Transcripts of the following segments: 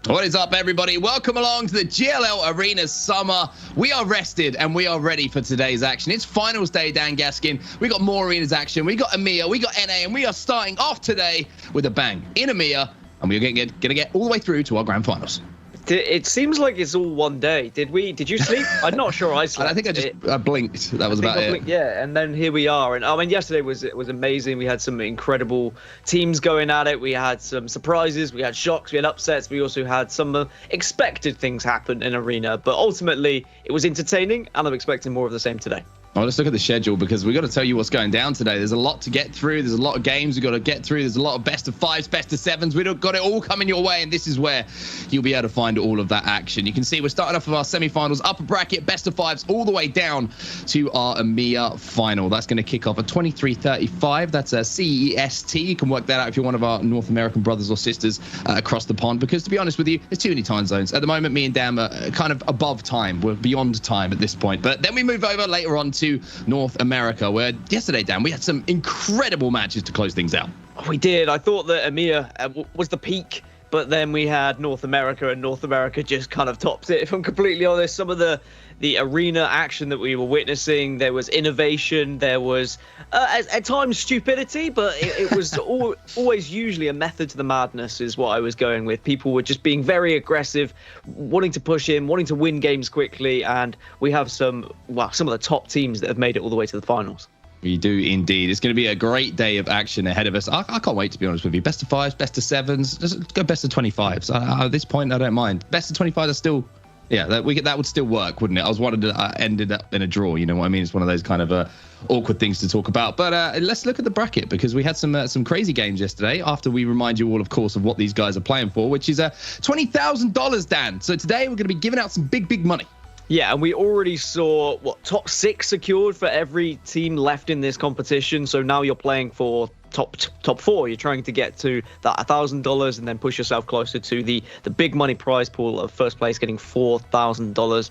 What is up, everybody? Welcome along to the GLL Arena Summer. We are rested and we are ready for today's action. It's finals day, Dan Gaskin. We got more arenas action. We got EMEA, we got NA, and we are starting off today with a bang in EMEA, and we're going to get all the way through to our grand finals. It seems like it's all one day. Did you sleep? I'm not sure I slept. I think I just blinked. That was about it. Yeah, and then here we are. And I mean, yesterday was amazing. We had some incredible teams going at it. We had some surprises. We had shocks. We had upsets. We also had some expected things happen in Arena. But ultimately, it was entertaining, and I'm expecting more of the same today. Well, let's look at the schedule, because we've got to tell you what's going down today. There's a lot to get through. There's a lot of games we've got to get through. There's a lot of best of fives, best of sevens. We've got it all coming your way, and this is where you'll be able to find all of that action. You can see we're starting off with our semi-finals, upper bracket, best of fives, all the way down to our EMEA final. That's going to kick off at 23:35. That's a CEST. You can work that out if you're one of our North American brothers or sisters across the pond, because to be honest with you, there's too many time zones. At the moment, me and Dan are kind of above time. We're beyond time at this point. But then we move over later on to North America, where yesterday, Dan, we had some incredible matches to close things out. We did. I thought that EMEA was the peak, but then we had North America, and North America just kind of topped it, if I'm completely honest. Some of the arena action that we were witnessing, there was innovation, there was at times stupidity, but it was always usually a method to the madness is what I was going with. People were just being very aggressive, wanting to push in, wanting to win games quickly, and we have some of the top teams that have made it all the way to the finals. We do indeed. It's going to be a great day of action ahead of us. I can't wait, to be honest with you. Best of fives, best of sevens. Let's go best of 25s. At this point, I don't mind. Best of 25s are still... Yeah, that would still work, wouldn't it? I was wanted to ended up in a draw. You know what I mean? It's one of those kind of awkward things to talk about. But let's look at the bracket, because we had some crazy games yesterday. After we remind you all, of course, of what these guys are playing for, which is $20,000, Dan. So today we're going to be giving out some big money. Yeah, and we already saw top 6 secured for every team left in this competition. So now you're playing for top 4. You're trying to get to that $1,000 and then push yourself closer to the big money prize pool of first place, getting $4,000.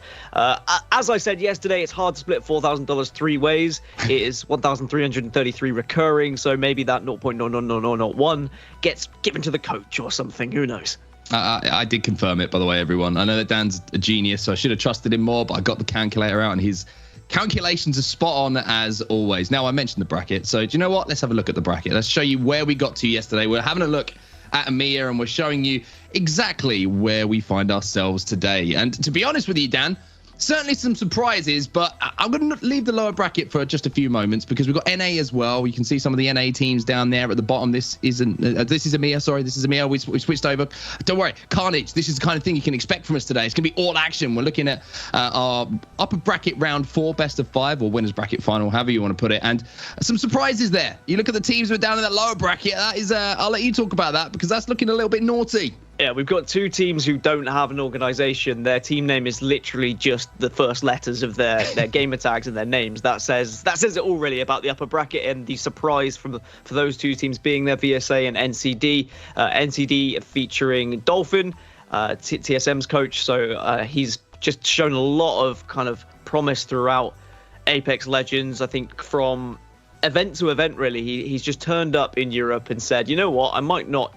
As I said yesterday, it's hard to split $4,000 three ways. It is 1,333 recurring, so maybe that 0.00001 gets given to the coach or something. Who knows? I did confirm it, by the way, everyone. I know that Dan's a genius, so I should have trusted him more, but I got the calculator out, and his calculations are spot on as always. Now, I mentioned the bracket, so do you know what? Let's have a look at the bracket. Let's show you where we got to yesterday. We're having a look at EMEA, and we're showing you exactly where we find ourselves today. And to be honest with you, Dan, certainly some surprises, but I'm going to leave the lower bracket for just a few moments, because we've got NA as well. You can see some of the NA teams down there at the bottom. This is EMEA. Sorry, this is EMEA. We switched over. Don't worry, Carnage. This is the kind of thing you can expect from us today. It's going to be all action. We're looking at our upper bracket round 4, best of 5, or winners bracket final, however you want to put it. And some surprises there. You look at the teams who are down in that lower bracket. That is, I'll let you talk about that, because that's looking a little bit naughty. Yeah, we've got 2 teams who don't have an organization. Their team name is literally just the first letters of their gamer tags and their names. That says it all really about the upper bracket, and the surprise for those 2 teams being their VSA and NCD. NCD featuring Dolphin, TSM's coach. So he's just shown a lot of kind of promise throughout Apex Legends. I think from event to event, really, he's just turned up in Europe and said, you know what, I might not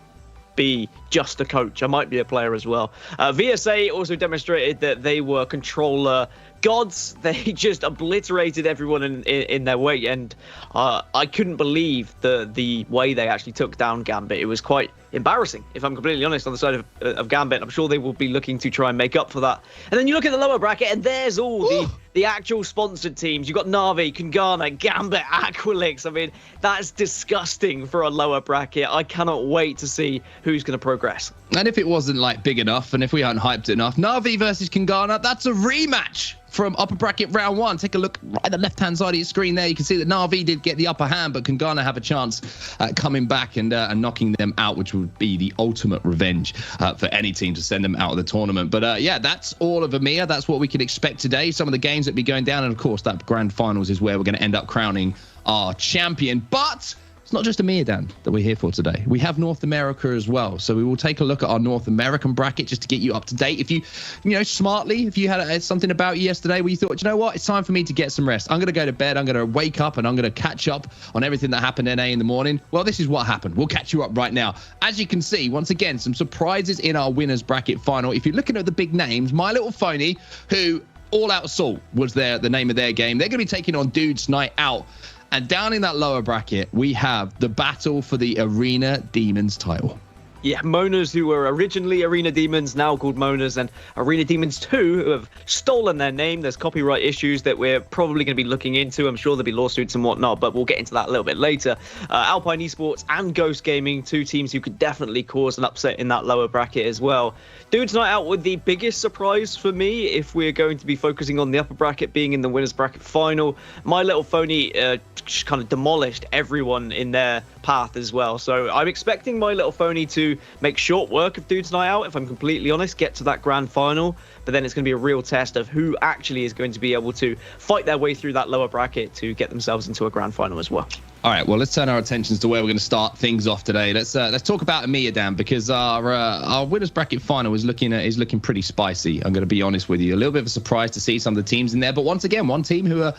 be just a coach, I might be a player as well. VSA also demonstrated that they were controller gods. They just obliterated everyone in their way, and I couldn't believe the way they actually took down Gambit. It was quite embarrassing, if I'm completely honest, on the side of Gambit. I'm sure they will be looking to try and make up for that. And then you look at the lower bracket, and there's all the actual sponsored teams. You've got Na'Vi, Kangana, Gambit, Aqualix. I mean, that's disgusting for a lower bracket. I cannot wait to see who's going to progress. And if it wasn't like big enough, and if we hadn't hyped it enough, Na'Vi versus Kangana, that's a rematch from upper bracket round 1. Take a look right at the left-hand side of your screen there. You can see that Na'Vi did get the upper hand, but Kangana have a chance coming back and knocking them out, which would be the ultimate revenge for any team to send them out of the tournament. But yeah, that's all of EMEA. That's what we can expect today. Some of the games that be going down, and of course that grand finals is where we're going to end up crowning our champion. But it's not just EMEA, Dan, that we're here for today. We have North America as well. So we will take a look at our North American bracket just to get you up to date. If you smartly, if you had something about you yesterday where you thought, you know what, it's time for me to get some rest. I'm going to go to bed. I'm going to wake up and I'm going to catch up on everything that happened NA in the morning. Well, this is what happened. We'll catch you up right now. As you can see, once again, some surprises in our winners bracket final. If you're looking at the big names, My Little Phony, who All Out Assault was the name of their game. They're going to be taking on Dudes Night Out. And down in that lower bracket, we have the battle for the Arena Demons title. Yeah, Monas, who were originally Arena Demons, now called Monas, and Arena Demons 2, who have stolen their name. There's copyright issues that we're probably going to be looking into. I'm sure there'll be lawsuits and whatnot, but we'll get into that a little bit later. Alpine Esports and Ghost Gaming, two teams who could definitely cause an upset in that lower bracket as well. Dudes Night Out with the biggest surprise for me, if we're going to be focusing on the upper bracket being in the winners bracket final. My Little Phony kind of demolished everyone in their path as well. So I'm expecting My Little Phony to make short work of Dudes Night Out, if I'm completely honest, get to that grand final. But then it's going to be a real test of who actually is going to be able to fight their way through that lower bracket to get themselves into a grand final as well. All right, well, let's turn our attentions to where we're going to start things off today. Let's talk about EMEA, Dan, because our winners bracket final is looking pretty spicy. I'm going to be honest with you. A little bit of a surprise to see some of the teams in there, but once again, one team who are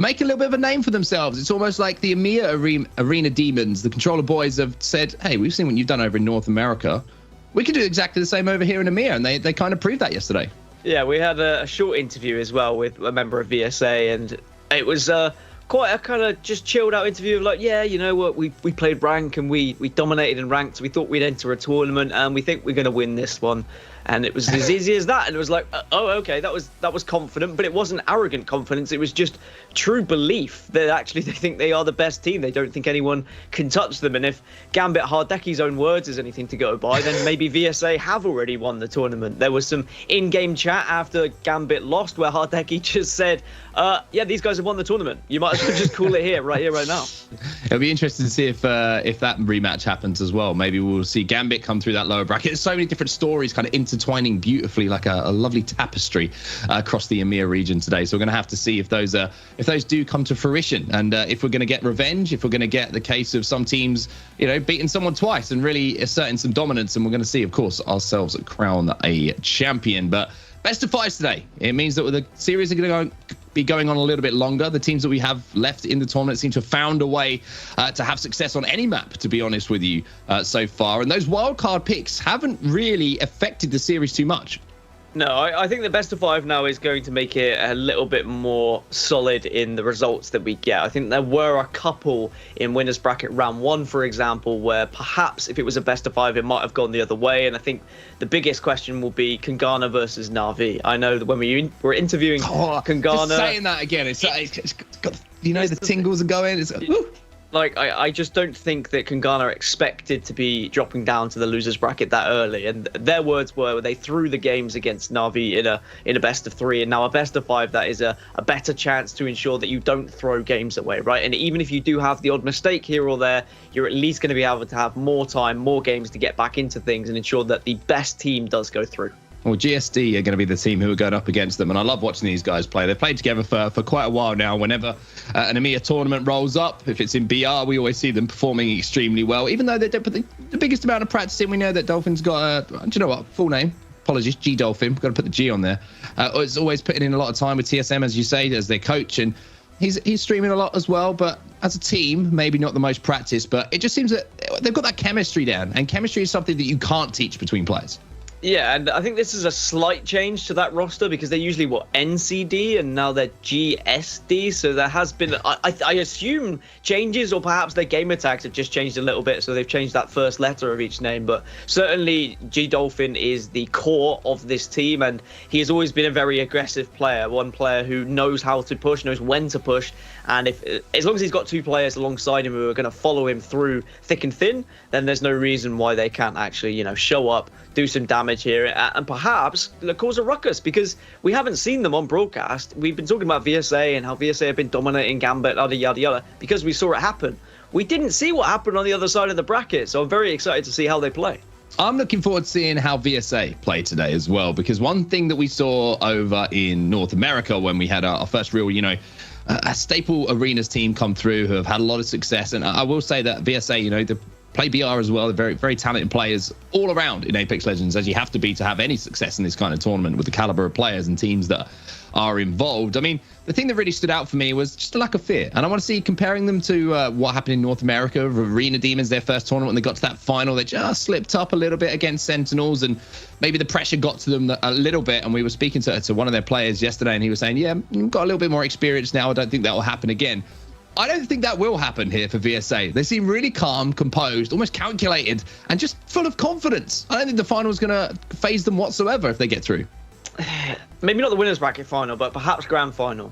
making a little bit of a name for themselves. It's almost like the EMEA Arena Demons. The Controller boys have said, hey, we've seen what you've done over in North America. We can do exactly the same over here in EMEA, and they kind of proved that yesterday. Yeah, we had a short interview as well with a member of VSA, and it was quite a kind of just chilled out interview of like, yeah, you know what, we played rank and we dominated in ranked. We thought we'd enter a tournament and we think we're going to win this one. And it was as easy as that. And it was like, oh, okay, that was confident, but it wasn't arrogant confidence. It was just true belief that actually they think they are the best team. They don't think anyone can touch them. And if Gambit Hardecki's own words is anything to go by, then maybe VSA have already won the tournament. There was some in-game chat after Gambit lost where Hardecki just said, yeah, these guys have won the tournament. You might as well just call it here, right now. It'll be interesting to see if that rematch happens as well. Maybe we'll see Gambit come through that lower bracket. There's so many different stories kind of intertwining beautifully like a lovely tapestry across the EMEA region today. So we're going to have to see if those do come to fruition, and if we're going to get revenge, if we're going to get the case of some teams, beating someone twice and really asserting some dominance. And we're going to see, of course, ourselves crown a champion. But best of fives today. It means that the series are going to be going on a little bit longer. The teams that we have left in the tournament seem to have found a way to have success on any map, to be honest with you, so far. And those wildcard picks haven't really affected the series too much. No, I think the best of five now is going to make it a little bit more solid in the results that we get. I think there were a couple in winners bracket round one, for example, where perhaps if it was a best of five, it might have gone the other way. And I think the biggest question will be Kangana versus Na'Vi. I know that when we were interviewing Kangana, just saying that again, it's got, the tingles are going. It's like I just don't think that Kangana are expected to be dropping down to the losers bracket that early. And their words were they threw the games against Na'Vi in a best of three, and now a best of five, that is a better chance to ensure that you don't throw games away, right? And even if you do have the odd mistake here or there, you're at least going to be able to have more time, more games to get back into things and ensure that the best team does go through. Well, GSD are going to be the team who are going up against them, and I love watching these guys play. They've played together for quite a while now. Whenever an EMEA tournament rolls up, if it's in BR, we always see them performing extremely well. Even though they don't put the biggest amount of practice in, we know that Dolphin's got do you know what? Full name. Apologies, G Dolphin. We've got to put the G on there. It's always putting in a lot of time with TSM, as you say, as their coach, and he's streaming a lot as well. But as a team, maybe not the most practice, but it just seems that they've got that chemistry down, and chemistry is something that you can't teach between players. Yeah, and I think this is a slight change to that roster because they're usually, NCD, and now they're GSD. So there has been, I assume, changes, or perhaps their gamer tags have just changed a little bit. So they've changed that first letter of each name. But certainly G Dolphin is the core of this team, and he has always been a very aggressive player, one player who knows how to push, knows when to push. And as long as he's got two players alongside him who are going to follow him through thick and thin, then there's no reason why they can't actually, show up, do some damage here, and perhaps cause a ruckus, because we haven't seen them on broadcast. We've been talking about VSA and how VSA have been dominating Gambit, yada, yada, yada, because we saw it happen. We didn't see what happened on the other side of the bracket, so I'm very excited to see how they play. I'm looking forward to seeing how VSA play today as well, because one thing that we saw over in North America when we had our first real, a staple arenas team come through who have had a lot of success. And I will say that VSA, you know, they play BR as well. They're very, very talented players all around in Apex Legends, as you have to have any success in this kind of tournament with the caliber of players and teams that are involved. I mean, the thing that really stood out for me was just a lack of fear. And I want to see comparing them to what happened in North America with Arena Demons, their first tournament, when they got to that final. They just slipped up a little bit against Sentinels, and maybe the pressure got to them a little bit. And we were speaking to one of their players yesterday, and he was saying, yeah, you've got a little bit more experience now. I don't think that will happen again. I don't think that will happen here for VSA. They seem really calm, composed, almost calculated, and just full of confidence. I don't think the final is going to phase them whatsoever if they get through. Maybe not the winners bracket final, but perhaps grand final.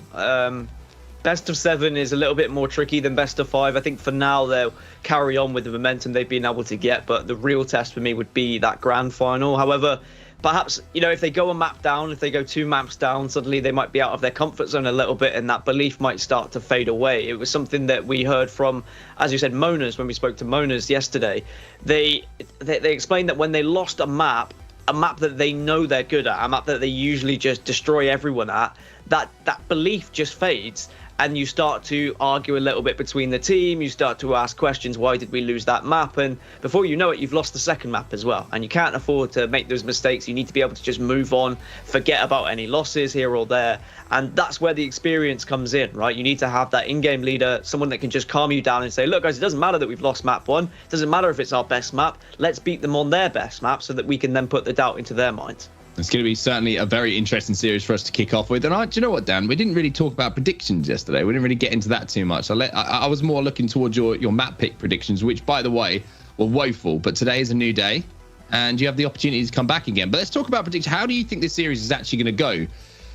Best of 7 is a little bit more tricky than best of 5. I think for now they'll carry on with the momentum they've been able to get, but the real test for me would be that grand final. However, perhaps, you know, if they go a map down, if they go 2 maps down, suddenly they might be out of their comfort zone a little bit, and that belief might start to fade away. It was something that we heard from, as you said, Monas, when we spoke to Monas yesterday. They explained that when they lost a map that they know they're good at, a map that they usually just destroy everyone at, that belief just fades, and you start to argue a little bit between the team. You start to ask questions, why did we lose that map? And before you know it, you've lost the second map as well, and you can't afford to make those mistakes. You need to be able to just move on, forget about any losses here or there, and that's where the experience comes in, right? You need to have that in-game leader, someone that can just calm you down and say, look guys, it doesn't matter that we've lost map 1, it doesn't matter if it's our best map, let's beat them on their best map so that we can then put the doubt into their minds. It's going to be certainly a very interesting series for us to kick off with. And do you know what, Dan? We didn't really talk about predictions yesterday. We didn't really get into that too much. I was more looking towards your map pick predictions, which, by the way, were woeful. But today is a new day, and you have the opportunity to come back again. But let's talk about predictions. How do you think this series is actually going to go?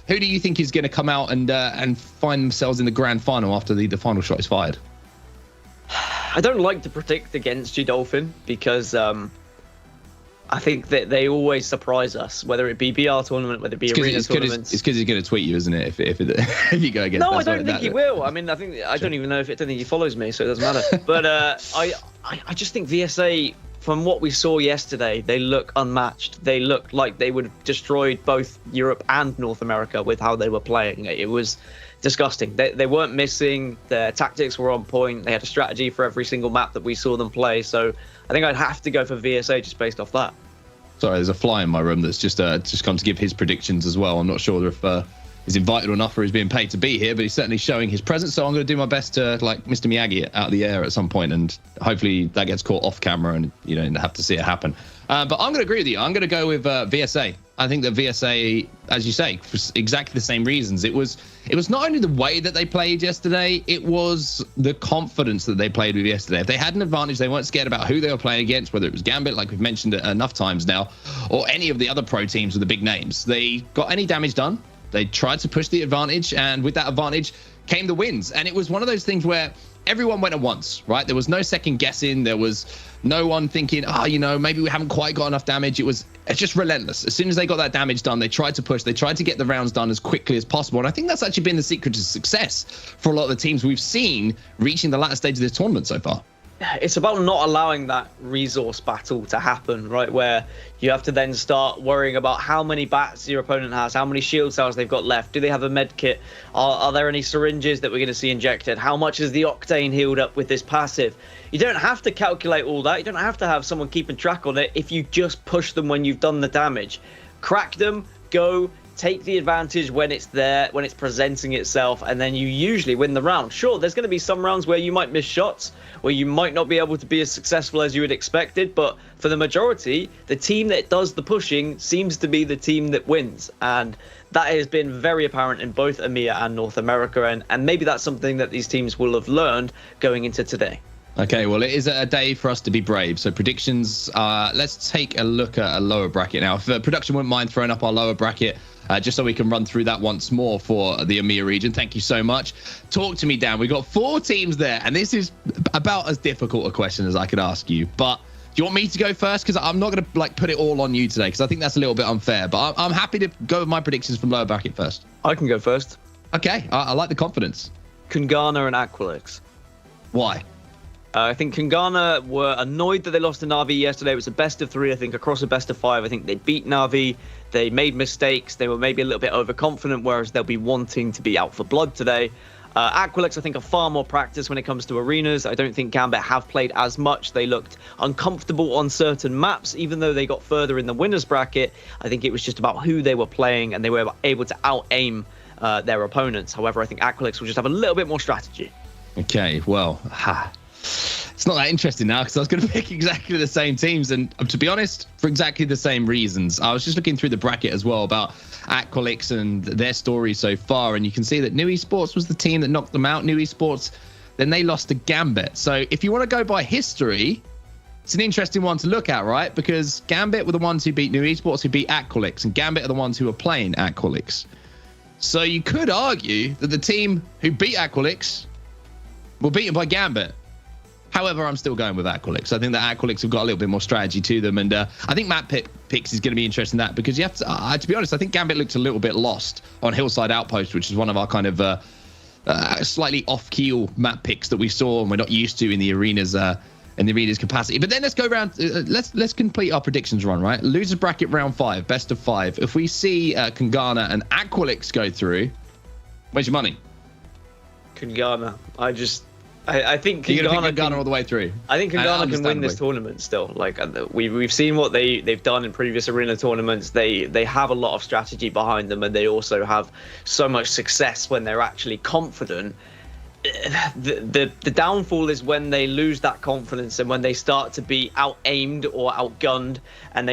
Who do you think is going to come out and find themselves in the grand final after the final shot is fired? I don't like to predict against you, Dolphin, because I think that they always surprise us, whether it be BR tournament, whether it be arena tournaments. It's because he's going to tweet you, isn't it? If you go against. No, I don't think he will. I mean, I don't even know if I don't think he follows me, so it doesn't matter. But I just think VSA, from what we saw yesterday, they look unmatched. They look like they would have destroyed both Europe and North America with how they were playing. It was disgusting. They weren't missing. Their tactics were on point. They had a strategy for every single map that we saw them play. So I think I'd have to go for VSA just based off that. Sorry, there's a fly in my room that's just come to give his predictions as well. I'm not sure if he's invited or not, or he's being paid to be here, but he's certainly showing his presence. So I'm going to do my best to, like Mr. Miyagi, out of the air at some point, and hopefully that gets caught off camera and you don't have to see it happen. But I'm going to agree with you. I'm going to go with VSA. I think that VSA, as you say, for exactly the same reasons. It was not only the way that they played yesterday, it was the confidence that they played with yesterday. If they had an advantage, they weren't scared about who they were playing against, whether it was Gambit, like we've mentioned it enough times now, or any of the other pro teams with the big names. They got any damage done. They tried to push the advantage, and with that advantage came the wins. And it was one of those things where everyone went at once, right? There was no second guessing. There was no one thinking, maybe we haven't quite got enough damage. It's just relentless. As soon as they got that damage done, they tried to push. They tried to get the rounds done as quickly as possible. And I think that's actually been the secret to success for a lot of the teams we've seen reaching the latter stage of this tournament so far. It's about not allowing that resource battle to happen, right? Where you have to then start worrying about how many bats your opponent has, how many shield cells they've got left. Do they have a med kit? Are there any syringes that we're going to see injected? How much is the octane healed up with this passive? You don't have to calculate all that. You don't have to have someone keeping track on it if you just push them when you've done the damage. Crack them, go, take the advantage when it's there, when it's presenting itself, and then you usually win the round. Sure, there's going to be some rounds where you might miss shots, where you might not be able to be as successful as you had expected, but for the majority, the team that does the pushing seems to be the team that wins. And that has been very apparent in both EMEA and North America, and maybe that's something that these teams will have learned going into today. Okay, well, it is a day for us to be brave. So predictions, let's take a look at a lower bracket now. If production wouldn't mind throwing up our lower bracket, just so we can run through that once more for the EMEA region. Thank you so much. Talk to me, Dan. We've got 4 teams there, and this is about as difficult a question as I could ask you. But do you want me to go first? Because I'm not going to put it all on you today, because I think that's a little bit unfair. But I'm happy to go with my predictions from lower bracket first. I can go first. Okay, I like the confidence. Kungana and Aqualix. Why? I think Kungana were annoyed that they lost to Na'Vi yesterday. It was a best of 3, I think, across a best of 5. I think they beat Na'Vi. They made mistakes. They were maybe a little bit overconfident, whereas they'll be wanting to be out for blood today. Aqualix, I think, are far more practiced when it comes to arenas. I don't think Gambit have played as much. They looked uncomfortable on certain maps, even though they got further in the winners bracket. I think it was just about who they were playing, and they were able to out-aim their opponents. However, I think Aqualix will just have a little bit more strategy. Okay, well, it's not that interesting now because I was going to pick exactly the same teams, and to be honest, for exactly the same reasons. I was just looking through the bracket as well about Aqualix and their story so far, and you can see that New Esports was the team that knocked them out. New Esports, then they lost to Gambit. So if you want to go by history, it's an interesting one to look at, right? Because Gambit were the ones who beat New Esports, who beat Aqualix, and Gambit are the ones who are playing Aqualix. So you could argue that the team who beat Aqualix were beaten by Gambit. However, I'm still going with Aqualix. I think that Aqualix have got a little bit more strategy to them, and I think map picks is going to be interesting in that, because you have to be honest, I think Gambit looked a little bit lost on Hillside Outpost, which is one of our kind of slightly off-keel map picks that we saw and we're not used to in the arenas capacity. But then let's go around. Let's complete our predictions run, right? Losers bracket round 5, best of 5. If we see Kungana and Aqualix go through, where's your money? Kungana. I think Kungana all the way through. I think Kungana can win this tournament still. Like we've seen what they've done in previous arena tournaments. They have a lot of strategy behind them, and they also have so much success when they're actually confident. The downfall is when they lose that confidence and when they start to be out-aimed or outgunned, and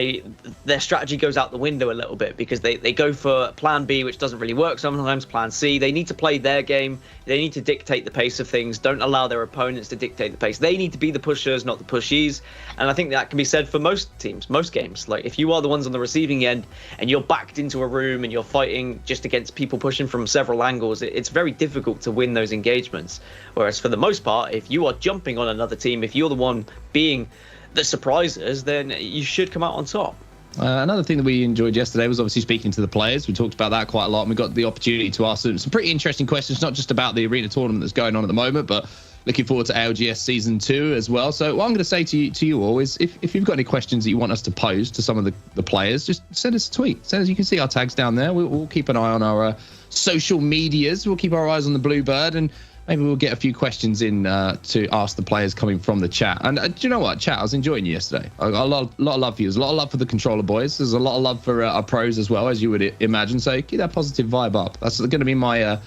their strategy goes out the window a little bit because they go for plan B, which doesn't really work sometimes, plan C. They need to play their game. They need to dictate the pace of things. Don't allow their opponents to dictate the pace. They need to be the pushers, not the pushies. And I think that can be said for most teams, most games. Like if you are the ones on the receiving end and you're backed into a room and you're fighting just against people pushing from several angles, it's very difficult to win those engagements. Whereas for the most part, if you are jumping on another team, if you're the one being the surprises, then you should come out on top. Another thing that we enjoyed yesterday was obviously speaking to the players. We talked about that quite a lot, and we got the opportunity to ask them some pretty interesting questions, not just about the arena tournament that's going on at the moment, but looking forward to ALGS Season 2 as well. So what I'm going to say to you all is if you've got any questions that you want us to pose to some of the players, just send us a tweet. Send us, you can see our tags down there. We'll keep an eye on our social medias. We'll keep our eyes on the Bluebird, and maybe we'll get a few questions in to ask the players coming from the chat. And do you know what, chat? I was enjoying you yesterday. I got a lot of love for you. There's a lot of love for the controller boys. There's a lot of love for our pros as well, as you would imagine. So keep that positive vibe up. That's going to be my,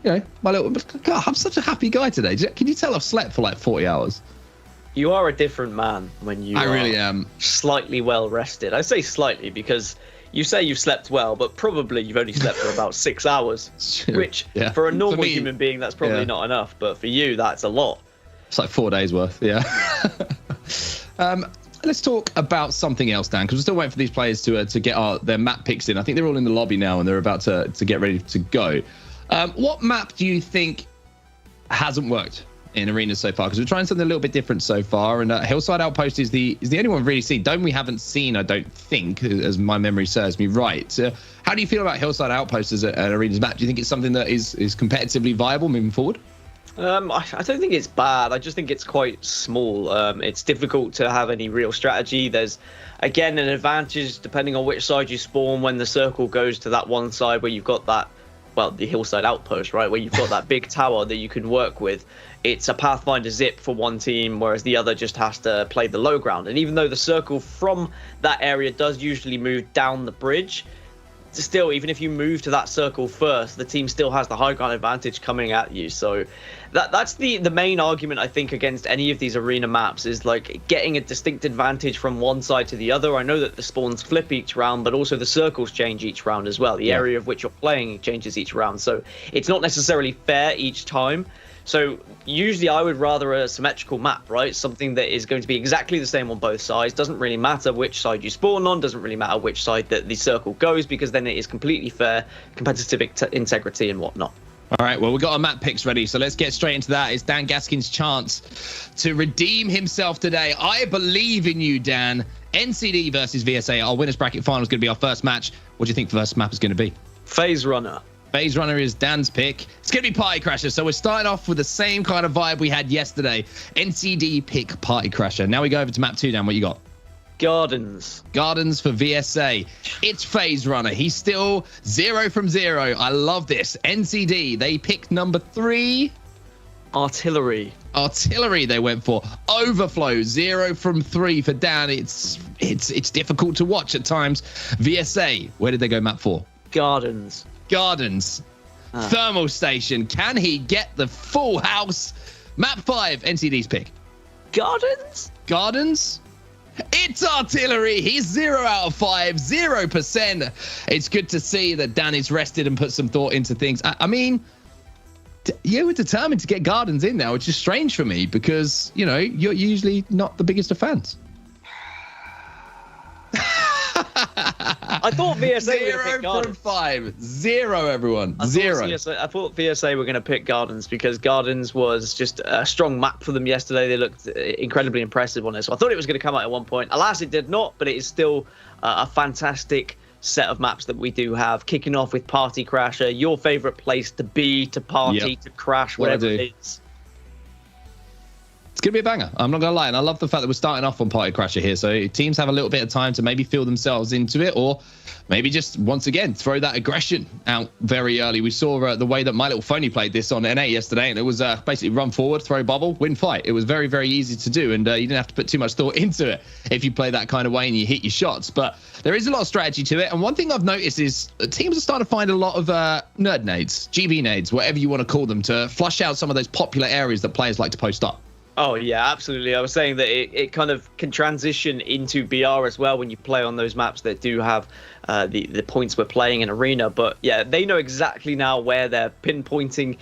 my little. God, I'm such a happy guy today. Can you tell I've slept for like 40 hours? You are a different man when you. I really am. Slightly well rested. I say slightly because you say you've slept well, but probably you've only slept for about 6 hours, which for a normal human being, that's probably not enough. But for you, that's a lot. It's like 4 days worth. Yeah. Let's talk about something else, Dan, because we're still waiting for these players to get their map picks in. I think they're all in the lobby now and they're about to get ready to go. What map do you think hasn't worked in arenas so far? Because we're trying something a little bit different so far, and Hillside Outpost is the only one we've really seen. Dome we haven't seen, I don't think, as my memory serves me right. How do you feel about Hillside Outpost as an arenas map? Do you think it's something that is competitively viable moving forward? I don't think it's bad. I just think it's quite small. It's difficult to have any real strategy. There's, again, an advantage depending on which side you spawn when the circle goes to that one side where you've got that, well, the Hillside Outpost, right, where you've got that big tower that you can work with. It's a Pathfinder zip for one team, whereas the other just has to play the low ground. And even though the circle from that area does usually move down the bridge, still, even if you move to that circle first, the team still has the high ground advantage coming at you. So that's the main argument, I think, against any of these arena maps, is like getting a distinct advantage from one side to the other. I know that the spawns flip each round, but also the circles change each round as well. The area of which you're playing changes each round. So it's not necessarily fair each time. So usually I would rather a symmetrical map, right? Something that is going to be exactly the same on both sides. Doesn't really matter which side you spawn on. Doesn't really matter which side that the circle goes, because then it is completely fair, competitive integrity and whatnot. All right, well, we've got our map picks ready, so let's get straight into that. It's Dan Gaskin's chance to redeem himself today. I believe in you, Dan. NCD versus VSA, our winners bracket final is going to be our first match. What do you think the first map is going to be? Phase Runner. Phase Runner is Dan's pick. It's going to be Party Crasher. So we're starting off with the same kind of vibe we had yesterday. NCD pick Party Crasher. Now we go over to map 2, Dan. What you got? Gardens. Gardens for VSA. It's Phase Runner. He's still 0 from 0. I love this. NCD, they picked number 3. Artillery. Artillery they went for. Overflow, 0 from 3 for Dan. It's difficult to watch at times. VSA, where did they go map 4? Gardens. Gardens. Thermal Station. Can he get the full house? Map 5, NCD's pick. Gardens? Gardens? It's Artillery. He's 0 out of 5, 0%. It's good to see that Danny's rested and put some thought into things. I mean, you were determined to get Gardens in now, which is strange for me because, you know, you're usually not the biggest of fans. I thought VSA were going to pick Gardens. 5. 0, everyone. I 0. I thought VSA were going to pick Gardens because Gardens was just a strong map for them yesterday. They looked incredibly impressive on it. So I thought it was going to come out at one point. Alas, it did not, but it is still a fantastic set of maps that we do have. Kicking off with Party Crasher, your favorite place to be, to party, to crash, whatever it is. It's going to be a banger. I'm not going to lie. And I love the fact that we're starting off on Party Crasher here. So teams have a little bit of time to maybe feel themselves into it, or maybe just, once again, throw that aggression out very early. We saw the way that My Little Phony played this on NA yesterday, and it was basically run forward, throw bubble, win fight. It was very, very easy to do, and you didn't have to put too much thought into it if you play that kind of way and you hit your shots. But there is a lot of strategy to it. And one thing I've noticed is teams are starting to find a lot of nerd nades, GB nades, whatever you want to call them, to flush out some of those popular areas that players like to post up. Oh, yeah, absolutely. I was saying that it kind of can transition into BR as well when you play on those maps that do have the points we're playing in Arena. But, yeah, they know exactly now where they're pinpointing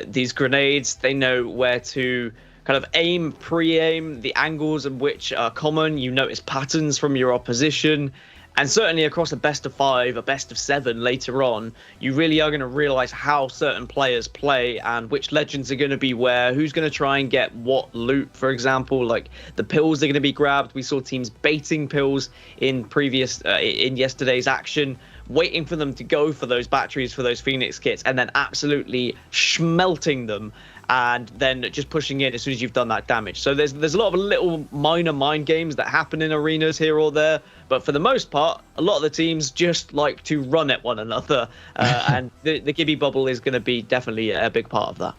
these grenades. They know where to kind of aim, pre-aim, the angles in which are common. You notice patterns from your opposition. And certainly across a best of 5, a best of 7 later on, you really are going to realize how certain players play and which legends are going to be where, who's going to try and get what loot, for example, like the pills are going to be grabbed. We saw teams baiting pills in yesterday's action, waiting for them to go for those batteries, for those Phoenix kits, and then absolutely schmelting them, and then just pushing in as soon as you've done that damage. So there's a lot of little minor mind games that happen in arenas here or there, but for the most part, a lot of the teams just like to run at one another, and the Gibby bubble is going to be definitely a big part of that.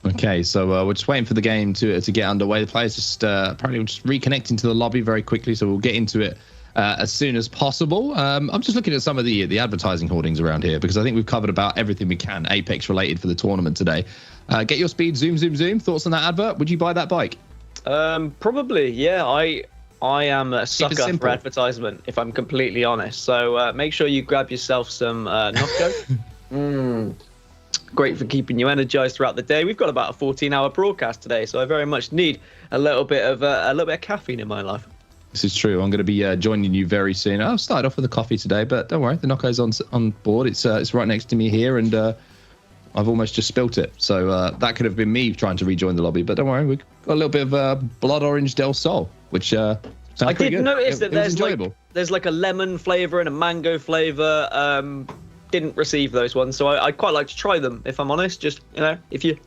Okay, so we're just waiting for the game to get underway. The players just apparently just reconnecting to the lobby very quickly, so we'll get into it as soon as possible. I'm just looking at some of the advertising hoardings around here because I think we've covered about everything we can Apex related for the tournament today. Get your speed, zoom, zoom, zoom. Thoughts on that advert? Would you buy that bike? Probably, yeah. I am a sucker for advertisement, if I'm completely honest. So make sure you grab yourself some Nocco. Great for keeping you energized throughout the day. We've got about a 14-hour broadcast today, so I very much need a little bit of caffeine in my life. This is true. I'm going to be joining you very soon. I've started off with a coffee today, but don't worry, the Nocco's on board. It's right next to me here, and I've almost just spilt it. So that could have been me trying to rejoin the lobby, but don't worry, we've got a little bit of Blood Orange Del Sol, which sounds pretty good. I did notice that there's like a lemon flavor and a mango flavor. Didn't receive those ones, so I'd quite like to try them, if I'm honest. Just, you know, if you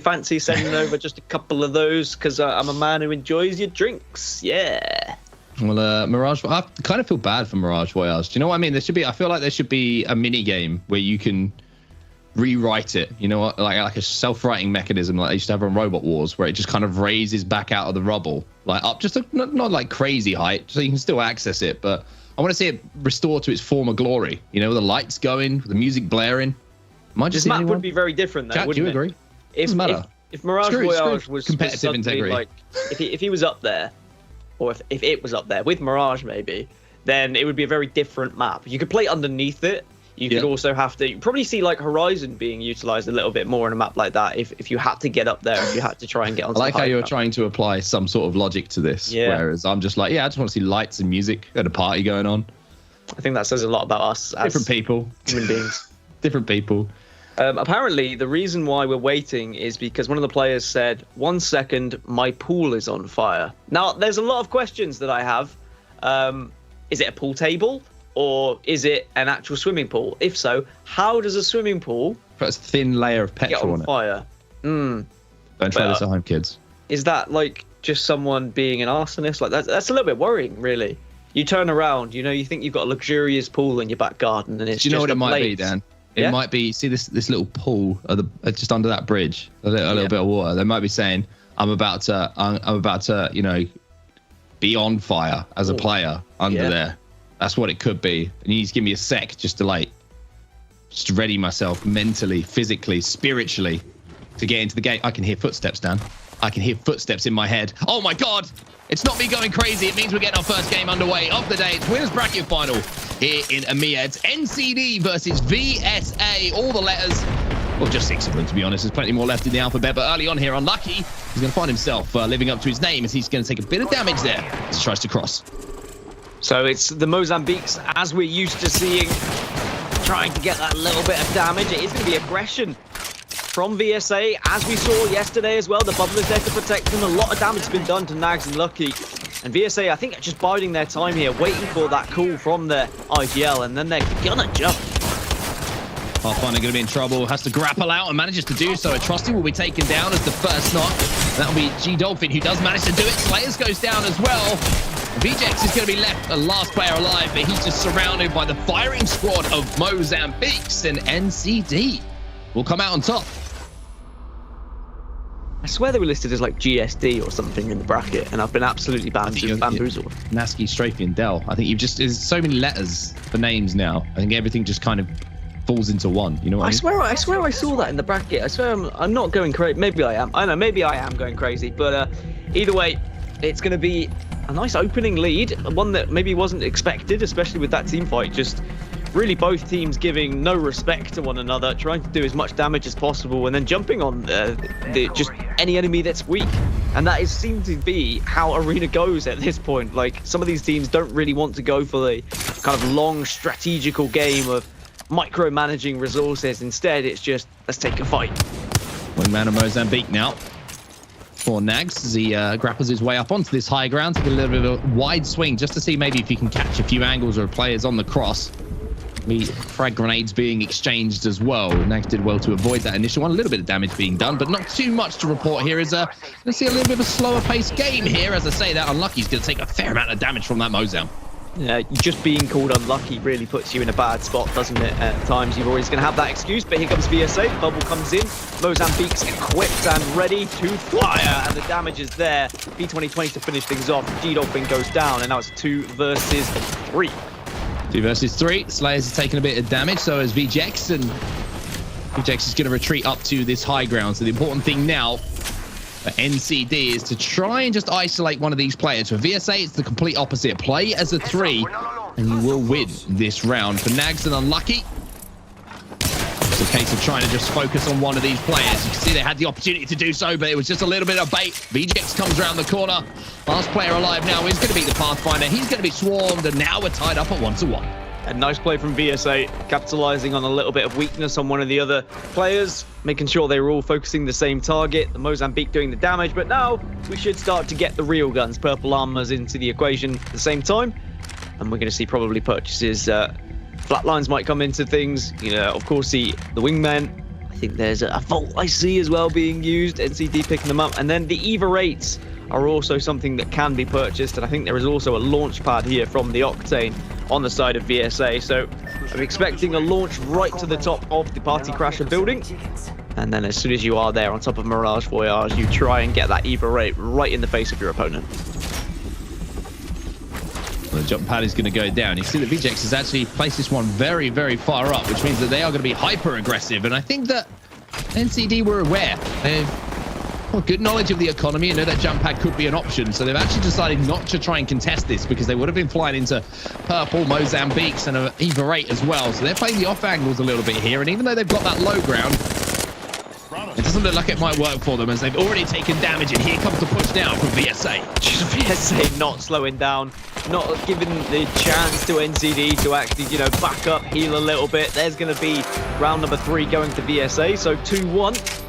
fancy sending over just a couple of those, because I'm a man who enjoys your drinks. Yeah. Well, Mirage, I kind of feel bad for Mirage Voyage. Do you know what I mean? I feel like there should be a mini game where you can rewrite it. You know what? Like a self-writing mechanism like they used to have on Robot Wars, where it just kind of raises back out of the rubble, like up just not like crazy height, so you can still access it. But I want to see it restore to its former glory. You know, with the lights going, with the music blaring. This map would be very different, though, wouldn't it? Do you agree? Doesn't matter. If Mirage Voyage was competitive integrity, like if he was up there, or if it was up there with Mirage maybe, then it would be a very different map. You could play underneath it. You could also have to probably see like Horizon being utilized a little bit more in a map like that. If you had to get up there, if you had to try and get onto. I like how you're trying to apply some sort of logic to this. Yeah. Whereas I'm just like, I just want to see lights and music at a party going on. I think that says a lot about us as different people, human beings. Different people. Apparently, the reason why we're waiting is because one of the players said, 1 second, my pool is on fire. Now, there's a lot of questions that I have. Is it a pool table? Or is it an actual swimming pool? If so, how does a swimming pool put a thin layer of petrol get on fire? Don't try this at home, kids. Is that like just someone being an arsonist. Like that's a little bit worrying, really. You turn around, you think you've got a luxurious pool in your back garden, and it's Do you know just what it might be, Dan? It might be, see this little pool just under that bridge, a little bit of water. They might be saying, I'm about to, be on fire as a player under there. That's what it could be. And you need to give me a sec just to just ready myself mentally, physically, spiritually to get into the game. I can hear footsteps, Dan. I can hear footsteps in my head. Oh my God. It's not me going crazy. It means we're getting our first game underway of the day. It's winners bracket final here in EMEA. It's NCD versus VSA. All the letters. Well, just 6 of them, to be honest. There's plenty more left in the alphabet. But early on here, Unlucky, he's going to find himself living up to his name as he's going to take a bit of damage there as he tries to cross. So it's the Mozambiques, as we're used to seeing, trying to get that little bit of damage. It is going to be aggression from VSA, as we saw yesterday as well. The bubble is there to protect them. A lot of damage has been done to Nags and Lucky. And VSA, I think, are just biding their time here, waiting for that call from their IGL, and then they're gonna jump. Pathfinder going to be in trouble, has to grapple out and manages to do so. Trusty will be taken down as the first knock. That'll be G Dolphin, who does manage to do it. Slayers goes down as well. VJX is going to be left the last player alive, but he's just surrounded by the firing squad of Mozambiques, and NCD will come out on top. I swear they were listed as like GSD or something in the bracket, and I've been absolutely bamboozled. Nasky, Strafey, and Dell. I think there's so many letters for names now. I think everything just kind of falls into one. You know what I mean? I swear I saw that in the bracket. I swear I'm not going crazy. Maybe I am. I know, maybe I am going crazy. But either way, it's going to be a nice opening lead, one that maybe wasn't expected, especially with that team fight. Just really both teams giving no respect to one another, trying to do as much damage as possible, and then jumping on just any enemy that's weak. And that seems to be how Arena goes at this point. Like, some of these teams don't really want to go for the kind of long strategical game of micromanaging resources. Instead, it's just, let's take a fight. Wingman of Mozambique now for Nags as he grapples his way up onto this high ground, take a little bit of a wide swing just to see maybe if he can catch a few angles or players on the cross. Frag grenades being exchanged as well. Nags did well to avoid that initial one. A little bit of damage being done, but not too much to report here. Let's see a little bit of a slower paced game here. As I say that, Unlucky's going to take a fair amount of damage from that Mozam. Yeah, just being called unlucky really puts you in a bad spot, doesn't it? At times you're always going to have that excuse, but here comes VSA. The bubble comes in. Mozambique's equipped and ready to fire, and the damage is there. B2020 to finish things off. G-Dolphin goes down, and now it's 2 versus 3. 2 versus 3. Slayers is taking a bit of damage, so is VJX, and VJX is going to retreat up to this high ground. So the important thing now for NCD is to try and just isolate one of these players. For VSA, it's the complete opposite. Play as a 3, and you will win this round. For Nags and Unlucky, it's a case of trying to just focus on one of these players. You can see they had the opportunity to do so, but it was just a little bit of bait. VJX comes around the corner. Last player alive now is going to be the Pathfinder. He's going to be swarmed, and now we're tied up at 1-1. A nice play from VSA, capitalizing on a little bit of weakness on one of the other players, making sure they were all focusing the same target. The Mozambique doing the damage, but now we should start to get the real guns, purple armors, into the equation at the same time. And we're going to see probably purchases. Flatlines might come into things. Of course, the wingmen. I think there's a Vault I see as well being used. NCD picking them up. And then the EVA 8s are also something that can be purchased. And I think there is also a launch pad here from the Octane on the side of VSA. So I'm expecting a launch right to the top of the Party Crasher building. And then as soon as you are there on top of Mirage Voyage, you try and get that EVA 8 right in the face of your opponent. Well, the jump pad is going to go down. You see that VJX has actually placed this one very, very far up, which means that they are going to be hyper aggressive. And I think that NCD were aware. They've good knowledge of the economy and know that jump pad could be an option. So they've actually decided not to try and contest this because they would have been flying into purple, Mozambiques, and EVA 8 as well. So they're playing the off angles a little bit here. And even though they've got that low ground, it doesn't look like it might work for them as they've already taken damage. And here comes the push down from VSA. Just VSA not slowing down, not giving the chance to NCD to actually, back up, heal a little bit. There's going to be round number 3 going to VSA. So 2-1.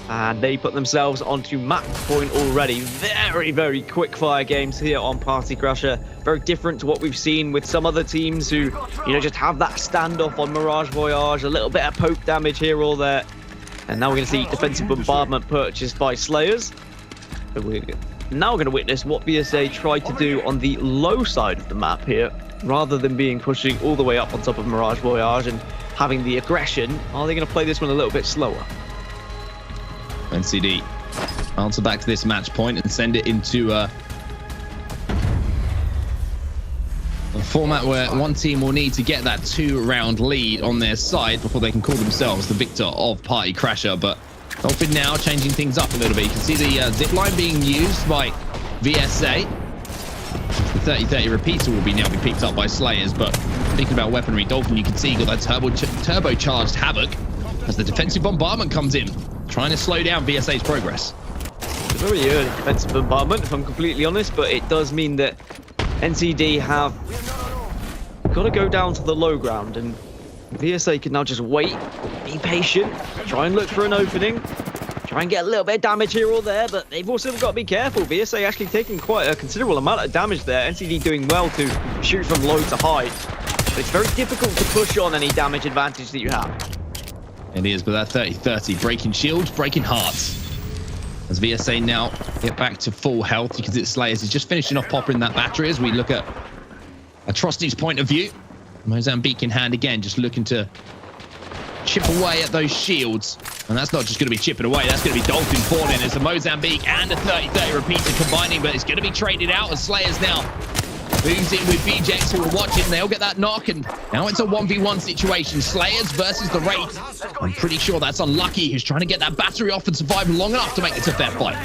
And they put themselves onto match point already. Very, very quick fire games here on Party Crasher. Very different to what we've seen with some other teams who, just have that standoff on Mirage Voyage, a little bit of poke damage here or there. And now we're going to see defensive bombardment purchased by Slayers. So we're going Now we're going to witness what VSA tried to do on the low side of the map here. Rather than pushing all the way up on top of Mirage Voyage and having the aggression, are they going to play this one a little bit slower? NCD answer back to this match point and send it into a format where one team will need to get that 2-round lead on their side before they can call themselves the victor of Party Crasher. But Dolphin now changing things up a little bit. You can see the zip line being used by VSA. The 30-30 repeater will now be picked up by Slayers, but thinking about weaponry, Dolphin, you can see you got that turbocharged Havoc as the defensive bombardment comes in, trying to slow down VSA's progress. It's a very early defensive bombardment, if I'm completely honest, but it does mean that NCD have got to go down to the low ground, and VSA can now just wait, be patient, try and look for an opening, try and get a little bit of damage here or there, but they've also got to be careful. VSA actually taking quite a considerable amount of damage there. NCD doing well to shoot from low to high, but it's very difficult to push on any damage advantage that you have. It is, but that 30-30 breaking shields, breaking hearts. As VSA now get back to full health, you can see that Slayers is just finishing off popping that battery as we look at Atrocity's point of view. Mozambique in hand again, just looking to chip away at those shields. And that's not just going to be chipping away, that's going to be Dolphin falling as the Mozambique and a 30-30 repeater combining, but it's going to be traded out as Slayers now moves in with BJX, who will watch it, and they'll get that knock, and now it's a 1v1 situation. Slayers versus the Wraith. I'm pretty sure that's Unlucky, who's trying to get that battery off and survive long enough to make it a fair fight.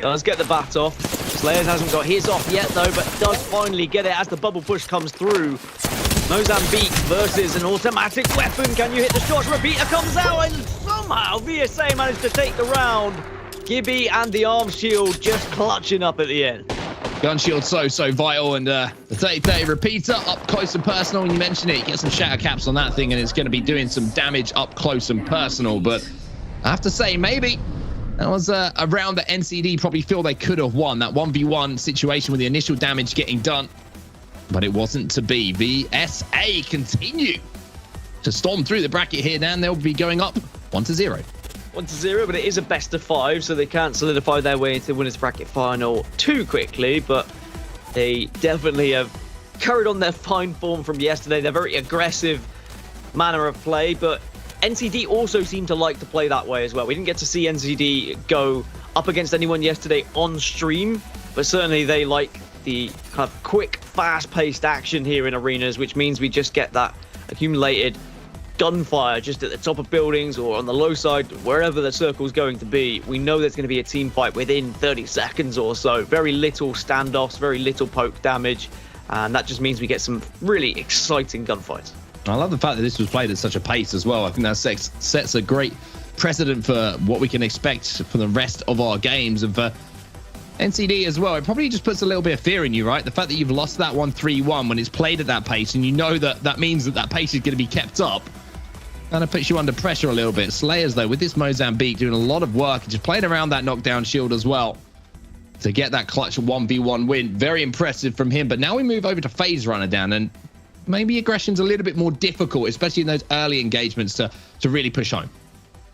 Does get the bat off. Slayers hasn't got his off yet, though, but does finally get it as the bubble push comes through. Mozambique versus an automatic weapon. Can you hit the shots? Repeater comes out, and somehow VSA managed to take the round. Gibby and the arm shield just clutching up at the end. Gun shield so vital, and the 30-30 repeater up close and personal. When you mention it, get some shatter caps on that thing, and it's going to be doing some damage up close and personal. But I have to say, maybe that was a round that NCD probably feel they could have won. That 1v1 situation with the initial damage getting done, but it wasn't to be. VSA continue to storm through the bracket here, and they'll be going up 1-0. 1-0, but it is a best of 5, so they can't solidify their way into the winners bracket final too quickly, but they definitely have carried on their fine form from yesterday. They're very aggressive manner of play, but NCD also seem to like to play that way as well. We didn't get to see NCD go up against anyone yesterday on stream, but certainly they like the kind of quick, fast-paced action here in arenas, which means we just get that accumulated gunfire just at the top of buildings or on the low side, wherever the circle's going to be. We know there's going to be a team fight within 30 seconds or so. Very little standoffs, very little poke damage, and that just means we get some really exciting gunfights. I love the fact that this was played at such a pace as well. I think that sets a great precedent for what we can expect for the rest of our games, and for NCD as well. It probably just puts a little bit of fear in you, right? The fact that you've lost that 1-3-1 when it's played at that pace, and you know that means that pace is going to be kept up, kind of puts you under pressure a little bit. Slayers, though, with this Mozambique doing a lot of work and just playing around that knockdown shield as well to get that clutch 1v1 win. Very impressive from him. But now we move over to Phase Runner down, and maybe aggression's a little bit more difficult, especially in those early engagements to really push home.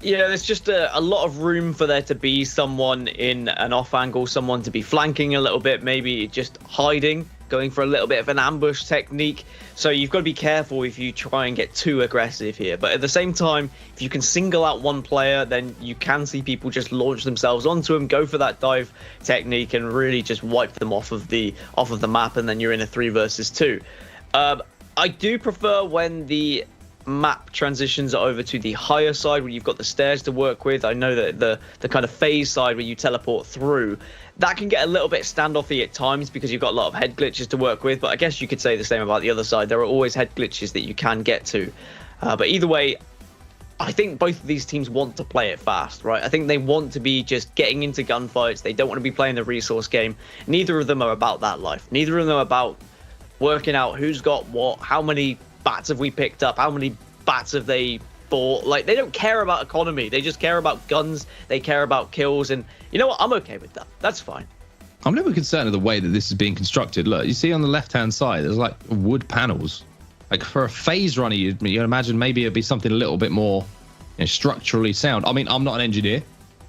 Yeah, there's just a lot of room for there to be someone in an off angle, someone to be flanking a little bit, maybe just hiding, going for a little bit of an ambush technique. So you've got to be careful if you try and get too aggressive here. But at the same time, if you can single out one player, then you can see people just launch themselves onto him, go for that dive technique, and really just wipe them off of the map, and then you're in a 3 versus 2. I do prefer when the map transitions over to the higher side where you've got the stairs to work with. I know that the kind of phase side where you teleport through, that can get a little bit standoffy at times because you've got a lot of head glitches to work with, but I guess you could say the same about the other side. There are always head glitches that you can get to, but either way, I think both of these teams want to play it fast, right? I think they want to be just getting into gunfights. They don't want to be playing the resource game. Neither of them are about that life. Neither of them are about working out who's got what, how many bats have we picked up, how many bats have they bought. Like, they don't care about economy, they just care about guns, they care about kills, and you know what, I'm okay with that. That's fine. I'm never concerned with the way that this is being constructed. Look, you see on the left hand side there's like wood panels. Like, for a phase runner, you'd imagine maybe it'd be something a little bit more, structurally sound. I mean, I'm not an engineer,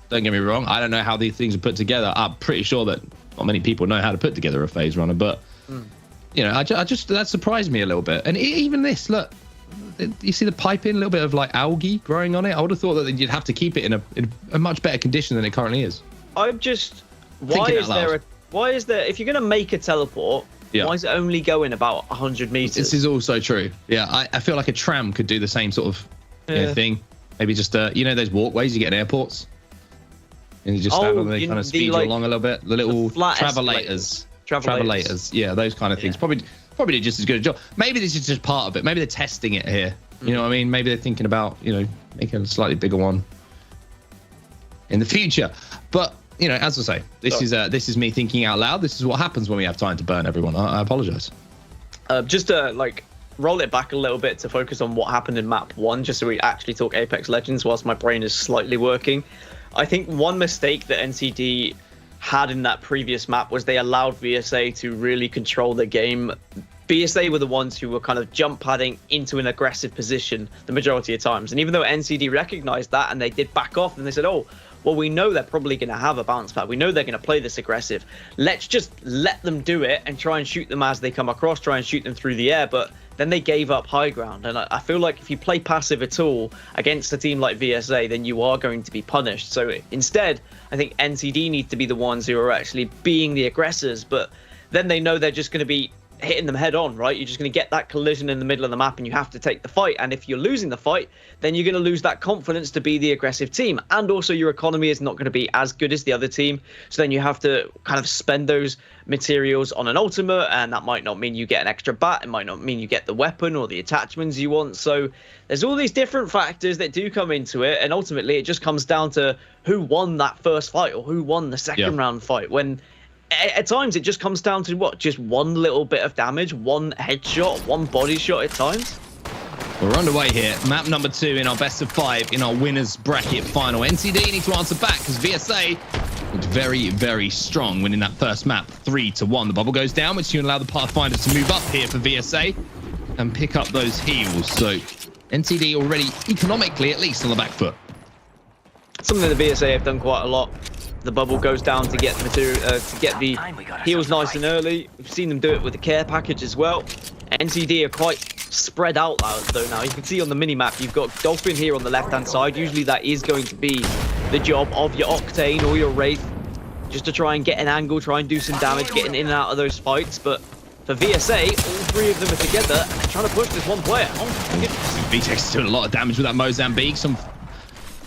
don't get me wrong, I don't know how these things are put together. I'm pretty sure that not many people know how to put together a phase runner, but you know, I just that surprised me a little bit. And even this, look, you see the piping, a little bit of like algae growing on it. I would have thought that you'd have to keep it in a much better condition than it currently is. I'm just, why is there, if you're going to make a teleport, why is it only going about 100 meters? This is also true. Yeah, I feel like a tram could do the same sort of thing. Maybe just, you know, those walkways you get in airports? And you just stand on them, they kind of speed you along a little bit. The little travelators. Yeah, those kind of things. Probably did just as good a job. Maybe this is just part of it. Maybe they're testing it here. You know what I mean? Maybe they're thinking about, you know, making a slightly bigger one in the future. But, you know, as I say, this is me thinking out loud. This is what happens when we have time to burn everyone. I apologize. Just to like roll it back a little bit to focus on what happened in map 1, just so we actually talk Apex Legends whilst my brain is slightly working. I think one mistake that NCD had in that previous map was they allowed VSA to really control the game. VSA were the ones who were kind of jump padding into an aggressive position the majority of times. And even though NCD recognized that and they did back off and they said, oh, well, we know they're probably going to have a bounce pad. We know they're going to play this aggressive. Let's just let them do it and try and shoot them as they come across, try and shoot them through the air. But then they gave up high ground. And I feel like if you play passive at all against a team like VSA, then you are going to be punished. So instead, I think NCD need to be the ones who are actually being the aggressors. But then they know they're just going to be hitting them head on, right? You're just going to get that collision in the middle of the map and you have to take the fight. And if you're losing the fight, then you're going to lose that confidence to be the aggressive team. And also your economy is not going to be as good as the other team. So then you have to kind of spend those materials on an ultimate, and that might not mean you get an extra bat. It might not mean you get the weapon or the attachments you want. So there's all these different factors that do come into it. And ultimately it just comes down to who won that first fight or who won the second round fight, when at times it just comes down to what? Just one little bit of damage, one headshot, one body shot at times. We're underway here. Map number 2 in our best of 5 in our winners bracket final. NCD need to answer back because VSA looked very, very strong winning that first map 3-1. The bubble goes down, which can allow the Pathfinder to move up here for VSA and pick up those heals. So NCD already economically at least on the back foot. Something the VSA have done quite a lot. The bubble goes down to get the material, to get the heals nice and early. We've seen them do it with the care package as well. NCD are quite spread out though now. You can see on the mini-map, you've got Dolphin here on the left-hand side. Usually that is going to be the job of your Octane or your Wraith, just to try and get an angle, try and do some damage, getting in and out of those fights. But for VSA, all 3 of them are together and they're trying to push this one player. Oh, my goodness. VTEX is doing a lot of damage with that Mozambique. Some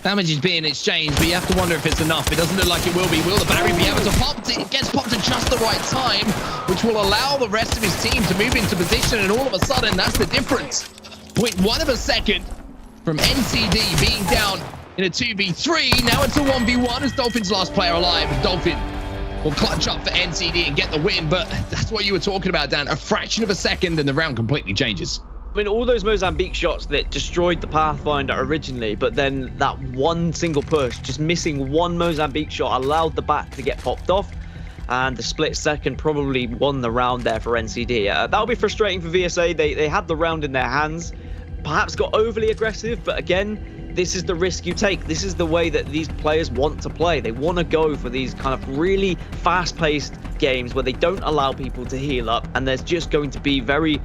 damage is being exchanged, but you have to wonder if it's enough. It doesn't look like it will be. Will the battery be able to pop? It gets popped at just the right time, which will allow the rest of his team to move into position, and all of a sudden, that's the difference. 0.1 of a second from NCD being down in a 2v3. Now it's a 1v1 as Dolphin's last player alive. Dolphin will clutch up for NCD and get the win, but that's what you were talking about, Dan. A fraction of a second and the round completely changes. I mean, all those Mozambique shots that destroyed the Pathfinder originally, but then that one single push, just missing one Mozambique shot, allowed the bat to get popped off, and the split second probably won the round there for NCD. That'll be frustrating for VSA. They had the round in their hands, perhaps got overly aggressive, but again, this is the risk you take. This is the way that these players want to play. They want to go for these kind of really fast-paced games where they don't allow people to heal up, and there's just going to be very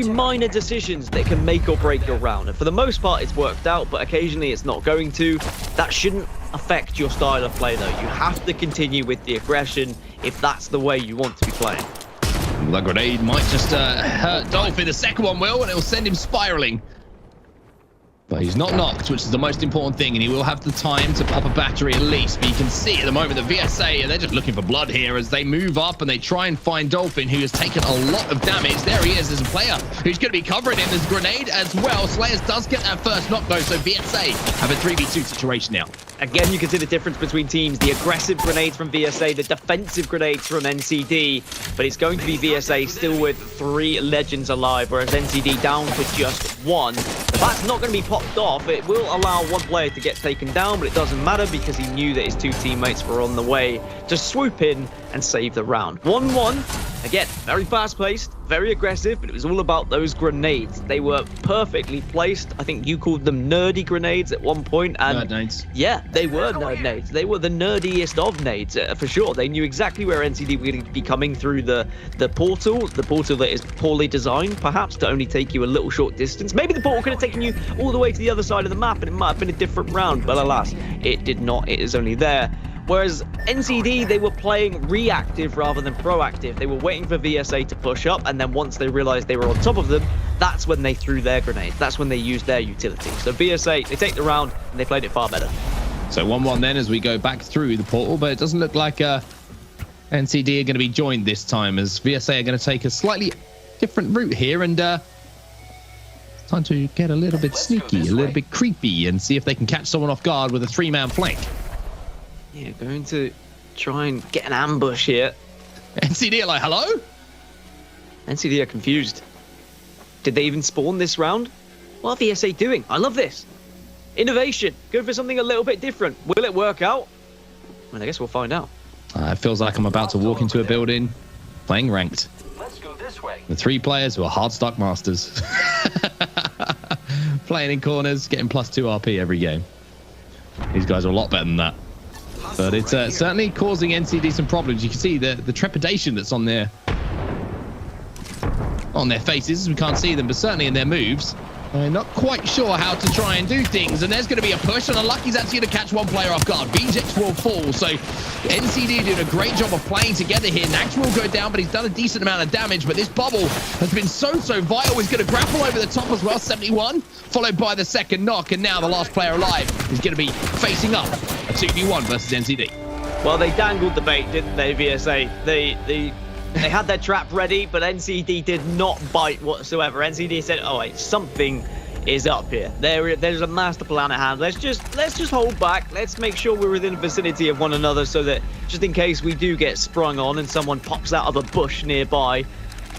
minor decisions that can make or break your round. And for the most part, it's worked out, but occasionally it's not going to. That shouldn't affect your style of play, though. You have to continue with the aggression if that's the way you want to be playing. Well, that grenade might just hurt Dolphin. The second one will, and it will send him spiraling. But he's not knocked, which is the most important thing, and he will have the time to pop a battery at least. But you can see at the moment that VSA, they're just looking for blood here as they move up and they try and find Dolphin, who has taken a lot of damage. There he is as a player who's going to be covering him. There's a grenade as well. Slayers does get that first knock, though, so VSA have a 3v2 situation now. Again, you can see the difference between teams. The aggressive grenades from VSA, the defensive grenades from NCD. But it's going to be VSA still with 3 legends alive, whereas NCD down to just 1. But that's not going to be popped off. It will allow one player to get taken down, but it doesn't matter because he knew that his 2 teammates were on the way to swoop in and save the round. 1-1. Again, very fast-paced, very aggressive, but it was all about those grenades. They were perfectly placed. I think you called them nerdy grenades at one point. And Nerd nades. yeah, they were nerd nades. They were the nerdiest of nades, for sure. They knew exactly where NCD were going to be coming through the portal that is poorly designed, perhaps, to only take you a little short distance. Maybe the portal could have taken you all the way to the other side of the map, and it might have been a different round, but alas, it did not. It is only there. Whereas NCD, they were playing reactive rather than proactive. They were waiting for VSA to push up, and then once they realized they were on top of them, that's when they threw their grenades. That's when they used their utility. So VSA, they take the round, and they played it far better. So 1-1 then as we go back through the portal, but it doesn't look like NCD are going to be joined this time, as VSA are going to take a slightly different route here, and it's time to get a little bit sneaky, a little bit creepy, and see if they can catch someone off guard with a 3-man flank. Yeah, going to try and get an ambush here. NCD are like, hello? NCD are confused. Did they even spawn this round? What are VSA doing? I love this. Innovation. Go for something a little bit different. Will it work out? Well, I guess we'll find out. It feels like I'm about to walk into a building playing ranked. Let's go this way. The 3 players who are hard stock masters. Playing in corners, getting +2 RP every game. These guys are a lot better than that. But it's certainly causing NCD some problems. You can see the trepidation that's on their faces. We can't see them, but certainly in their moves. They're not quite sure how to try and do things. And there's going to be a push, and Unlucky's actually going to catch one player off guard. VJX will fall. So NCD doing a great job of playing together here. Nags will go down, but he's done a decent amount of damage. But this bubble has been so vital. He's going to grapple over the top as well. 71, followed by the second knock. And now the last player alive is going to be facing up a 2v1 versus NCD. Well, they dangled the bait, didn't they, VSA? They had their trap ready, but NCD did not bite whatsoever. NCD said, "Oh wait, something is up here. There's a master plan at hand. Let's just hold back. Let's make sure we're within the vicinity of one another, so that just in case we do get sprung on and someone pops out of a bush nearby,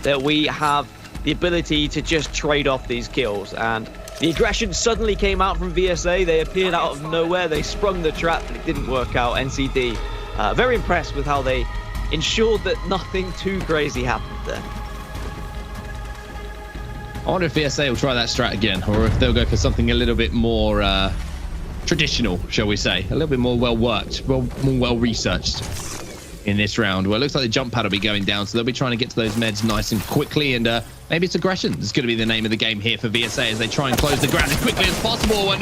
that we have the ability to just trade off these kills." And the aggression suddenly came out from VSA. They appeared out of nowhere. They sprung the trap, but it didn't work out. NCD, very impressed with how they ensured that nothing too crazy happened there. I wonder if VSA will try that strat again, or if they'll go for something a little bit more traditional, shall we say. A little bit more well-worked, more well-researched in this round. Well, it looks like the jump pad will be going down, so they'll be trying to get to those meds nice and quickly, and maybe it's aggression. It's going to be the name of the game here for VSA as they try and close the ground as quickly as possible, and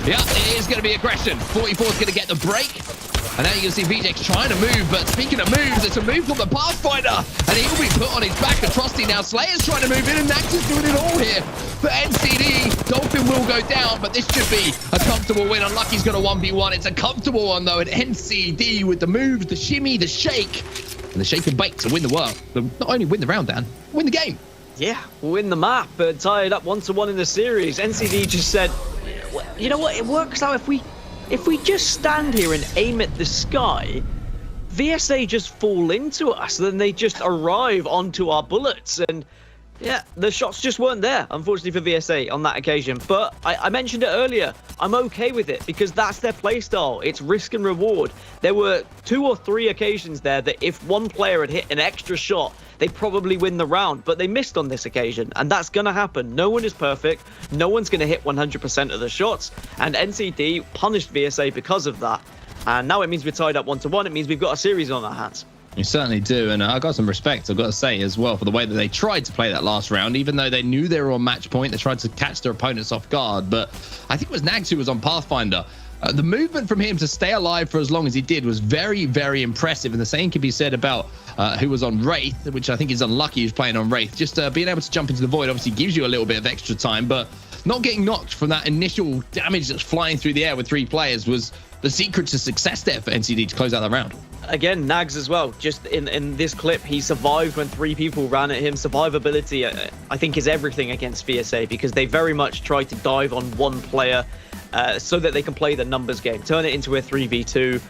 yeah, it is going to be aggression. 44 is going to get the break. And now you can see VJX trying to move, but speaking of moves, it's a move from the Pathfinder, and he will be put on his back. And Trusty now, Slayer's trying to move in, and Nax is doing it all here. For NCD, Dolphin will go down, but this should be a comfortable win. Unlucky's got a 1v1. It's a comfortable one, though, and NCD with the moves, the shimmy, the shake, and the shake and bake to win the world. Not only win the round, Dan, win the game. Yeah, win the map, tied up 1-1 in the series. NCD just said, you know what, it works out if we just stand here and aim at the sky, VSA just fall into us, then they just arrive onto our bullets. And yeah, the shots just weren't there, unfortunately, for VSA on that occasion. But I mentioned it earlier, I'm okay with it because that's their playstyle. It's risk and reward. There were 2 or 3 occasions there that if one player had hit an extra shot, they probably win the round, but they missed on this occasion, and that's going to happen. No one is perfect. No one's going to hit 100% of the shots, and NCD punished VSA because of that. And now it means we're tied up 1-1. It means we've got a series on our hands. You certainly do, and I got some respect, I've got to say, as well, for the way that they tried to play that last round. Even though they knew they were on match point, they tried to catch their opponents off guard. But I think it was Nags who was on Pathfinder. The movement from him to stay alive for as long as he did was very, very impressive. And the same can be said about who was on Wraith, which I think is Unlucky who's playing on Wraith. Just being able to jump into the void obviously gives you a little bit of extra time, but not getting knocked from that initial damage that's flying through the air with 3 players was the secret to success there for NCD to close out that round. Again, Nags as well. Just in this clip, he survived when 3 people ran at him. Survivability, I think, is everything against VSA because they very much try to dive on one player so that they can play the numbers game, turn it into a 3v2.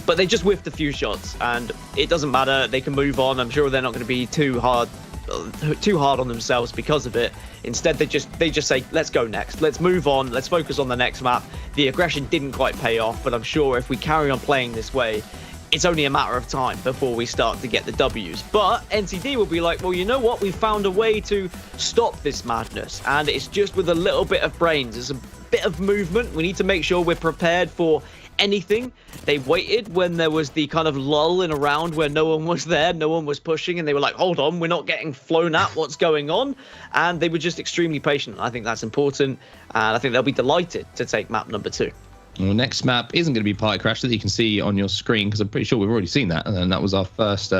But they just whiffed a few shots, and it doesn't matter. They can move on. I'm sure they're not going to be too hard on themselves because of it. Instead, they just say, let's go next. Let's move on. Let's focus on the next map. The aggression didn't quite pay off, but I'm sure if we carry on playing this way, it's only a matter of time before we start to get the W's. But NCD will be like, well, you know what? We found a way to stop this madness. And it's just with a little bit of brains. There's a bit of movement. We need to make sure we're prepared for anything. They waited when there was the kind of lull in a round where no one was there, no one was pushing, and they were like, hold on, we're not getting flown at, what's going on? And they were just extremely patient. I think that's important, and I think they'll be delighted to take map number 2. Well, next map isn't going to be Party Crash that you can see on your screen, because I'm pretty sure we've already seen that, and that was our first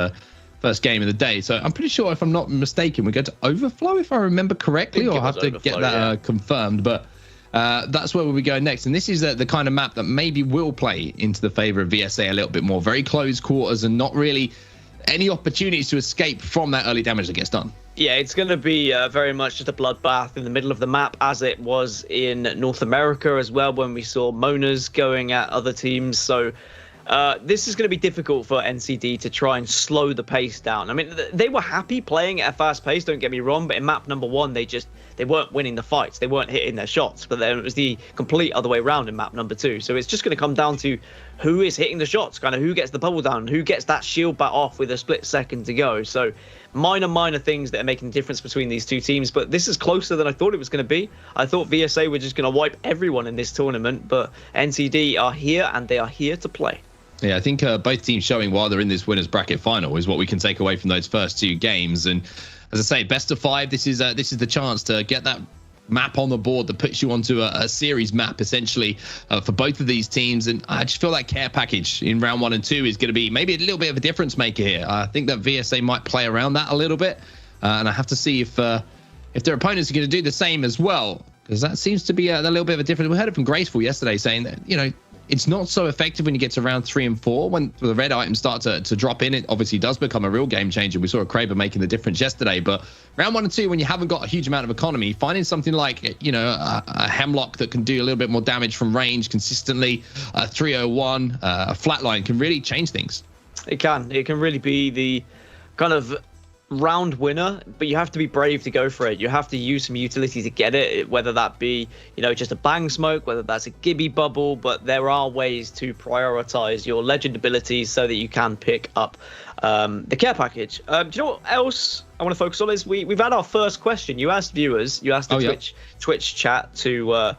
game of the day. So I'm pretty sure, if I'm not mistaken, we go to Overflow, if I remember correctly, or I'll have to get that confirmed. But that's where we'll be going next. And this is the kind of map that maybe will play into the favor of VSA a little bit more. Very close quarters and not really any opportunities to escape from that early damage that gets done. Yeah, it's going to be very much just a bloodbath in the middle of the map, as it was in North America as well, when we saw Monas going at other teams. So this is going to be difficult for NCD to try and slow the pace down. I mean, they were happy playing at a fast pace, don't get me wrong, but in map number 1, they weren't winning the fights. They weren't hitting their shots. But then it was the complete other way around in map number 2. So it's just going to come down to who is hitting the shots, kind of who gets the bubble down, who gets that shield bat off with a split second to go. So minor things that are making the difference between these two teams. But this is closer than I thought it was going to be. I thought VSA were just going to wipe everyone in this tournament. But NCD are here, and they are here to play. Yeah, I think both teams showing while they're in this winners bracket final is what we can take away from those first 2 games. And as I say, best of 5. This is the chance to get that map on the board that puts you onto a series map essentially for both of these teams. And I just feel like care package in round 1 and 2 is going to be maybe a little bit of a difference maker here. I think that VSA might play around that a little bit, and I have to see if their opponents are going to do the same as well, because that seems to be a little bit of a difference. We heard it from Graceful yesterday saying that, you know, it's not so effective when you get to round 3 and 4. When the red items start to drop in, it obviously does become a real game changer. We saw a Kraber making the difference yesterday. But round 1 and 2, when you haven't got a huge amount of economy, finding something like, you know, a Hemlock that can do a little bit more damage from range consistently, a 301, a flatline can really change things. It can really be the kind of round winner, but you have to be brave to go for it. You have to use some utility to get it, whether that be, you know, just a bang smoke, whether that's a Gibby bubble, but there are ways to prioritize your legend abilities so that you can pick up the care package. Do you know what else I want to focus on is we've had our first question. You asked viewers, you asked the Twitch chat to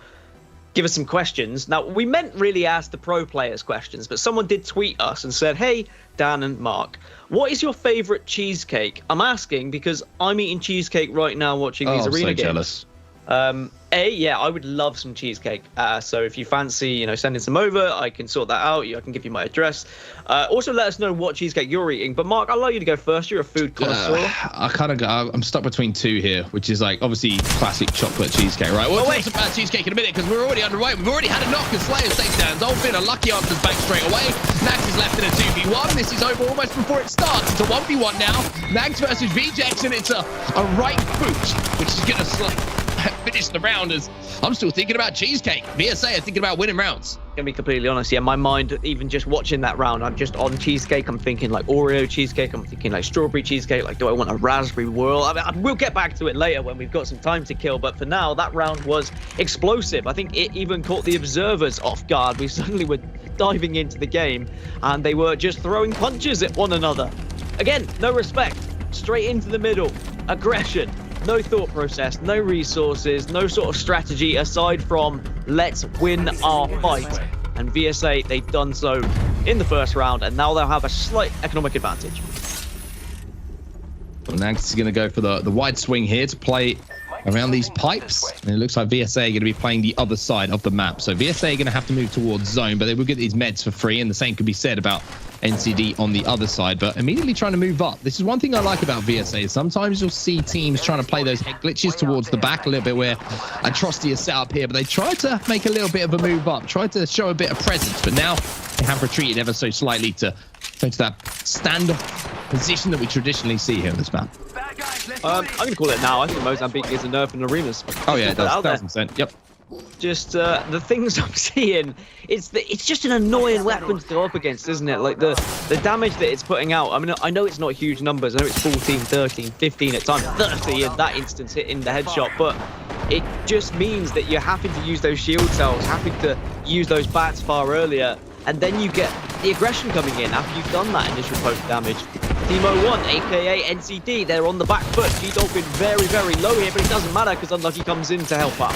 give us some questions. Now, we meant really ask the pro players questions, but someone did tweet us and said, hey, Dan and Mark, what is your favorite cheesecake? I'm asking because I'm eating cheesecake right now watching these arena games. Jealous. Yeah, I would love some cheesecake. So if you fancy, you know, sending some over, I can sort that out. I can give you my address. Also, let us know what cheesecake you're eating. But Mark, I'll allow you to go first. You're a food connoisseur. I'm stuck between 2 here, which is like obviously classic chocolate cheesecake, right? We'll talk about cheesecake in a minute because we're already underway. We've already had a knock and Slayer takedowns. Dolphin, a lucky answers back straight away. Nags is left in a 2v1. This is over almost before it starts. It's a 1v1 now. Nags versus VJX, and it's a right boot, which is going to finish the round. As I'm still thinking about cheesecake. VSA are thinking about winning rounds. Gonna be completely honest, yeah, my mind, even just watching that round, I'm just on cheesecake. I'm thinking like Oreo cheesecake. I'm thinking like strawberry cheesecake. Like, do I want a raspberry whirl? I mean, we'll get back to it later when we've got some time to kill. But for now, that round was explosive. I think it even caught the observers off guard. We suddenly were diving into the game, and they were just throwing punches at one another. Again, no respect. Straight into the middle. Aggression. No thought process, no resources, no sort of strategy aside from let's win our fight. And VSA, they've done so in the first round, and now they'll have a slight economic advantage. Well, Nags is going to go for the wide swing here to play around these pipes. And it looks like VSA are going to be playing the other side of the map. So VSA are going to have to move towards zone, but they will get these meds for free. And the same could be said about NCD on the other side, but immediately trying to move up. This is one thing I like about VSA. Sometimes you'll see teams trying to play those head glitches towards the back a little bit where Atrocity is set up here, but they try to make a little bit of a move up, try to show a bit of presence, but now they have retreated ever so slightly to go to that standoff position that we traditionally see here on this map. I'm going to call it now. I think Mozambique is a nerf in arenas. Oh yeah, it does. 1000%. Yep. Just the things I'm seeing, it's just an annoying weapon to go up against, isn't it? Like the damage that it's putting out. I mean, I know it's not huge numbers. I know it's 14, 13, 15 at times, 30 in that instance hitting the headshot, but it just means that you're having to use those shield cells, having to use those bats far earlier. and then you get the aggression coming in after you've done that initial poke damage. Teemo 1, aka NCD, they're on the back foot. G-Dolphin very, very low here, but it doesn't matter because Unlucky comes in to help out.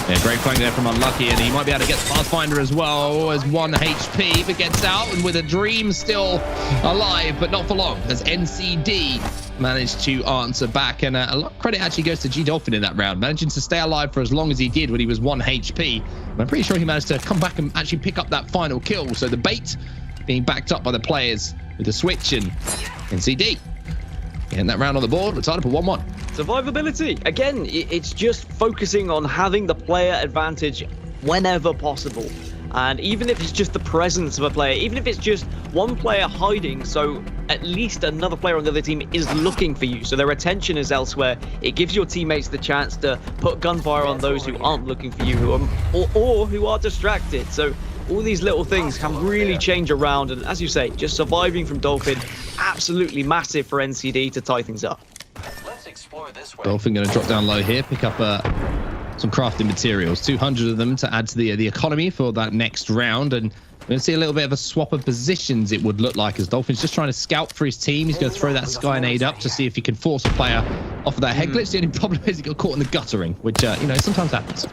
Yeah, great flank there from Unlucky, and he might be able to get Pathfinder as well as 1 HP, but gets out, and with a Dream still alive, but not for long, as NCD managed to answer back, and a lot of credit actually goes to G-Dolphin in that round, managing to stay alive for as long as he did when he was 1 HP. And I'm pretty sure he managed to come back and actually pick up that final kill, so the bait being backed up by the players with the switch, and NCD getting that round on the board. We're tied up at 1-1. Survivability. Again, it's just focusing on having the player advantage whenever possible. And even if it's just the presence of a player, even if it's just one player hiding, so at least another player on the other team is looking for you, so their attention is elsewhere, it gives your teammates the chance to put gunfire on those who aren't looking for you, or who are distracted. So all these little things can really change a round, and as you say, just surviving from Dolphin, absolutely massive for NCD to tie things up. Let's explore this way. Dolphin going to drop down low here, pick up some crafting materials, 200 of them to add to the economy for that next round, and we're going to see a little bit of a swap of positions, it would look like, as Dolphin's just trying to scout for his team. He's going to throw that Sky Nade up to see if he can force a player off of that head glitch. The only problem is he got caught in the guttering, which, you know, sometimes happens.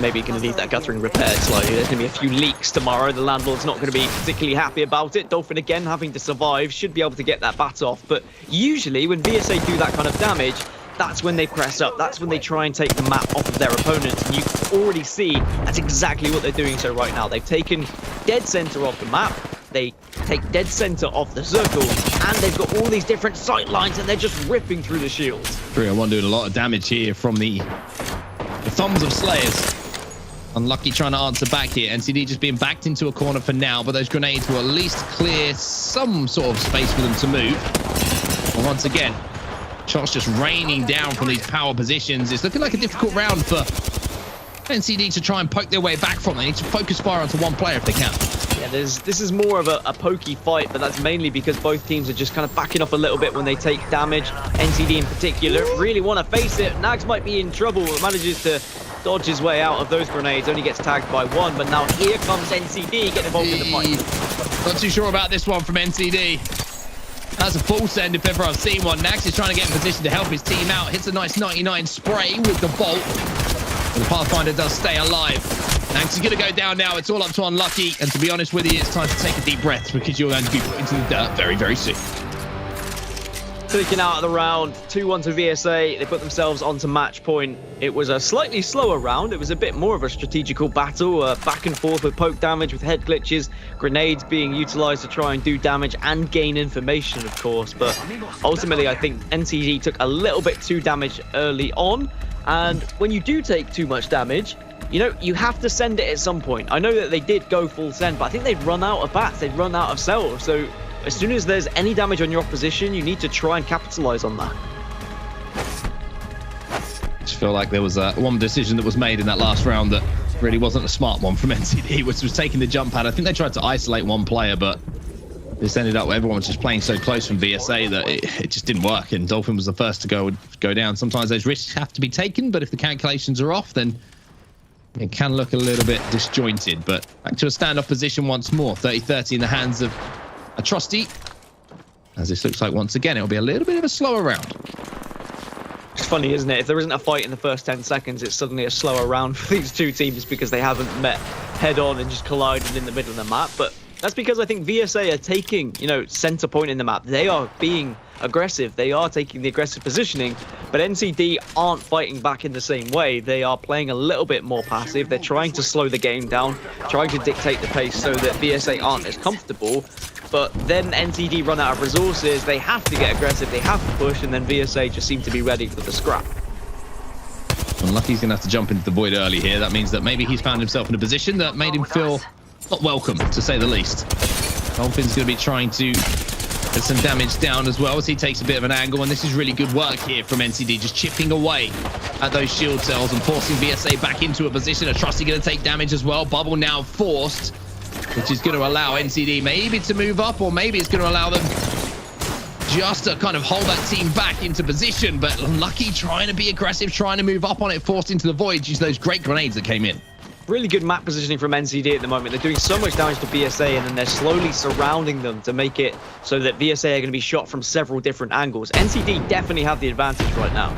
Maybe you're going to need that guttering repaired slightly. There's going to be a few leaks tomorrow. The landlord's not going to be particularly happy about it. Dolphin, again, having to survive, should be able to get that bat off. But usually, when VSA do that kind of damage, that's when they press up. That's when they try and take the map off of their opponents. And you can already see that's exactly what they're doing so right now. They've taken dead center off the map. They take dead center off the circle. And they've got all these different sight lines, and they're just ripping through the shields. 3-on-1 doing a lot of damage here from the thumbs of Slayers. Unlucky trying to answer back here. NCD just being backed into a corner for now, but those grenades will at least clear some sort of space for them to move. And once again, shots just raining down from these power positions. It's looking like a difficult round for NCD to try and poke their way back from. They need to focus fire onto one player if they can. Yeah, this is more of a pokey fight, but that's mainly because both teams are just kind of backing off a little bit when they take damage. NCD in particular really want to face it. Nags might be in trouble, but manages to dodge his way out of those grenades, only gets tagged by 1, but now here comes NCD getting involved in the fight. Not too sure about this one from NCD. That's a full send if ever I've seen one. Nax is trying to get in position to help his team out. Hits a nice 99 spray with the bolt. And the Pathfinder does stay alive. Nax is going to go down now. It's all up to Unlucky. And to be honest with you, it's time to take a deep breath because you're going to be put into the dirt very, very soon. Taken out of the round, 2-1 to VSA. They put themselves onto match point. It was a slightly slower round. It was a bit more of a strategical battle, back and forth with poke damage, with head glitches, grenades being utilized to try and do damage and gain information, of course. But ultimately, I think NCD took a little bit too damage early on. And when you do take too much damage, you know, you have to send it at some point. I know that they did go full send, but I think they'd run out of bats. They'd run out of cells. So as soon as there's any damage on your opposition, you need to try and capitalize on that. I just feel like there was one decision that was made in that last round that really wasn't a smart one from NCD, which was taking the jump pad. I think they tried to isolate one player, but this ended up where everyone was just playing so close from VSA that it just didn't work, and Dolphin was the first to go down. Sometimes those risks have to be taken, but if the calculations are off, then it can look a little bit disjointed. But back to a standoff position once more. 30-30 in the hands of a trusty, as this looks like once again it'll be a little bit of a slower round. It's funny, isn't it? If there isn't a fight in the first 10 seconds, it's suddenly a slower round for these two teams because they haven't met head on and just collided in the middle of the map. But that's because I think VSA are taking, you know, center point in the map. They are being aggressive. They are taking the aggressive positioning, but NCD aren't fighting back in the same way. They are playing a little bit more passive. They're trying to slow the game down, trying to dictate the pace so that VSA aren't as comfortable. But then NCD run out of resources. They have to get aggressive. They have to push, and then VSA just seem to be ready for the scrap. Unlucky's going to have to jump into the void early here. That means that maybe he's found himself in a position that made him feel not welcome, to say the least. Dolphin's going to be trying to get some damage down as well as he takes a bit of an angle, and this is really good work here from NCD, just chipping away at those shield cells and forcing VSA back into a position. A Trusty going to take damage as well. Bubble now forced, which is going to allow NCD maybe to move up, or maybe it's going to allow them just to kind of hold that team back into position. But Unlucky trying to be aggressive, trying to move up on it, forced into the void, use those great grenades that came in. Really good map positioning from NCD at the moment. They're doing so much damage to VSA, and then they're slowly surrounding them to make it so that VSA are going to be shot from several different angles. NCD definitely have the advantage right now.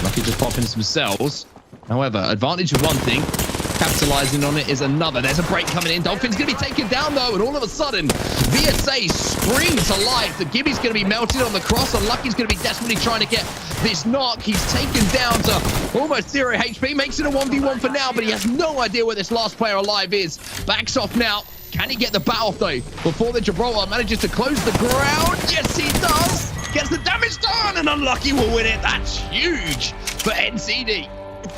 Lucky just popping some cells. However, advantage is one thing. Capitalizing on it is another. There's a break coming in. Dolphin's going to be taken down, though, and all of a sudden, VSA spring to life. The Gibby's going to be melted on the cross, and Lucky's going to be desperately trying to get this knock. He's taken down to almost 0 HP. Makes it a 1v1 for now, but he has no idea where this last player alive is. Backs off now. Can he get the battle, though, before the Gibraltar manages to close the ground? Yes, he does. Gets the damage done, and Unlucky will win it. That's huge for NCD.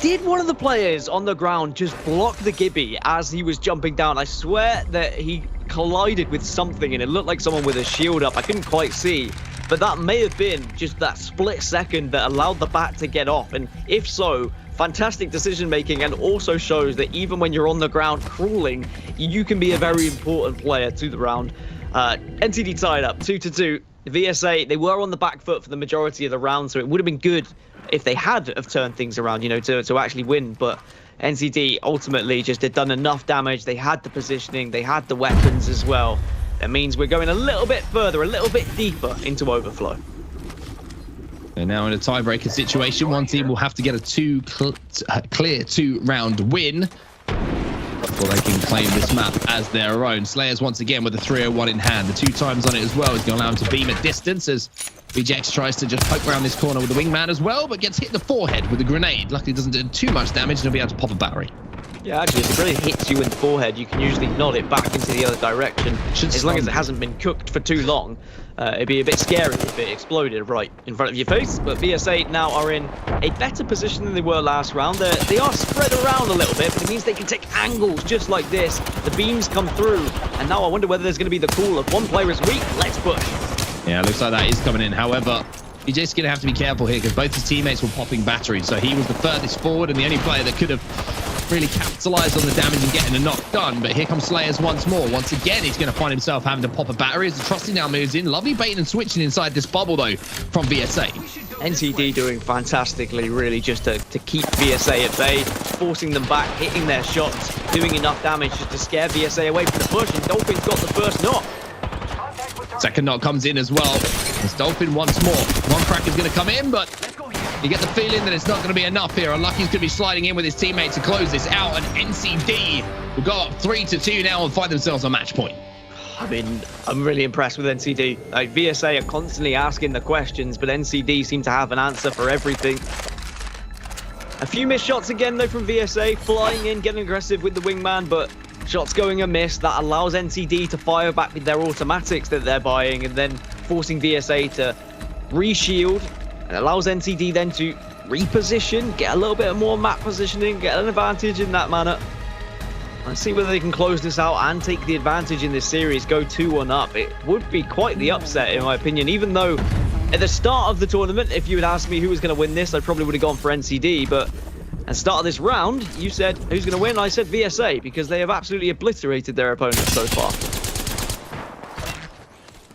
Did one of the players on the ground just block the Gibby as he was jumping down? I swear that he collided with something, and it looked like someone with a shield up. I couldn't quite see, but that may have been just that split second that allowed the bat to get off. And if so, fantastic decision making, and also shows that even when you're on the ground crawling, you can be a very important player to the round. NCD tied up 2-2. VSA, they were on the back foot for the majority of the round, so it would have been good if they had have turned things around, you know, to actually win. But NCD ultimately just had done enough damage. They had the positioning, they had the weapons as well. That means we're going a little bit further, a little bit deeper into overflow. They're now in a tiebreaker situation. One team will have to get a clear 2-round win before they can claim this map as their own. Slayers once again with a 301 in hand. The 2 times on it as well is going to allow him to beam at distance as VJX tries to just poke around this corner with the wingman as well, but gets hit in the forehead with a grenade. Luckily doesn't do too much damage and he'll be able to pop a battery. Yeah, actually, if it really hits you in the forehead, you can usually nod it back into the other direction. As long as it hasn't been cooked for too long. It'd be a bit scary if it exploded right in front of your face. But VSA now are in a better position than they were last round. They are spread around a little bit, but it means they can take angles just like this. The beams come through, and now I wonder whether there's going to be the call of one player is weak, let's push. Yeah, looks like that is coming in. However, he's just going to have to be careful here because both his teammates were popping batteries. So he was the furthest forward and the only player that could have really capitalized on the damage and getting a knock done. But here comes Slayers once more. Once again, he's going to find himself having to pop a battery as the Trusty now moves in. Lovely baiting and switching inside this bubble, though, from VSA. NCD doing fantastically, really, just to keep VSA at bay, forcing them back, hitting their shots, doing enough damage just to scare VSA away from the push, and Dolphin's got the first knock. Second knock comes in as well. It's Dolphin once more. One crack is going to come in, but you get the feeling that it's not going to be enough here. Unlucky's going to be sliding in with his teammate to close this out, and NCD will go up 3-2 now and find themselves a match point. I mean, I'm really impressed with NCD. Like, VSA are constantly asking the questions, but NCD seem to have an answer for everything. A few missed shots again, though, from VSA, flying in, getting aggressive with the wingman, but shots going amiss. That allows NCD to fire back with their automatics that they're buying, and then forcing VSA to re-shield. It allows NCD then to reposition, get a little bit more map positioning, get an advantage in that manner. Let's see whether they can close this out and take the advantage in this series, go 2-1 up. It would be quite the upset, in my opinion, even though at the start of the tournament, if you had asked me who was going to win this, I probably would have gone for NCD, but at the start of this round, you said, who's going to win? I said VSA, because they have absolutely obliterated their opponents so far.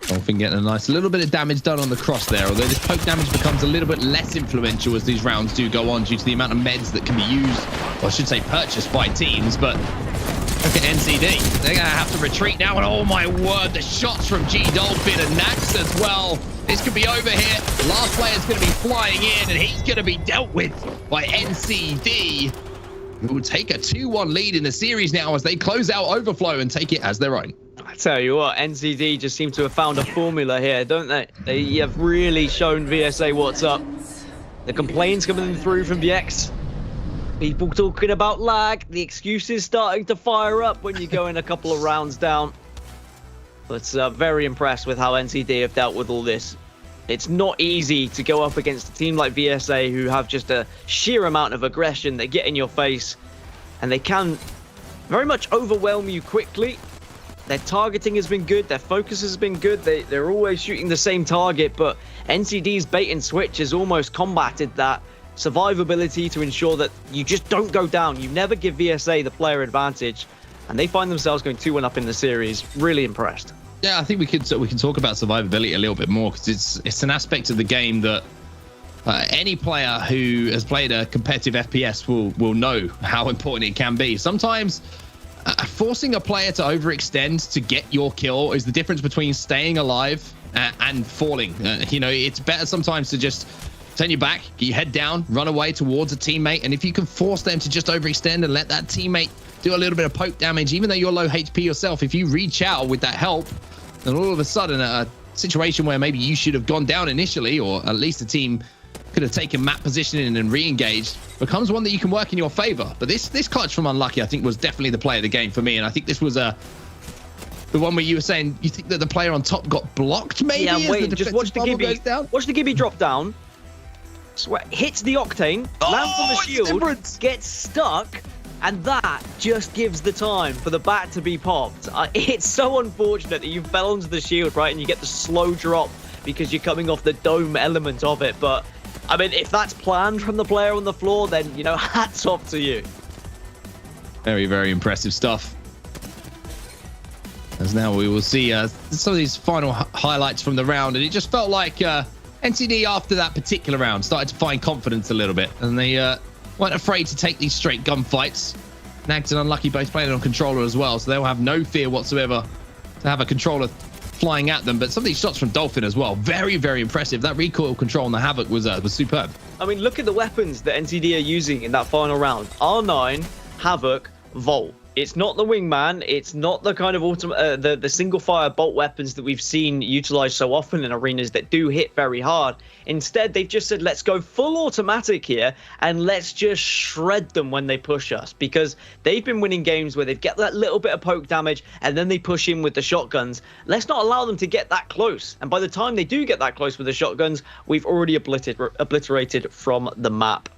Dolphin getting a nice little bit of damage done on the cross there, although this poke damage becomes a little bit less influential as these rounds do go on due to the amount of meds that can be used, or I should say purchased by teams. But look at NCD. They're going to have to retreat now, and oh my word, the shots from G Dolphin and Nax as well. This could be over here. Last player's going to be flying in, and he's going to be dealt with by NCD, who will take a 2-1 lead in the series now as they close out Overflow and take it as their own. I tell you what, NCD just seem to have found a formula here, don't they? They have really shown VSA what's up. The complaints coming through from VX. People talking about lag. The excuses starting to fire up when you go in a couple of rounds down. But very impressed with how NCD have dealt with all this. It's not easy to go up against a team like VSA who have just a sheer amount of aggression. They get in your face and they can very much overwhelm you quickly. Their targeting has been good. Their focus has been good. They're always shooting the same target, but NCD's bait and switch has almost combated that survivability to ensure that you just don't go down. You never give VSA the player advantage, and they find themselves going 2-1 up in the series. Really impressed. Yeah, I think we can talk about survivability a little bit more because it's an aspect of the game that Any player who has played a competitive FPS will know how important it can be. Sometimes forcing a player to overextend to get your kill is the difference between staying alive and falling. You know, it's better sometimes to just turn your back, get your head down, run away towards a teammate, and if you can force them to just overextend and let that teammate do a little bit of poke damage, even though you're low HP yourself, if you reach out with that help, then all of a sudden a situation where maybe you should have gone down initially, or at least the team could have taken map positioning and re-engaged, becomes one that you can work in your favor. But this clutch from Unlucky, I think, was definitely the play of the game for me, and I think this was the one where you were saying you think that the player on top got blocked, maybe? Yeah, wait, just watch the Gibby. Watch the Gibby drop down. Hits the Octane, lands on the shield, gets stuck, and that just gives the time for the bat to be popped. It's so unfortunate that you fell onto the shield, right, and you get the slow drop because you're coming off the dome element of it. But, I mean, if that's planned from the player on the floor, then, you know, hats off to you. Very, very impressive stuff. As now we will see some of these final highlights from the round, and it just felt like NCD after that particular round started to find confidence a little bit, and they weren't afraid to take these straight gunfights. Nags and Unlucky both playing on controller as well, so they'll have no fear whatsoever to have a controller flying at them. But some of these shots from Dolphin as well, very, very impressive. That recoil control on the Havoc was superb. I mean, look at the weapons that NCD are using in that final round. R9, Havoc, Volt. It's not the Wingman. It's not the kind of the single fire bolt weapons that we've seen utilized so often in arenas that do hit very hard. Instead, they've just said, let's go full automatic here and let's just shred them when they push us, because they've been winning games where they've got that little bit of poke damage and then they push in with the shotguns. Let's not allow them to get that close. And by the time they do get that close with the shotguns, we've already obliterated from the map.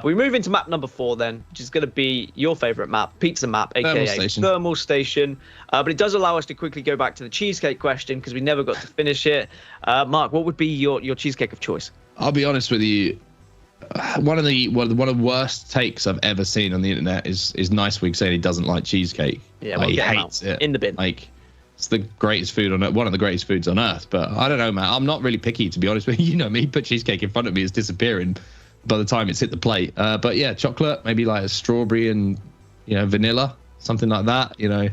We move into map number 4 then, which is going to be your favorite map, Pizza Map, aka Thermal Station. But it does allow us to quickly go back to the cheesecake question because we never got to finish it. Mark, what would be your cheesecake of choice? I'll be honest with you. One of the worst takes I've ever seen on the internet is Nicewig saying he doesn't like cheesecake. Yeah, like, he hates it. In the bin. Like, it's the greatest food on earth, one of the greatest foods on earth. But I don't know, man. I'm not really picky, to be honest with you. You know me, put cheesecake in front of me, it's disappearing by the time it's hit the plate. But yeah, chocolate, maybe like a strawberry and, you know, vanilla, something like that. You know,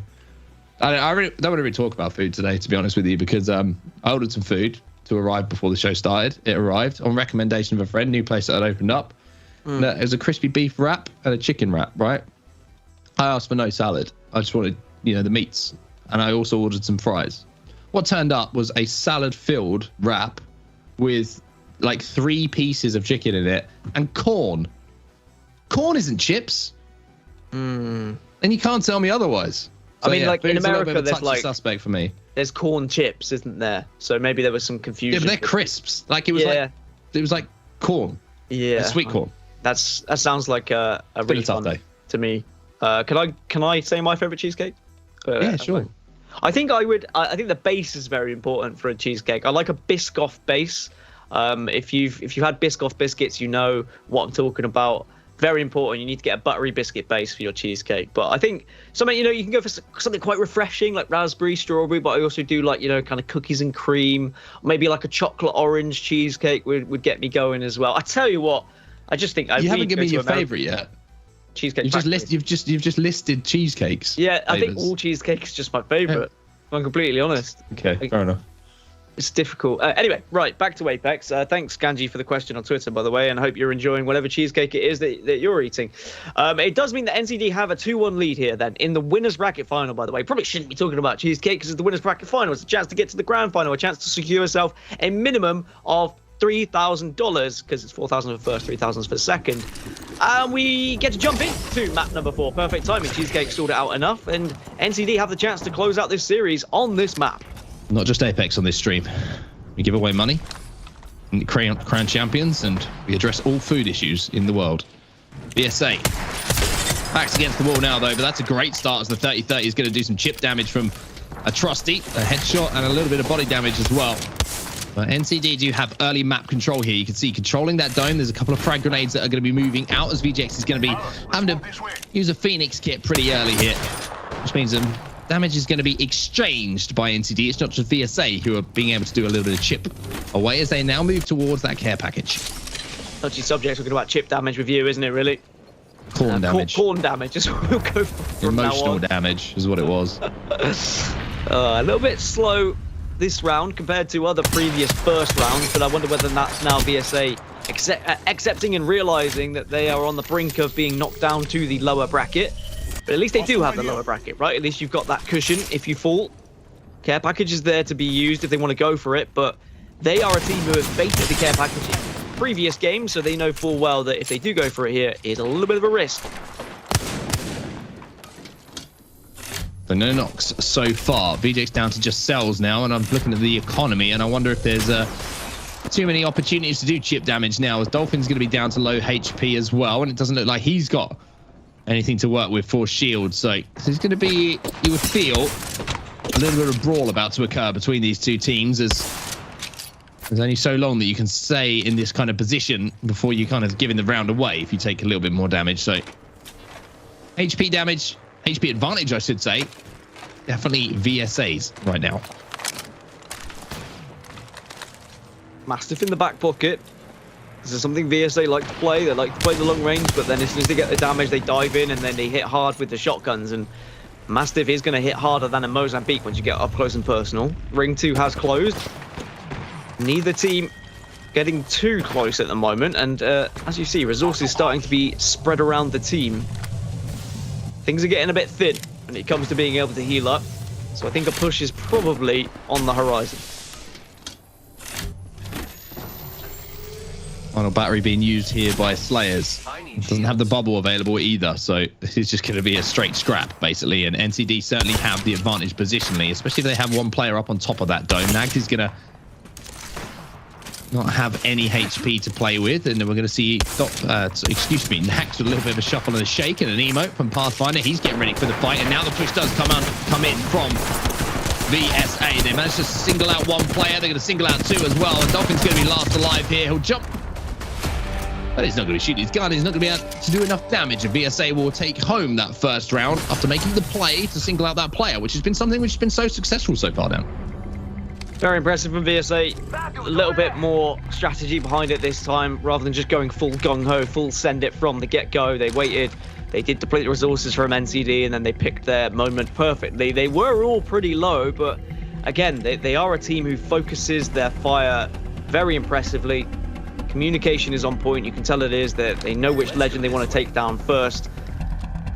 I really don't want to really talk about food today, to be honest with you, because I ordered some food to arrive before the show started. It arrived on recommendation of a friend, new place that had opened up. It was a crispy beef wrap and a chicken wrap, right? I asked for no salad. I just wanted, you know, the meats. And I also ordered some fries. What turned up was a salad-filled wrap with like 3 pieces of chicken in it and corn. Corn isn't chips. And you can't tell me otherwise. So, I mean, yeah, like in America, there's like suspect for me. There's corn chips, isn't there? So maybe there was some confusion. Yeah, but they're crisps. Like it was like corn. Yeah, sweet corn. That sounds like a really fun day to me. Can I say my favorite cheesecake? Yeah, sure. I think the base is very important for a cheesecake. I like a Biscoff base. If you've had Biscoff biscuits, you know what I'm talking about. Very important. You need to get a buttery biscuit base for your cheesecake. But I think something, you know, you can go for something quite refreshing like raspberry, strawberry. But I also do like, you know, kind of cookies and cream. Maybe like a chocolate orange cheesecake would get me going as well. I tell you what, I just think you haven't given me your favorite yet. Cheesecake. You've just listed cheesecakes. Yeah, I think all cheesecake is just my favorite. If I'm completely honest. Okay, fair enough. It's difficult. Anyway, right, back to Apex. Thanks, Ganji, for the question on Twitter, by the way, and I hope you're enjoying whatever cheesecake it is that you're eating. It does mean that NCD have a 2-1 lead here, then, in the winners bracket final, by the way. Probably shouldn't be talking about cheesecake because it's the winners bracket final. It's a chance to get to the grand final, a chance to secure yourself a minimum of $3,000 because it's 4,000 for first, 3,000 for second. And we get to jump into map number 4. Perfect timing. Cheesecake sorted out enough, and NCD have the chance to close out this series on this map. Not just Apex on this stream. We give away money, crown champions, and we address all food issues in the world. BSA. Backs against the wall now, though, but that's a great start as the 30-30 is going to do some chip damage from a Trusty, a headshot, and a little bit of body damage as well. But NCD do have early map control here. You can see controlling that dome. There's a couple of frag grenades that are going to be moving out as VGX is going to be having to use a Phoenix kit pretty early here, which means damage is going to be exchanged by NCD. It's not just VSA who are being able to do a little bit of chip away as they now move towards that care package. touchy subject talking about chip damage with you, isn't it, really? Corn damage. Corn damage is what we'll go from Emotional now on. damage is what it was. A little bit slow this round compared to other previous first rounds, but I wonder whether that's now VSA accepting and realizing that they are on the brink of being knocked down to the lower bracket. But at least they do have the lower bracket, right? At least you've got that cushion if you fall. Care package is there to be used if they want to go for it, but they are a team who have baited the care package in previous games, so they know full well that if they do go for it here, it's a little bit of a risk. So no knocks so far. VJ's down to just cells now, and I'm looking at the economy, and I wonder if there's too many opportunities to do chip damage now, as Dolphin's going to be down to low HP as well, and it doesn't look like he's got anything to work with for shield. So there's going to be, you would feel, a little bit of brawl about to occur between these two teams, as there's only so long that you can stay in this kind of position before you kind of giving the round away if you take a little bit more damage. So HP damage, HP advantage, I should say, definitely VSA's right now. Mastiff in the back pocket. This is something VSA like to play. They like to play the long range, but then as soon as they get the damage, they dive in and then they hit hard with the shotguns. And Mastiff is going to hit harder than a Mozambique once you get up close and personal. Ring 2 has closed. Neither team getting too close at the moment. And as you see, resources starting to be spread around the team. Things are getting a bit thin when it comes to being able to heal up. So I think a push is probably on the horizon. Final battery being used here by Slayers. It doesn't have the bubble available either, so this is just going to be a straight scrap, basically. And NCD certainly have the advantage positionally, especially if they have one player up on top of that dome. Nags is going to not have any HP to play with, and then we're going to see, Nags with a little bit of a shuffle and a shake and an emote from Pathfinder. He's getting ready for the fight, and now the push does come in from VSA. They managed to single out one player. They're going to single out two as well, and Dolphin's going to be last alive here. He'll jump. But he's not going to shoot his gun. He's not going to be able to do enough damage. And VSA will take home that first round after making the play to single out that player, which has been something which has been so successful so far now. Very impressive from VSA. A little bit more strategy behind it this time, rather than just going full gung-ho, full send it from the get-go. They waited. They did deplete the resources from NCD, and then they picked their moment perfectly. They were all pretty low, but again, they are a team who focuses their fire very impressively. Communication is on point. You can tell it is that they know which legend they want to take down first,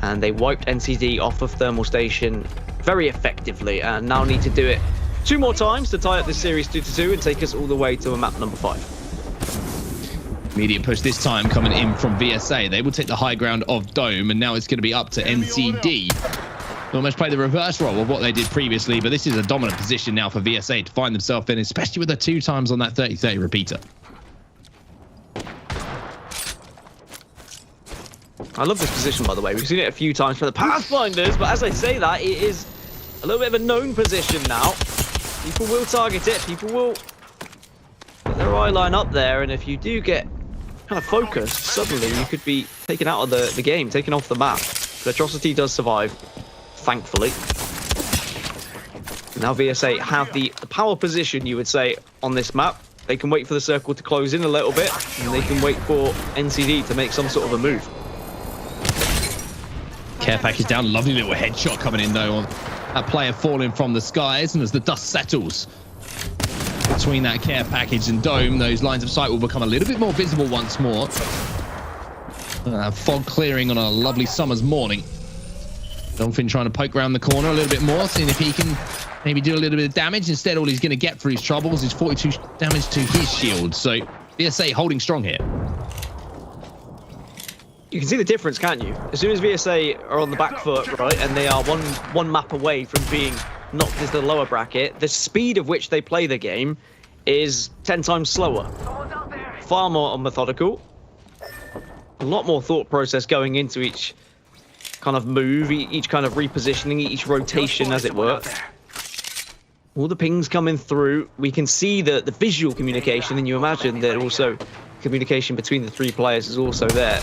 and they wiped NCD off of Thermal Station very effectively, and now need to do it 2 more times to tie up this series 2-2 and take us all the way to a map number 5. Immediate push this time coming in from VSA. They will take the high ground of Dome, and now it's going to be up to NCD. Almost play the reverse role of what they did previously, but this is a dominant position now for VSA to find themselves in, especially with the 2 times on that 30-30 repeater. I love this position, by the way. We've seen it a few times for the Pathfinders, but as I say that, it is a little bit of a known position now. People will target it. People will get their eye line up there, and if you do get kind of focused, suddenly you could be taken out of the game, taken off the map. But Atrocity does survive, thankfully. Now VSA have the power position, you would say, on this map. They can wait for the circle to close in a little bit, and they can wait for NCD to make some sort of a move. Care package down, lovely little headshot coming in though on that player falling from the skies, and as the dust settles between that care package and Dome, those lines of sight will become a little bit more visible once more. Fog clearing on a lovely summer's morning. Dolphin trying to poke around the corner a little bit more, seeing if he can maybe do a little bit of damage. Instead, all he's going to get for his troubles is 42 damage to his shield. So VSA holding strong here. You can see the difference, can't you? As soon as VSA are on the back foot, right, and they are one map away from being knocked into the lower bracket, the speed of which they play the game is 10 times slower. Far more methodical. A lot more thought process going into each kind of move, each kind of repositioning, each rotation, as it were. All the pings coming through. We can see the visual communication, and you imagine that also communication between the 3 players is also there.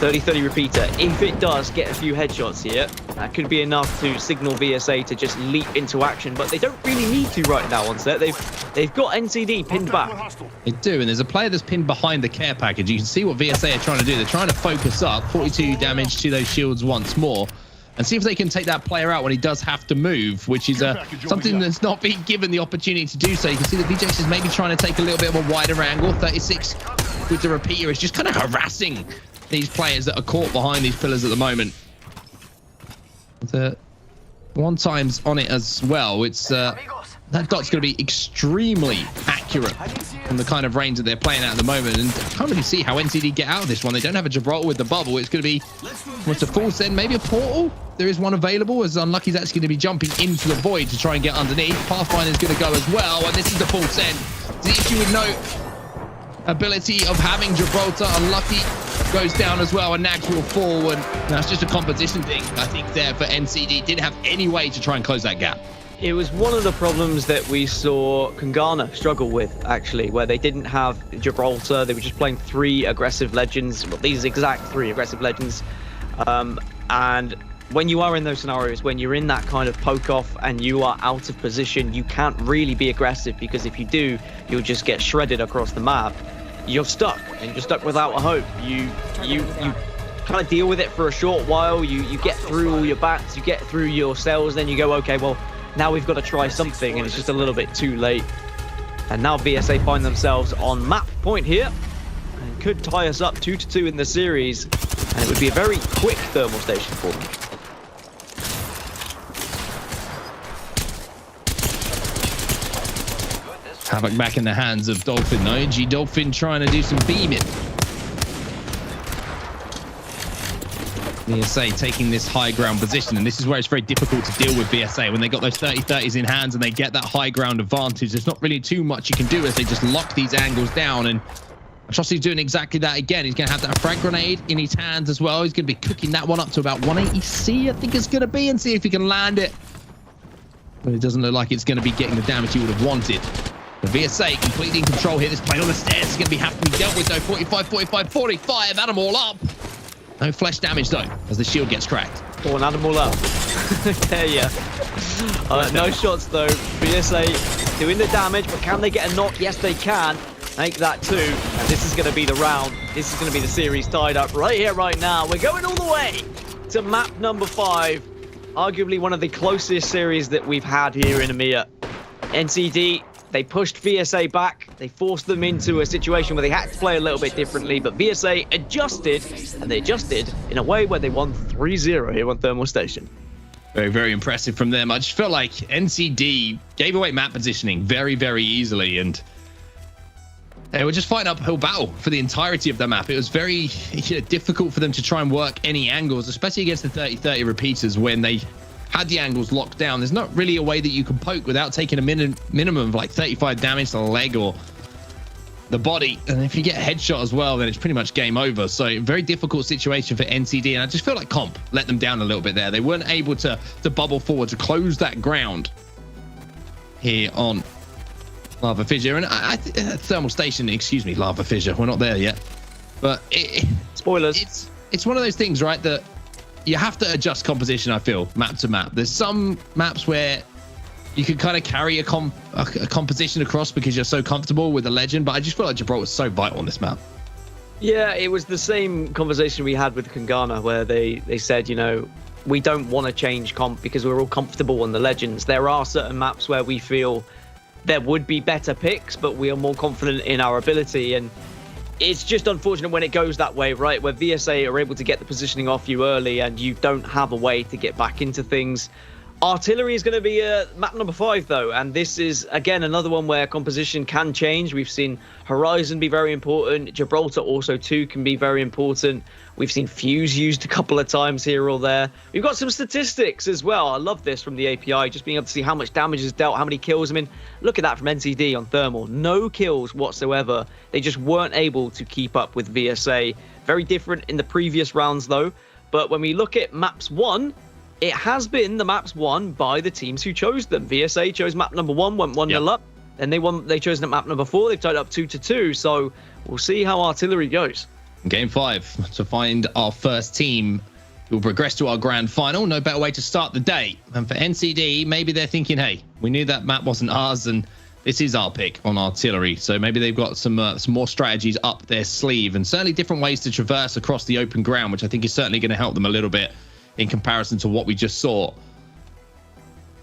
30-30 repeater. If it does get a few headshots here, that could be enough to signal VSA to just leap into action. But they don't really need to right now on set. They've got NCD pinned back. They do, and there's a player that's pinned behind the care package. You can see what VSA are trying to do. They're trying to focus up, 42 damage to those shields once more, and see if they can take that player out when he does have to move, which is something that's not being given the opportunity to do so. You can see that VJX is maybe trying to take a little bit of a wider angle. 36 with the repeater is just kind of harassing these players that are caught behind these pillars at the moment. The one times on it as well. It's that dot's going to be extremely accurate from the kind of range that they're playing at the moment, and I can't really see how NCD get out of this one. They don't have a Gibraltar with the bubble. It's going to be what's a full send, maybe a portal. There is one available, as Unlucky's actually going to be jumping into the void to try and get underneath. Pathfinder's going to go as well, and this is the full send. The issue with no ability of having Gibraltar, Unlucky goes down as well, and Nags will fall, and that's just a composition thing, I think, there for NCD. Didn't have any way to try and close that gap. It was one of the problems that we saw Kangana struggle with, actually, where they didn't have Gibraltar. They were just playing 3 aggressive legends, well, these exact 3 aggressive legends. And when you are in those scenarios, when you're in that kind of poke off and you are out of position, you can't really be aggressive, because if you do, you'll just get shredded across the map. You're stuck, and you're stuck without a hope. You kind of deal with it for a short while. You get through all your bats, you get through your cells, then you go, okay, well, now we've got to try something, and it's just a little bit too late. And now VSA find themselves on map point here, and could tie us up 2-2 in the series, and it would be a very quick thermal station for them. Havoc back in the hands of Dolphin though. G Dolphin trying to do some beaming. VSA taking this high ground position, and this is where it's very difficult to deal with VSA. When they got those 30-30s in hands and they get that high ground advantage, there's not really too much you can do as they just lock these angles down. And Atrocity's doing exactly that again. He's going to have that frag grenade in his hands as well. He's going to be cooking that one up to about 180C, I think it's going to be, and see if he can land it. But it doesn't look like it's going to be getting the damage he would have wanted. The VSA completely in control here. This plane on the stairs is going to have to be dealt with though. 45, 45, 45. Add them all up. No flesh damage though, as the shield gets cracked. Go on, add them all up. There you. No shots though. VSA doing the damage, but can they get a knock? Yes, they can. Make that 2. And this is going to be the round. This is going to be the series tied up right here, right now. We're going all the way to map number 5. Arguably one of the closest series that we've had here in EMEA. NCD, they pushed VSA back. They forced them into a situation where they had to play a little bit differently, but VSA adjusted, and they adjusted in a way where they won 3-0 here on Thermal Station. Very, very impressive from them. I just felt like NCD gave away map positioning very, very easily, and they were just fighting uphill battle for the entirety of the map. It was very difficult for them to try and work any angles, especially against the 30-30 repeaters when they had the angles locked down. There's not really a way that you can poke without taking a minimum of like 35 damage to the leg or the body. And if you get a headshot as well, then it's pretty much game over. So very difficult situation for NCD. And I just feel like Comp let them down a little bit there. They weren't able to bubble forward to close that ground here on Lava Fissure. And Thermal Station, excuse me, Lava Fissure. We're not there yet. But spoilers. It's one of those things, right, that you have to adjust composition, I feel, map to map. There's some maps where you can kind of carry a composition across because you're so comfortable with the legend, but I just feel like Gibraltar was so vital on this map. Yeah, it was the same conversation we had with Kangana, where they said, you know, we don't want to change comp because we're all comfortable on the legends. There are certain maps where we feel there would be better picks, but we are more confident in our ability, and it's just unfortunate when it goes that way, right? Where VSA are able to get the positioning off you early and you don't have a way to get back into things. Artillery is going to be map number 5, though. And this is, again, another one where composition can change. We've seen Horizon be very important. Gibraltar also, too, can be very important. We've seen Fuse used a couple of times here or there. We've got some statistics as well. I love this from the API, just being able to see how much damage is dealt, how many kills. I mean, look at that from NCD on Thermal. No kills whatsoever. They just weren't able to keep up with VSA. Very different in the previous rounds, though. But when we look at maps 1, it has been the maps won by the teams who chose them. VSA chose map number 1, went 1-0 up. Then they chose map number 4. They've tied up 2-2. So we'll see how Artillery goes. Game 5 to find our first team who will progress to our grand final. No better way to start the day. And for NCD, maybe they're thinking, hey, we knew that map wasn't ours and this is our pick on artillery. So maybe they've got some more strategies up their sleeve and certainly different ways to traverse across the open ground, which I think is certainly going to help them a little bit in comparison to what we just saw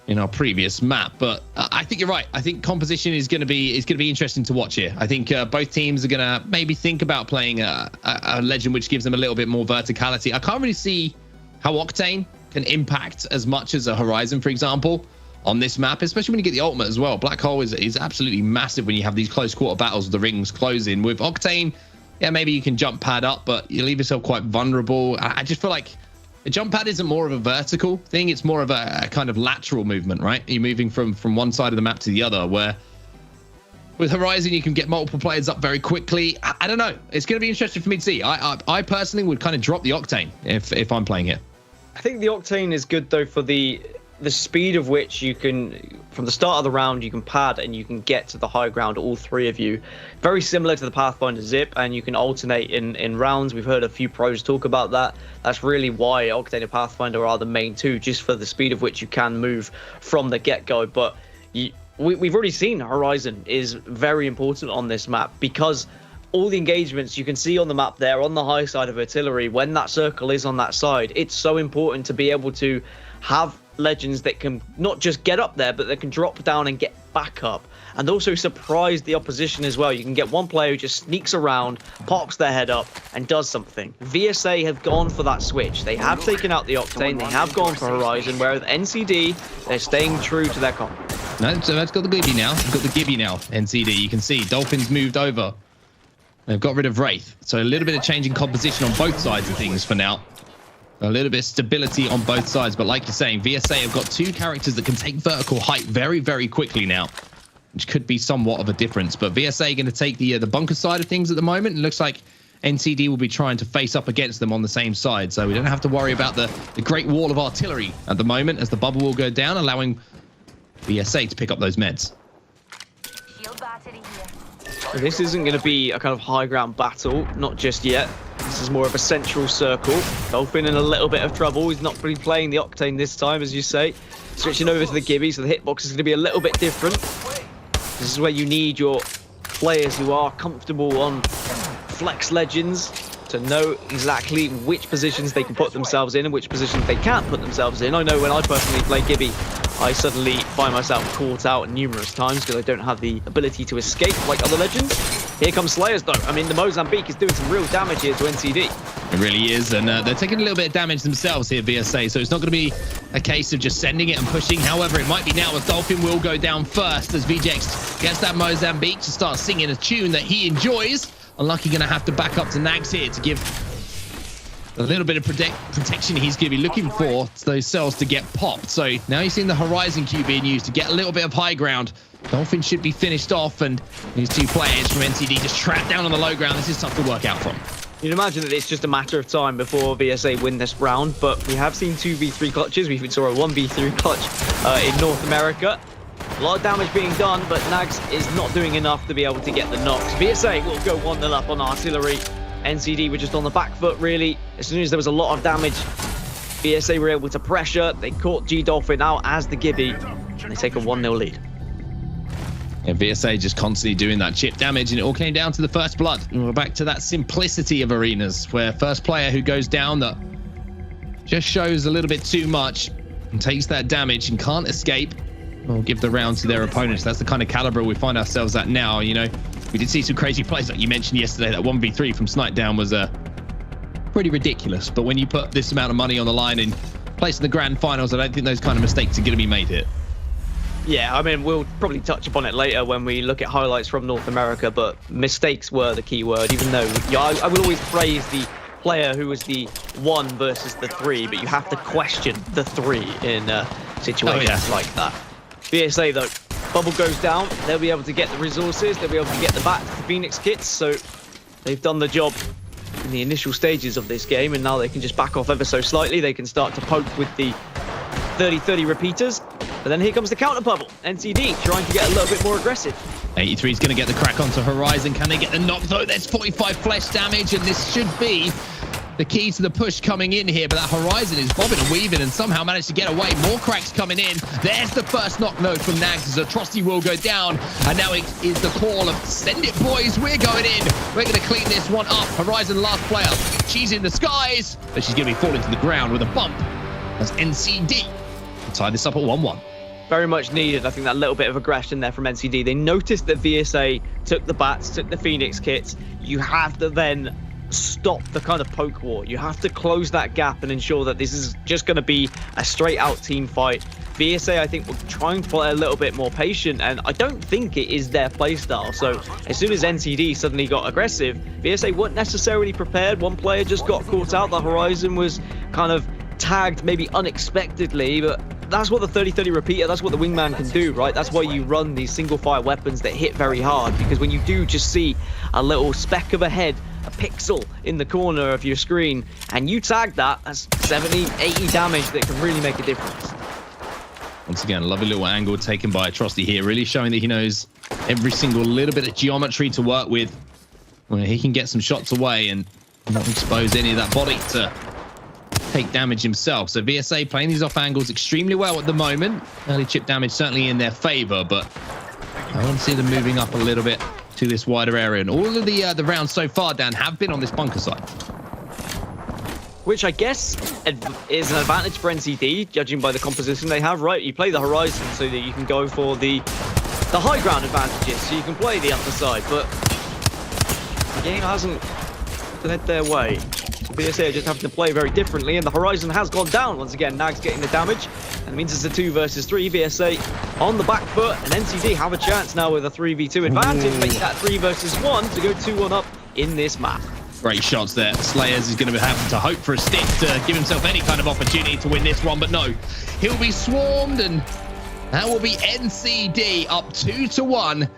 in our previous map. But I think you're right. I think composition is going to be interesting to watch here. I think both teams are going to maybe think about playing a legend which gives them a little bit more verticality. I can't really see how Octane can impact as much as a Horizon, for example, on this map, especially when you get the ultimate as well. Black Hole is absolutely massive when you have these close quarter battles, the rings closing. With Octane, yeah, maybe you can jump pad up, but you leave yourself quite vulnerable. I just feel like a jump pad isn't more of a vertical thing. It's more of a kind of lateral movement, right? You're moving from one side of the map to the other, where with Horizon, you can get multiple players up very quickly. I don't know. It's going to be interesting for me to see. I personally would kind of drop the Octane if I'm playing it. I think the Octane is good, though, for the speed of which you can, from the start of the round, you can pad and you can get to the high ground, all three of you. Very similar to the Pathfinder Zip, and you can alternate in rounds. We've heard a few pros talk about that. That's really why Octane and Pathfinder are the main two, just for the speed of which you can move from the get-go. But we've already seen Horizon is very important on this map, because all the engagements you can see on the map there on the high side of artillery, when that circle is on that side, it's so important to be able to have legends that can not just get up there, but they can drop down and get back up, and also surprise the opposition as well. You can get one player who just sneaks around, pops their head up, and does something. VSA have gone for that switch. They have taken out the Octane, they have gone for Horizon, whereas NCD, they're staying true to their comp. No, so that's got the Gibby now. We've got the Gibby now, NCD. You can see Dolphins moved over. They've got rid of Wraith. So a little bit of change in composition on both sides of things for now. A little bit of stability on both sides, but like you're saying, VSA have got two characters that can take vertical height very, very quickly now, which could be somewhat of a difference. But VSA going to take the bunker side of things at the moment. It looks like NCD will be trying to face up against them on the same side, so we don't have to worry about the great wall of artillery at the moment, as the bubble will go down, allowing VSA to pick up those meds. This isn't going to be a kind of high ground battle, not just yet. This is more of a central circle. Dolphin in a little bit of trouble. He's not really playing the Octane this time, as you say. Switching over to the Gibby, so the hitbox is going to be a little bit different. This is where you need your players who are comfortable on flex legends to know exactly which positions they can put themselves in and which positions they can't put themselves in. I know when I personally play Gibby, I suddenly find myself caught out numerous times because I don't have the ability to escape like other legends. Here comes Slayers, though. I mean, the Mozambique is doing some real damage here to NCD. It really is, and they're taking a little bit of damage themselves here, VSA, so it's not going to be a case of just sending it and pushing. However, it might be now, as Dolphin will go down first as VJX gets that Mozambique to start singing a tune that he enjoys. Unlucky going to have to back up to Nags here to give a little bit of protection he's going to be looking for those cells to get popped. So now you're seeing the Horizon Q being used to get a little bit of high ground. Dolphin should be finished off, and these two players from NCD just trapped down on the low ground. This is tough to work out from. You'd imagine that it's just a matter of time before VSA win this round, but we have seen 2v3 clutches. We even saw a 1v3 clutch in North America. A lot of damage being done, but Nags is not doing enough to be able to get the knocks. VSA will go 1-0 up on artillery. NCD were just on the back foot, really. As soon as there was a lot of damage, VSA were able to pressure. They caught G-Dolphin out as the Gibby, and they take a 1-0 lead. Yeah, VSA just constantly doing that chip damage, and it all came down to the first blood. And we're back to that simplicity of arenas, where first player who goes down that just shows a little bit too much and takes that damage and can't escape, will give the round to their opponents. That's the kind of caliber we find ourselves at now. You know, we did see some crazy plays, like you mentioned yesterday. That 1v3 from Snipe Down was pretty ridiculous. But when you put this amount of money on the line and place in the grand finals, I don't think those kind of mistakes are going to be made here. Yeah, I mean, we'll probably touch upon it later when we look at highlights from North America, but mistakes were the key word, even though I will always praise the player who was the 1 versus the 3, but you have to question the 3 in situations like that. VSA, though, bubble goes down, they'll be able to get the resources, they'll be able to get the back to the Phoenix kits, so they've done the job in the initial stages of this game, and now they can just back off ever so slightly. They can start to poke with the 30-30 repeaters, but then here comes the counter bubble. NCD trying to get a little bit more aggressive. 83 is going to get the crack onto Horizon. Can they get the knock though? There's 45 flesh damage, and this should be the key to the push coming in here. But that Horizon is bobbing and weaving and somehow managed to get away. More cracks coming in. There's the first knock node from Nags as Atrocity will go down. And now it is the call of send it, boys. We're going in. We're going to clean this one up. Horizon, last player. She's in the skies, but she's going to be falling to the ground with a bump. That's NCD. We'll tie this up at 1-1. Very much needed. I think that little bit of aggression there from NCD. They noticed that VSA took the bats, took the Phoenix kits. You have to then stop the kind of poke war. You have to close that gap and ensure that this is just going to be a straight out team fight. VSA, I think, will try and play a little bit more patient, and I don't think it is their playstyle. So as soon as NCD suddenly got aggressive, VSA weren't necessarily prepared. One player just got caught out. The Horizon was kind of tagged maybe unexpectedly, but that's what the 30-30 repeater, that's what the wingman can do, right? That's why you run these single fire weapons that hit very hard, because when you do just see a little speck of a head, a pixel in the corner of your screen, and you tag that, that's 70, 80 damage that can really make a difference. Once again, lovely little angle taken by Atrocity here, really showing that he knows every single little bit of geometry to work with. Well, he can get some shots away and not expose any of that body to take damage himself. So VSA playing these off angles extremely well at the moment. Early chip damage certainly in their favor, but I want to see them moving up a little bit to this wider area. And all of the rounds so far, Dan, have been on this bunker side, which I guess is an advantage for NCD, judging by the composition they have, right? You play the Horizon so that you can go for the high ground advantages, so you can play the upper side, but the game hasn't led their way. VSA just having to play very differently, and the Horizon has gone down once again. Nags getting the damage, and it means it's a 2 versus 3. VSA on the back foot, and NCD have a chance now with a 3v2 advantage, make that 3 versus 1 to go 2-1 up in this map. Great shots there. Slayers is going to have to hope for a stick to give himself any kind of opportunity to win this one, but no, he'll be swarmed, and that will be NCD up 2-1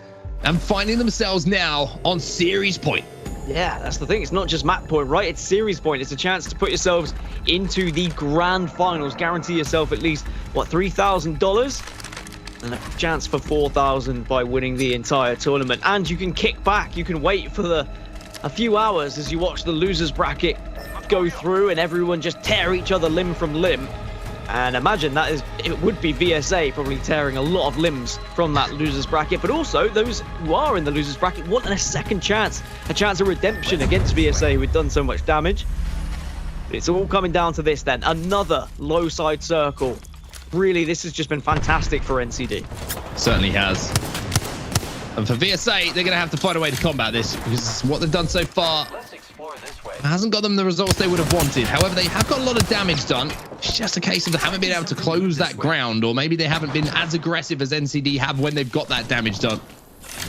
and finding themselves now on series point. Yeah, that's the thing. It's not just map point, right? It's series point. It's a chance to put yourselves into the grand finals. Guarantee yourself at least, what, $3,000? And a chance for $4,000 by winning the entire tournament. And you can kick back. You can wait for a few hours as you watch the losers bracket go through and everyone just tear each other limb from limb. And imagine it would be VSA probably tearing a lot of limbs from that losers bracket, but also those who are in the losers bracket wanting a second chance, a chance of redemption against VSA who had done so much damage. It's all coming down to this then, another low side circle. Really, this has just been fantastic for NCD. Certainly has. And for VSA, they're going to have to find a way to combat this, because what they've done so far hasn't got them the results they would have wanted. However, they have got a lot of damage done. It's just a case of they haven't been able to close that ground, or maybe they haven't been as aggressive as NCD have when they've got that damage done.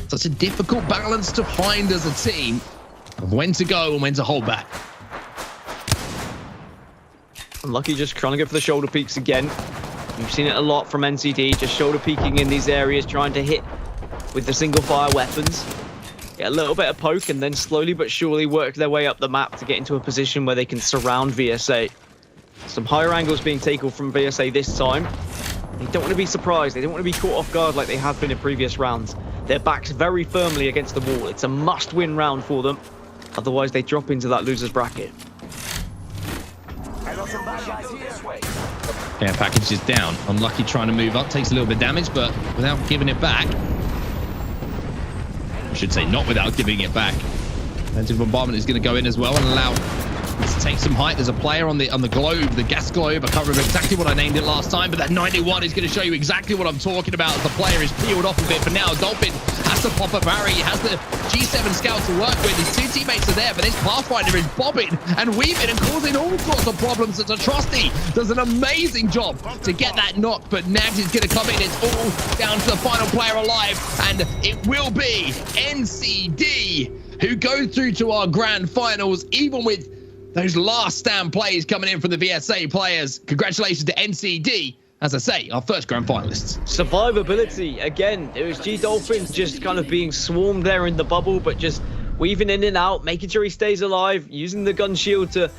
Such a difficult balance to find as a team of when to go and when to hold back. Unlucky just trying to go for the shoulder peaks again. You've seen it a lot from NCD, just shoulder peeking in these areas, trying to hit with the single fire weapons. Get a little bit of poke and then slowly but surely work their way up the map to get into a position where they can surround VSA. Some higher angles being taken from VSA this time. They don't want to be surprised. They don't want to be caught off guard like they have been in previous rounds. Their backs very firmly against the wall. It's a must-win round for them. Otherwise, they drop into that loser's bracket. Yeah, package is down. Unlucky trying to move up. Takes a little bit of damage, but without giving it back. I should say not without giving it back. Defensive bombardment is going to go in as well and allow to take some height. There's a player on the globe, the gas globe. I can't remember exactly what I named it last time, but that 91 is going to show you exactly what I'm talking about. The player is peeled off a bit, but now Dolphin has to pop a barrier. He has the G7 scout to work with. His two teammates are there, but this Pathfinder is bobbing and weaving and causing all sorts of problems. It's Atrocity does an amazing job to get that knock, but Nags is going to come in. It's all down to the final player alive, and it will be NCD who go through to our grand finals, even with those last stand plays coming in from the VSA players. Congratulations to NCD, as I say, our first grand finalists. Survivability, again, it was G-Dolphin just kind of being swarmed there in the bubble, but just weaving in and out, making sure he stays alive, using the gun shield to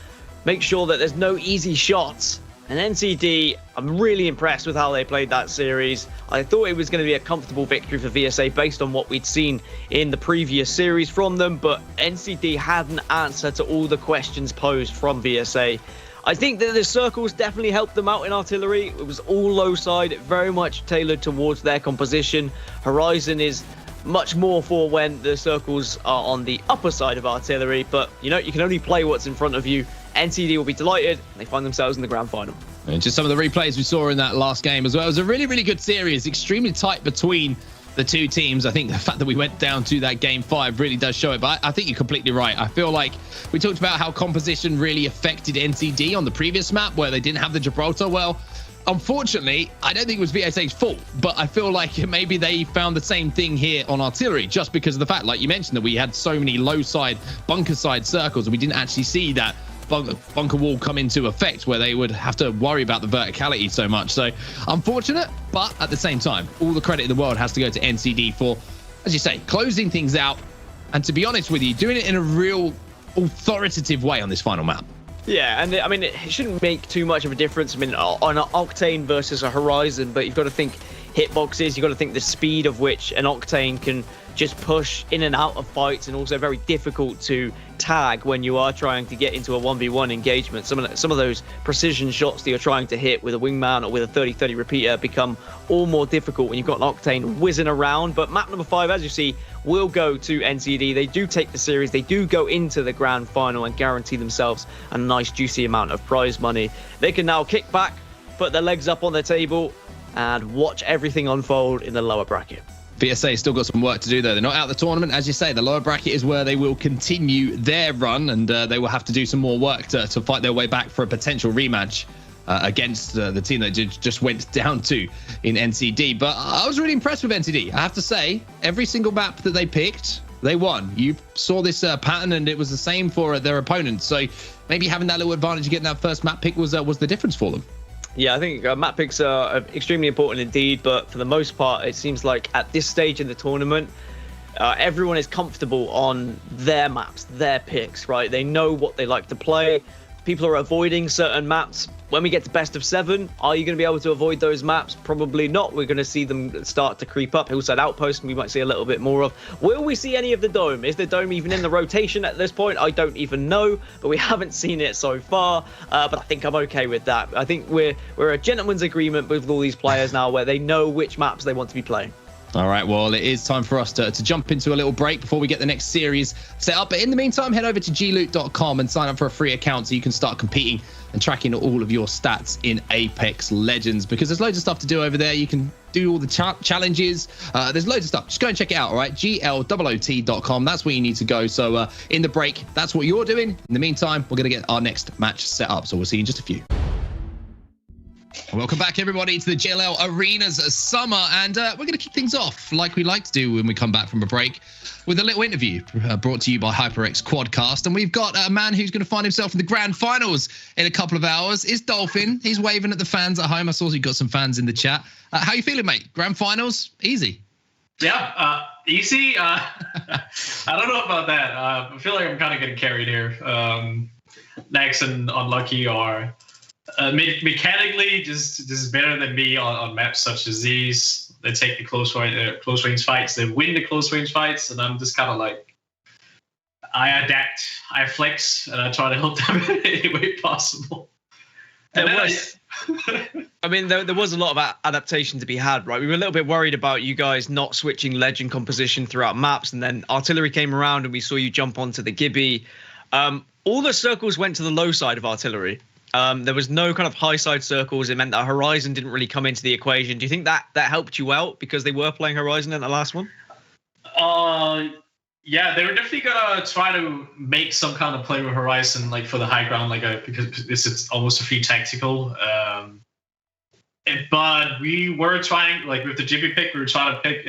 make sure that there's no easy shots. And NCD, I'm really impressed with how they played that series. I thought it was going to be a comfortable victory for VSA based on what we'd seen in the previous series from them, but NCD had an answer to all the questions posed from VSA. I think that the circles definitely helped them out in artillery. It was all low side, very much tailored towards their composition. Horizon is much more for when the circles are on the upper side of artillery, but you can only play what's in front of you. NCD will be delighted. They find themselves in the grand final. And just some of the replays we saw in that last game as well. It was a really, really good series, extremely tight between the two teams. I think the fact that we went down to that game 5 really does show it, but I think you're completely right. I feel like we talked about how composition really affected NCD on the previous map where they didn't have the Gibraltar. Well, unfortunately, I don't think it was VSA's fault, but I feel like maybe they found the same thing here on artillery just because of the fact, like you mentioned, that we had so many low side, bunker side circles and we didn't actually see that bunker wall come into effect where they would have to worry about the verticality so much. So unfortunate, but at the same time, all the credit in the world has to go to NCD for, as you say, closing things out. And to be honest with you, doing it in a real authoritative way on this final map. Yeah, and I mean, it shouldn't make too much of a difference. I mean, on an Octane versus a Horizon, but you've got to think hitboxes, you've got to think the speed of which an Octane can just push in and out of fights, and also very difficult to tag when you are trying to get into a 1v1 engagement. Some of those precision shots that you're trying to hit with a wingman or with a 30-30 repeater become all more difficult when you've got an Octane whizzing around. But map number 5, as you see, will go to NCD. They do take the series, they do go into the grand final and guarantee themselves a nice juicy amount of prize money. They can now kick back, put their legs up on the table and watch everything unfold in the lower bracket. VSA still got some work to do, though. They're not out of the tournament. As you say, the lower bracket is where they will continue their run, and they will have to do some more work to fight their way back for a potential rematch against the team that just went down to in NCD. But I was really impressed with NCD. I have to say, every single map that they picked, they won. You saw this pattern, and it was the same for their opponents. So maybe having that little advantage of getting that first map pick was the difference for them. Yeah, I think map picks are extremely important indeed, but for the most part, it seems like at this stage in the tournament, everyone is comfortable on their maps, their picks, right? They know what they like to play. People are avoiding certain maps. When we get to best of 7, are you going to be able to avoid those maps? Probably not. We're going to see them start to creep up. Hillside Outpost, we might see a little bit more of. Will we see any of the Dome? Is the Dome even in the rotation at this point? I don't even know, but we haven't seen it so far. But I think I'm okay with that. I think we're a gentleman's agreement with all these players now where they know which maps they want to be playing. All right, well, it is time for us to jump into a little break before we get the next series set up. But in the meantime, head over to gloot.com and sign up for a free account so you can start competing and tracking all of your stats in Apex Legends, because there's loads of stuff to do over there. You can do all the challenges. There's loads of stuff. Just go and check it out, all right? GLOOT.com. That's where you need to go. So in the break, that's what you're doing. In the meantime, we're going to get our next match set up. So we'll see you in just a few. Welcome back, everybody, to the GLL Arenas Summer, and we're going to kick things off like we like to do when we come back from a break with a little interview brought to you by HyperX Quadcast. And we've got a man who's going to find himself in the grand finals in a couple of hours. It's Dolphin. He's waving at the fans at home. I saw you got some fans in the chat. How you feeling, mate? Grand finals? Easy. Yeah, easy. I don't know about that. I feel like I'm kind of getting carried here. Next and Unlucky are mechanically just better than me on maps such as these. They take the close range fights, they win the close range fights, and I'm just kind of like, I adapt, I flex, and I try to help them any way possible. There was a lot of adaptation to be had, right? We were a little bit worried about you guys not switching legend composition throughout maps, and then artillery came around and we saw you jump onto the Gibby. All the circles went to the low side of artillery. There was no kind of high side circles. It meant that Horizon didn't really come into the equation. Do you think that helped you out because they were playing Horizon in the last one? Yeah, they were definitely gonna try to make some kind of play with Horizon, like for the high ground, because this is almost a free tactical. But we were trying, like with the Jibby pick, we were trying to pick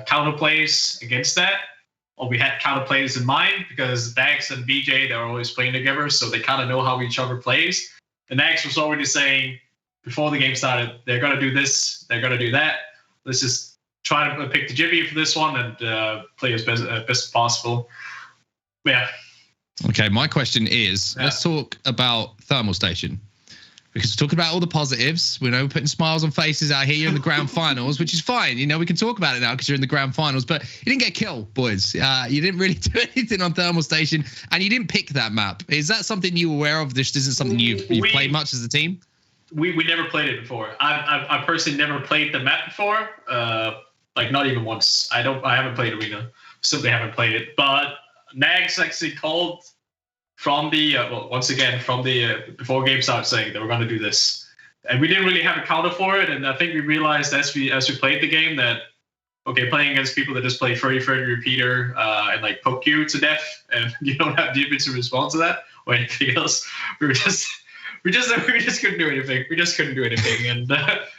counter plays against that. Or we had counter plays in mind because Dax and BJ, they're always playing together, so they kind of know how each other plays. And Dax was already saying before the game started, they're going to do this, they're going to do that. Let's just try to pick the Jibby for this one and play as best as possible. Yeah. Okay, my question is, let's talk about Thermal Station. because we're talking about all the positives. We know we're putting smiles on faces out here. You're in the grand finals, which is fine. You know, we can talk about it now because you're in the grand finals, but you didn't get killed, boys. You didn't really do anything on Thermal Station, and you didn't pick that map. Is that something you were aware of? This isn't something you've played much as a team? We never played it before. I personally never played the map before. Like not even once. I haven't played Arena. Simply haven't played it. But Nags actually called from the once again from the before game started saying they were going to do this, and we didn't really have a counter for it. And I think we realized as we played the game that okay, playing against people that just play 30-30 repeater and like poke you to death, and you don't have the ability to respond to that or anything else, we just couldn't do anything. We just couldn't do anything, and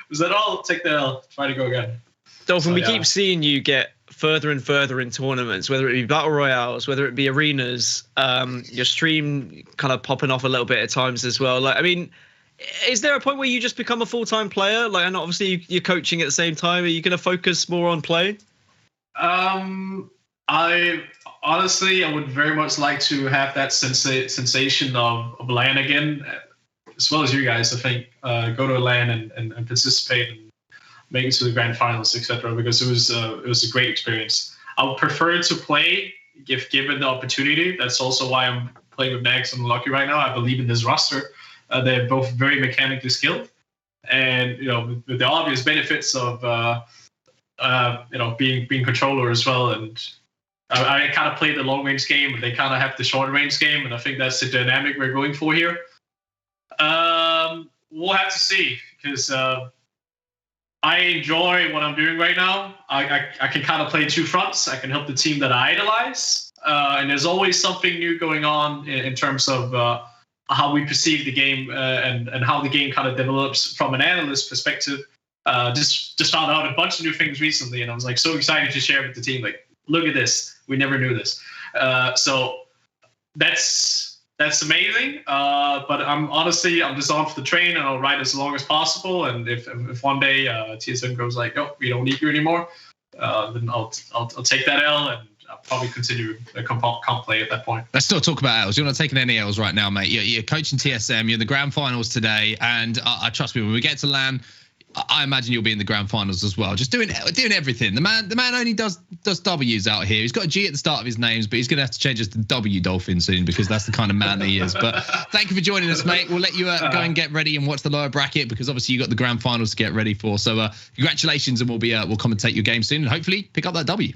was that all? Take the L. Try to go again. Dolphin, we keep seeing you get further and further in tournaments, whether it be battle royales, whether it be arenas. Your stream kind of popping off a little bit at times as well. Like, I mean, is there a point where you just become a full-time player? Like, and obviously you're coaching at the same time. Are you going to focus more on play? I honestly, I would very much like to have that sensation of LAN again, as well as you guys. I think go to a LAN and participate and make it to the grand finals, etc. Because it was a great experience. I would prefer to play if given the opportunity. That's also why I'm playing with Nags and Lucky right now. I believe in this roster. They're both very mechanically skilled, and with the obvious benefits of being controller as well. And I kind of play the long range game, and they kind of have the short range game, and I think that's the dynamic we're going for here. We'll have to see, because I enjoy what I'm doing right now. I can kind of play two fronts. I can help the team that I idolize, and there's always something new going on in terms of how we perceive the game and how the game kind of develops from an analyst perspective. Just found out a bunch of new things recently, and I was like so excited to share with the team. Like, look at this, we never knew this. So that's amazing. But I'm just on for the train, and I'll ride as long as possible. And if one day TSM goes like, oh, we don't need you anymore, then I'll take that L, and I'll probably continue comp play at that point. Let's not talk about L's. You're not taking any L's right now, mate. You're coaching TSM. You're in the grand finals today, and trust me, when we get to LAN, I imagine you'll be in the grand finals as well. Just doing everything. The man only does W's out here. He's got a G at the start of his names, but he's going to have to change it to W Dolphin soon, because that's the kind of man that he is. But thank you for joining us, mate. We'll let you go and get ready and watch the lower bracket, because obviously you got the grand finals to get ready for. So congratulations, and we'll commentate your game soon, and hopefully pick up that W.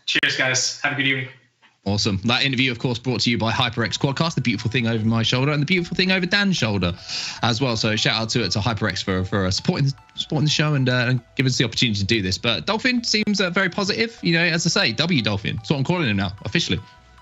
Cheers, guys. Have a good evening. Awesome. That interview, of course, brought to you by HyperX Quadcast, the beautiful thing over my shoulder and the beautiful thing over Dan's shoulder as well. So shout out to HyperX for supporting the show and giving us the opportunity to do this. But Dolphin seems very positive. As I say, W Dolphin. That's what I'm calling him now, officially.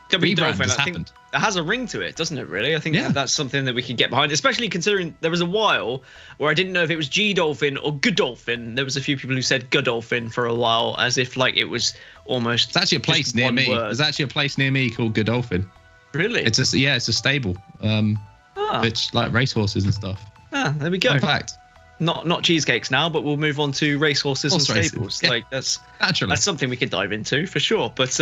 W Dolphin, I think it has a ring to it, doesn't it, really? I think that's something that we can get behind, especially considering there was a while where I didn't know if it was G Dolphin or Godolphin. There was a few people who said Godolphin for a while, as if like it was almost. It's actually a place near me. There's actually a place near me called Godolphin. Really? It's a stable. Which like racehorses and stuff. There we go. In fact. Not cheesecakes now, but we'll move on to racehorses and stables. Yeah. Like that's something we could dive into for sure. But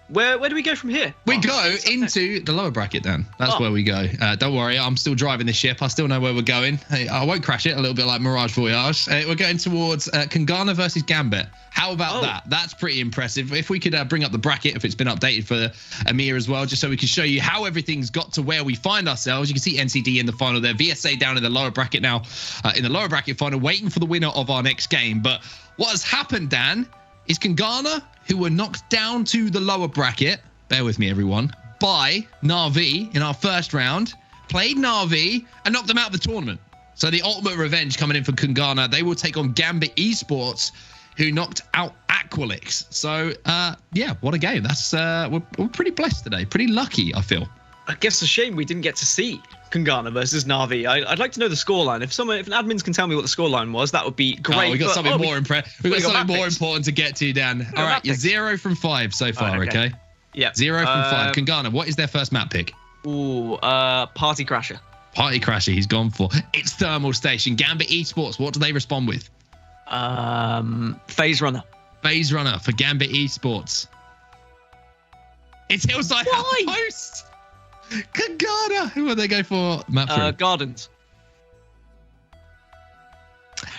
where do we go from here? We go into the lower bracket, Dan. That's where we go. Don't worry, I'm still driving the ship. I still know where we're going. I won't crash it. A little bit like Mirage Voyage. We're going towards Kungana versus Gambit. How about that? That's pretty impressive. If we could bring up the bracket, if it's been updated for EMEA as well, just so we can show you how everything's got to where we find ourselves. You can see NCD in the final there, VSA down in the lower bracket now, in the lower bracket final, waiting for the winner of our next game. But what has happened, Dan, is Kungana, who were knocked down to the lower bracket, bear with me, everyone, by Na'Vi in our first round, played Na'Vi and knocked them out of the tournament. So the ultimate revenge coming in for Kungana. They will take on Gambit Esports, who knocked out Aqualix. So, what a game. That's we're pretty blessed today. Pretty lucky, I feel. I guess a shame we didn't get to see Kungana versus Na'Vi. I'd like to know the scoreline. If an admins can tell me what the scoreline was, that would be great. We got something more important to get to, Dan. All right, you're 0 from 5 so far, okay? Yeah. 0 from 5. Kungana, what is their first map pick? Party Crasher. Party Crasher, he's gone for. It's Thermal Station. Gambit Esports, what do they respond with? Phase Runner. Phase Runner for Gambit Esports. It's Hillside Outpost. Kungana. Who will they go for? Gardens.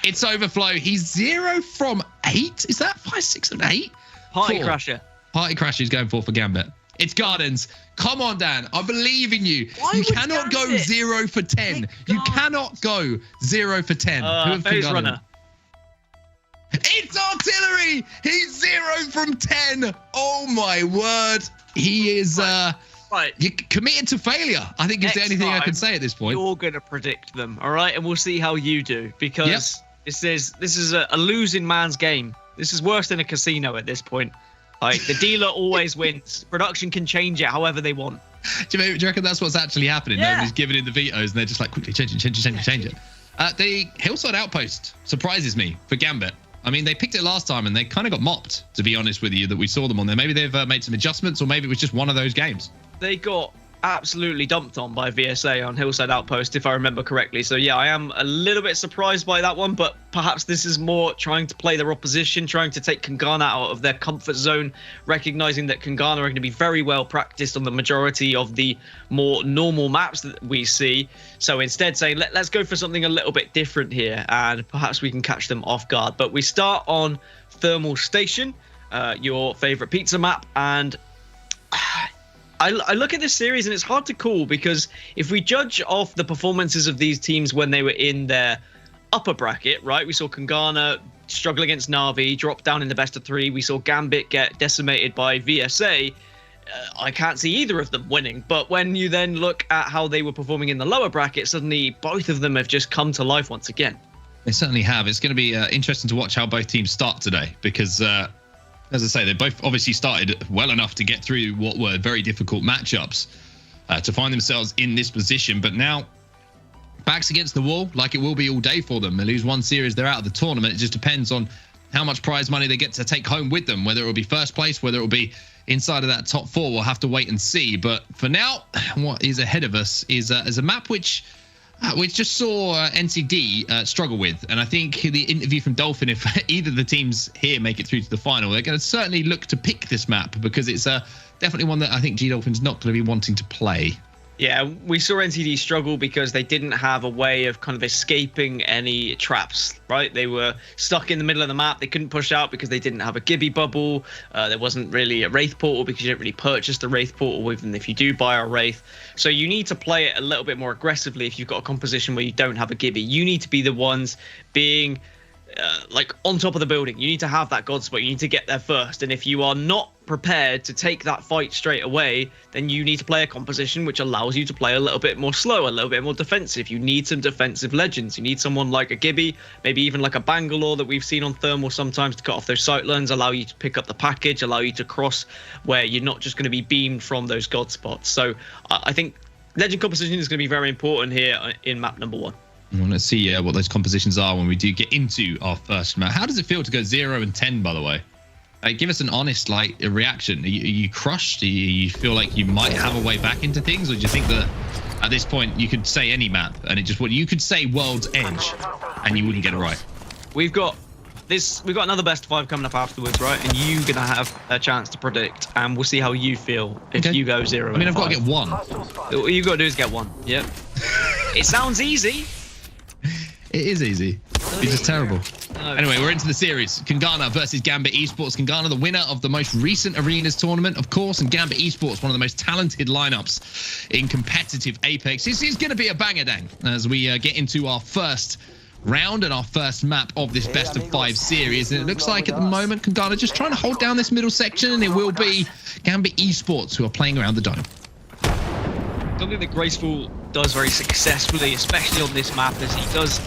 It's Overflow. He's 0 from 8. Is that 5, 6, and 8? Party Crasher. Party Crasher is going for Gambit. It's Gardens. Come on, Dan. I believe in you. You cannot go 0 for 10. You cannot go 0 for 10. Phase Runner. It's Artillery. He's 0 from 10. Oh, my word. He is you're committed to failure. I think is the only thing I can say at this point. You're going to predict them, all right? And we'll see how you do, because this is a losing man's game. This is worse than a casino at this point. Like, the dealer always wins. Production can change it however they want. Do you reckon that's what's actually happening? Yeah. Nobody's giving in the vetoes, and they're just like, quickly change it. The Hillside Outpost surprises me for Gambit. I mean, they picked it last time, and they kind of got mopped, to be honest with you, that we saw them on there. Maybe they've made some adjustments, or maybe it was just one of those games. They got absolutely dumped on by VSA on Hillside Outpost, if I remember correctly. So yeah, I am a little bit surprised by that one, but perhaps this is more trying to play their opposition, trying to take Kangana out of their comfort zone, recognizing that Kangana are going to be very well practiced on the majority of the more normal maps that we see. So instead saying, let's go for something a little bit different here, and perhaps we can catch them off guard. But we start on Thermal Station, your favorite pizza map, and I look at this series and it's hard to call, because if we judge off the performances of these teams when they were in their upper bracket, right? We saw Kangana struggle against Na'Vi, drop down in the best of 3. We saw Gambit get decimated by VSA. I can't see either of them winning. But when you then look at how they were performing in the lower bracket, suddenly both of them have just come to life once again. They certainly have. It's going to be interesting to watch how both teams start today, because as I say, they both obviously started well enough to get through what were very difficult matchups to find themselves in this position. But now, backs against the wall, like it will be all day for them. They lose one series, they're out of the tournament. It just depends on how much prize money they get to take home with them, whether it will be first place, whether it will be inside of that top 4. We'll have to wait and see. But for now, what is ahead of us is a map which just saw NCD struggle with. And I think the interview from Dolphin, if either of the teams here make it through to the final, they're going to certainly look to pick this map, because it's definitely one that I think G Dolphin's not going to be wanting to play. Yeah, we saw NCD struggle because they didn't have a way of kind of escaping any traps, right? They were stuck in the middle of the map. They couldn't push out because they didn't have a Gibby bubble. There wasn't really a Wraith portal because you don't really purchase the Wraith portal, even if you do buy a Wraith. So you need to play it a little bit more aggressively if you've got a composition where you don't have a Gibby. You need to be the ones being like on top of the building. You need to have that God spot. You need to get there first. And if you are not prepared to take that fight straight away, then you need to play a composition which allows you to play a little bit more slow, a little bit more defensive. You need some defensive legends. You need someone like a Gibby, maybe even like a Bangalore that we've seen on Thermal sometimes, to cut off those sightlines, allow you to pick up the package, allow you to cross where you're not just going to be beamed from those God spots. So I think legend composition is going to be very important here in map number 1. Well, let's see what those compositions are when we do get into our first map. How does it feel to go 0 and 10, by the way? Give us an honest reaction. Are you crushed? Do you feel like you might have a way back into things, or do you think that at this point you could say any map and it just you could say World's Edge and you wouldn't get it right? We've got another best of 5 coming up afterwards, right? And you're gonna have a chance to predict, and we'll see how you feel if you go 0. I mean, I've got to get 1. All you got to do is get 1. Yep. It sounds easy. It is easy. It's just terrible. Anyway, we're into the series. Kangana versus Gambit Esports. Kangana, the winner of the most recent Arenas tournament, of course, and Gambit Esports, one of the most talented lineups in competitive Apex. This is going to be a banger-dang as we get into our first round and our first map of this best of 5 series. And it looks like at the moment, Kangana just trying to hold down this middle section, and it will be Gambit Esports who are playing around the dome. Something that Graceful does very successfully, especially on this map, is he does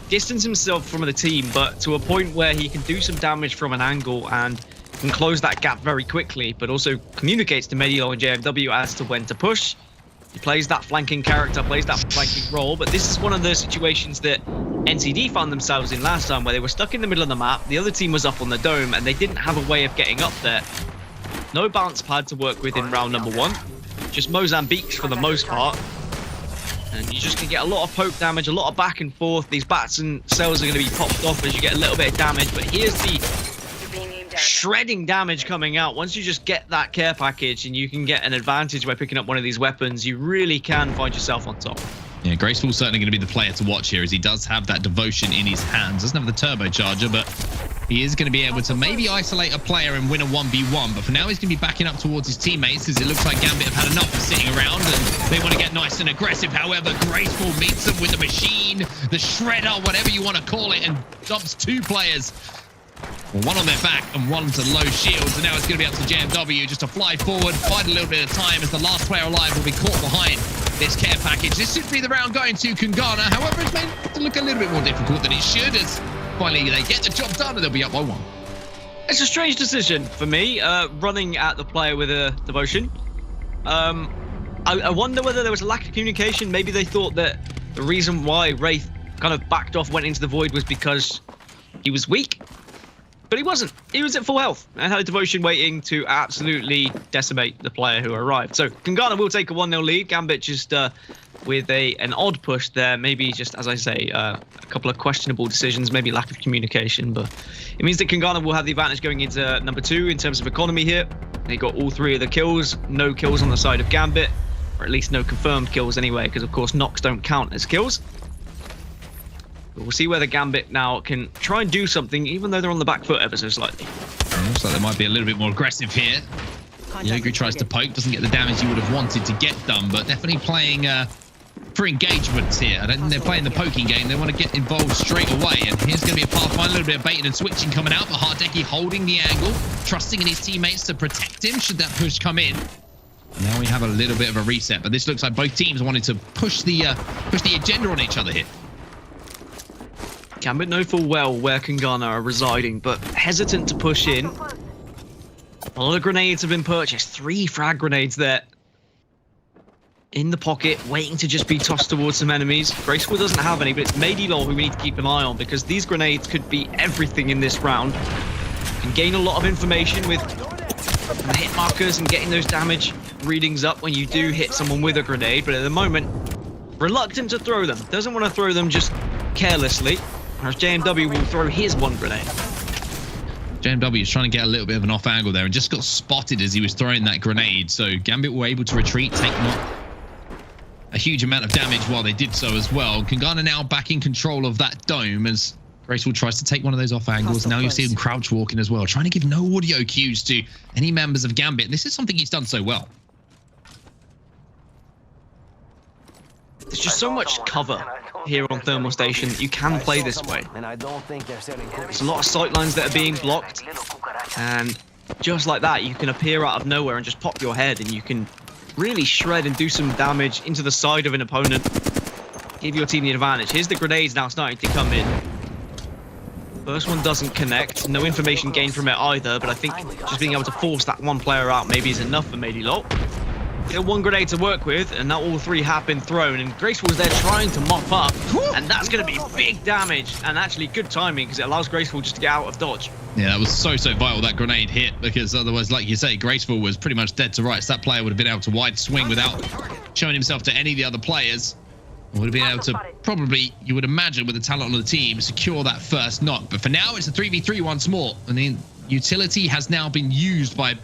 distance himself from the team, but to a point where he can do some damage from an angle and can close that gap very quickly, but also communicates to Medio and JMW as to when to push. He plays that flanking character, plays that flanking role, but this is one of the situations that NCD found themselves in last time, where they were stuck in the middle of the map, the other team was up on the dome, and they didn't have a way of getting up there. No bounce pad to work with in round number 1, just Mozambiques for the most part. And you're just going to get a lot of poke damage, a lot of back and forth. These bats and cells are going to be popped off as you get a little bit of damage. But here's the shredding damage coming out. Once you just get that care package and you can get an advantage by picking up one of these weapons, you really can find yourself on top. Yeah, Graceful's certainly going to be the player to watch here, as he does have that devotion in his hands. Doesn't have the turbocharger, but he is going to be able to maybe isolate a player and win a 1v1. But for now, he's going to be backing up towards his teammates, because it looks like Gambit have had enough of sitting around and they want to get nice and aggressive. However, Graceful meets them with the machine, the shredder, whatever you want to call it, and dumps 2 players. One on their back and one to low shields, and now it's going to be up to JMW just to fly forward, find a little bit of time, as the last player alive will be caught behind this care package. This should be the round going to Kungana. However, it's made to look a little bit more difficult than it should, as finally they get the job done and they'll be up by 1. It's a strange decision for me, running at the player with a devotion. I wonder whether there was a lack of communication. Maybe they thought that the reason why Wraith kind of backed off, went into the void, was because he was weak. But he wasn't. He was at full health and had a devotion waiting to absolutely decimate the player who arrived. So Kungana will take a 1-0 lead. Gambit just with an odd push there. Maybe just, as I say, a couple of questionable decisions, maybe lack of communication. But it means that Kungana will have the advantage going into number 2 in terms of economy here. They got all 3 of the kills. No kills on the side of Gambit, or at least no confirmed kills anyway, because of course knocks don't count as kills. But we'll see whether Gambit now can try and do something, even though they're on the back foot ever so slightly. It looks like they might be a little bit more aggressive here. Yogi tries to poke, doesn't get the damage you would have wanted to get done, but definitely playing for engagements here. I don't think they're playing the poking game. They want to get involved straight away. And here's going to be a pathfinder, a little bit of baiting and switching coming out, but Hardeki holding the angle, trusting in his teammates to protect him should that push come in. Now we have a little bit of a reset, but this looks like both teams wanted to push the agenda on each other here. Gambit know full well where Kungana are residing, but hesitant to push in. A lot of grenades have been purchased. 3 frag grenades there in the pocket, waiting to just be tossed towards some enemies. Graceful doesn't have any, but it's Maydilol who we need to keep an eye on, because these grenades could be everything in this round. You can gain a lot of information with the hit markers and getting those damage readings up when you do hit someone with a grenade, but at the moment, reluctant to throw them. Doesn't want to throw them just carelessly. Whereas JMW will throw his 1 grenade. JMW is trying to get a little bit of an off angle there and just got spotted as he was throwing that grenade. So Gambit were able to retreat, take not a huge amount of damage while they did so as well. Kungana now back in control of that dome as Graceful tries to take one of those off angles. Now you see him crouch walking as well, trying to give no audio cues to any members of Gambit. This is something he's done so well. There's just so much cover here on Thermal Station that you can play this way. There's a lot of sight lines that are being blocked, and just like that, you can appear out of nowhere and just pop your head, and you can really shred and do some damage into the side of an opponent, give your team the advantage. Here's the grenades now starting to come in. First one doesn't connect, no information gained from it either, but I think just being able to force that 1 player out maybe is enough for Maydilol. Still 1 grenade to work with, and now all 3 have been thrown, and Graceful was there trying to mop up, and that's going to be big damage, and actually good timing, because it allows Graceful just to get out of dodge. Yeah, that was so vital, that grenade hit, because otherwise, like you say, Graceful was pretty much dead to rights. That player would have been able to wide swing without showing himself to any of the other players. Would have been able to probably, you would imagine, with the talent on the team, secure that first knock. But for now, it's a 3v3 once more, and the utility has now been used by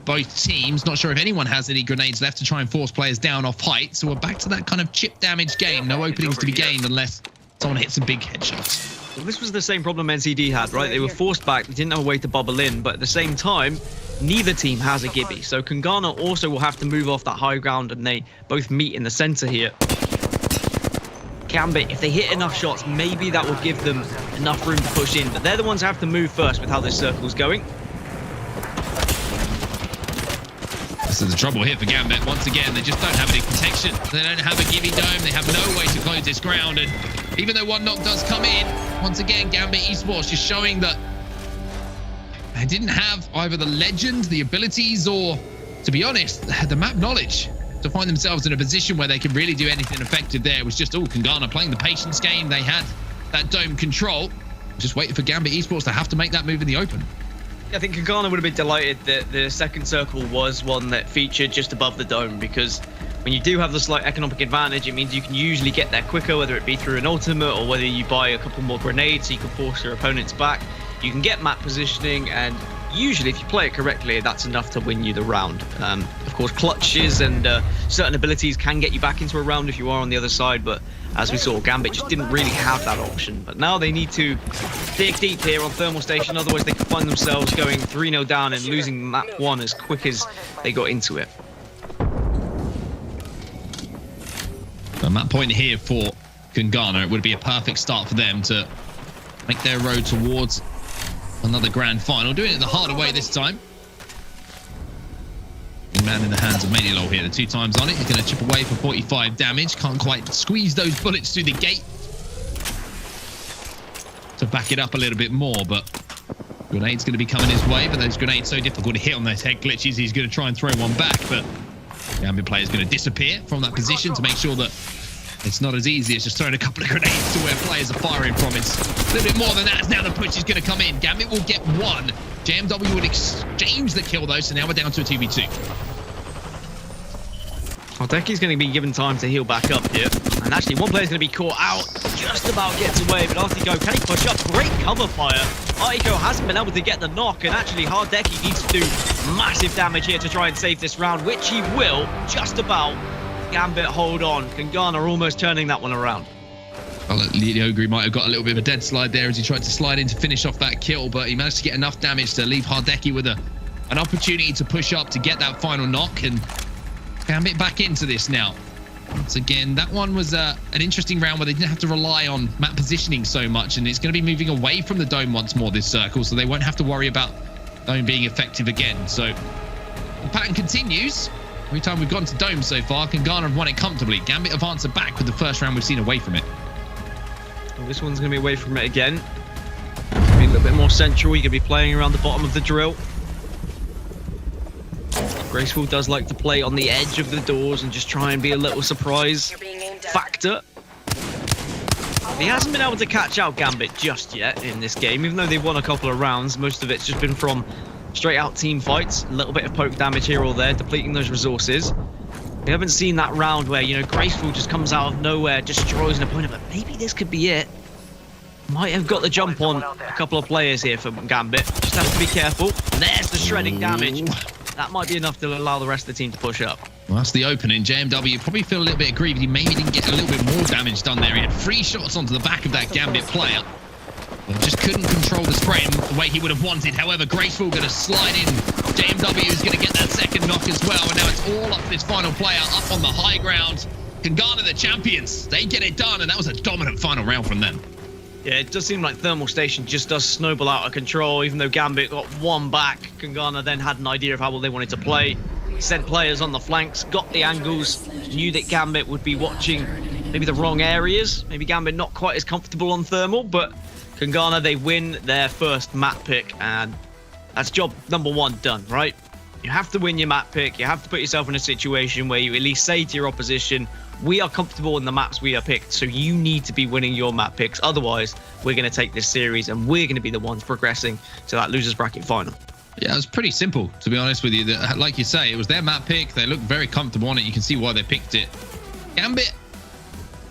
both teams. Not sure if anyone has any grenades left to try and force players down off height. So we're back to that kind of chip damage game. No openings to be gained unless someone hits some big headshots. Well, this was the same problem NCD had, right? They were forced back. They didn't have a way to bubble in. But at the same time, neither team has a Gibby. So Kungana also will have to move off that high ground, and they both meet in the center here. Gambit, if they hit enough shots, maybe that will give them enough room to push in. But they're the ones who have to move first with how this circle's going. This is the trouble here for Gambit. Once again, they just don't have any protection. They don't have a Gibby dome. They have no way to close this ground. And even though 1 knock does come in, once again, Gambit Esports just showing that they didn't have either the legend, the abilities, or, to be honest, the map knowledge to find themselves in a position where they could really do anything effective there. It was just, Kungana playing the patience game. They had that dome control. Just waiting for Gambit Esports to have to make that move in the open. I think Kungana would have been delighted that the second circle was one that featured just above the dome, because when you do have the slight economic advantage, it means you can usually get there quicker, whether it be through an ultimate or whether you buy a couple more grenades so you can force your opponents back. You can get map positioning and usually, if you play it correctly, that's enough to win you the round. Of course, clutches and certain abilities can get you back into a round if you are on the other side, but as we saw, Gambit just didn't really have that option. But now they need to dig deep here on Thermal Station, otherwise they could find themselves going 3-0 down and losing map 1 as quick as they got into it. A map point here for Kungana. It would be a perfect start for them to make their road towards another grand final. Doing it the harder way this time. Man in the hands of Manilol here. The 2 times on it. He's going to chip away for 45 damage. Can't quite squeeze those bullets through the gate to back it up a little bit more, but grenade's going to be coming his way, but those grenades so difficult to hit on those head glitches. He's going to try and throw one back, but Gambit player is going to disappear from that position to make sure that it's not as easy as just throwing a couple of grenades to where players are firing from. It's a little bit more than that. Now the push is going to come in. Gambit will get 1. JMW would exchange the kill though, so now we're down to a 2v2. Hardeki's going to be given time to heal back up here. And actually, one player's going to be caught out. Just about gets away, but Artico, can he push up? Great cover fire. Artico hasn't been able to get the knock, and actually Hardeki needs to do massive damage here to try and save this round, which he will, just about. Gambit hold on. Kungana almost turning that one around. Well, Leogri might have got a little bit of a dead slide there as he tried to slide in to finish off that kill, but he managed to get enough damage to leave Hardeki with an opportunity to push up to get that final knock, and Gambit back into this now. Once again, that one was an interesting round where they didn't have to rely on map positioning so much, and it's going to be moving away from the dome once more this circle, so they won't have to worry about dome being effective again. So the pattern continues. Every time we've gone to dome so far, Kungana have won it comfortably. Gambit have answered back with the first round we've seen away from it. Well, this one's going to be away from it again. Be a little bit more central. You're going to be playing around the bottom of the drill. Graceful does like to play on the edge of the doors and just try and be a little surprise factor. He hasn't been able to catch out Gambit just yet in this game, even though they've won a couple of rounds. Most of it's just been from straight out team fights, a little bit of poke damage here or there, depleting those resources. We haven't seen that round where, you know, Graceful just comes out of nowhere, destroys an opponent, but maybe this could be it. Might have got the jump on a couple of players here for Gambit. Just have to be careful. And there's the shredding damage. That might be enough to allow the rest of the team to push up. Well, that's the opening. JMW probably feel a little bit aggrieved. He maybe didn't get a little bit more damage done there. He had 3 shots onto the back of that Gambit player. But just couldn't control the spray the way he would have wanted. However, Graceful going to slide in. JMW is going to get that second knock as well. And now it's all up to this final player up on the high ground. Kungana, the champions. They get it done. And that was a dominant final round from them. Yeah, it does seem like Thermal Station just does snowball out of control. Even though Gambit got 1 back, Kungana then had an idea of how well they wanted to play. Sent players on the flanks, got the angles, knew that Gambit would be watching maybe the wrong areas. Maybe Gambit not quite as comfortable on Thermal, but Kungana, they win their first map pick, and that's job number 1 done, right? You have to win your map pick. You have to put yourself in a situation where you at least say to your opposition, we are comfortable in the maps we are picked, so you need to be winning your map picks. Otherwise, we're going to take this series and we're going to be the ones progressing to that losers bracket final. Yeah, it was pretty simple, to be honest with you. Like you say, it was their map pick. They looked very comfortable on it. You can see why they picked it. Gambit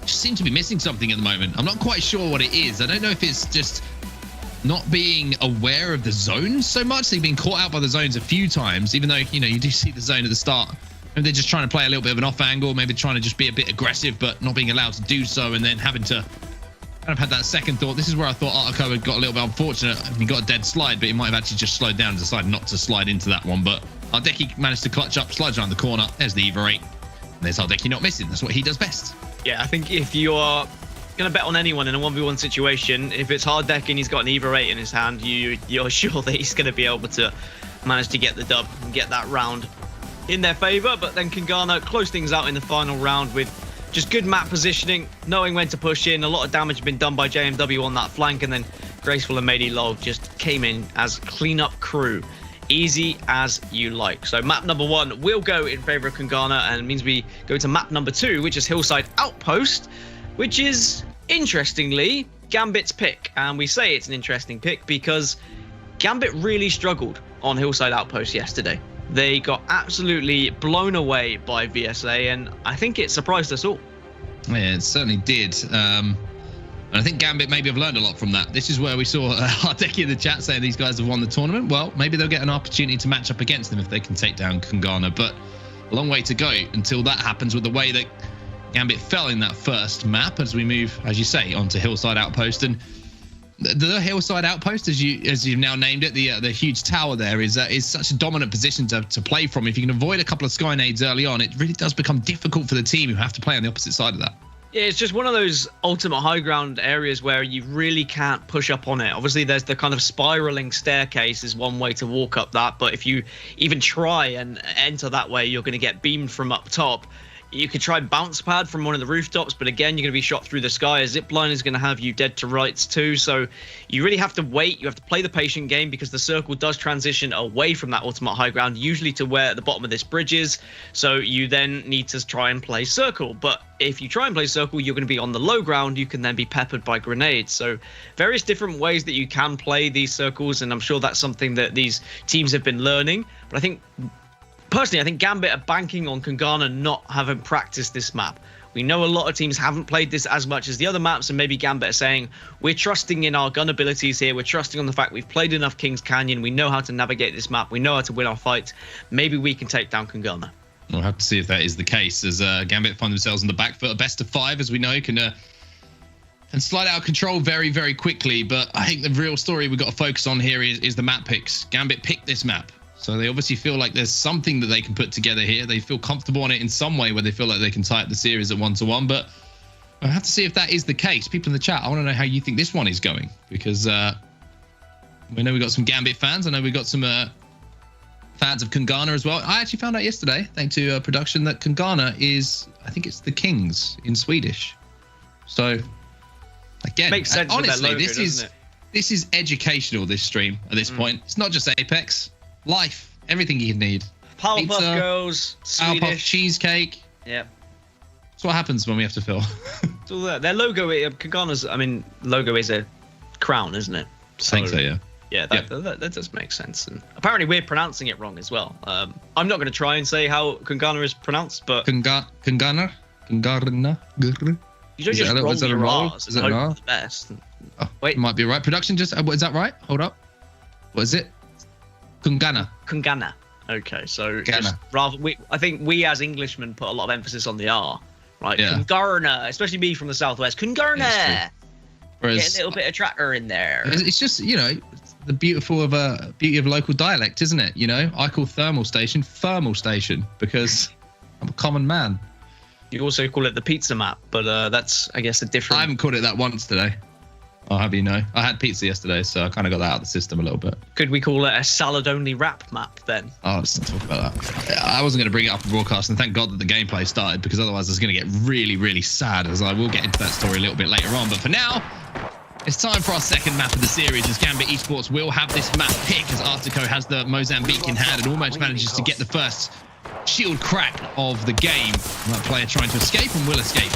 just seem to be missing something at the moment. I'm not quite sure what it is. I don't know if it's just not being aware of the zones so much. They've been caught out by the zones a few times, even though, you know, you do see the zone at the start. Maybe they're just trying to play a little bit of an off angle, maybe trying to just be a bit aggressive, but not being allowed to do so, and then having to kind of had that second thought. This is where I thought Artico had got a little bit unfortunate. He got a dead slide, but he might have actually just slowed down and decided not to slide into that one. But Hardeki managed to clutch up, slides around the corner. There's the Eva 8. And there's Hardeki not missing. That's what he does best. Yeah, I think if you are going to bet on anyone in a 1v1 situation, if it's Hardeki and he's got an Eva 8 in his hand, you're sure that he's going to be able to manage to get the dub and get that round in their favor. But then Kungana close things out in the final round with just good map positioning, knowing when to push in. A lot of damage been done by JMW on that flank, and then Graceful and Mady Lol just came in as cleanup crew. Easy as you like. So map number 1 will go in favor of Kungana, and it means we go to map number 2, which is Hillside Outpost, which is, interestingly, Gambit's pick. And we say it's an interesting pick because Gambit really struggled on Hillside Outpost yesterday. They got absolutely blown away by VSA, and I think it surprised us all. Yeah, it certainly did. And I think Gambit maybe have learned a lot from that. This is where we saw Hardeki in the chat saying these guys have won the tournament. Well, maybe they'll get an opportunity to match up against them if they can take down Kungana. But a long way to go until that happens with the way that Gambit fell in that first map as we move, as you say, onto Hillside Outpost. And the Hillside Outpost, as you've now named it, the huge tower there is such a dominant position to play from. If you can avoid a couple of sky nades early on, it really does become difficult for the team who have to play on the opposite side of that. Yeah, it's just one of those ultimate high ground areas where you really can't push up on it. Obviously, there's the kind of spiraling staircase is one way to walk up that, but if you even try and enter that way, you're going to get beamed from up top. You could try bounce pad from one of the rooftops, but again, you're going to be shot through the sky. A zipline is going to have you dead to rights too. So you really have to wait. You have to play the patient game because the circle does transition away from that ultimate high ground, usually to where the bottom of this bridge is. So you then need to try and play circle. But if you try and play circle, you're going to be on the low ground. You can then be peppered by grenades. So various different ways that you can play these circles. And I'm sure that's something that these teams have been learning. But I think personally, I think Gambit are banking on Kungana not having practiced this map. We know a lot of teams haven't played this as much as the other maps, and maybe Gambit are saying, we're trusting in our gun abilities here. We're trusting on the fact we've played enough King's Canyon. We know how to navigate this map. We know how to win our fights. Maybe we can take down Kungana. We'll have to see if that is the case, as Gambit find themselves on the back foot. A best of 5, as we know, can slide out of control very, very quickly. But I think the real story we've got to focus on here is the map picks. Gambit picked this map. So they obviously feel like there's something that they can put together here. They feel comfortable on it in some way where they feel like they can tie up the series at 1-1. But I'll have to see if that is the case. People in the chat, I want to know how you think this one is going. Because we know we've got some Gambit fans. I know we've got some fans of Kungana as well. I actually found out yesterday, thanks to production, that Kungana is, I think it's the Kings in Swedish. So, again, makes sense honestly, with their logo, this is educational, this stream, at this point. It's not just Apex. Life, everything you need. Powerpuff Girls, Swedish. Powerpuff cheesecake. Yep. That's what happens when we have to fill. It's all there. Their logo, Kungana's, logo is a crown, isn't it? So, I think so, yeah. Yeah, that does make sense. And apparently we're pronouncing it wrong as well. I'm not going to try and say how Kungana is pronounced, but... Kungana? You don't just roll your R's and hope for the best. Oh, wait. Might be right. Production just... is that right? Hold up. What is it? Kungana. Okay, so I think we as Englishmen put a lot of emphasis on the R, right? Yeah. Kungana, especially me from the southwest. Kungana. Whereas, get a little bit of tracker in there. It's just, the beauty of local dialect, isn't it? I call thermal station thermal station because I'm a common man. You also call it the pizza map, but that's, I guess, a different... I haven't called it that once today. I'll have you know. I had pizza yesterday, so I kind of got that out of the system a little bit. Could we call it a salad-only wrap map then? Oh, let's not talk about that. I wasn't going to bring it up in broadcast, and thank God that the gameplay started, because otherwise it's going to get really, really sad, as I will get into that story a little bit later on. But for now, it's time for our second map of the series, as Gambit Esports will have this map pick, as Artico has the Mozambique in hand and almost manages to get the first shield crack of the game. That player trying to escape and will escape.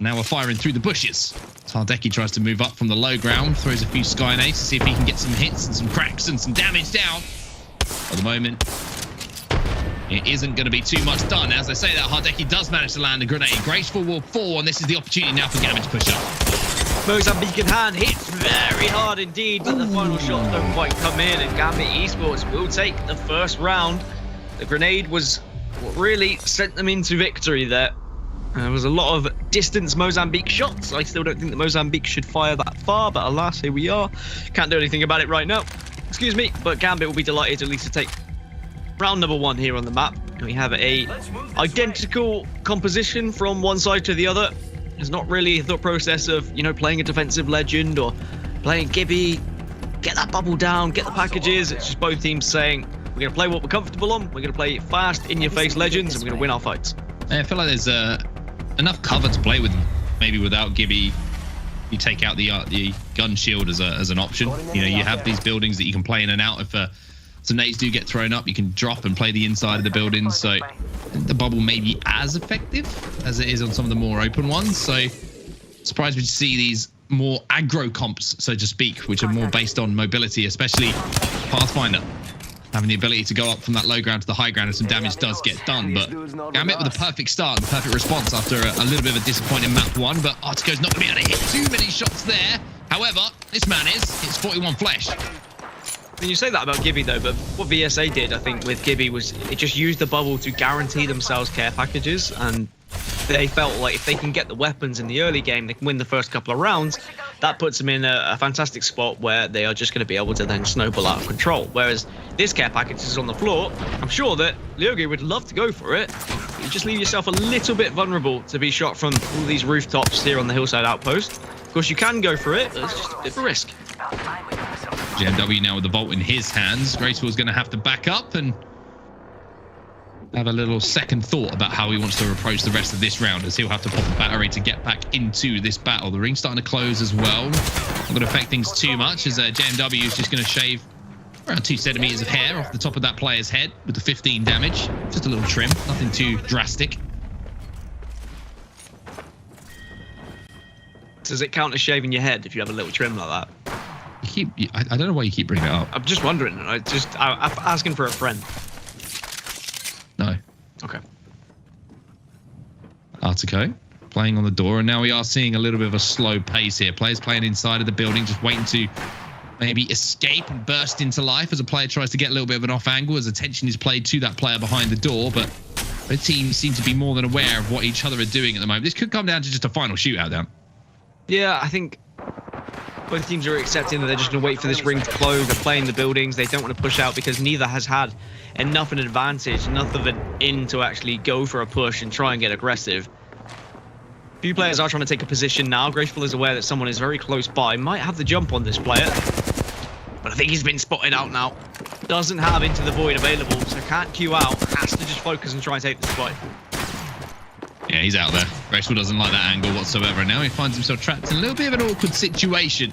Now we're firing through the bushes. Hardeki tries to move up from the low ground, throws a few sky nades to see if he can get some hits and some cracks and some damage down. For the moment, it isn't going to be too much done. As I say that, Hardeki does manage to land a grenade. Graceful will fall, and this is the opportunity now for Gambit to push up. Mozambique in hand hits very hard indeed, but the final shots don't quite come in, and Gambit Esports will take the first round. The grenade was what really sent them into victory there. There was a lot of distance Mozambique shots. I still don't think that Mozambique should fire that far, but alas, here we are. Can't do anything about it right now. Excuse me, but Gambit will be delighted at least to take round number 1 here on the map. We have a identical composition from one side to the other. There's not really a thought process of, playing a defensive legend or playing Gibby. Get that bubble down, get the packages. It's just both teams saying, we're going to play what we're comfortable on. We're going to play fast, in-your-face legends, and we're going to win our fights. I feel like there's enough cover to play with, maybe without Gibby. You take out the gun shield as an option. You have these buildings that you can play in and out. If some nades do get thrown up, you can drop and play the inside of the buildings. So the bubble may be as effective as it is on some of the more open ones. So surprised me to see these more aggro comps, so to speak, which are more based on mobility, especially Pathfinder. having the ability to go up from that low ground to the high ground if some damage does get done. But Gambit with a perfect start and perfect response after a little bit of a disappointing map 1. But Artico's not going to be able to hit too many shots there. However, this man it's 41 flesh. And you say that about Gibby though, but what VSA did, I think, with Gibby was it just used the bubble to guarantee themselves care packages, and they felt like if they can get the weapons in the early game, they can win the first couple of rounds. That puts them in a fantastic spot where they are just going to be able to then snowball out of control. Whereas this care package is on the floor, I'm sure that Lyogi would love to go for it. You just leave yourself a little bit vulnerable to be shot from all these rooftops here on the hillside outpost. Of course, you can go for it, but it's just a bit of a risk. GMW now with the vault in his hands. Graceful's going to have to back up and have a little second thought about how he wants to approach the rest of this round, as he'll have to pop a battery to get back into this battle. The ring's starting to close as well. Not going to affect things too much, as JMW is just going to shave around 2 centimeters of hair off the top of that player's head with the 15 damage. Just a little trim, nothing too drastic. Does it count as shaving your head if you have a little trim like that? I don't know why you keep bringing it up. I'm just wondering. I'm asking for a friend. No. Okay. Artico playing on the door, and now we are seeing a little bit of a slow pace here. Players playing inside of the building, just waiting to maybe escape and burst into life as a player tries to get a little bit of an off angle as attention is played to that player behind the door. But both teams seem to be more than aware of what each other are doing at the moment. This could come down to just a final shootout down. Yeah, I think both teams are accepting that they're just going to wait for this ring to close. They're playing the buildings. They don't want to push out because neither has had enough of an advantage, enough of an in to actually go for a push and try and get aggressive. A few players are trying to take a position now. Graceful is aware that someone is very close by. Might have the jump on this player, but I think he's been spotted out now. Doesn't have Into the Void available, so can't queue out. Has to just focus and try and take the spot. Yeah, he's out there. Graceful doesn't like that angle whatsoever, and now he finds himself trapped in a little bit of an awkward situation.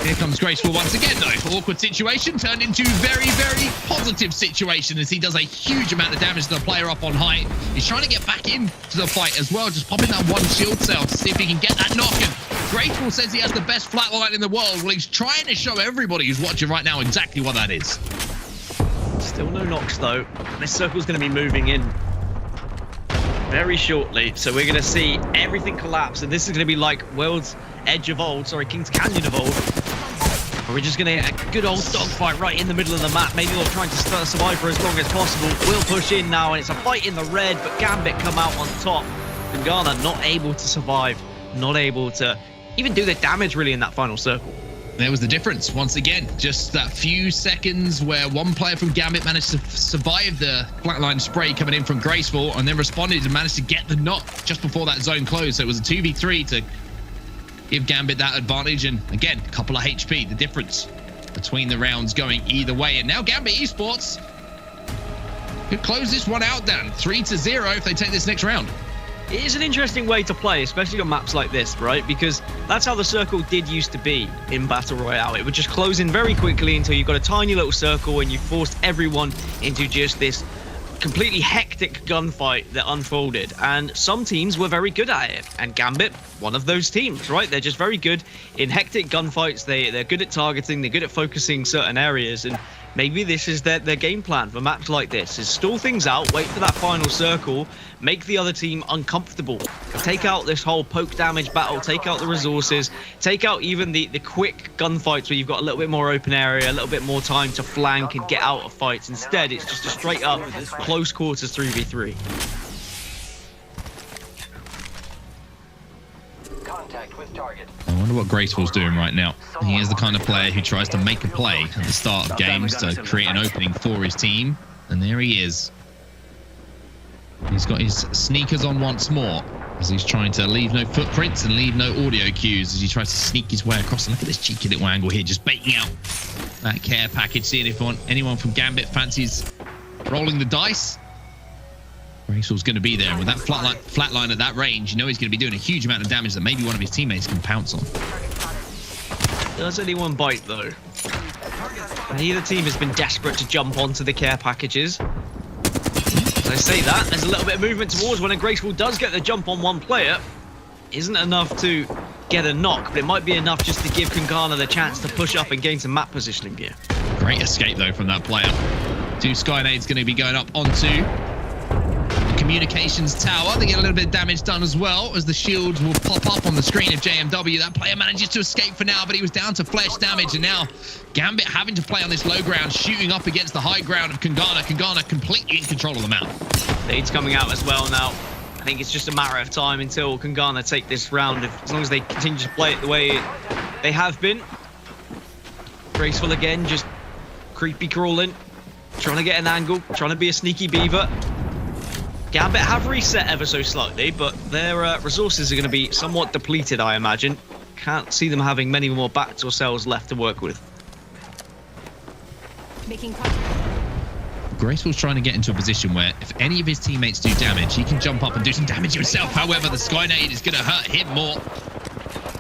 Here comes Graceful once again, though. Awkward situation turned into very, very positive situation as he does a huge amount of damage to the player up on height. He's trying to get back into the fight as well, just popping that one shield cell to see if he can get that knock. And Graceful says he has the best flatline in the world. Well, he's trying to show everybody who's watching right now exactly what that is. Still no knocks, though. This circle's going to be moving in very shortly, so we're going to see everything collapse, and this is going to be like World's Edge of old, sorry, King's Canyon of old. Or we're just going to get a good old dogfight right in the middle of the map. Maybe they'll try to survive for as long as possible. We'll push in now, and it's a fight in the red, but Gambit come out on top. And Ghana not able to survive, not able to even do the damage really in that final circle. There was the difference once again. Just that few seconds where one player from Gambit managed to survive the flatline spray coming in from Graceful, and then responded and managed to get the knock just before that zone closed. So it was a 2v3 to give Gambit that advantage, and again, a couple of HP, the difference between the rounds going either way. And now Gambit Esports could close this one out, Dan. 3-0 if they take this next round. It is an interesting way to play, especially on maps like this, right? Because that's how the circle did used to be in Battle Royale. It would just close in very quickly until you've got a tiny little circle and you forced everyone into just this completely hectic gunfight that unfolded. And some teams were very good at it. And Gambit, one of those teams, right? They're just very good in hectic gunfights. They're good at targeting. They're good at focusing certain areas. And maybe this is their game plan for maps like this, is stall things out, wait for that final circle, make the other team uncomfortable. Take out this whole poke damage battle, take out the resources, take out even the quick gunfights where you've got a little bit more open area, a little bit more time to flank and get out of fights. Instead, it's just a straight up close quarters 3v3. I wonder what Graceful's doing right now. He is the kind of player who tries to make a play at the start of games to create an opening for his team. And there he is. He's got his sneakers on once more as he's trying to leave no footprints and leave no audio cues as he tries to sneak his way across. And look at this cheeky little angle here, just baiting out that care package, seeing if anyone from Gambit fancies rolling the dice. Graceful's going to be there, and with that flatline at that range, you know he's going to be doing a huge amount of damage that maybe one of his teammates can pounce on. Does anyone bite, though? Neither team has been desperate to jump onto the care packages. As I say that, there's a little bit of movement towards one, and Graceful does get the jump on one player. Isn't enough to get a knock, but it might be enough just to give Kungana the chance to push up and gain some map positioning gear. Great escape, though, from that player. 2 Skynades going to be going up onto the communications tower. They get a little bit of damage done as well, as the shields will pop up on the screen of JMW. That player manages to escape for now, but he was down to flesh damage, and now Gambit having to play on this low ground, shooting up against the high ground of Kungana. Kungana completely in control of the map. Nade's coming out as well now. I think it's just a matter of time until Kungana take this round, as long as they continue to play it the way they have been. Graceful again, just creepy crawling, trying to get an angle, trying to be a sneaky beaver. Gambit have reset ever so slightly, but their resources are going to be somewhat depleted, I imagine. Can't see them having many more bats or cells left to work with. Making contact. Graceful's trying to get into a position where if any of his teammates do damage, he can jump up and do some damage himself. However, the Skynade is going to hurt him more.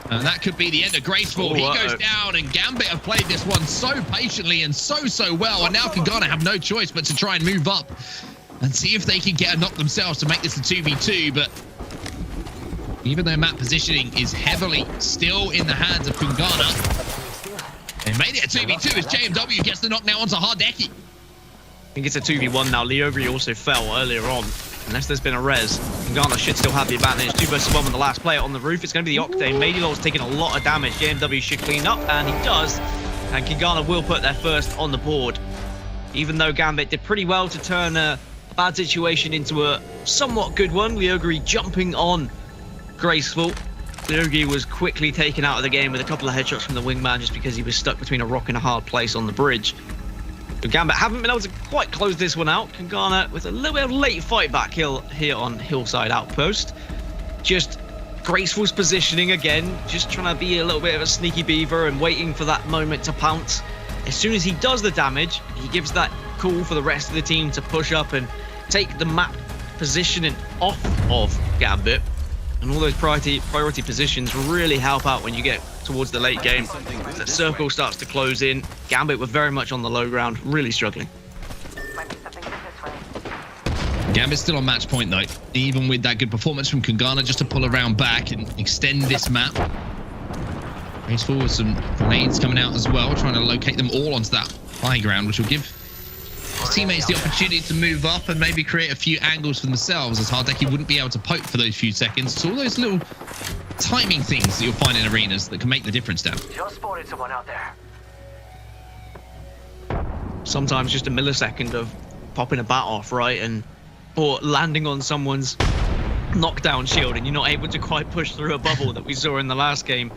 And that could be the end of Graceful. He goes down, and Gambit have played this one so patiently and so well. And now Kungana have no choice but to try and move up and see if they can get a knock themselves to make this a 2v2. But even though map positioning is heavily still in the hands of Kungana, they made it a 2v2 as JMW gets the knock now onto Hardeki. I think it's a 2v1 now. Leogri also fell earlier on. Unless there's been a res, Kungana should still have the advantage. 2 versus 1 with the last player on the roof. It's going to be the Octane. Madylaw's taking a lot of damage. JMW should clean up, and he does. And Kungana will put their first on the board. Even though Gambit did pretty well to turn a bad situation into a somewhat good one. Leogri jumping on Graceful. Leogri was quickly taken out of the game with a couple of headshots from the wingman just because he was stuck between a rock and a hard place on the bridge. But Gambit haven't been able to quite close this one out. Kungana with a little bit of late fight back here on Hillside Outpost. Just Graceful's positioning again, just trying to be a little bit of a sneaky beaver and waiting for that moment to pounce. As soon as he does the damage, he gives that call for the rest of the team to push up and take the map positioning off of Gambit. And all those priority positions really help out when you get towards the late game. The circle starts to close in. Gambit were very much on the low ground, really struggling. Gambit's still on match point though, even with that good performance from Kungana just to pull around back and extend this map. Graceful with some grenades coming out as well, trying to locate them all onto that high ground, which will give his teammates the opportunity to move up and maybe create a few angles for themselves, as Hardeki wouldn't be able to poke for those few seconds. It's all those little timing things that you'll find in arenas that can make the difference, Dan. Just spotted someone out there. Sometimes just a millisecond of popping a bat off, right, or landing on someone's knockdown shield and you're not able to quite push through a bubble that we saw in the last game.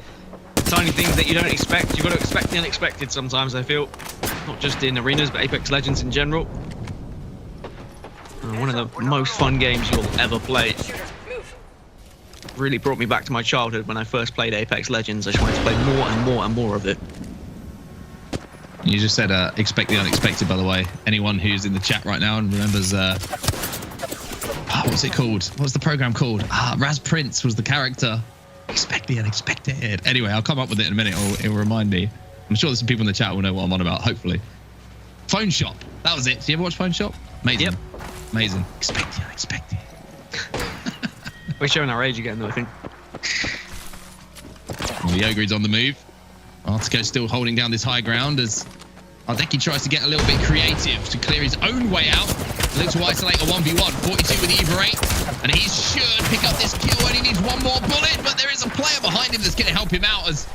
Tiny things that you don't expect. You've got to expect the unexpected sometimes, I feel. Not just in arenas, but Apex Legends in general. One of the most fun games you'll ever play. Really brought me back to my childhood when I first played Apex Legends. I just wanted to play more and more and more of it. You just said expect the unexpected, by the way. Anyone who's in the chat right now and remembers what's it called? What's the program called? Raz Prince was the character. Expect the unexpected. Anyway, I'll come up with it in a minute. It'll remind me. I'm sure there's some people in the chat who will know what I'm on about, hopefully. Phone Shop. That was it. Do you ever watch Phone Shop? Amazing. Yep. Amazing. Expect the unexpected. We're showing our age again, though, I think. Well, the Ogre's on the move. Artico still holding down this high ground as Hardeki tries to get a little bit creative to clear his own way out. Looks to isolate a 1v1. 42 with Eva 8. And he should pick up this kill and he needs one more bullet, but there is a player behind him that's going to help him out as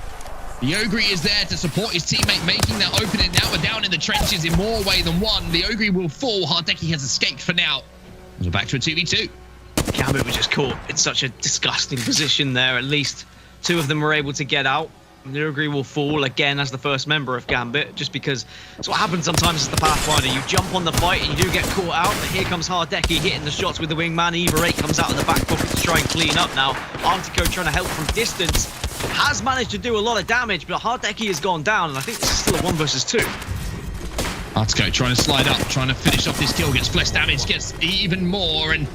the Ogre is there to support his teammate, making that opening. Now we're down in the trenches in more way than one. The Ogre will fall. Hardeki has escaped for now. We're back to a 2v2. Gambit was just caught in such a disgusting position there. At least 2 of them were able to get out. The Ogre will fall again as the first member of Gambit, just because it's what happens sometimes as the Pathfinder. You jump on the fight and you do get caught out, but here comes Hardeki hitting the shots with the wingman. Eva 8 comes out of the back pocket to try and clean up now. Artico trying to help from distance. Has managed to do a lot of damage, but Hardeki has gone down, and I think this is still a 1 versus 2. Artico trying to slide up, trying to finish off this kill, gets flesh damage, gets even more, and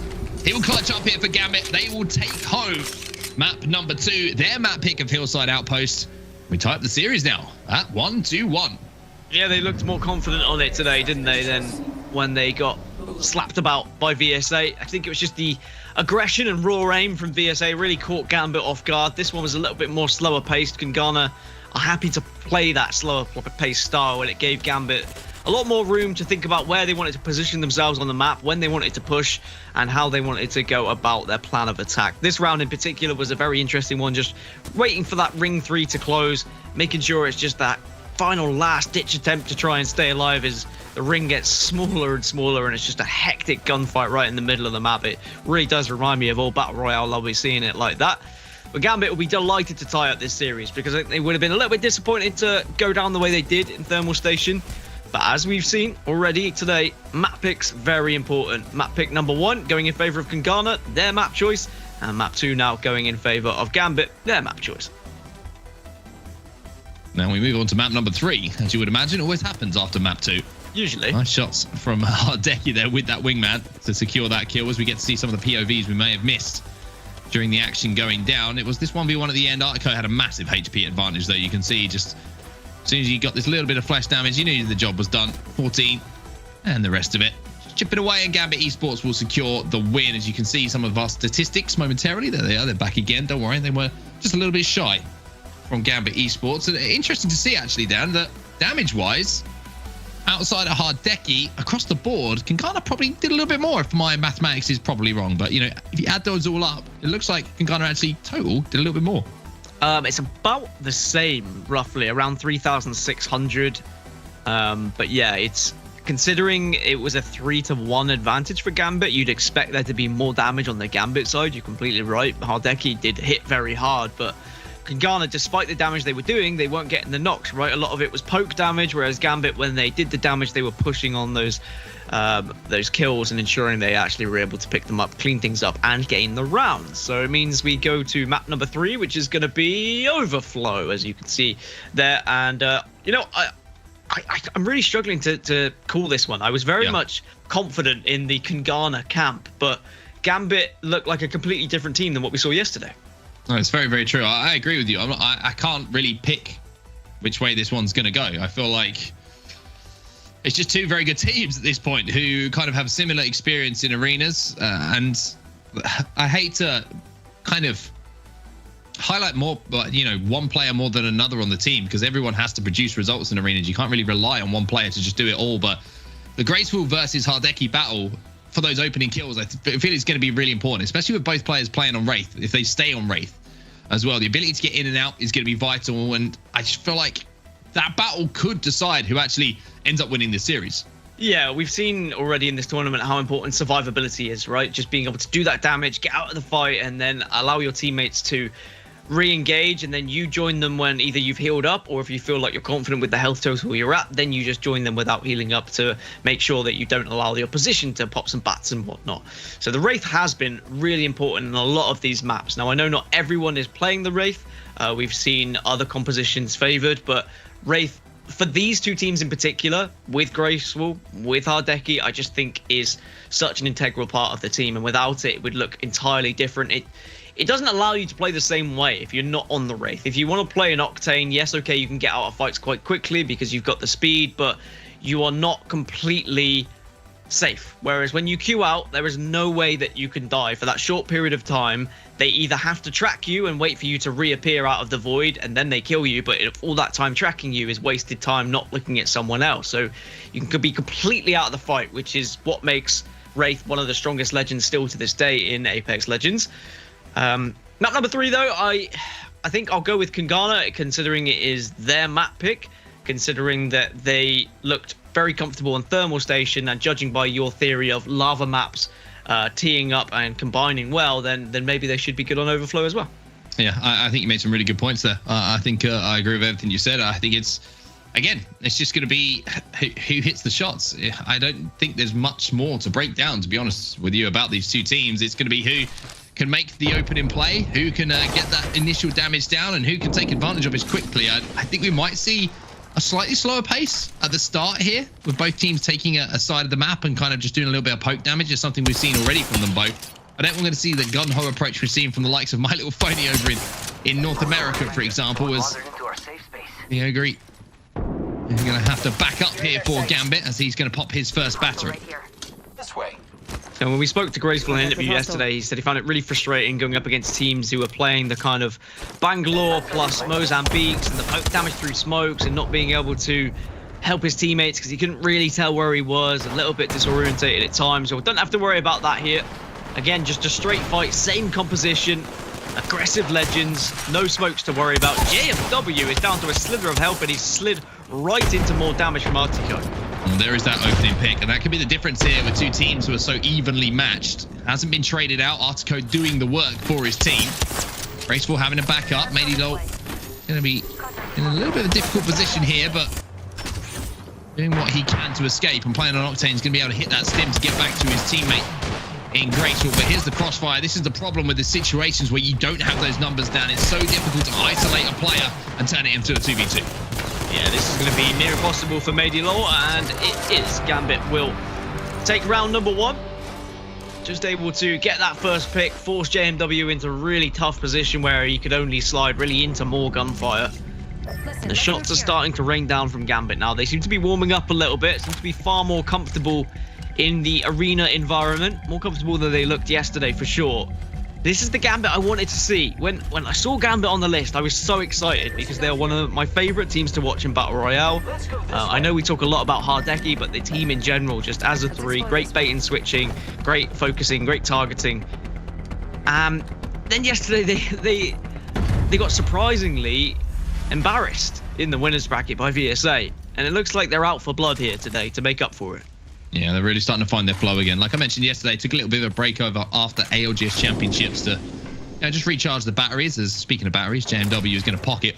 he will clutch up here for Gambit. They will take home map number 2, their map pick of Hillside Outpost. We tie up the series now at 1-2-1. Yeah, they looked more confident on it today, didn't they, than when they got slapped about by VSA. I think it was just the aggression and raw aim from VSA really caught Gambit off guard. This one was a little bit more slower paced. Kungana are happy to play that slower pace style, and it gave Gambit a lot more room to think about where they wanted to position themselves on the map, when they wanted to push, and how they wanted to go about their plan of attack. This round in particular was a very interesting one, just waiting for that ring 3 to close, making sure it's just that final last-ditch attempt to try and stay alive as the ring gets smaller and smaller, and it's just a hectic gunfight right in the middle of the map. It really does remind me of old Battle Royale lobby, seeing it like that. But Gambit will be delighted to tie up this series, because they would have been a little bit disappointed to go down the way they did in Thermal Station. But as we've seen already today, map picks very important. Map pick number 1 going in favor of Kangana, their map choice, and map 2 now going in favor of Gambit, their map choice. Now we move on to map number 3. As you would imagine, always happens after map 2. Usually. Nice shots from Hardeki there with that wingman to secure that kill, as we get to see some of the POVs we may have missed during the action going down. It was this 1v1 at the end. Artico had a massive HP advantage, though. You can see just as soon as you got this little bit of flash damage, you knew the job was done. 14, and the rest of it just chip it away, and Gambit Esports will secure the win. As you can see, some of our statistics momentarily, there they are, they're back again. Don't worry, they were just a little bit shy from Gambit Esports. And interesting to see, actually, Dan, that damage-wise, outside of Hardeki, across the board, Kangana probably did a little bit more, if my mathematics is probably wrong. But, you know, if you add those all up, it looks like Kangana actually total did a little bit more. It's about the same, roughly, around 3,600. But yeah, it's considering it was a 3-to-1 advantage for Gambit, you'd expect there to be more damage on the Gambit side. You're completely right. Hardeki did hit very hard, but Kangana, despite the damage they were doing, they weren't getting the knocks, right? A lot of it was poke damage, whereas Gambit, when they did the damage, they were pushing on those kills and ensuring they actually were able to pick them up, clean things up, and gain the round. So it means we go to map number 3, which is going to be Overflow, as you can see there. And, you know, I'm really struggling to call this one. I was very much confident in the Kangana camp, but Gambit looked like a completely different team than what we saw yesterday. No, it's very, very true. I agree with you. I can't really pick which way this one's going to go. I feel like it's just two very good teams at this point who kind of have similar experience in arenas. And I hate to kind of highlight more, you know, one player more than another on the team, because everyone has to produce results in arenas. You can't really rely on one player to just do it all. But the Graceful versus Hardeki battle for those opening kills, I feel it's going to be really important, especially with both players playing on Wraith. If they stay on Wraith as well, the ability to get in and out is going to be vital. And I just feel like that battle could decide who actually ends up winning this series. Yeah, we've seen already in this tournament how important survivability is, right? Just being able to do that damage, get out of the fight, and then allow your teammates to re-engage, and then you join them when either you've healed up, or if you feel like you're confident with the health total you're at, then you just join them without healing up to make sure that you don't allow the opposition to pop some bats and whatnot. So the Wraith has been really important in a lot of these maps. Now, I know not everyone is playing the Wraith. We've seen other compositions favored, but Wraith, for these two teams in particular, with Graceful, with Hardeki, I just think is such an integral part of the team, and without it, it would look entirely different. It doesn't allow you to play the same way if you're not on the Wraith. If you want to play an Octane, yes, okay, you can get out of fights quite quickly because you've got the speed, but you are not completely safe. Whereas when you queue out, there is no way that you can die. For that short period of time, they either have to track you and wait for you to reappear out of the void, and then they kill you, but all that time tracking you is wasted time not looking at someone else. So you can be completely out of the fight, which is what makes Wraith one of the strongest legends still to this day in Apex Legends. Map number 3, though, I think I'll go with Kangana, considering it is their map pick, considering that they looked very comfortable on Thermal Station, and judging by your theory of lava maps teeing up and combining well, then maybe they should be good on Overflow as well. Yeah, I think you made some really good points there. I think I agree with everything you said. I think it's just going to be who hits the shots. I don't think there's much more to break down, to be honest with you, about these two teams. It's going to be who can make the opening play, who can get that initial damage down, and who can take advantage of it quickly. I think we might see a slightly slower pace at the start here, with both teams taking a side of the map and kind of just doing a little bit of poke damage. It's something we've seen already from them both. I don't want to see the gun-ho approach we've seen from the likes of My Little Phony over in North America, for example, as the Ogre. You're going to have to back up here for Gambit, as he's going to pop his first battery. This way. So when we spoke to Graceful in an interview yesterday, he said he found it really frustrating going up against teams who were playing the kind of Bangalore plus Mozambiques and the poke damage through smokes and not being able to help his teammates because he couldn't really tell where he was, a little bit disorientated at times. So we don't have to worry about that here. Again, just a straight fight, same composition, aggressive legends, no smokes to worry about. JMW is down to a slither of health and he's slid right into more damage from Artico. And there is that opening pick, and that could be the difference here with two teams who are so evenly matched. Hasn't been traded out. Artico doing the work for his team. Graceful having a backup. Medilol going to be in a little bit of a difficult position here, but doing what he can to escape. And playing on Octane is going to be able to hit that stim to get back to his teammate in Graceful. But here's the crossfire. This is the problem with the situations where you don't have those numbers down. It's so difficult to isolate a player and turn it into a 2v2. Yeah, this is going to be near impossible for Medilol, and it is. Gambit will take round number 1. Just able to get that first pick, force JMW into a really tough position where he could only slide really into more gunfire. The shots are starting to rain down from Gambit now. They seem to be warming up a little bit, seem to be far more comfortable in the arena environment, more comfortable than they looked yesterday for sure. This is the Gambit I wanted to see. When I saw Gambit on the list, I was so excited because they're one of my favorite teams to watch in Battle Royale. I know we talk a lot about Hardeki, but the team in general, just as a 3, great bait and switching, great focusing, great targeting. Then yesterday they got surprisingly embarrassed in the winners bracket by VSA, and it looks like they're out for blood here today to make up for it. Yeah, they're really starting to find their flow again. Like I mentioned yesterday, took a little bit of a break over after ALGS Championships to just recharge the batteries. As speaking of batteries, JMW is going to pocket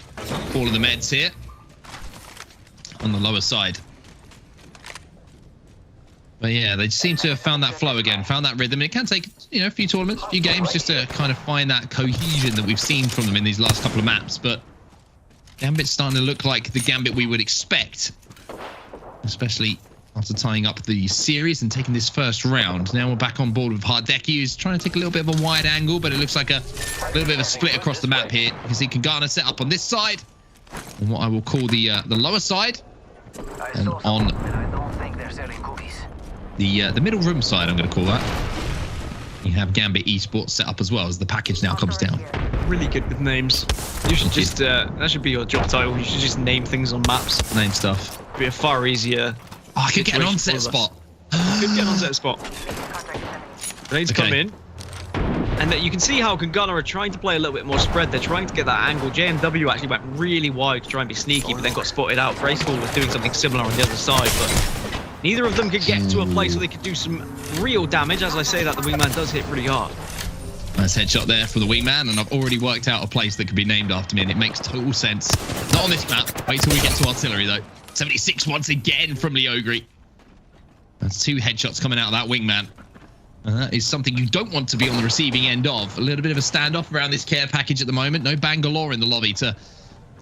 all of the meds here on the lower side. But yeah, they seem to have found that flow again, found that rhythm. It can take, a few tournaments, a few games just to kind of find that cohesion that we've seen from them in these last couple of maps. But Gambit's starting to look like the Gambit we would expect, especially after tying up the series and taking this first round. Now we're back on board with Hardeki, who's trying to take a little bit of a wide angle, but it looks like a little bit of a split across the map here. You can see Kangana set up on this side, on what I will call the lower side, and on the middle room side, I'm going to call that. You have Gambit Esports set up as well as the package now comes down. Really good with names. You should just, that should be your job title. You should just name things on maps. Name stuff. It'd be a far easier. Oh, I could get an onset spot. Could get an onset spot. They need to come in. And that you can see how Kangana are trying to play a little bit more spread. They're trying to get that angle. JMW actually went really wide to try and be sneaky, but then got spotted out. Graceful was doing something similar on the other side, but neither of them could get to a place where they could do some real damage. As I say that, the wingman does hit pretty hard. Nice headshot there for the wingman, and I've already worked out a place that could be named after me, and it makes total sense. Not on this map. Wait till we get to artillery, though. 76 once again from Leogri. That's 2 headshots coming out of that wingman. And that is something you don't want to be on the receiving end of. A little bit of a standoff around this care package at the moment. No Bangalore in the lobby to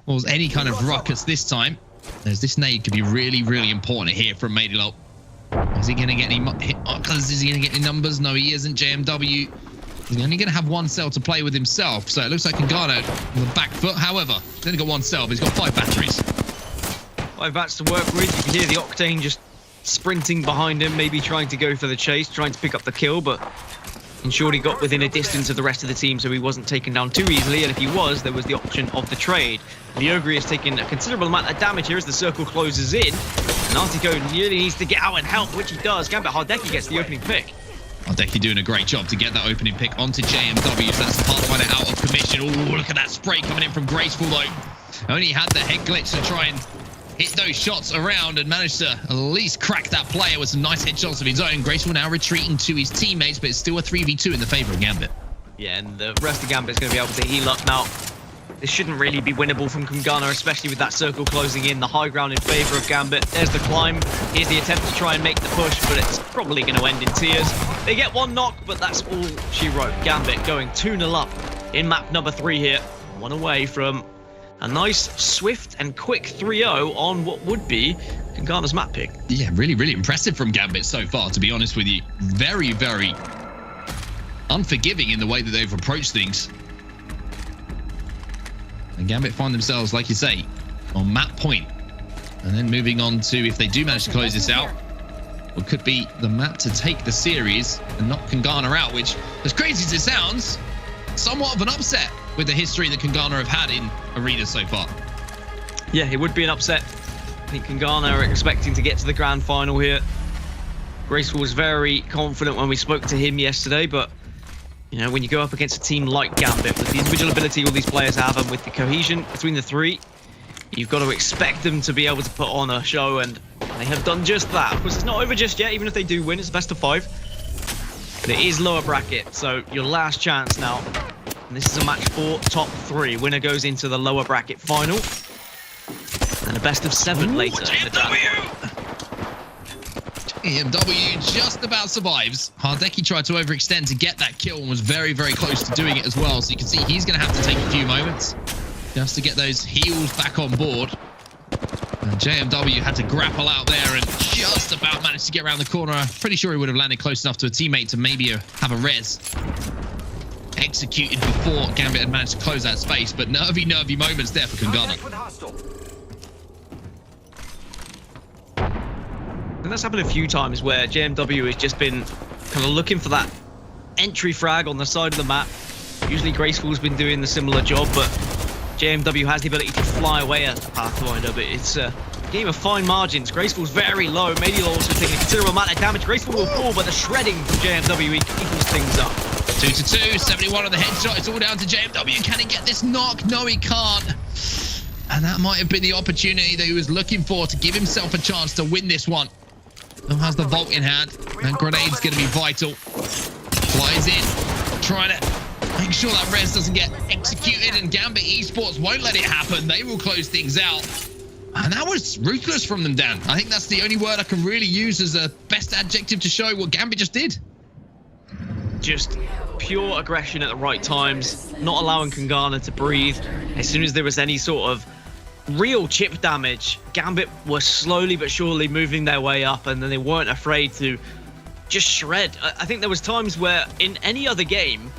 cause any kind of ruckus this time. There's this nade could be really, really important here from Medilol. Is he going to get any is he going to get any numbers? No, he isn't. JMW. He's only going to have 1 cell to play with himself. So it looks like Kangano on the back foot. However, he's only got 1 cell, but he's got 5 batteries. 5 bats to work with. You can hear the Octane just sprinting behind him, maybe trying to go for the chase, trying to pick up the kill, but ensured he got within a distance of the rest of the team so he wasn't taken down too easily, and if he was, there was the option of the trade. Leogri has taken a considerable amount of damage here as the circle closes in, and Artico nearly needs to get out and help, which he does. Gambit Hardeki gets the opening pick. Hardeki doing a great job to get that opening pick onto JMW, so that's the Pathfinder out of commission. Oh, look at that spray coming in from Graceful, though. Only had the head glitch to try and hit those shots around and managed to at least crack that player with some nice headshots of his own. Graceful now retreating to his teammates, but it's still a 3v2 in the favor of Gambit. Yeah, and the rest of Gambit's going to be able to heal up now. This shouldn't really be winnable from Kangana, especially with that circle closing in. The high ground in favor of Gambit. There's the climb. Here's the attempt to try and make the push, but it's probably going to end in tears. They get 1 knock, but that's all she wrote. Gambit going 2-0 up in map number 3 here. 1 away from a nice, swift and quick 3-0 on what would be Kangana's map pick. Yeah, really, really impressive from Gambit so far, to be honest with you. Very, very unforgiving in the way that they've approached things. And Gambit find themselves, like you say, on map point. And then moving on to, if they do manage to close this out, what could be the map to take the series and knock Kangana out, which, as crazy as it sounds, somewhat of an upset with the history that Kangana have had in Arena so far. Yeah, it would be an upset. I think Kangana are expecting to get to the grand final here. Graceful was very confident when we spoke to him yesterday, but you know, when you go up against a team like Gambit, with the individual ability all these players have and with the cohesion between the three, you've got to expect them to be able to put on a show, and they have done just that. Of course, it's not over just yet. Even if they do win, it's best of 5. But it is lower bracket, so your last chance now. And this is a match for top 3. Winner goes into the lower bracket final. And a best of 7 later. EMW just about survives. Hardeki tried to overextend to get that kill and was very, very close to doing it as well. So you can see he's going to have to take a few moments just to get those heals back on board. And JMW had to grapple out there and just about managed to get around the corner. I'm pretty sure he would have landed close enough to a teammate to maybe have a res executed before Gambit had managed to close that space. But nervy moments there for Kangana. And that's happened a few times where JMW has just been kind of looking for that entry frag on the side of the map. Usually Graceful's been doing the similar job, but JMW has the ability to fly away as a Pathfinder, but it's a game of fine margins. Graceful's very low. Medial also taking a considerable amount of damage. Graceful will fall, but the shredding from JMW equals things up. 2-2, 71 on the headshot. It's all down to JMW. Can he get this knock? No, he can't. And that might have been the opportunity that he was looking for to give himself a chance to win this one. Still has the vault in hand. That grenade's going to be vital. Flies in, trying to make sure that res doesn't get executed, and Gambit Esports won't let it happen. They will close things out. And that was ruthless from them, Dan. I think that's the only word I can really use as a best adjective to show what Gambit just did. Just pure aggression at the right times, not allowing Kangana to breathe. As soon as there was any sort of real chip damage, Gambit were slowly but surely moving their way up, and then they weren't afraid to just shred. I think there was times where in any other game,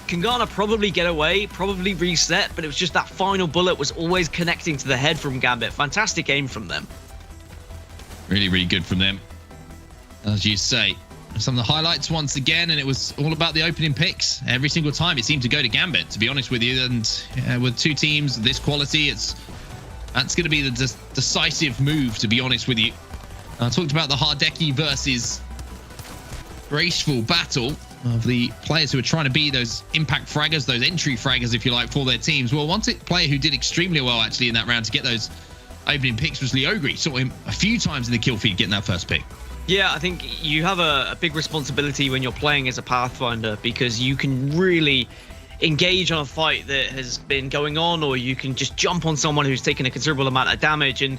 Kangana probably get away, probably reset, but it was just that final bullet was always connecting to the head from Gambit. Fantastic aim from them. Really, really good from them. As you say, some of the highlights once again, and it was all about the opening picks. Every single time it seemed to go to Gambit, to be honest with you. And with two teams this quality, that's going to be the decisive move, to be honest with you. I talked about the Hardeki versus Graceful battle of the players who are trying to be those impact fraggers, those entry fraggers, if you like, for their teams. Well, one player who did extremely well, actually, in that round to get those opening picks was Leogri. Saw him a few times in the kill feed getting that first pick. Yeah, I think you have a big responsibility when you're playing as a Pathfinder, because you can really engage on a fight that has been going on, or you can just jump on someone who's taken a considerable amount of damage. And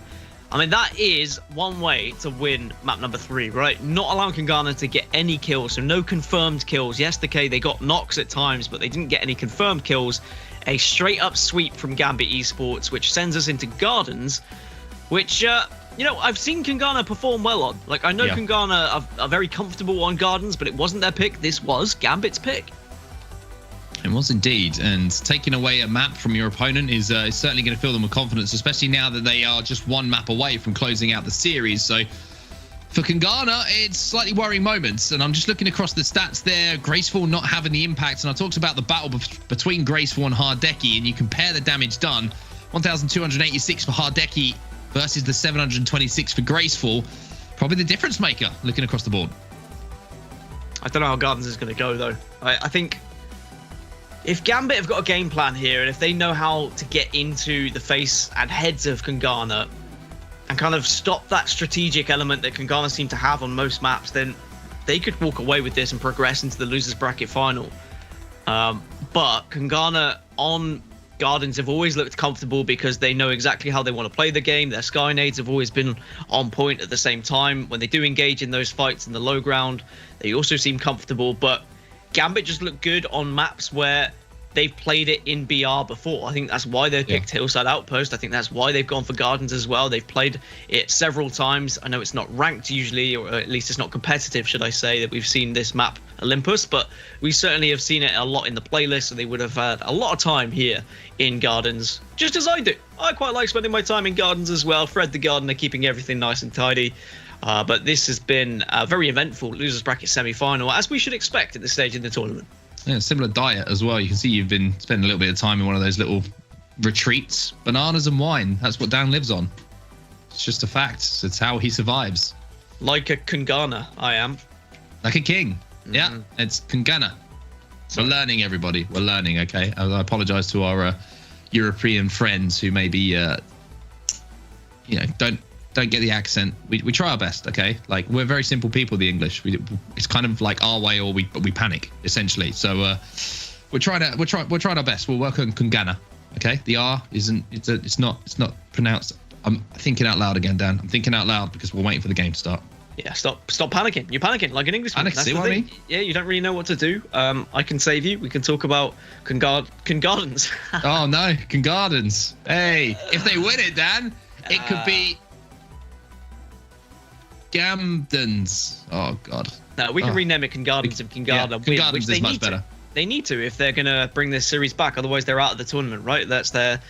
I mean, that is one way to win map number 3, right? Not allowing Kangana to get any kills, so no confirmed kills. Yes, okay, they got knocks at times, but they didn't get any confirmed kills. A straight up sweep from Gambit Esports, which sends us into Gardens, which, you know, I've seen Kangana perform well on. Like, I know Kangana are very comfortable on Gardens, but it wasn't their pick. This was Gambit's pick. It was indeed, and taking away a map from your opponent is certainly going to fill them with confidence, especially now that they are just one map away from closing out the series. So for Kangana, it's slightly worrying moments, and I'm just looking across the stats there. Graceful not having the impact, and I talked about the battle between Graceful and Hardeki, and you compare the damage done, 1,286 for Hardeki versus the 726 for Graceful. Probably the difference maker looking across the board. I don't know how Gardens is going to go, though. I think if Gambit have got a game plan here, and if they know how to get into the face and heads of Kangana and kind of stop that strategic element that Kangana seem to have on most maps, then they could walk away with this and progress into the losers bracket final. But Kangana on Gardens have always looked comfortable because they know exactly how they want to play the game. Their Skynades have always been on point at the same time. When they do engage in those fights in the low ground, they also seem comfortable. But Gambit just look good on maps where they've played it in BR before. I think that's why they picked Hillside Outpost. I think that's why they've gone for Gardens as well. They've played it several times. I know it's not ranked usually, or at least it's not competitive, should I say, that we've seen this map Olympus, but we certainly have seen it a lot in the playlist, so they would have had a lot of time here in Gardens, just as I do. I quite like spending my time in Gardens as well. Fred the Gardener keeping everything nice and tidy. But this has been a very eventful losers bracket semi-final, as we should expect at this stage in the tournament. Yeah, similar diet as well. You can see you've been spending a little bit of time in one of those little retreats. Bananas and wine. That's what Dan lives on. It's just a fact. It's how he survives. Like a Kungana, I am. Like a king. Yeah, it's Kungana. We're learning, everybody. We're learning, okay? I apologize to our European friends who maybe, don't get the accent. We try our best, okay? Like, we're very simple people, the English. It's kind of like our way or we panic, essentially. So we're trying our best. We'll work on Kungana, okay? The R isn't. It's not pronounced. I'm thinking out loud again, Dan. I'm thinking out loud because we're waiting for the game to start. Yeah, stop panicking. You're panicking like an Englishman. Panic, see what I mean? Yeah, you don't really know what to do. I can save you. We can talk about Kungardens. Oh no, Kungardens. Hey, if they win it, Dan, it could be Gamdens. Oh god. No, we can rename it Kungardens if Kungardens win, which is much better. They need to if they're gonna bring this series back. Otherwise, they're out of the tournament, right? That's their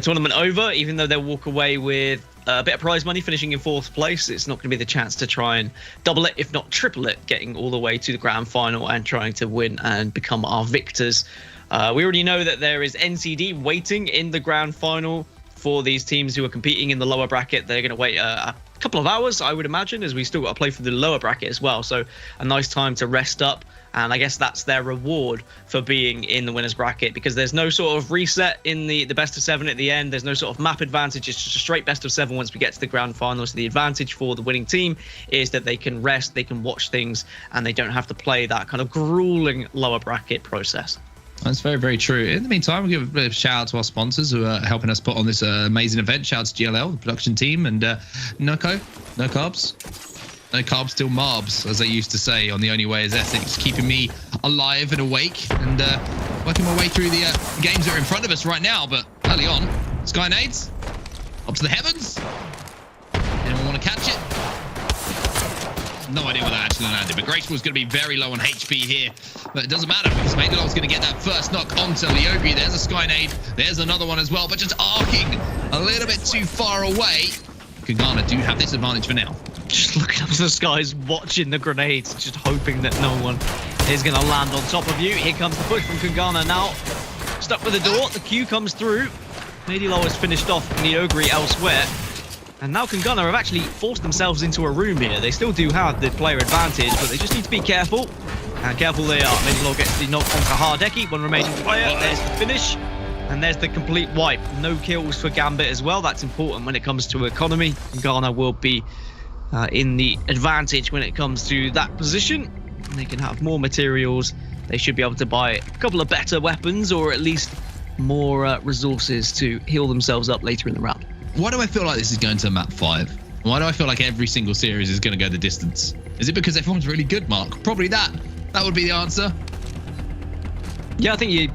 tournament over. Even though they'll walk away with a bit of prize money, finishing in 4th place, it's not going to be the chance to try and double it, if not triple it, getting all the way to the grand final and trying to win and become our victors. We already know that there is NCD waiting in the grand final for these teams who are competing in the lower bracket. They're going to wait a couple of hours, I would imagine, as we still got to play for the lower bracket as well. So a nice time to rest up. And I guess that's their reward for being in the winners bracket, because there's no sort of reset in the best of 7 at the end. There's no sort of map advantage. It's just a straight best of 7 once we get to the grand final. So the advantage for the winning team is that they can rest, they can watch things, and they don't have to play that kind of grueling lower bracket process. That's very, very true. In the meantime, we'll give a bit of shout out to our sponsors who are helping us put on this amazing event. Shout out to GLL, the production team, and no carbs. No carbs, still marbs, as they used to say on The Only Way is Ethics, keeping me alive and awake and working my way through the games that are in front of us right now. But early on, Sky Nades, up to the heavens. Anyone want to catch it? No idea where that actually landed, but Graceful's going to be very low on HP here. But it doesn't matter because Maidol's going to get that first knock onto Leogri. There's a Sky Nade. There's another one as well, but just arcing a little bit too far away. Kungana do have this advantage for now. Just looking up to the skies, watching the grenades, just hoping that no one is going to land on top of you. Here comes the push from Kungana now. Stuck with the door, the Q comes through. Maidolo has finished off Leogri elsewhere. And now Kungana have actually forced themselves into a room here. They still do have the player advantage, but they just need to be careful. And careful they are. Maidolo gets the knock onto Hardeki, one remaining player. There's the finish. And there's the complete wipe. No kills for Gambit as well. That's important when it comes to economy. Kungana will be in the advantage when it comes to that position. They can have more materials. They should be able to buy a couple of better weapons, or at least more resources to heal themselves up later in the round. Why do I feel like this is going to map 5? Why do I feel like every single series is going to go the distance? Is it because everyone's really good, Mark? Probably that. That would be the answer. Yeah, I think you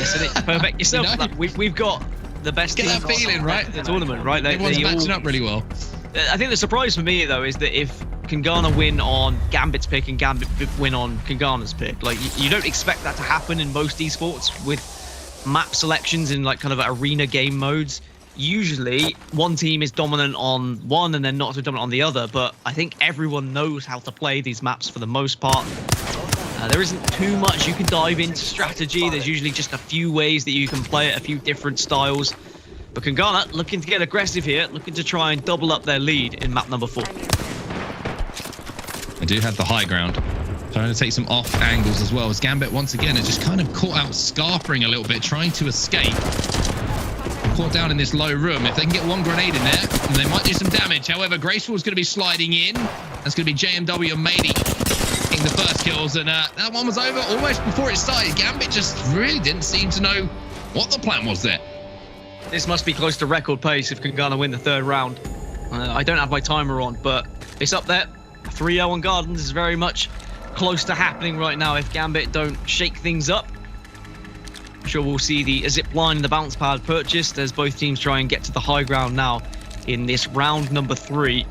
said it perfect yourself. You know? Like, we've got the best Get team that feeling, right? the tournament, right? Everyone's matching up really well. I think the surprise for me, though, is that if Kungana win on Gambit's pick and Gambit win on Kungana's pick, like, you don't expect that to happen in most esports with map selections in like kind of arena game modes. Usually one team is dominant on one and then not so dominant on the other, but I think everyone knows how to play these maps for the most part. There isn't too much you can dive into strategy. There's usually just a few ways that you can play it, a few different styles. But Kungana looking to get aggressive here, looking to try and double up their lead in map number 4. I do have the high ground. Trying to take some off angles as well, as Gambit once again are just kind of caught out scarpering a little bit, trying to escape. Caught down in this low room. If they can get one grenade in there, they might do some damage. However, Graceful's going to be sliding in. That's going to be JMW and Mady getting the first kills, and that one was over almost before it started. Gambit just really didn't seem to know what the plan was there. This must be close to record pace if Kungana win the 3rd round. I don't have my timer on, but it's up there. 3-0 on Gardens is very much close to happening right now if Gambit don't shake things up. I'm sure we'll see the zip line and the bounce pad purchased as both teams try and get to the high ground now in this round number 3.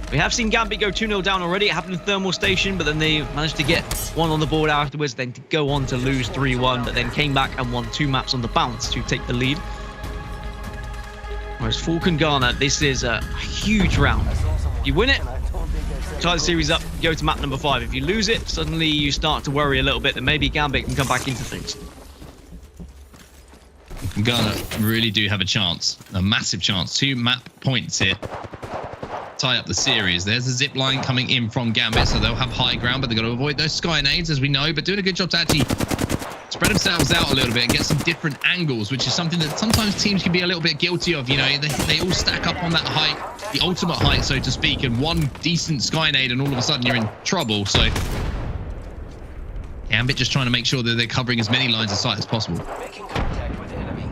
We have seen Gambit go 2-0 down already. It happened in Thermal Station, but then they managed to get one on the board afterwards, then to go on to lose 3-1, but then came back and won 2 maps on the bounce to take the lead. Whereas for Kungana, this is a huge round. If you win it, tie the series up, go to map number 5. If you lose it, suddenly you start to worry a little bit that maybe Gambit can come back into things. Ghana really do have a chance, a massive chance. 2 map points here. Tie up the series. There's a zip line coming in from Gambit, so they'll have high ground, but they've got to avoid those sky nades, as we know, but doing a good job to actually spread themselves out a little bit and get some different angles, which is something that sometimes teams can be a little bit guilty of. You know, they all stack up on that height, the ultimate height, so to speak, and one decent sky nade and all of a sudden you're in trouble. So Gambit just trying to make sure that they're covering as many lines of sight as possible. Making contact with the enemy.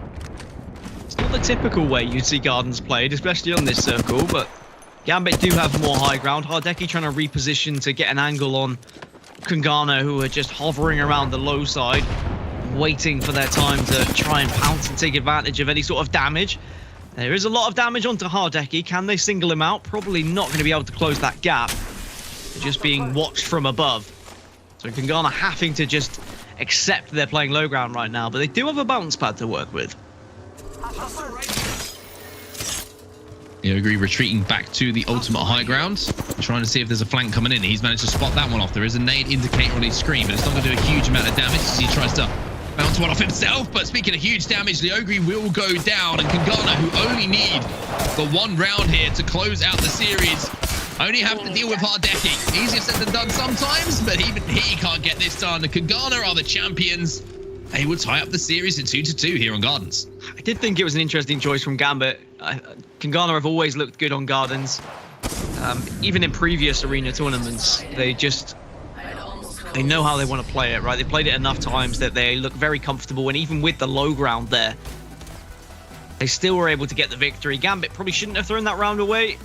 It's not the typical way you'd see Gardens played, especially on this circle, but Gambit do have more high ground. Hardeki trying to reposition to get an angle on Kungana, who are just hovering around the low side, waiting for their time to try and pounce and take advantage of any sort of damage. There is a lot of damage onto Hardeki. Can they single him out? Probably not going to be able to close that gap. Just being watched from above. So Kungana having to just accept they're playing low ground right now, but they do have a bounce pad to work with. You agree, retreating back to the ultimate high ground, trying to see if there's a flank coming in. He's managed to spot that one off. There is a nade indicator on his screen, but it's not going to do a huge amount of damage as he tries to bounce one off himself. But speaking of huge damage, Leogri will go down, and Kungana, who only need the 1 round here to close out the series, only have to deal with Hardeki. Easier said than done sometimes, but even he can't get this done. The Kungana are the champions. They will tie up the series at 2-2 here on Gardens. I did think it was an interesting choice from Gambit. Kungana have always looked good on Gardens. Even in previous arena tournaments, they know how they want to play it, right? They played it enough times that they look very comfortable, and even with the low ground there, they still were able to get the victory. Gambit probably shouldn't have thrown that round away.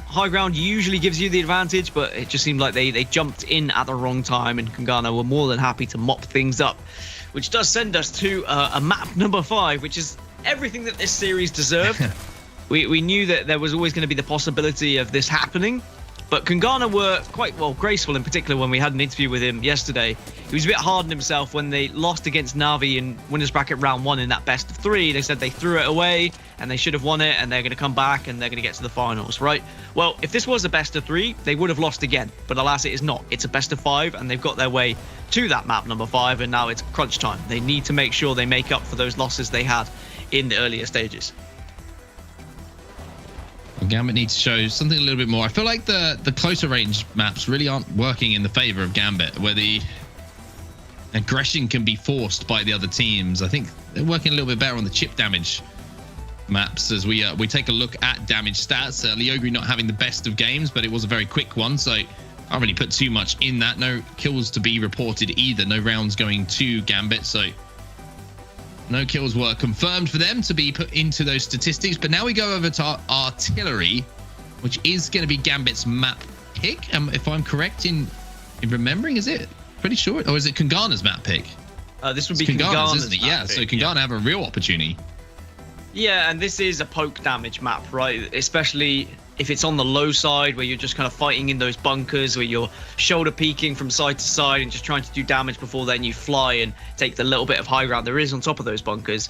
High ground usually gives you the advantage, but it just seemed like they jumped in at the wrong time, and Kungana were more than happy to mop things up, which does send us to a map number 5, which is everything that this series deserved. We knew that there was always going to be the possibility of this happening, but Kungana were quite, well, graceful in particular when we had an interview with him yesterday. He was a bit hard on himself when they lost against Na'Vi in winners bracket round 1 in that best of 3. They said they threw it away and they should have won it, and they're going to come back and they're going to get to the finals, right? Well, if this was a best of 3, they would have lost again, but alas, it is not. It's a best of 5, and they've got their way to that map number 5, and now it's crunch time. They need to make sure they make up for those losses they had in the earlier stages. Gambit needs to show something a little bit more. I feel like the closer range maps really aren't working in the favor of Gambit, where the aggression can be forced by the other teams. I think they're working a little bit better on the chip damage maps as we take a look at damage stats. Leogri not having the best of games, but it was a very quick one, so I can't really put too much in that. No kills to be reported either. No rounds going to Gambit, so no kills were confirmed for them to be put into those statistics. But now we go over to artillery, which is going to be Gambit's map pick. If I'm correct in remembering, is it? Pretty sure. Or is it Kungana's map pick? This would be Kungana's, isn't it? Yeah, pick, so Kungana have a real opportunity. Yeah, and this is a poke damage map, right? Especially if it's on the low side where you're just kind of fighting in those bunkers where you're shoulder peeking from side to side and just trying to do damage before then you fly and take the little bit of high ground there is on top of those bunkers.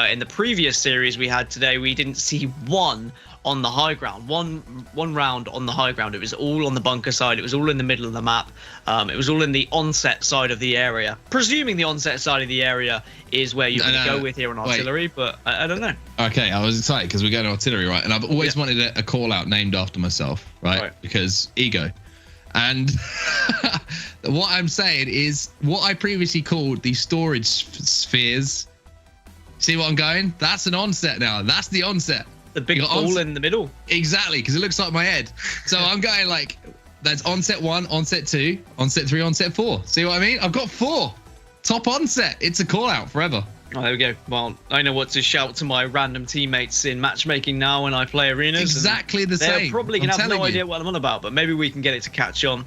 In the previous series we had today, we didn't see one on the high ground, one round on the high ground. It was all on the bunker side. It was all in the middle of the map. It was all in the onset side of the area. Presuming the onset side of the area is where you're going to go with here on artillery, but I don't know. Okay, I was excited because we're going to artillery, right? And I've always wanted a call out named after myself, right? Because ego. And what I'm saying is what I previously called the storage spheres. See what I'm going? That's an onset now. That's the onset. The big ball in the middle. Exactly, because it looks like my head. So I'm going like, that's onset 1, onset 2, onset 3, onset 4. See what I mean? I've got 4. Top onset. It's a call out forever. Oh, there we go. Well, I know what to shout to my random teammates in matchmaking now when I play arenas. It's exactly the same. They're probably going to have no idea what I'm on about, but maybe we can get it to catch on.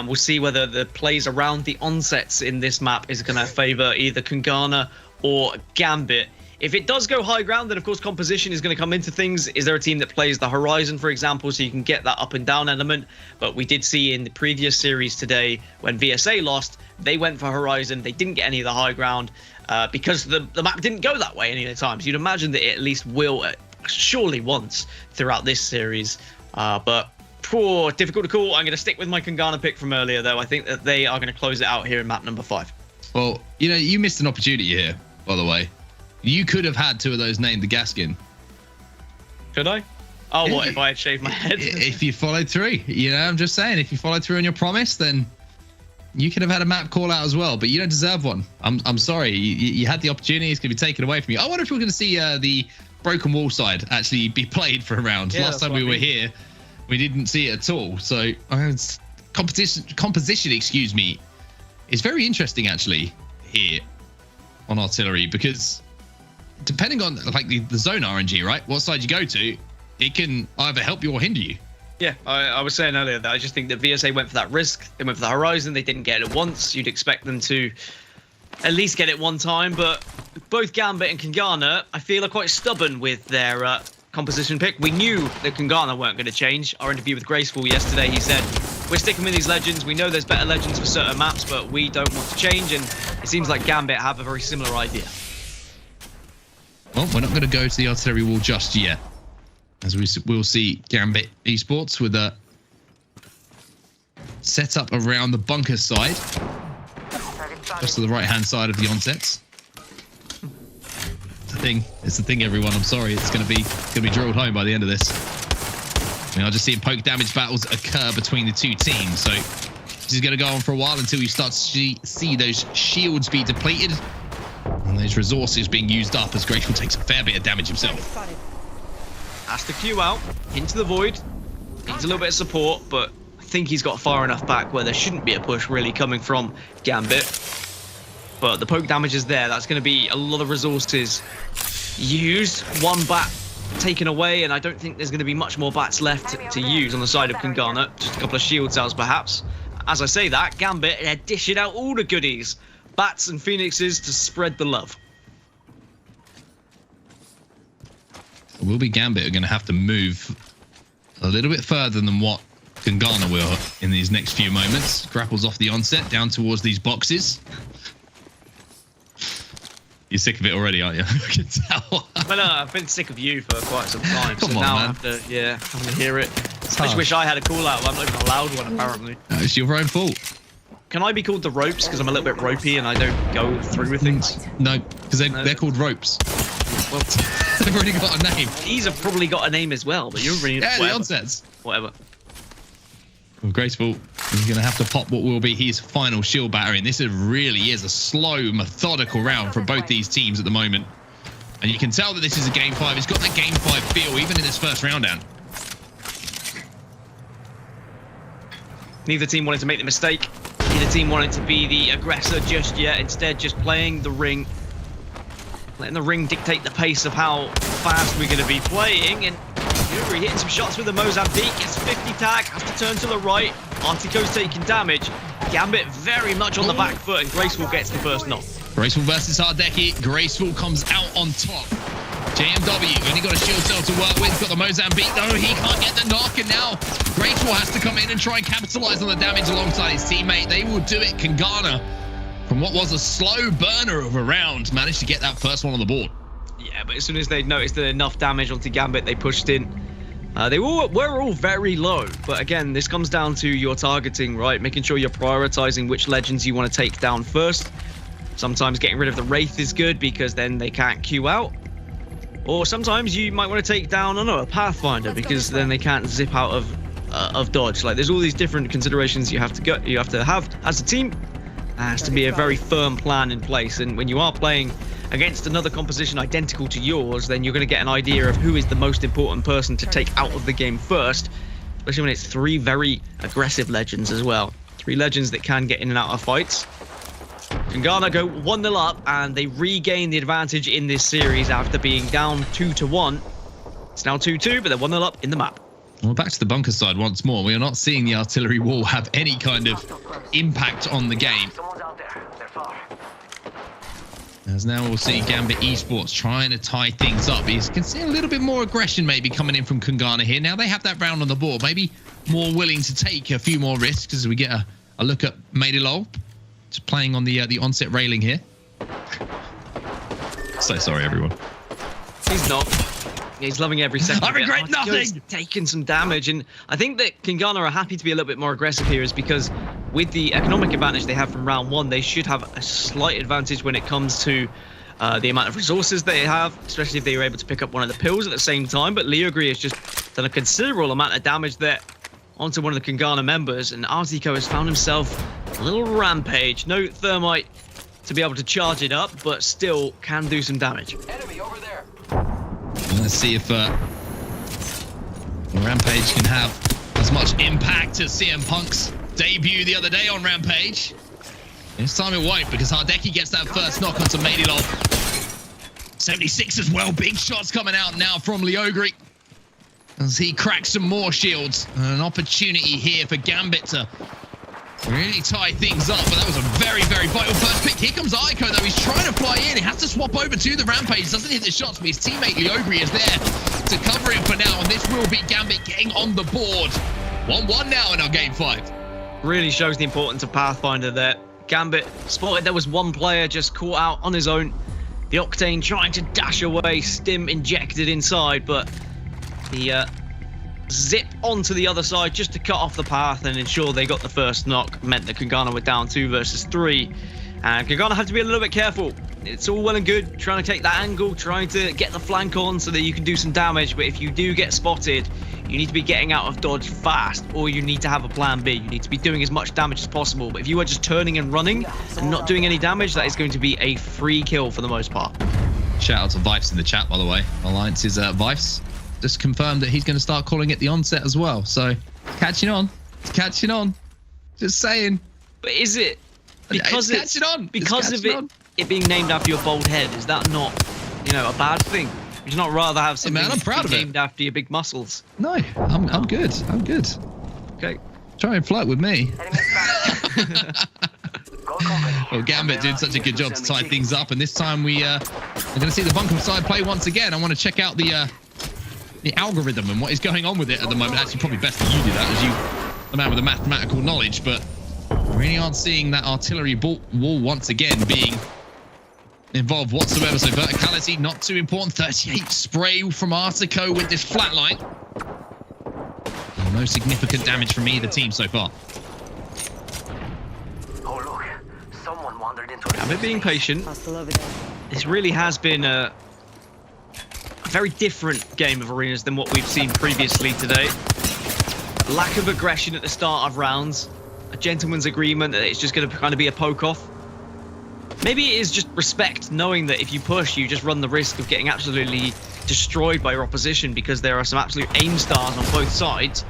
We'll see whether the plays around the onsets in this map is going to favor either Kungana or Gambit. If it does go high ground, then of course composition is going to come into things. Is there a team that plays the horizon, for example, so you can get that up and down element? But we did see in the previous series today when VSA lost, they went for horizon. They didn't get any of the high ground because the map didn't go that way any of the times. You'd imagine that it at least will surely once throughout this series. But Poor, difficult to call. I'm going to stick with my Kangana pick from earlier, though. I think that they are going to close it out here in map number 5. Well, you know, you missed an opportunity here, by the way. You could have had 2 of those named the Gaskin. Could I? Oh, what if I had shaved my head? If you followed through, you know, I'm just saying, if you followed through on your promise, then you could have had a map call out as well, but you don't deserve one. I'm sorry. You had the opportunity. It's going to be taken away from you. I wonder if we're going to see the broken wall side actually be played for a round. Yeah, Last time we were here, we didn't see it at all. So composition, excuse me, is very interesting actually here on artillery, because depending on like the zone RNG, right? What side you go to, it can either help you or hinder you. Yeah, I was saying earlier that I just think that VSA went for that risk. They went for the Horizon. They didn't get it once. You'd expect them to at least get it one time. But both Gambit and Kangana, I feel, are quite stubborn with their composition pick. We knew that Kangana weren't going to change. Our interview with Graceful yesterday, he said, we're sticking with these legends. We know there's better legends for certain maps, but we don't want to change. And it seems like Gambit have a very similar idea. Well, we're not going to go to the artillery wall just yet, as we'll see Gambit Esports with a setup around the bunker side, just to the right-hand side of the onsets. It's the thing, everyone. I'm sorry, it's going to be drilled home by the end of this. I mean, I'll just see poke damage battles occur between the 2 teams. So this is going to go on for a while until we start to see those shields be depleted and those resources being used up, as Graceful takes a fair bit of damage himself. Has to queue out into the void. Needs a little bit of support, but I think he's got far enough back where there shouldn't be a push really coming from Gambit. But the poke damage is there. That's going to be a lot of resources used. 1 bat taken away, and I don't think there's going to be much more bats left to use on the side of Kangana. Just a couple of shield cells, perhaps. As I say that, Gambit, they're dishing out all the goodies. Bats and phoenixes to spread the love. Will be Gambit are going to have to move a little bit further than what Kangana will in these next few moments. Grapples off the onset down towards these boxes. You're sick of it already, aren't you? I can tell. Well, no, I've been sick of you for quite some time. Come so on, now man. I have to, having to hear it. I just wish I had a call out. I'm not even allowed one, apparently. No, it's your own fault. Can I be called the ropes because I'm a little bit ropey and I don't go through with things? No, because they're called ropes. Well, They've already got a name. these have probably got a name as well, but you're really Yeah, the onsets. Whatever. Well, Graceful is going to have to pop what will be his final shield battering. This really is a slow, methodical round for both these teams at the moment. And you can tell that this is a Game 5. It's got that Game 5 feel, even in this first round down. Neither team wanted to make the mistake. Neither team wanted to be the aggressor just yet. Instead, just playing the ring. Letting the ring dictate the pace of how fast we're going to be playing. And Yuri hitting some shots with the Mozambique. Gets 50 tag. Has to turn to the right. Artico's taking damage. Gambit very much on the back foot. And Graceful gets the first knock. Graceful versus Hardeki. Graceful comes out on top. JMW only got a shield cell to work with. Got the Mozambique though. He can't get the knock. And now Graceful has to come in and try and capitalize on the damage alongside his teammate. They will do it. Kangana, from what was a slow burner of a round, managed to get that first one on the board. Yeah, but as soon as they noticed that enough damage onto Gambit, they pushed in. They were all very low. But again, this comes down to your targeting, right? Making sure you're prioritizing which legends you want to take down first. Sometimes getting rid of the Wraith is good because then they can't queue out. Or sometimes you might want to take down, I don't know, a Pathfinder because then they can't zip out of dodge. Like, there's all these different considerations you have to have as a team. There has to be a very firm plan in place, and when you are playing against another composition identical to yours, then you're going to get an idea of who is the most important person to take out of the game first, especially when it's 3 very aggressive legends as well. 3 legends that can get in and out of fights. Kangana go 1-0 up, and they regain the advantage in this series after being down 2-1. It's now 2-2, but they're 1-0 up in the map. Well, back to the bunker side once more. We are not seeing the artillery wall have any kind of impact on the game. As now we'll see Gambit Esports trying to tie things up. You can see a little bit more aggression maybe coming in from Kangana here. Now they have that round on the board. Maybe more willing to take a few more risks as we get a look at Maidilol just playing on the onset railing here. So sorry, everyone. He's not. He's loving every second. I regret nothing. He's taking some damage, and I think that Kingana are happy to be a little bit more aggressive here, is because with the economic advantage they have from round 1, they should have a slight advantage when it comes to the amount of resources they have, especially if they were able to pick up one of the pills at the same time. But Leogri has just done a considerable amount of damage there onto one of the Kingana members, and Artico has found himself a little rampage. No thermite to be able to charge it up, but still can do some damage. Enemy over there. Let's see if Rampage can have as much impact as CM Punk's debut the other day on Rampage. This time it won't, because Hardeki gets that first knock onto Maidilov. 76 as well. Big shots coming out now from Leogri as he cracks some more shields. An opportunity here for Gambit to really tie things up, but that was a very, very vital first pick. Here comes Aiko, though. He's trying to fly in. He has to swap over to the Rampage. Doesn't hit the shots, but his teammate Leogri is there to cover him for now, and this will be Gambit getting on the board. 1-1 now in our game 5. Really shows the importance of Pathfinder there. Gambit spotted there was one player just caught out on his own. The Octane trying to dash away, Stim injected inside, but the zip onto the other side just to cut off the path and ensure they got the first knock meant that Kingana were down 2 versus 3. And Kingana have to be a little bit careful. It's all well and good trying to take that angle, trying to get the flank on so that you can do some damage, but if you do get spotted, you need to be getting out of dodge fast, or you need to have a plan B. You need to be doing as much damage as possible, but if you are just turning and running and not doing any damage, that is going to be a free kill for the most part. Shout out to Vifes in the chat, by the way. Alliance's Vifes just confirmed that he's going to start calling it the onset as well. So, catching on. It's catching on. Just saying. But is it because it's catching on? Because of it being named after your bald head? Is that not, a bad thing? Would you not rather have something I'm proud of named after your big muscles? No, I'm good. I'm good. Okay. Try and flirt with me. Well, Gambit did such a good job to tie things up, and this time we're going to see the bunker side play once again. I want to check out the algorithm and what is going on with it at the moment. Actually, probably best that you do that, as you, the man with the mathematical knowledge, but we really aren't seeing that artillery wall once again being involved whatsoever. So verticality, not too important. 38 spray from Artico with this flatline. No significant damage from either team so far. Oh look, someone wandered into Gambit being patient. This really has been a very different game of arenas than what we've seen previously today. Lack of aggression at the start of rounds. A gentleman's agreement that it's just going to kind of be a poke-off. Maybe it is just respect, knowing that if you push, you just run the risk of getting absolutely destroyed by your opposition, because there are some absolute aim stars on both sides.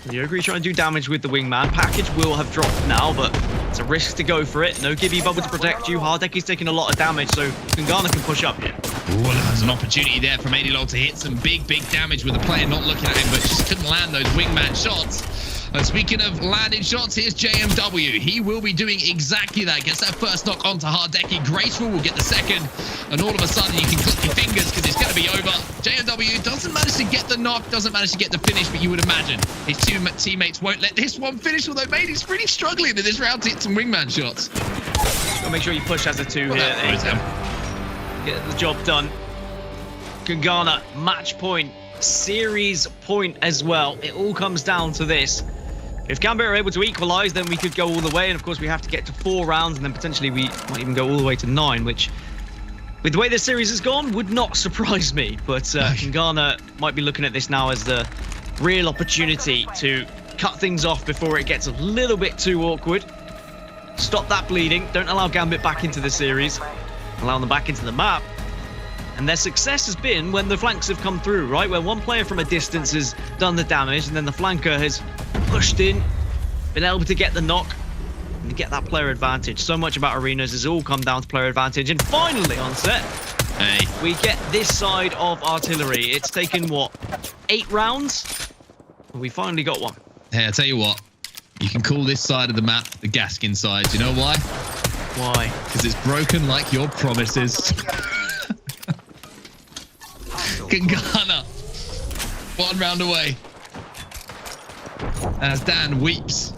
Leogri trying to do damage with the wingman. Package will have dropped now, but it's a risk to go for it. No Gibby bubble to protect you. Hardeki's taking a lot of damage, so Kingana can push up here. Well, there's an opportunity there for Maidilov to hit some big damage with the player not looking at him, but just couldn't land those wingman shots. Speaking of landing shots, here's JMW. He will be doing exactly that. Gets that first knock onto Hardeki. Graceful will get the second. And all of a sudden, you can click your fingers because it's going to be over. JMW doesn't manage to get the knock, doesn't manage to get the finish, but you would imagine his two teammates won't let this one finish, although Maidie's really struggling in this round to hit some wingman shots. Gotta make sure you push as a 2 here. Get the job done. Kingana, match point. Series point as well. It all comes down to this. If Gambit are able to equalize, then we could go all the way, and of course we have to get to 4 rounds, and then potentially we might even go all the way to 9, which, with the way this series has gone, would not surprise me. But Kingana might be looking at this now as the real opportunity to cut things off before it gets a little bit too awkward. Stop that bleeding. Don't allow Gambit back into the series. Allow them back into the map. And their success has been when the flanks have come through, right? Where one player from a distance has done the damage, and then the flanker has pushed in, been able to get the knock, and get that player advantage. So much about arenas has all come down to player advantage. And finally, on set, we get this side of artillery. It's taken, what, 8 rounds? And we finally got one. Hey, I'll tell you what. You can call this side of the map the Gaskin side. Do you know why? Why? Because it's broken like your promises. Kingana, 1 round away. As Dan weeps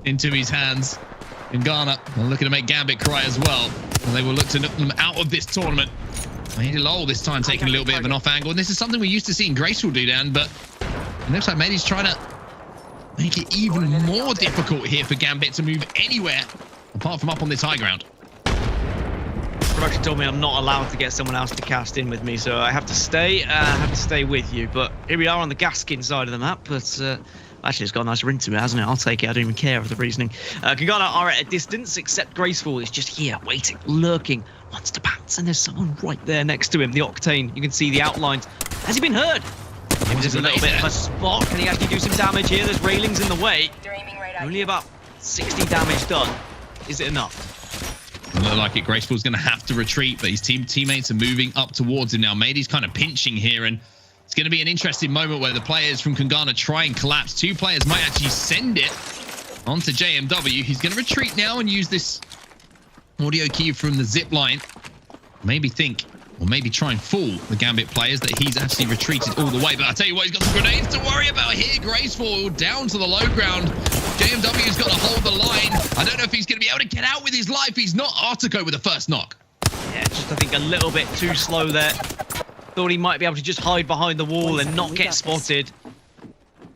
into his hands, Kingana are looking to make Gambit cry as well. And they will look to knock them out of this tournament. Mady Lowell this time taking a little bit of an off angle. And this is something we used to see in Graceful do, Dan, but it looks like Mady's trying to make it even more difficult here for Gambit to move anywhere apart from up on this high ground. Production told me I'm not allowed to get someone else to cast in with me, so I have to stay with you. But here we are on the Gaskin side of the map, but actually it's got a nice ring to it, hasn't it? I'll take it. I don't even care of the reasoning. Kagana are at a distance, except Graceful is just here, waiting, lurking, wants to bounce, and there's someone right there next to him, the Octane. You can see the outlines. Has he been heard? Maybe there's a little bit of a spot. Can he actually do some damage here? There's railings in the way. Only about 60 damage done. Is it enough? Doesn't look like it. Graceful's going to have to retreat, but his teammates are moving up towards him now. Mady's kind of pinching here, and it's going to be an interesting moment where the players from Kungana try and collapse. Two players might actually send it onto JMW. He's going to retreat now and use this audio cue from the zip line. Maybe think, or maybe try and fool the Gambit players that he's actually retreated all the way. But I'll tell you what, he's got some grenades to worry about here. Graceful down to the low ground. JMW's got to hold the line. I don't know if he's going to be able to get out with his life. He's not Artico with the first knock. Yeah, just I think a little bit too slow there. Thought he might be able to just hide behind the wall and not get spotted.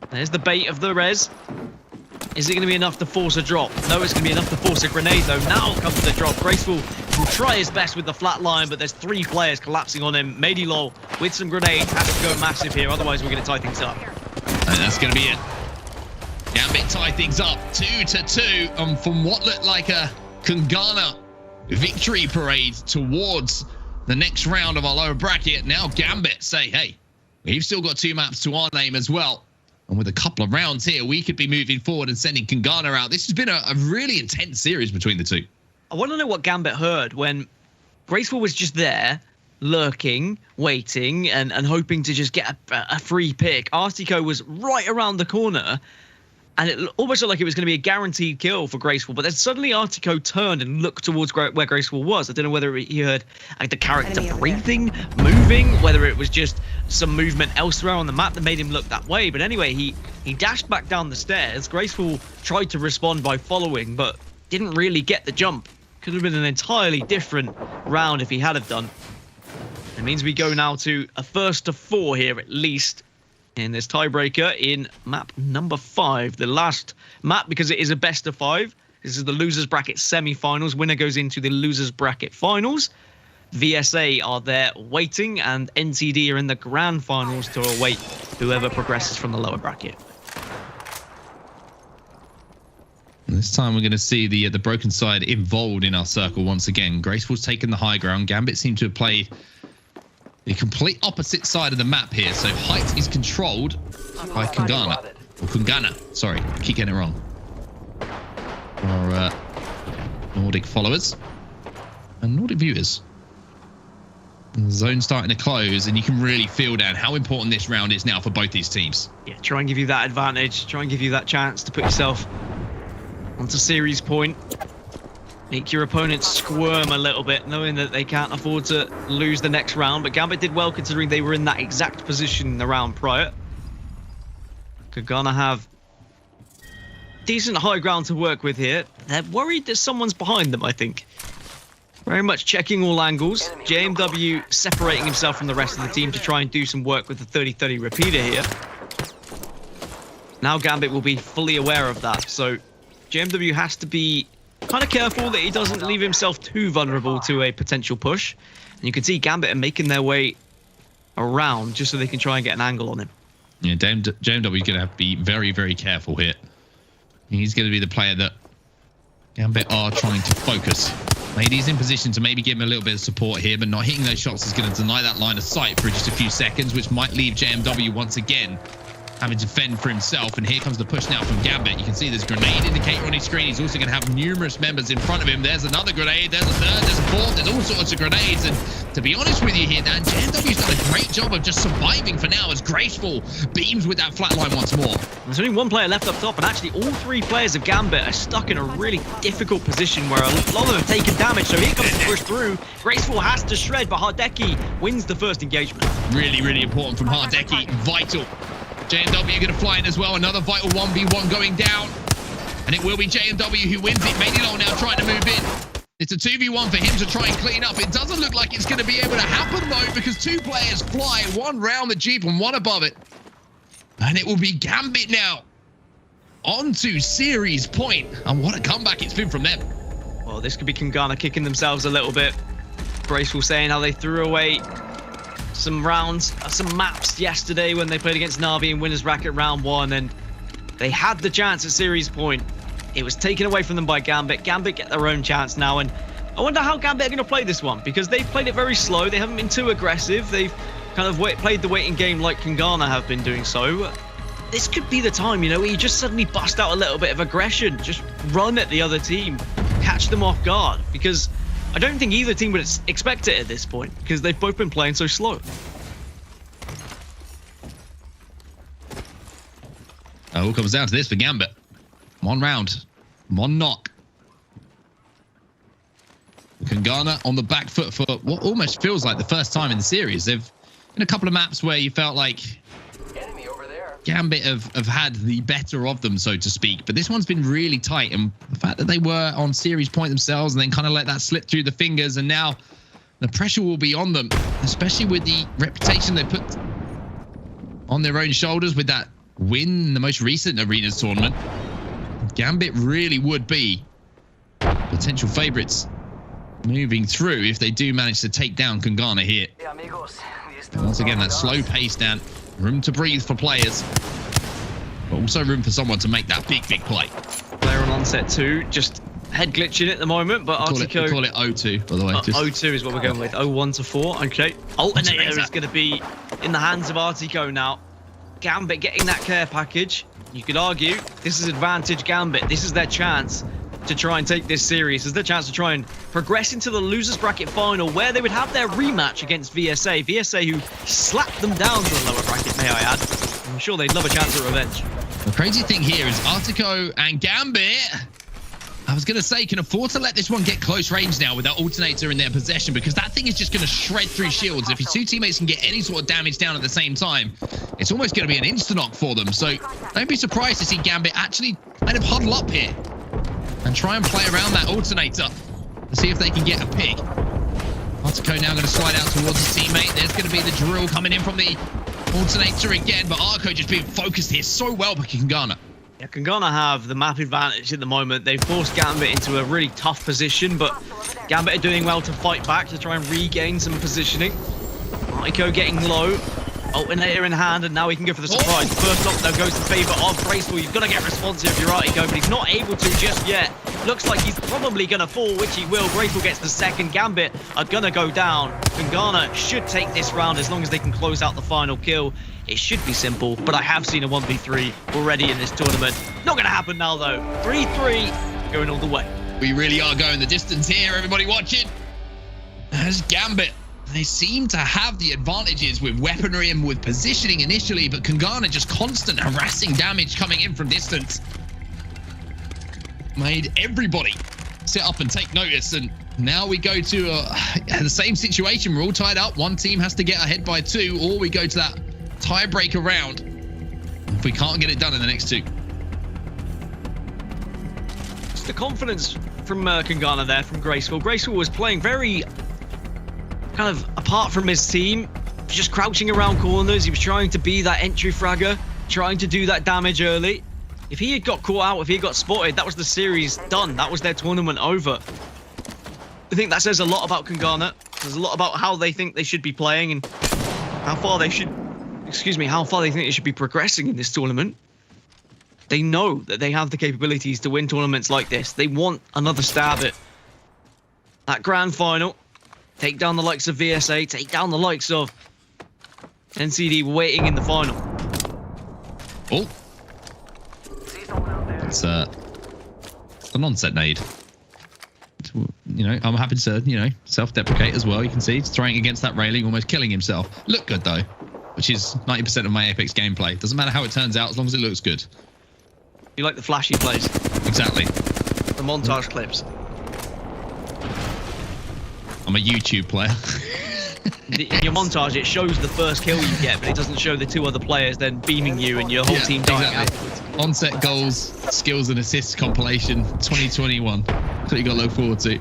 There's the bait of the res. Is it going to be enough to force a drop? No, it's going to be enough to force a grenade, though. Now comes the drop. Graceful will try his best with the flat line, but there's three players collapsing on him. Mady Lowell with some grenades has to go massive here, otherwise we're going to tie things up. And that's going to be it. Gambit tie things up 2-2 from what looked like a Kungana victory parade towards the next round of our lower bracket. Now Gambit say, hey, we've still got 2 maps to our name as well. And with a couple of rounds here, we could be moving forward and sending Kungana out. This has been a really intense series between the two. I want to know what Gambit heard when Graceful was just there, lurking, waiting, and hoping to just get a free pick. Artico was right around the corner, and it almost looked like it was going to be a guaranteed kill for Graceful. But then suddenly Artico turned and looked towards where Graceful was. I don't know whether he heard like the character breathing, moving, whether it was just some movement elsewhere on the map that made him look that way. But anyway, he dashed back down the stairs. Graceful tried to respond by following, but didn't really get the jump. Could have been an entirely different round if he had have done. It means we go now to a first to 4 here at least in this tiebreaker in map number 5, the last map, because it is a best of 5. This is the losers bracket semi-finals. Winner goes into the losers bracket finals. VSA are there waiting, and NCD are in the grand finals to await whoever progresses from the lower bracket. This time we're going to see the broken side involved in our circle once again. Graceful's taken the high ground. Gambit seem to have played the complete opposite side of the map here. So height is controlled by Kungana. Or Kungana, sorry, I keep getting it wrong. Our Nordic followers and Nordic viewers. And the zone's starting to close, and you can really feel down how important this round is now for both these teams. Yeah, try and give you that advantage. Try and give you that chance to put yourself onto series point. Make your opponents squirm a little bit, knowing that they can't afford to lose the next round. But Gambit did well, considering they were in that exact position in the round prior. Kagana have decent high ground to work with here. They're worried that someone's behind them, I think. Very much checking all angles. JMW separating himself from the rest of the team to try and do some work with the 30-30 repeater here. Now Gambit will be fully aware of that. So JMW has to be kind of careful that he doesn't leave himself too vulnerable to a potential push. And you can see Gambit are making their way around just so they can try and get an angle on him. Yeah, JMW is going to have to be very, very careful here. He's going to be the player that Gambit are trying to focus. Mady's in position to maybe give him a little bit of support here, but not hitting those shots is going to deny that line of sight for just a few seconds, which might leave JMW once again having to fend for himself. And here comes the push now from Gambit. You can see there's a grenade indicator on his screen. He's also going to have numerous members in front of him. There's another grenade. There's a third. There's a fourth. There's all sorts of grenades. And to be honest with you here, Dan, JMW's done a great job of just surviving for now as Graceful beams with that flatline once more. There's only one player left up top, and actually all 3 players of Gambit are stuck in a really difficult position where a lot of them have taken damage. So here comes the push through. Graceful has to shred, but Hardeki wins the first engagement. Really, really important from Hardeki. Vital. JMW going to fly in as well. Another vital 1v1 going down. And it will be JMW who wins it. Mady Lowell now trying to move in. It's a 2v1 for him to try and clean up. It doesn't look like it's going to be able to happen though, because 2 players fly, 1 round the Jeep and 1 above it. And it will be Gambit now. On to series point. And what a comeback it's been from them. Well, this could be Kangana kicking themselves a little bit. Graceful saying how they threw away some rounds, some maps yesterday when they played against Na'Vi in Winners Bracket round 1, and they had the chance at series point. It was taken away from them by Gambit. Gambit get their own chance now, and I wonder how Gambit are going to play this one, because they've played it very slow. They haven't been too aggressive. They've kind of played the waiting game like Kangana have been doing so. This could be the time, you know, where you just suddenly bust out a little bit of aggression, just run at the other team, catch them off guard, because I don't think either team would expect it at this point, because they've both been playing so slow. It all comes down to this for Gambit. 1 round, 1 knock. Kangana on the back foot for what almost feels like the first time in the series. They've in a couple of maps where you felt like Enemy over there. Gambit have had the better of them, so to speak. But this one's been really tight, and the fact that they were on series point themselves and then kind of let that slip through the fingers, and now the pressure will be on them, especially with the reputation they put on their own shoulders with that win in the most recent Arenas tournament. Gambit really would be potential favorites moving through if they do manage to take down Kangana here. Hey, amigos. Once again, that slow pace down, room to breathe for players, but also room for someone to make that big play. Player on onset 2, just head glitching at the moment, but Artico... We call it 0-2, by the way. 0-2 is what we're going with. 0-1 to 4, okay. Alternator is going to be in the hands of Artico now. Gambit getting that care package. You could argue this is advantage Gambit. This is their chance to try and take this series. This is their chance to try and progress into the losers bracket final, where they would have their rematch against VSA. VSA who slapped them down to the lower bracket, may I add. I'm sure they'd love a chance at revenge. The crazy thing here is Artico and Gambit, I was going to say, can afford to let this one get close range now with that alternator in their possession, because that thing is just going to shred through shields. If your 2 teammates can get any sort of damage down at the same time, it's almost going to be an insta-knock for them. So don't be surprised to see Gambit actually kind of huddle up here and try and play around that alternator to see if they can get a pick. Artico now going to slide out towards his teammate. There's going to be the drill coming in from the alternator again, but Artico just being focused here so well by Kangana. Yeah, Kangana have the map advantage at the moment. They've forced Gambit into a really tough position, but Gambit are doing well to fight back, to try and regain some positioning. Artico getting low. Alternator in hand, and now he can go for the surprise. First knock, though, goes in favour of Graceful. You've got to get responsive if you're Artico, but he's not able to just yet. Looks like he's probably going to fall, which he will. Graceful gets the second. Gambit are going to go down. Kangana should take this round as long as they can close out the final kill. It should be simple, but I have seen a 1v3 already in this tournament. Not going to happen now, though. 3-3, going all the way. We really are going the distance here, everybody watching. As Gambit, they seem to have the advantages with weaponry and with positioning initially, but Kangana just constant harassing damage coming in from distance. Made everybody sit up and take notice, and now we go to the same situation. We're all tied up. One team has to get ahead by 2, or we go to that tiebreaker round if we can't get it done in the next 2. It's the confidence from Kangana there, from Graceful. Graceful was playing very kind of apart from his team, just crouching around corners. He was trying to be that entry fragger, trying to do that damage early. If he had got caught out, if he had got spotted, that was the series done. That was their tournament over. I think that says a lot about Kangana. There's a lot about how they think they should be playing and how far they should, how far they think they should be progressing in this tournament. They know that they have the capabilities to win tournaments like this. They want another stab at that grand final. Take down the likes of VSA, take down the likes of NCD waiting in the final. Oh. It's an onset nade. You know, I'm happy to, you know, self-deprecate as well. You can see he's throwing against that railing, almost killing himself. Look good, though, which is 90% of my Apex gameplay. Doesn't matter how it turns out, as long as it looks good. You like the flashy plays? Exactly. The montage clips. I'm a YouTube player. In your montage, it shows the first kill you get, but it doesn't show the 2 other players then beaming you and your whole team dying afterwards. Onset goals, skills and assists compilation 2021. That's what you got to look forward to.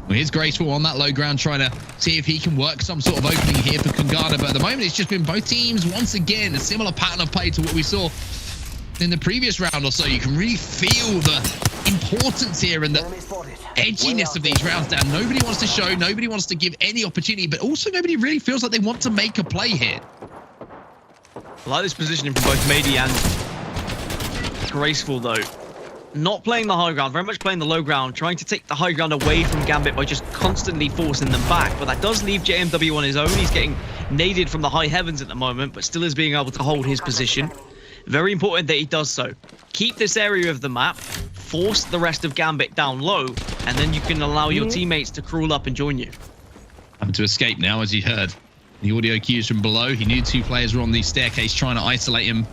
Well, here's Graceful on that low ground, trying to see if he can work some sort of opening here for Kungana. But at the moment, it's just been both teams, once again, a similar pattern of play to what we saw in the previous round or so. You can really feel the importance here and the edginess of these rounds down. Nobody wants to show, nobody wants to give any opportunity, but also nobody really feels like they want to make a play here. I like this positioning from both Mady and Graceful, though. Not playing the high ground, very much playing the low ground, trying to take the high ground away from Gambit by just constantly forcing them back. But that does leave JMW on his own. He's getting naded from the high heavens at the moment, but still is being able to hold his position. Very important that he does so. Keep this area of the map, force the rest of Gambit down low, and then you can allow your teammates to crawl up and join you. Having to escape now, as you heard the audio cues from below. He knew two players were on the staircase trying to isolate him.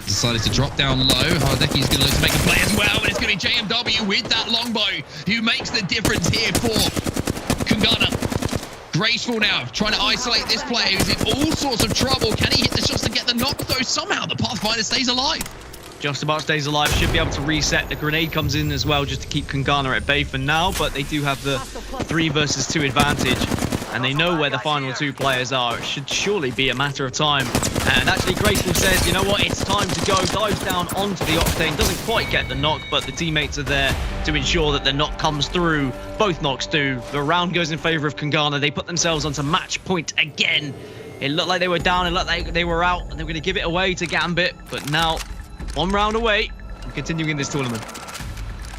Decided to drop down low. Hardeki's going to look to make a play as well, and it's going to be JMW with that longbow who makes the difference here for Kungana. Graceful now, trying to isolate this player who's in all sorts of trouble. Can he hit the shots to get the knock, though? Somehow the Pathfinder stays alive. Just about stays alive, should be able to reset. The grenade comes in as well just to keep Kungana at bay for now, but they do have the 3 versus 2 advantage, and they know where the final 2 players are. It should surely be a matter of time. And actually Graceful says, you know what, it's time to go. Dives down onto the Octane, doesn't quite get the knock, but the teammates are there to ensure that the knock comes through. Both knocks do. The round goes in favor of Kungana. They put themselves onto match point again. It looked like they were down, it looked like they were out, and they were going to give it away to Gambit, but now 1 round away and continuing in this tournament.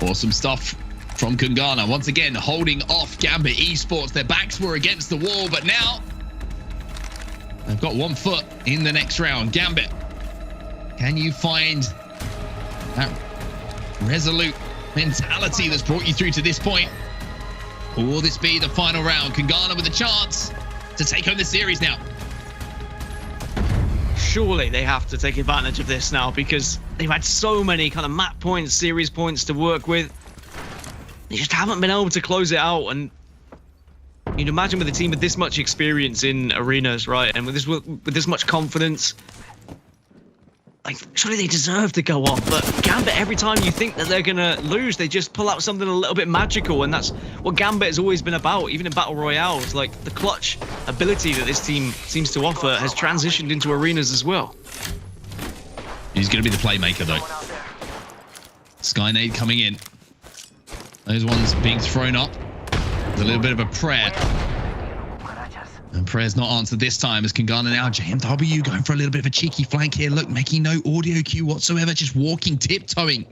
Awesome stuff from Kungana. Once again, holding off Gambit Esports. Their backs were against the wall, but now they've got 1 foot in the next round. Gambit, can you find that resolute mentality that's brought you through to this point? Or will this be the final round? Kungana with a chance to take home the series now. Surely they have to take advantage of this now, because they've had so many kind of map points, series points to work with. They just haven't been able to close it out. And you'd imagine with a team with this much experience in arenas, right, and with this much confidence, like, surely they deserve to go on. But Gambit, every time you think that they're gonna lose, they just pull out something a little bit magical, and that's what Gambit has always been about, even in battle royales. Like, the clutch ability that this team seems to offer has transitioned into arenas as well. He's gonna be the playmaker, though. Skynade coming in. Those ones being thrown up. There's a little bit of a prayer. And prayer's not answered this time as Kungana now. JMW going for a little bit of a cheeky flank here. Look, making no audio cue whatsoever. Just walking, tiptoeing.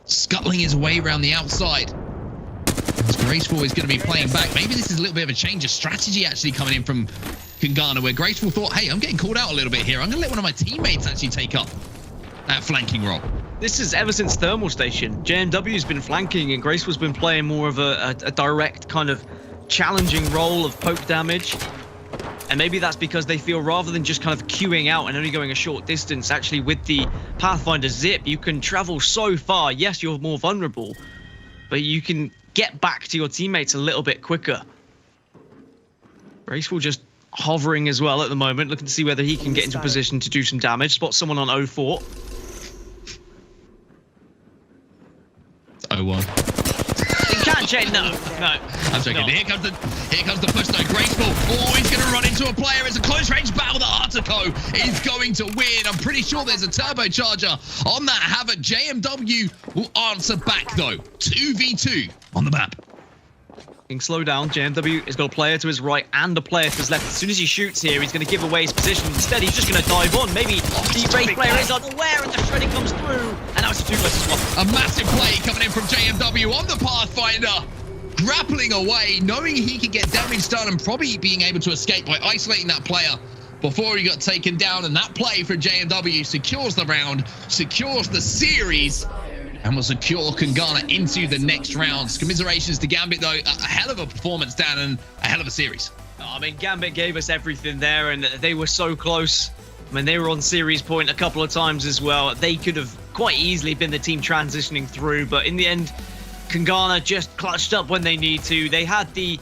Scuttling his way around the outside. As Graceful is going to be playing back. Maybe this is a little bit of a change of strategy actually coming in from Kungana, where Graceful thought, hey, I'm getting called out a little bit here. I'm going to let one of my teammates actually take up that flanking role. This is ever since Thermal Station. JMW's been flanking and Graceful's been playing more of a direct kind of challenging role of poke damage. And maybe that's because they feel, rather than just kind of queuing out and only going a short distance, actually with the Pathfinder Zip, you can travel so far. Yes, you're more vulnerable, but you can get back to your teammates a little bit quicker. Graceful just hovering as well at the moment, looking to see whether he can get into position to do some damage. Spot someone on 04. 01. Can't change. No. I'm joking. No. Here comes the push though. Graceful. Oh, he's going to run into a player. It's a close range battle that Artico is going to win. I'm pretty sure there's a turbocharger on that Havoc. JMW will answer back though. 2v2 on the map. Slow down. JMW has got a player to his right and a player to his left. As soon as he shoots here, he's going to give away his position. Instead, he's just going to dive on. Maybe the Wraith player is unaware and the shredding comes through. And now it's a 2 versus 1. A massive play coming in from JMW on the Pathfinder. Grappling away, knowing he could get damage done and probably being able to escape by isolating that player before he got taken down. And that play for JMW secures the round, secures the series, and will secure Kungana into the next rounds. Commiserations to Gambit, though. A hell of a performance, Dan, and a hell of a series. I mean, Gambit gave us everything there, and they were so close. I mean, they were on series point a couple of times as well. They could have quite easily been the team transitioning through, but in the end, Kungana just clutched up when they need to. They had the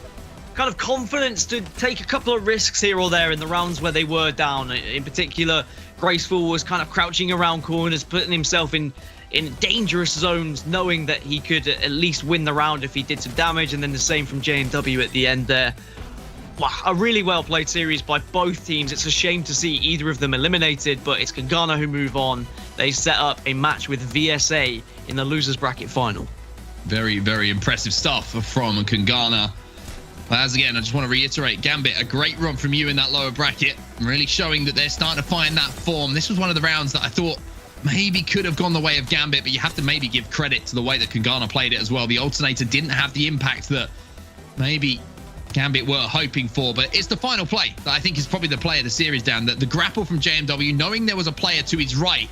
kind of confidence to take a couple of risks here or there in the rounds where they were down. In particular, Graceful was kind of crouching around corners, putting himself in in dangerous zones, knowing that he could at least win the round if he did some damage. And then the same from JMW at the end there. Wow, a really well played series by both teams. It's a shame to see either of them eliminated, but it's Kangana who move on. They set up a match with VSA in the losers bracket final. Very, very impressive stuff from Kangana. But as again, I just want to reiterate, Gambit, a great run from you in that lower bracket, really showing that they're starting to find that form. This was one of the rounds that I thought maybe could have gone the way of Gambit, but you have to maybe give credit to the way that Kangana played it as well. The alternator didn't have the impact that maybe Gambit were hoping for, but it's the final play that I think is probably the play of the series, Dan. That the grapple from JMW, knowing there was a player to his right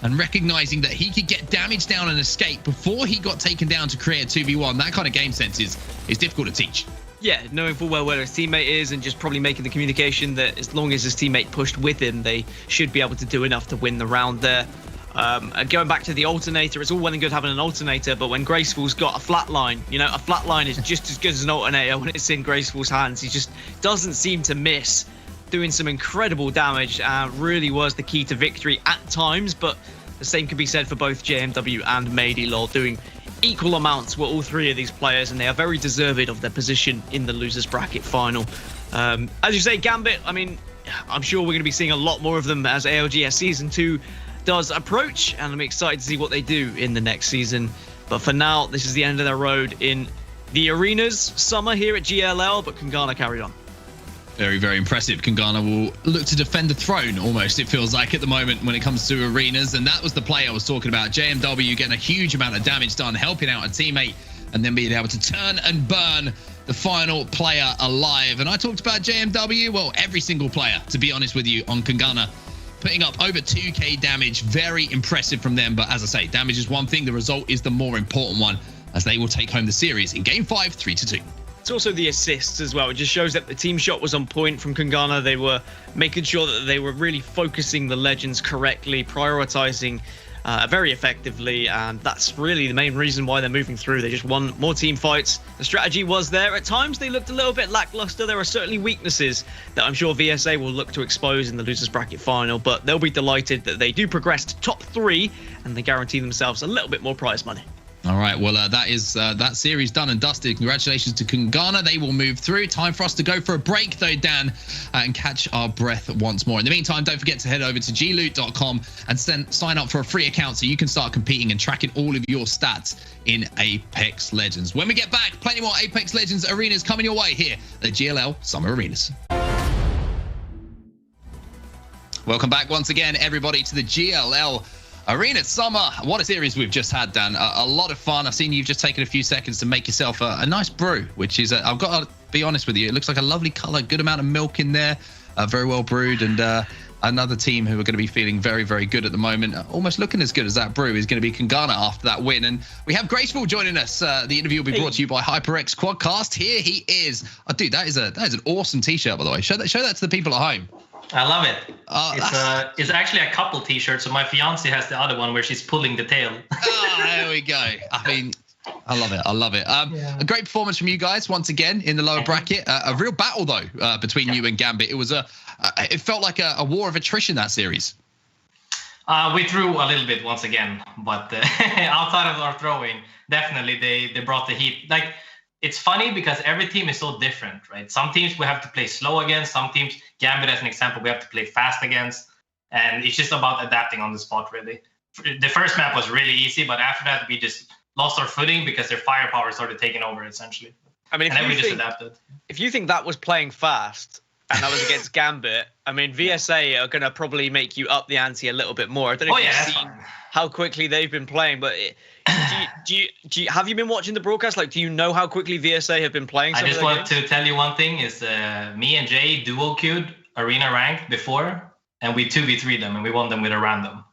and recognizing that he could get damage down and escape before he got taken down to create a 2v1, that kind of game sense is difficult to teach. Yeah, knowing full well where his teammate is and just probably making the communication that as long as his teammate pushed with him, they should be able to do enough to win the round there. Going back to the alternator, it's all well and good having an alternator, but when Graceful's got a flatline, you know, a flatline is just as good as an alternator when it's in Graceful's hands. He just doesn't seem to miss, doing some incredible damage. Really was the key to victory at times, but the same can be said for both JMW and Maydilol, doing equal amounts were all three of these players, and they are very deserved of their position in the losers bracket final. As you say, Gambit, I mean, I'm sure we're going to be seeing a lot more of them as ALGS Season 2 does approach, and I'm excited to see what they do in the next season. But for now, this is the end of their road in the arenas summer here at GLL, but Kangana carried on. Very, very impressive. Kangana will look to defend the throne almost, it feels like, at the moment when it comes to arenas. And that was the play I was talking about. JMW getting a huge amount of damage done, helping out a teammate, and then being able to turn and burn the final player alive. And I talked about JMW, well, every single player, to be honest with you, on Kangana, putting up over 2k damage. Very impressive from them. But as I say, damage is one thing. The result is the more important one, as they will take home the series in Game 5, 3-2. It's also the assists as well. It just shows that the team shot was on point from Kangana. They were making sure that they were really focusing the legends correctly, prioritizing very effectively, and that's really the main reason why they're moving through. They just won more team fights. The strategy was there. At times, they looked a little bit lackluster. There are certainly weaknesses that I'm sure VSA will look to expose in the losers bracket final, but they'll be delighted that they do progress to top 3, and they guarantee themselves a little bit more prize money. All right, well, that is that series done and dusted. Congratulations to Kangana. They will move through. Time for us to go for a break, though, Dan, and catch our breath once more. In the meantime, don't forget to head over to gloot.com and sign up for a free account so you can start competing and tracking all of your stats in Apex Legends. When we get back, plenty more Apex Legends arenas coming your way here at the GLL Summer Arenas. Welcome back once again, everybody, to the GLL Arena Summer. What a series we've just had, Dan. A lot of fun. I've seen you've just taken a few seconds to make yourself a nice brew, which is, I've got to be honest with you, it looks like a lovely color, good amount of milk in there, very well brewed, and another team who are going to be feeling very, very good at the moment, almost looking as good as that brew, is going to be Kangana after that win. And we have Graceful joining us. The interview will be brought to you by HyperX Quadcast. Here he is. Oh, dude, that is an awesome t-shirt, by the way. Show that to the people at home. I love it. It's actually a couple t-shirts. So my fiance has the other one where she's pulling the tail. There we go. I mean, I love it. I love it. A great performance from you guys once again in the lower bracket. A real battle though between you and Gambit. It was it felt like a war of attrition, that series. We threw a little bit once again, but outside of our throwing, definitely they brought the heat. Like, it's funny because every team is so different, right? Some teams we have to play slow against. Some teams, Gambit as an example, we have to play fast against. And it's just about adapting on the spot, really. The first map was really easy, but after that, we just lost our footing because their firepower started taking over, essentially. I mean, we just adapted. If you think that was playing fast and that was against Gambit, I mean, VSA are going to probably make you up the ante a little bit more. I don't know if you've seen how quickly they've been playing, but do you have you been watching the broadcast? Like, do you know how quickly VSA have been playing? I just want to tell you one thing: is me and Jay duo queued arena ranked before, and we 2v3 them, and we won them with a random.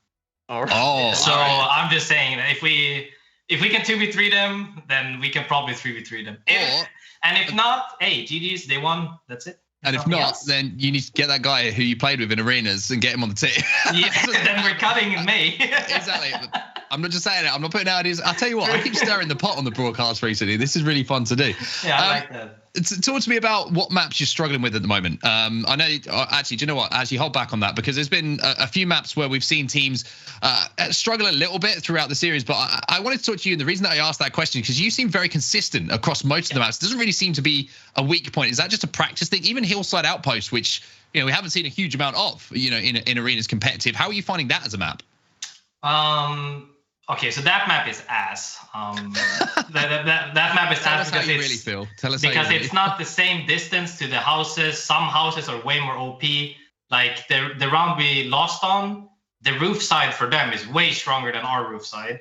All right. Oh, so I'm just saying that if we can 2v3 them, then we can probably 3v3 them. And if not, hey, GG's, they won. That's it. And if not, then you need to get that guy who you played with in arenas and get him on the team. Yeah, then we're cutting in May. Exactly. I'm not just saying it. I'm not putting out ideas. I'll tell you what, I keep stirring the pot on the broadcast recently. This is really fun to do. Yeah, I like that. Talk to me about what maps you're struggling with at the moment. I know, actually, do you know what? Actually, hold back on that, because there's been a few maps where we've seen teams struggle a little bit throughout the series. But I wanted to talk to you, and the reason that I asked that question, because you seem very consistent across most of the maps. It doesn't really seem to be a weak point. Is that just a practice thing? Even Hillside Outpost, which we haven't seen a huge amount of, in arenas competitive. How are you finding that as a map? Okay, so that map is ass. That map is ass because you really feel. Tell us because how you it's not the same distance to the houses. Some houses are way more OP. Like the round we lost on, the roof side for them is way stronger than our roof side.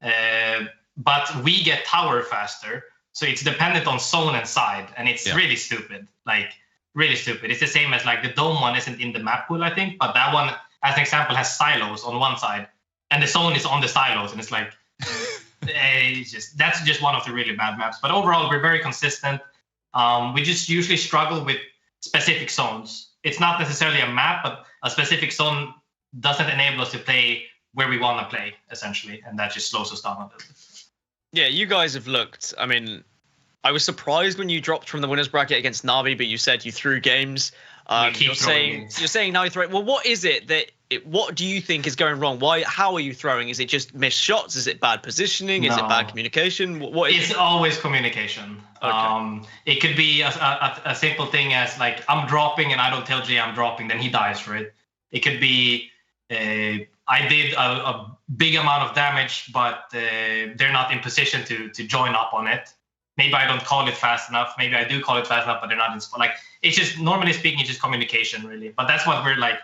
But we get tower faster, so it's dependent on zone and side, and it's really stupid. Like really stupid. It's the same as like the dome one isn't in the map pool, I think, but that one, as an example, has silos on one side. And the zone is on the silos, and it's like, that's just one of the really bad maps. But overall, we're very consistent. We just usually struggle with specific zones. It's not necessarily a map, but a specific zone doesn't enable us to play where we want to play, essentially, and that just slows us down a little bit. Yeah, you guys have looked. I mean, I was surprised when you dropped from the winners bracket against Navi, but you said you threw games. You're saying now you throw. Well, what is it that? What do you think is going wrong? Why? How are you throwing? Is it just missed shots? Is it bad positioning? Is it bad communication? What is it's always communication. Okay. It could be a simple thing as like I'm dropping and I don't tell Jay I'm dropping, then he dies for it. It could be I did a big amount of damage, but they're not in position to join up on it. Maybe I don't call it fast enough. Maybe I do call it fast enough, but they're not in spot. Like it's just normally speaking, it's just communication really. But that's what we're like.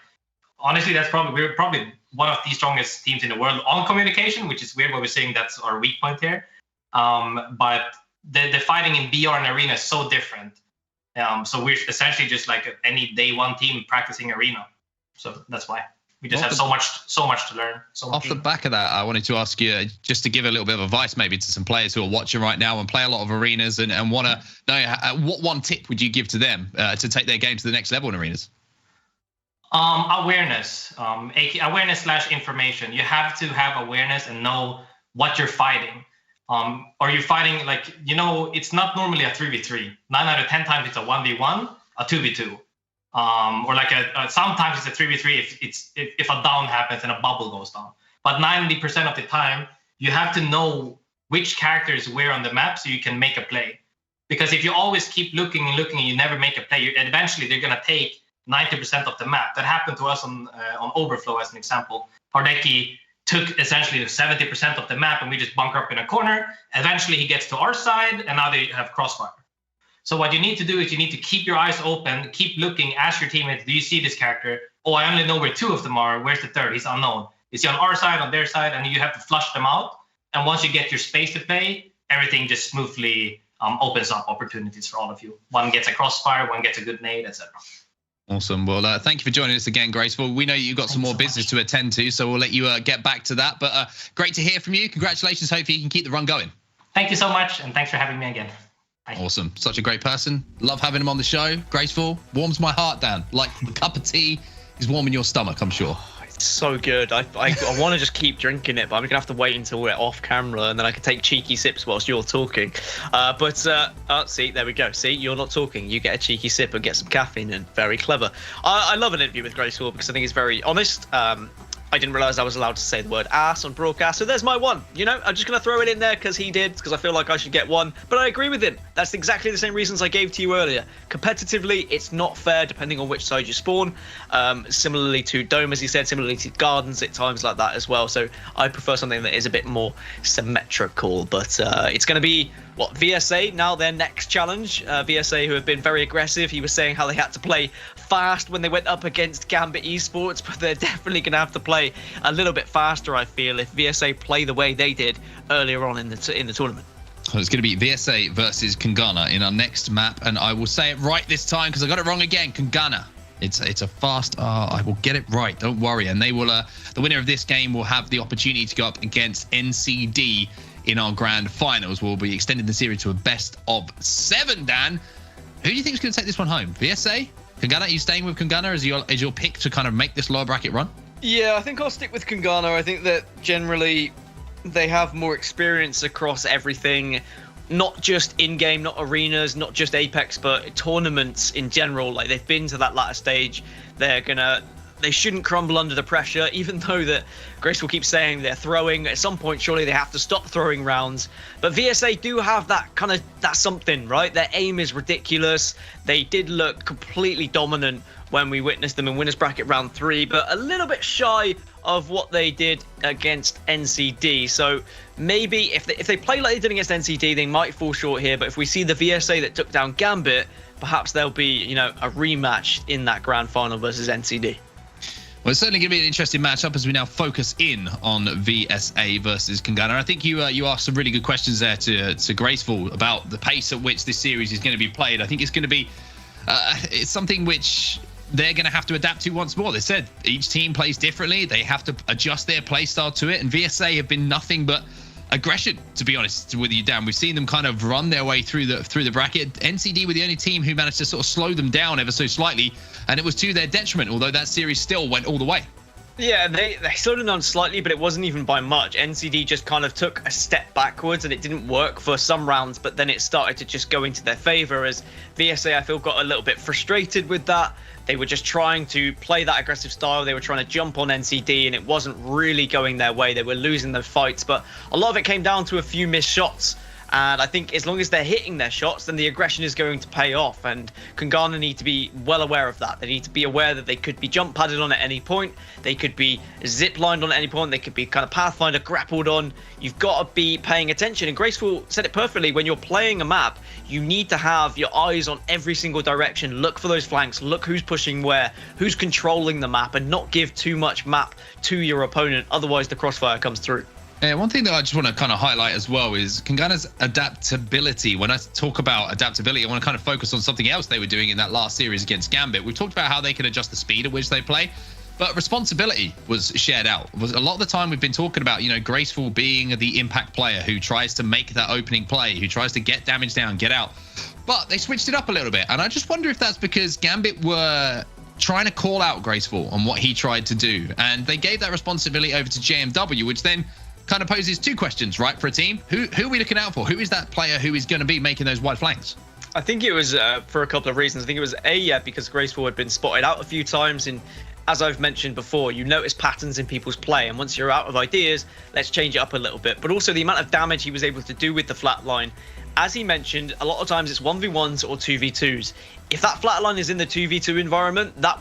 Honestly, we're probably one of the strongest teams in the world on communication, which is weird what we're saying that's our weak point here. But the fighting in BR and arena is so different. So we're essentially just like any day one team practicing arena. So that's why we just have so much to learn. Off the back of that, I wanted to ask you just to give a little bit of advice maybe to some players who are watching right now and play a lot of arenas and want to know what one tip would you give to them to take their game to the next level in arenas? Awareness, awareness/information. You have to have awareness and know what you're fighting. Or you're fighting like, it's not normally a 3v3. 9 out of 10 times it's a 1v1, a 2v2. Or like sometimes it's a 3v3 if a down happens and a bubble goes down. But 90% of the time, you have to know which character is where on the map so you can make a play. Because if you always keep looking and you never make a play, eventually they're going to take 90% of the map. That happened to us on Overflow as an example. Hardeki took essentially 70% of the map and we just bunker up in a corner. Eventually he gets to our side and now they have crossfire. So what you need to do is you need to keep your eyes open, keep looking, ask your teammates, do you see this character? Oh, I only know where 2 of them are. Where's the third? He's unknown. Is he on our side, on their side? And you have to flush them out. And once you get your space to play, everything just smoothly opens up opportunities for all of you. One gets a crossfire, one gets a good nade, etc. Awesome. Well, thank you for joining us again, Graceful. We know you've got some more business to attend to, so we'll let you get back to that. But great to hear from you. Congratulations. Hopefully you can keep the run going. Thank you so much, and thanks for having me again. Bye. Awesome. Such a great person. Love having him on the show. Graceful. Warms my heart, Dan. Like a cup of tea is warming your stomach, I'm sure. It's so good. I want to just keep drinking it, but I'm going to have to wait until we're off camera and then I can take cheeky sips whilst you're talking. See, there we go. See, you're not talking. You get a cheeky sip and get some caffeine and very clever. I love an interview with Graceful because I think he's very honest. I didn't realize I was allowed to say the word ass on broadcast, so there's my one. I'm just going to throw it in there because he did, because I feel like I should get one. But I agree with him. That's exactly the same reasons I gave to you earlier. Competitively, it's not fair depending on which side you spawn. Similarly to Dome, as he said, similarly to Gardens at times like that as well. So I prefer something that is a bit more symmetrical. But it's going to be, VSA, now their next challenge. VSA, who have been very aggressive. He was saying how they had to play fast when they went up against Gambit Esports, but they're definitely going to have to play a little bit faster, I feel, if VSA play the way they did earlier on in the tournament. So it's going to be VSA versus Kungana in our next map, and I will say it right this time because I got it wrong again. Kungana. It's a fast. I will get it right. Don't worry. And they will. The winner of this game will have the opportunity to go up against NCD in our grand finals. We'll be extending the series to a best of 7. Dan, who do you think is going to take this one home? VSA, Kungana. Are you staying with Kungana as your pick to kind of make this lower bracket run? Yeah, I think I'll stick with Kungana. I think that generally They have more experience across everything, not just in-game, not arenas, not just Apex, but tournaments in general. Like, they've been to that latter stage. They shouldn't crumble under the pressure, even though that Grace will keep saying they're throwing. At some point, surely they have to stop throwing rounds. But VSA do have that something, right? Their aim is ridiculous. They did look completely dominant when we witnessed them in winners bracket round 3, but a little bit shy of what they did against NCD. So maybe if they play like they did against NCD, they might fall short here. But if we see the VSA that took down Gambit, perhaps there'll be, a rematch in that grand final versus NCD. Well, it's certainly going to be an interesting matchup as we now focus in on VSA versus Kangana. I think you asked some really good questions there to Graceful about the pace at which this series is going to be played. I think it's going to be it's something which they're going to have to adapt to once more. They said each team plays differently. They have to adjust their play style to it. And VSA have been nothing but aggression, to be honest with you, Dan. We've seen them kind of run their way through the bracket. NCD were the only team who managed to sort of slow them down ever so slightly, and it was to their detriment, although that series still went all the way. Yeah, they slowed it down slightly, but it wasn't even by much. NCD just kind of took a step backwards, and it didn't work for some rounds, but then it started to just go into their favor as VSA, I feel, got a little bit frustrated with that. They were just trying to play that aggressive style. They were trying to jump on NCD, and it wasn't really going their way. They were losing the fights, but a lot of it came down to a few missed shots. And I think as long as they're hitting their shots, then the aggression is going to pay off. And Kangana need to be well aware of that. They need to be aware that they could be jump padded on at any point. They could be zip lined on at any point. They could be kind of Pathfinder grappled on. You've got to be paying attention. And Graceful said it perfectly. When you're playing a map, you need to have your eyes on every single direction. Look for those flanks. Look who's pushing where, who's controlling the map, and not give too much map to your opponent. Otherwise, the crossfire comes through. Yeah, one thing that I just want to kind of highlight as well is Kangana's adaptability. When I talk about adaptability, I want to kind of focus on something else they were doing in that last series against Gambit. We've talked about how they can adjust the speed at which they play, but responsibility was shared out. A lot of the time we've been talking about, Graceful being the impact player who tries to make that opening play, who tries to get damage down, get out. But they switched it up a little bit, and I just wonder if that's because Gambit were trying to call out Graceful on what he tried to do, and they gave that responsibility over to JMW, which then kind of poses two questions, right, for a team. Who are we looking out for? Who is that player who is going to be making those wide flanks? I think it was for a couple of reasons. I think it was because Graceful had been spotted out a few times, and as I've mentioned before, you notice patterns in people's play, and once you're out of ideas, let's change it up a little bit. But also the amount of damage he was able to do with the flatline. As he mentioned, a lot of times it's 1v1s or 2v2s. If that flatline is in the 2v2 environment, that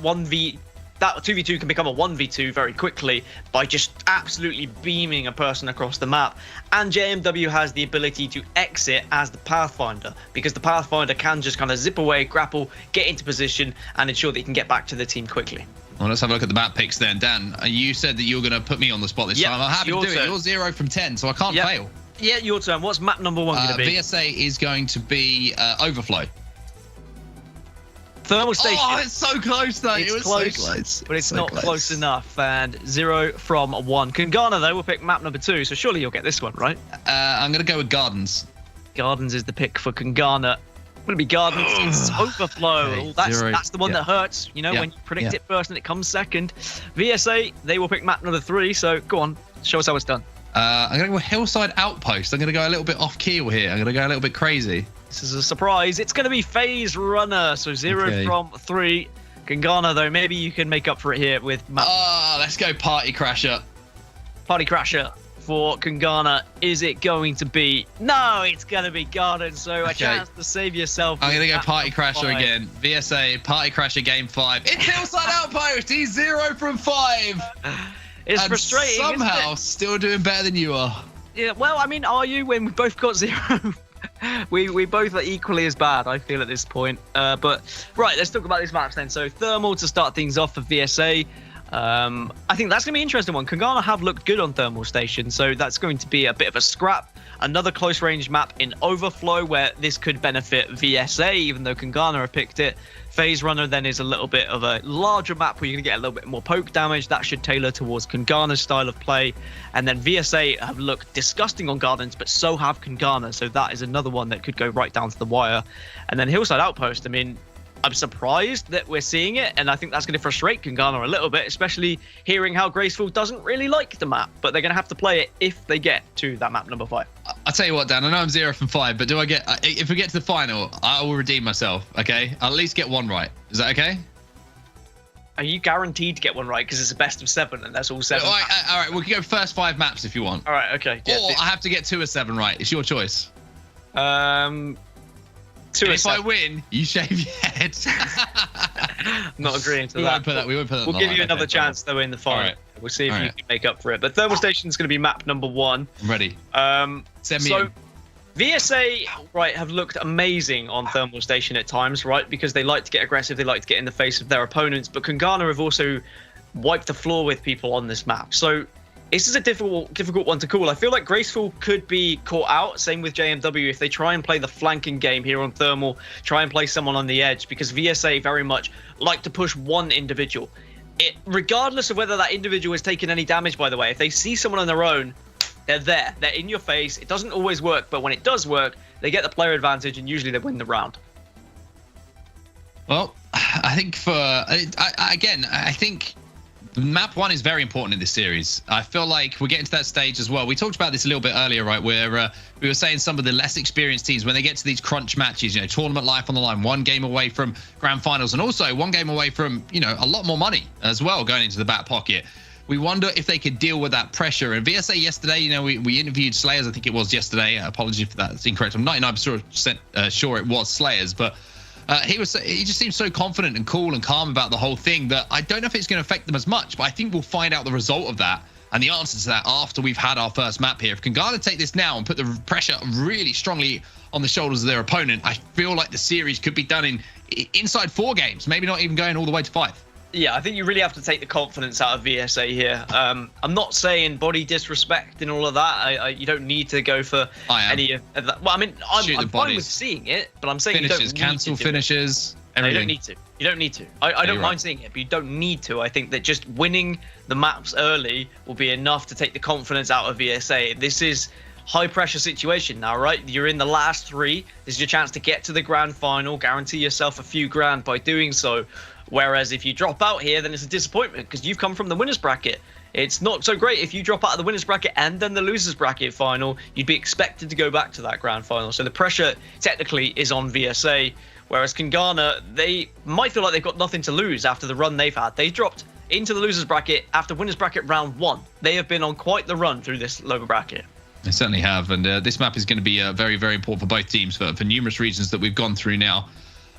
2v2 can become a 1v2 very quickly by just absolutely beaming a person across the map. And JMW has the ability to exit as the Pathfinder, because the Pathfinder can just kind of zip away, grapple, get into position, and ensure that he can get back to the team quickly. Well, let's have a look at the map picks then. Dan, you said that you were going to put me on the spot this time. I'm happy to do it. You're 0 from 10, so I can't fail. Yeah, your turn. What's map number 1 going to be? VSA is going to be Overflow. Thermal Station. Oh, it's so close, though. It's it was close, so close. But it's not close enough. And 0 from 1. Kangana, though, will pick map number 2, so surely you'll get this one, right? I'm going to go with Gardens. Gardens is the pick for Kangana. Going to be Gardens. It's Overflow. Okay, that's the one that hurts, when you predict it first and it comes second. VSA, they will pick map number 3, so go on, show us how it's done. I'm going to go with Hillside Outpost. I'm going to go a little bit off keel here. I'm going to go a little bit crazy. This is a surprise. It's going to be Phase Runner, so 0 from 3. Kangana, though, maybe you can make up for it here with map. Let's go Party Crasher. Party Crasher for Kangana. Is it going to be? No, it's going to be Gardens, so a chance to save yourself. I'm going to go Party Crasher again. VSA, Party Crasher game 5. It's Hillside Outpost. He's 0 from 5. It's frustrating, somehow isn't it? Still doing better than you are. Yeah, well, I mean, are you when we both got 0? we both are equally as bad, I feel, at this point. But right, let's talk about these maps then. So Thermal to start things off for VSA. I think that's going to be an interesting one. Kangana have looked good on Thermal Station, so that's going to be a bit of a scrap. Another close range map in Overflow where this could benefit VSA, even though Kangana have picked it. Phase Runner then is a little bit of a larger map where you're going to get a little bit more poke damage. That should tailor towards Kangana's style of play. And then VSA have looked disgusting on Gardens, but so have Kangana. So that is another one that could go right down to the wire. And then Hillside Outpost, I mean, I'm surprised that we're seeing it, and I think that's going to frustrate Kangana a little bit, especially hearing how Graceful doesn't really like the map, but they're going to have to play it if they get to that map number 5. I'll tell you what, Dan, I know I'm 0 from 5, but if we get to the final, I will redeem myself, okay? I'll at least get 1 right. Is that okay? Are you guaranteed to get 1 right? Because it's a best of 7, and that's all 7. All right, we can go first 5 maps if you want. All right, okay. Yeah, or I have to get 2 or 7 right. It's your choice. 2 or if 7. I win, you shave your head. I'm not agreeing to we that. Won't put that. We won't put that. We'll give you another chance, though, in the final. Right. We'll see if you can make up for it. But Thermal Station is going to be map number 1. I'm ready. Send me in. VSA, right, have looked amazing on Thermal Station at times, right? Because they like to get aggressive, they like to get in the face of their opponents. But Kangana have also wiped the floor with people on this map. So this is a difficult one to call. I feel like Graceful could be caught out. Same with JMW if they try and play the flanking game here on Thermal, try and play someone on the edge, because VSA very much like to push one individual. Regardless of whether that individual has taken any damage, by the way, if they see someone on their own, they're there. They're in your face. It doesn't always work, but when it does work, they get the player advantage, and usually they win the round. Well, I think I think map 1 is very important in this series. I feel like we're getting to that stage as well. We talked about this a little bit earlier, right, where we were saying some of the less experienced teams, when they get to these crunch matches, you know, tournament life on the line, 1 game away from grand finals, and also 1 game away from, you know, a lot more money as well going into the back pocket. We wonder if they could deal with that pressure. And VSA yesterday, you know, we interviewed Slayers, I think it was yesterday. Apologies if that's incorrect. I'm 99% sure it was Slayers, but he just seems so confident and cool and calm about the whole thing that I don't know if it's going to affect them as much, but I think we'll find out the result of that and the answer to that after we've had our first map here. If Kangana take this now and put the pressure really strongly on the shoulders of their opponent, I feel like the series could be done inside 4 games, maybe not even going all the way to 5. Yeah, I think you really have to take the confidence out of VSA here. I'm not saying body disrespect and all of that. You don't need to go for any of that. Well, I mean, I'm fine with seeing it, but I'm saying finishes, you don't cancel need to finishes, everything. No, you don't need to. You don't need to. I don't mind seeing it, but you don't need to. I think that just winning the maps early will be enough to take the confidence out of VSA. This is high pressure situation now, right? You're in the last 3. This is your chance to get to the grand final, guarantee yourself a few grand by doing so. Whereas if you drop out here, then it's a disappointment because you've come from the winners bracket. It's not so great if you drop out of the winners bracket and then the losers bracket final. You'd be expected to go back to that grand final. So the pressure technically is on VSA. Whereas Kangana, they might feel like they've got nothing to lose after the run they've had. They dropped into the losers bracket after winners bracket round 1. They have been on quite the run through this lower bracket. They certainly have. And this map is going to be very, very important for both teams for numerous reasons that we've gone through now.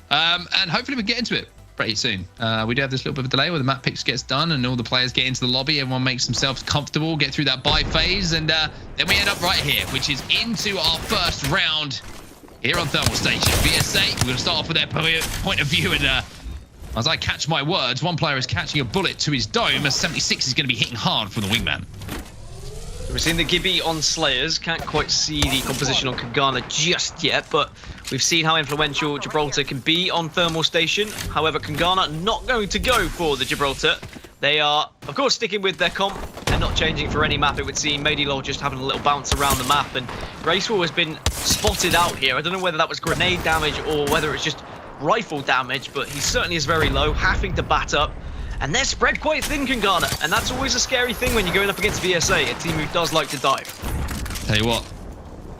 And hopefully we get into it pretty soon. We do have this little bit of a delay where the map picks gets done and all the players get into the lobby. Everyone makes themselves comfortable, get through that buy phase, and then we end up right here, which is into our first round here on Thermal Station. VSA, we're going to start off with their point of view, and as I catch my words, one player is catching a bullet to his dome as 76 is going to be hitting hard from the wingman. We've seen the Gibby on Slayers. Can't quite see the composition on Kangana just yet, but we've seen how influential Gibraltar can be on Thermal Station. However, Kangana not going to go for the Gibraltar. They are, of course, sticking with their comp. They're not changing for any map, it would seem. Medilol just having a little bounce around the map, and Graceful has been spotted out here. I don't know whether that was grenade damage or whether it's just rifle damage, but he certainly is very low, having to bat up. And they're spread quite thin, Kangana, and that's always a scary thing when you're going up against VSA, a team who does like to dive. Tell you what,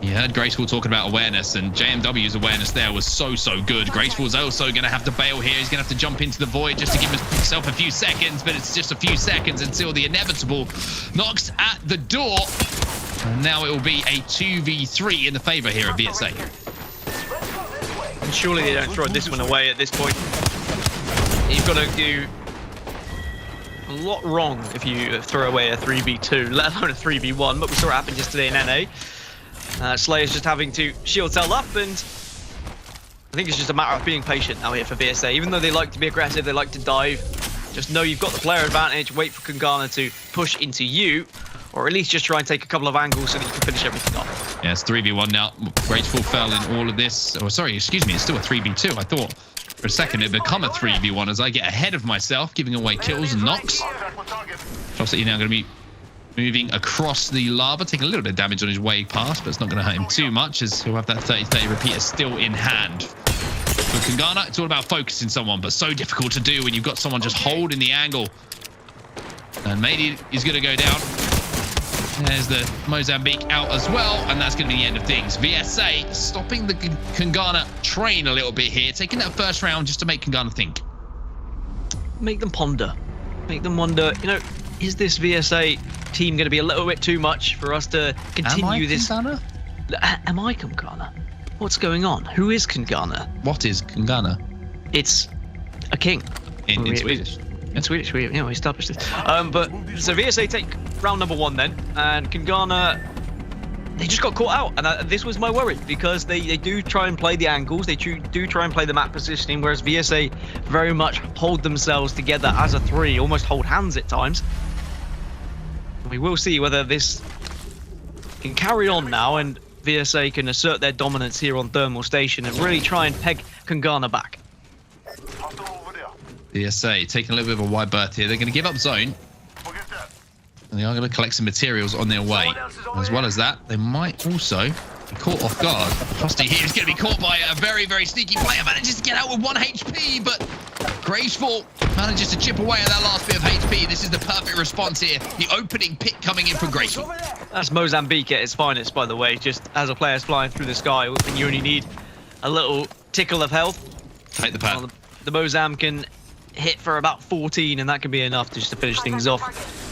you heard Graceful talking about awareness, and JMW's awareness there was so good. Graceful's also going to have to bail here. He's going to have to jump into the void just to give himself a few seconds, but it's just a few seconds until the inevitable knocks at the door. And now it will be a 2v3 in the favor here of VSA. And surely they don't throw this one away at this point. You've got to do a lot wrong if you throw away a 3v2, let alone a 3v1, but we saw it happen yesterday in NA. Slayer's just having to shield cell up, and I think it's just a matter of being patient now here for VSA. Even though they like to be aggressive, they like to dive, just know you've got the player advantage, wait for Kangana to push into you, or at least just try and take a couple of angles so that you can finish everything off. Yeah, it's 3v1 now. Graceful fell in all of this. Oh, sorry, excuse me, it's still a 3v2. I thought for a second it'd become a 3v1 as I get ahead of myself, giving away kills and knocks. Flossie now going to be moving across the lava, taking a little bit of damage on his way past, but it's not going to hurt him too much as he'll have that 30-30 repeater still in hand. For Kangana, it's all about focusing someone, but so difficult to do when you've got someone just holding the angle. And maybe he's going to go down. There's the Mozambique out as well, and that's going to be the end of things. VSA stopping the Kangana train a little bit here, taking that first round just to make Kangana think. Make them ponder. Make them wonder, you know, is this VSA team going to be a little bit too much for us to continue this? Kangana? Am I Kangana? What's going on? Who is Kangana? What is Kangana? It's a king. In Swedish. In Swedish, we established this. But so VSA take round number 1 then, and Kangana, they just got caught out, and this was my worry because they do try and play the angles, they do try and play the map positioning, whereas VSA very much hold themselves together as a 3, almost hold hands at times. We will see whether this can carry on now, and VSA can assert their dominance here on Thermal Station and really try and peg Kangana back. VSA taking a little bit of a wide berth here. They're going to give up zone. And they are going to collect some materials on their way. As well as that, they might also be caught off guard. Frosty here is going to be caught by a very, very sneaky player. Manages to get out with 1 HP, but Graceful manages to chip away at that last bit of HP. This is the perfect response here. The opening pick coming in from Graceful. That's Mozambique at its finest, by the way. Just as a player's flying through the sky, and you only need a little tickle of health. Take the pad. Well, the Mozam can hit for about 14, and that can be enough just to finish things off.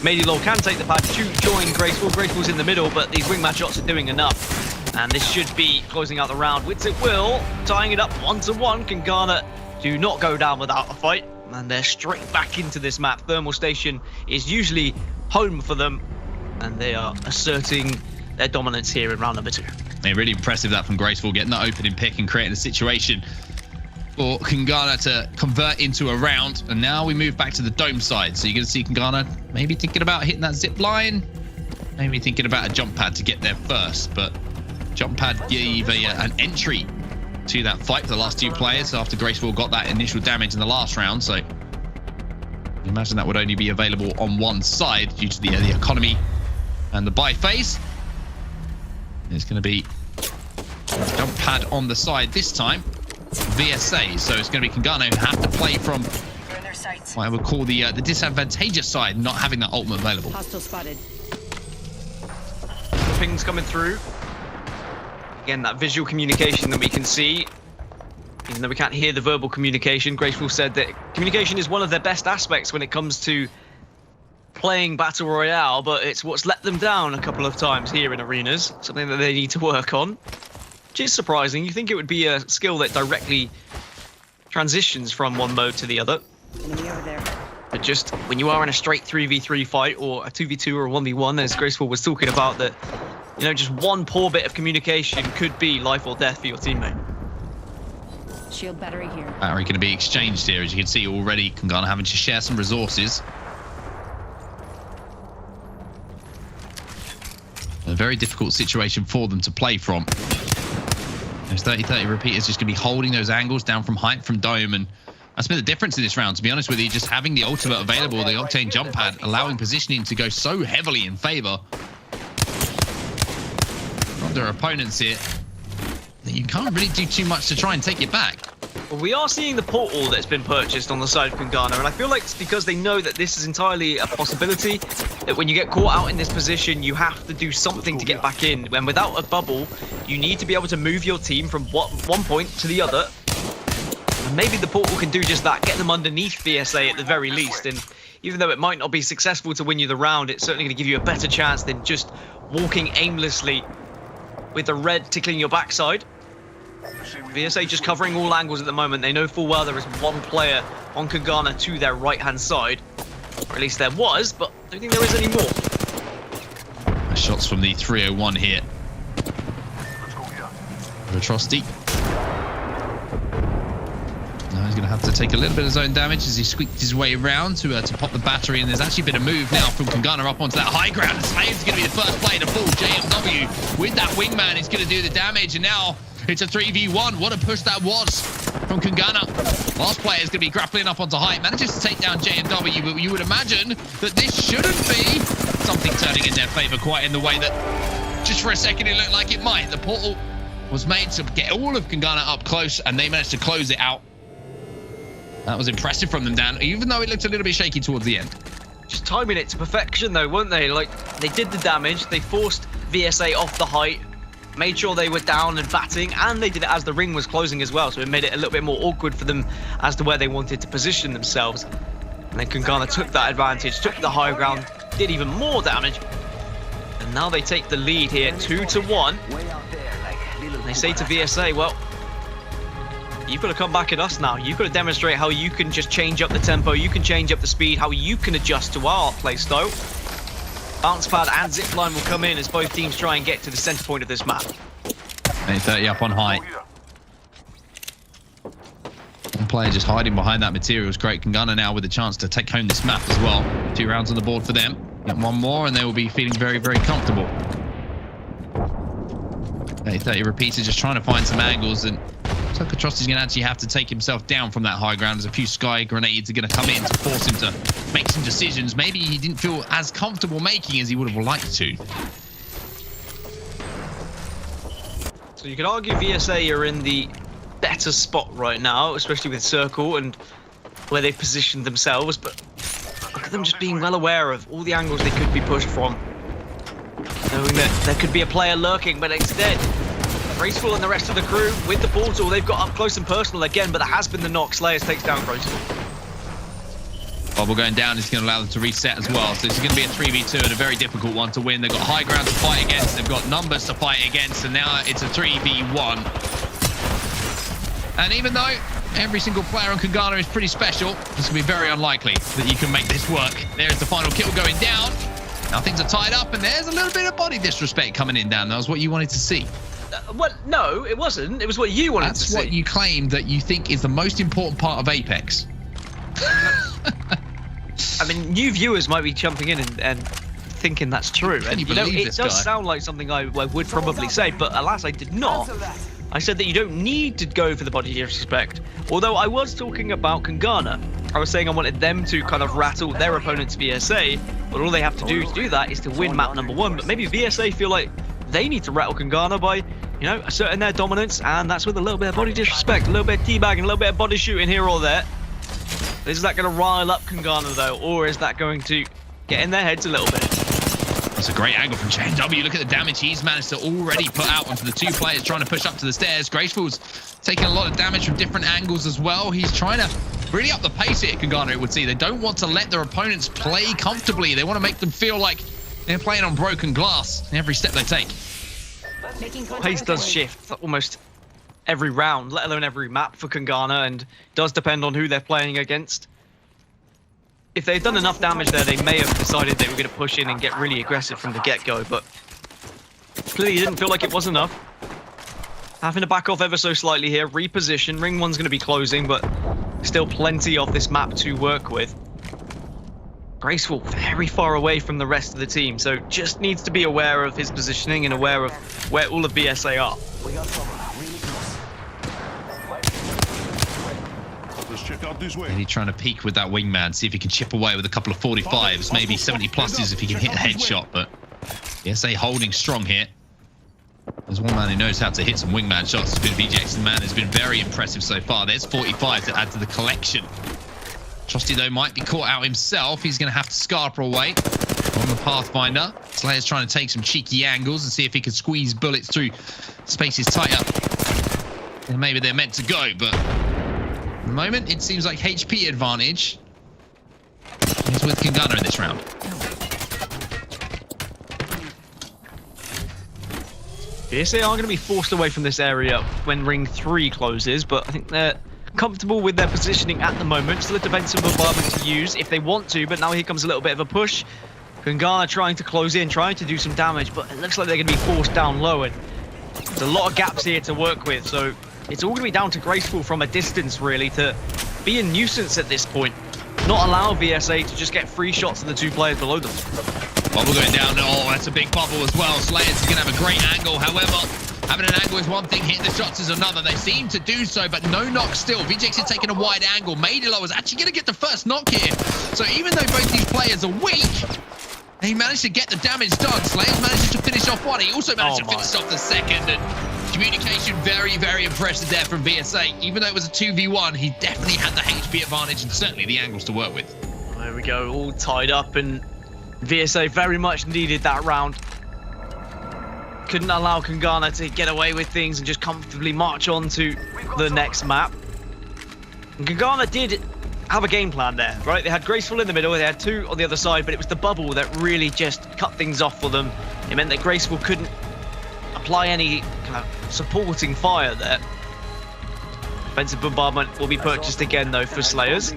Medilow can take the pad to join Graceful. Graceful's in the middle, but these wingman shots are doing enough. And this should be closing out the round. Wits it will, tying it up 1-1. Kangana do not go down without a fight, and they're straight back into this map. Thermal Station is usually home for them, and they are asserting their dominance here in round number 2. Yeah, really impressive that from Graceful, getting that opening pick and creating a situation for Kangana to convert into a round. And now we move back to the dome side. So you're going to see Kangana maybe thinking about hitting that zip line, maybe thinking about a jump pad to get there first. But jump pad gave an entry to that fight for the last 2 players after Graceful got that initial damage in the last round. So you imagine that would only be available on one side due to the economy and the buy phase. It's going to be jump pad on the side this time. VSA, so it's going to be Kangana who have to play from what I would call the disadvantageous side, not having that ultimate available. Hostile spotted. Pings coming through. Again, that visual communication that we can see, even though we can't hear the verbal communication. Graceful said that communication is one of their best aspects when it comes to playing Battle Royale, but it's what's let them down a couple of times here in arenas, something that they need to work on. Which is surprising. You think it would be a skill that directly transitions from one mode to the other. Enemy over there. But just when you are in a straight 3v3 fight or a 2v2 or a 1v1, as Graceful was talking about, that, you know, just one poor bit of communication could be life or death for your teammate. Shield battery here. Battery going to be exchanged here, as you can see already. Kangana having to share some resources. A very difficult situation for them to play from. Those 30-30 repeaters just going to be holding those angles down from height from dome, and that's been the difference in this round, to be honest with you. Just having the ultimate available, the Octane jump pad, allowing positioning to go so heavily in favor of their opponents here that you can't really do too much to try and take it back. Well, we are seeing the portal that's been purchased on the side of Kangana, and I feel like it's because they know that this is entirely a possibility, that when you get caught out in this position, you have to do something to get back in. And without a bubble, you need to be able to move your team from one point to the other. And maybe the portal can do just that, get them underneath VSA at the very least. And even though it might not be successful to win you the round, it's certainly going to give you a better chance than just walking aimlessly with the red tickling your backside. VSA just covering all angles at the moment. They know full well there is one player on Kangana to their right-hand side. Or at least there was, but I don't think there is any more. Shots from the 301 here. Retrosty. Now he's going to have to take a little bit of zone damage as he squeaked his way around to pop the battery. And there's actually been a move now from Kangana up onto that high ground. And Slave's going to be the first player to fall. JMW with that wingman is going to do the damage. And now it's a 3v1. What a push that was from Kangana. Last player is going to be grappling up onto height. Manages to take down JMW, but you would imagine that this shouldn't be something turning in their favor quite in the way that just for a second it looked like it might. The portal was made to get all of Kangana up close, and they managed to close it out. That was impressive from them, Dan, even though it looked a little bit shaky towards the end. Just timing it to perfection, though, weren't they? Like, they did the damage, they forced VSA off the height, made sure they were down and batting, and they did it as the ring was closing as well, so it made it a little bit more awkward for them as to where they wanted to position themselves. And then Kangana took that advantage, took the high ground, did even more damage, and now they take the lead here, 2-1. And they say to VSA, well, you've got to come back at us now. You've got to demonstrate how you can just change up the tempo, you can change up the speed, how you can adjust to our play style. Bounce pad and zipline will come in as both teams try and get to the center point of this map. 30 up on height. One player just hiding behind that material is great. Kangana now with a chance to take home this map as well. 2 rounds on the board for them. Get one more and they will be feeling very, very comfortable. 30 repeater just trying to find some angles, and so Atrocity's going to actually have to take himself down from that high ground. There's a few sky grenades are going to come in to force him to make some decisions maybe he didn't feel as comfortable making as he would have liked to. So you could argue VSA are in the better spot right now, especially with Circle and where they've positioned themselves, but look at them just being well aware of all the angles they could be pushed from, knowing that there could be a player lurking, but instead Graceful and the rest of the crew with the portal, they've got up close and personal again, but there has been the knock. Slayers takes down Graceful. Bubble going down is going to allow them to reset as well, so this is going to be a 3v2 and a very difficult one to win. They've got high ground to fight against, they've got numbers to fight against, and now it's a 3v1. And even though every single player on Kangana is pretty special, it's going to be very unlikely that you can make this work. There's the final kill going down. Now things are tied up, and there's a little bit of body disrespect coming in, Dan. That was what you wanted to see. Well, no, it wasn't. It was what you wanted to see. That's what you claimed that you think is the most important part of Apex. I mean, new viewers might be jumping in and thinking that's true. Can you know, believe it this does guy? sound like something I would probably say, but alas, I did not. I said that you don't need to go for the body disrespect. Although I was talking about Kangana. I was saying I wanted them to kind of rattle their opponent's VSA, but all they have to do that is to win map number 1. But maybe VSA feel like they need to rattle Kangana by, you know, asserting their dominance, and that's with a little bit of body disrespect, a little bit of teabagging, a little bit of body shooting here or there. Is that going to rile up Kangana though, or is that going to get in their heads a little bit? That's a great angle from JW. Look at the damage he's managed to already put out onto the 2 players trying to push up to the stairs. Graceful's taking a lot of damage from different angles as well. He's trying to really up the pace here, Kangana, it would see. They don't want to let their opponents play comfortably. They want to make them feel like they're playing on broken glass in every step they take. Pace does shift almost every round, let alone every map for Kangana, and does depend on who they're playing against. If they'd done enough damage there, they may have decided they were going to push in and get really aggressive from the get-go, but clearly didn't feel like it was enough. Having to back off ever so slightly here, reposition. Ring 1's going to be closing, but still plenty of this map to work with. Graceful very far away from the rest of the team, so just needs to be aware of his positioning and aware of where all of VSA are. Really trying to peek with that wingman, see if he can chip away with a couple of 45s, maybe 70 pluses if he can hit a headshot, but VSA holding strong here. There's one man who knows how to hit some wingman shots. It's been VJX, the man has been very impressive so far. There's 45 to add to the collection. Trusty, though, might be caught out himself. He's going to have to scarper away on the Pathfinder. Slayer's trying to take some cheeky angles and see if he can squeeze bullets through spaces tight up. And maybe they're meant to go, but at the moment, it seems like HP advantage is with Kangana in this round. VSA are going to be forced away from this area when Ring 3 closes, but I think they're comfortable with their positioning at the moment. Still a defensive bombardment to use if they want to, but now here comes a little bit of a push. Kangana trying to close in, trying to do some damage, but it looks like they're going to be forced down low, and there's a lot of gaps here to work with, so it's all going to be down to Graceful from a distance, really, to be a nuisance at this point. Not allow VSA to just get free shots of the 2 players below them. Bubble going down. Oh, that's a big bubble as well. Slayers is going to have a great angle. However, having an angle is one thing, hitting the shots is another. They seem to do so, but no knock still. VJX is taking a wide angle. Maidilo is actually going to get the first knock here. So even though both these players are weak, he managed to get the damage done. Slayers manages to finish off one. He also managed to finish off the second. And Communication very, very impressive there from VSA. Even though it was a 2v1, he definitely had the HP advantage and certainly the angles to work with. There we go, all tied up, and VSA very much needed that round. Couldn't allow Kangana to get away with things and just comfortably march on to the next map. And Kangana did have a game plan there, right? They had Graceful in the middle, they had 2 on the other side, but it was the bubble that really just cut things off for them. It meant that Graceful couldn't apply any kind of supporting fire there. Offensive bombardment will be purchased again though for Slayers.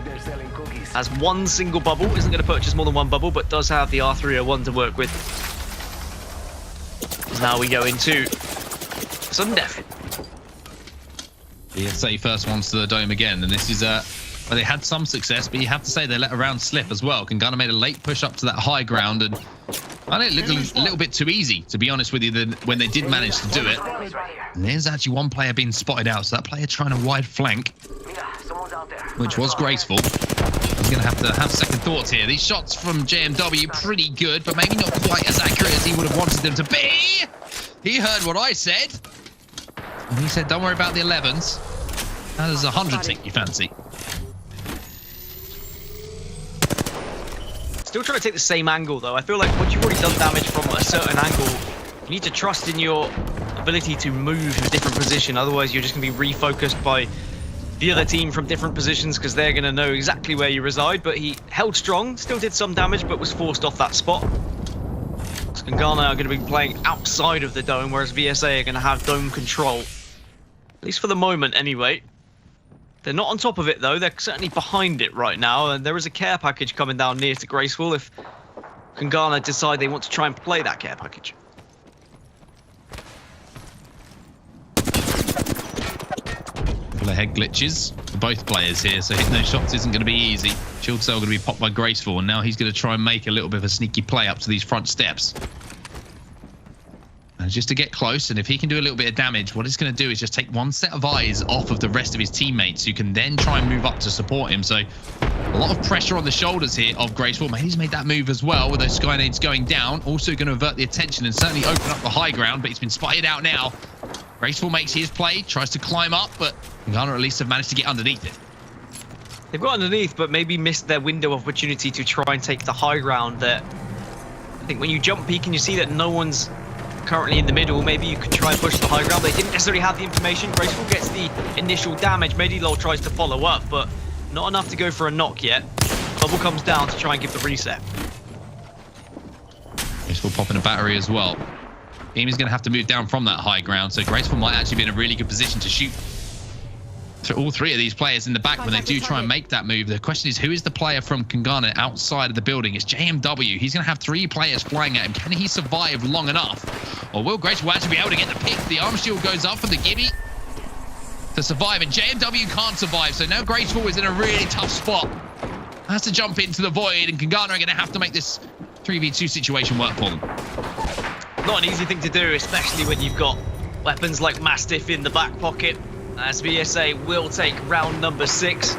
Has 1 single bubble, isn't going to purchase more than 1 bubble, but does have the R301 to work with. Now we go into sudden death. VSA first ones to the dome again, and this is well, they had some success, but you have to say they let a round slip as well. Kangana made a late push up to that high ground, and I think it looked a little bit too easy, to be honest with you, than when they did manage to do it. And there's actually one player being spotted out, so that player trying a wide flank, which was Graceful. He's going to have second thoughts here. These shots from JMW pretty good, but maybe not quite as accurate as he would have wanted them to be. He heard what I said, and he said, don't worry about the 11s. How does 100 tick you fancy? Still trying to take the same angle though. I feel like once you've already done damage from a certain angle, you need to trust in your ability to move in a different position. Otherwise, you're just going to be refocused by the other team from different positions because they're going to know exactly where you reside. But he held strong, still did some damage, but was forced off that spot. Kangana are going to be playing outside of the dome, whereas VSA are going to have dome control. At least for the moment, anyway. They're not on top of it, though. They're certainly behind it right now, and there is a care package coming down near to Graceful if Kangana decide they want to try and play that care package. Couple of head glitches for both players here, so hitting those shots isn't going to be easy. Shield cell going to be popped by Graceful, and now he's going to try and make a little bit of a sneaky play up to these front steps. And just to get close, and if he can do a little bit of damage, what it's going to do is just take 1 set of eyes off of the rest of his teammates who can then try and move up to support him. So a lot of pressure on the shoulders here of Graceful. He's made that move as well with those sky nades going down. Also going to avert the attention and certainly open up the high ground, but he's been spotted out now. Graceful makes his play, tries to climb up, but Kangana at least have managed to get underneath it. They've got underneath, but maybe missed their window of opportunity to try and take the high ground there. I think when you jump peek and you see that no one's currently in the middle, maybe you could try and push the high ground. They didn't necessarily have the information. Graceful gets the initial damage. Medilol tries to follow up, but not enough to go for a knock yet. Bubble comes down to try and give the reset. Graceful popping a battery as well. Team is going to have to move down from that high ground, so Graceful might actually be in a really good position to shoot to all 3 of these players in the back when they do try and make that move. The question is, who is the player from Kangana outside of the building? It's JMW. He's going to have 3 players flying at him. Can he survive long enough? Or will Graceful actually be able to get the pick? The arm shield goes up for the Gibby to survive, and JMW can't survive. So now Graceful is in a really tough spot. Has to jump into the void, and Kangana are going to have to make this 3v2 situation work for them. Not an easy thing to do, especially when you've got weapons like Mastiff in the back pocket. As VSA will take round number 6.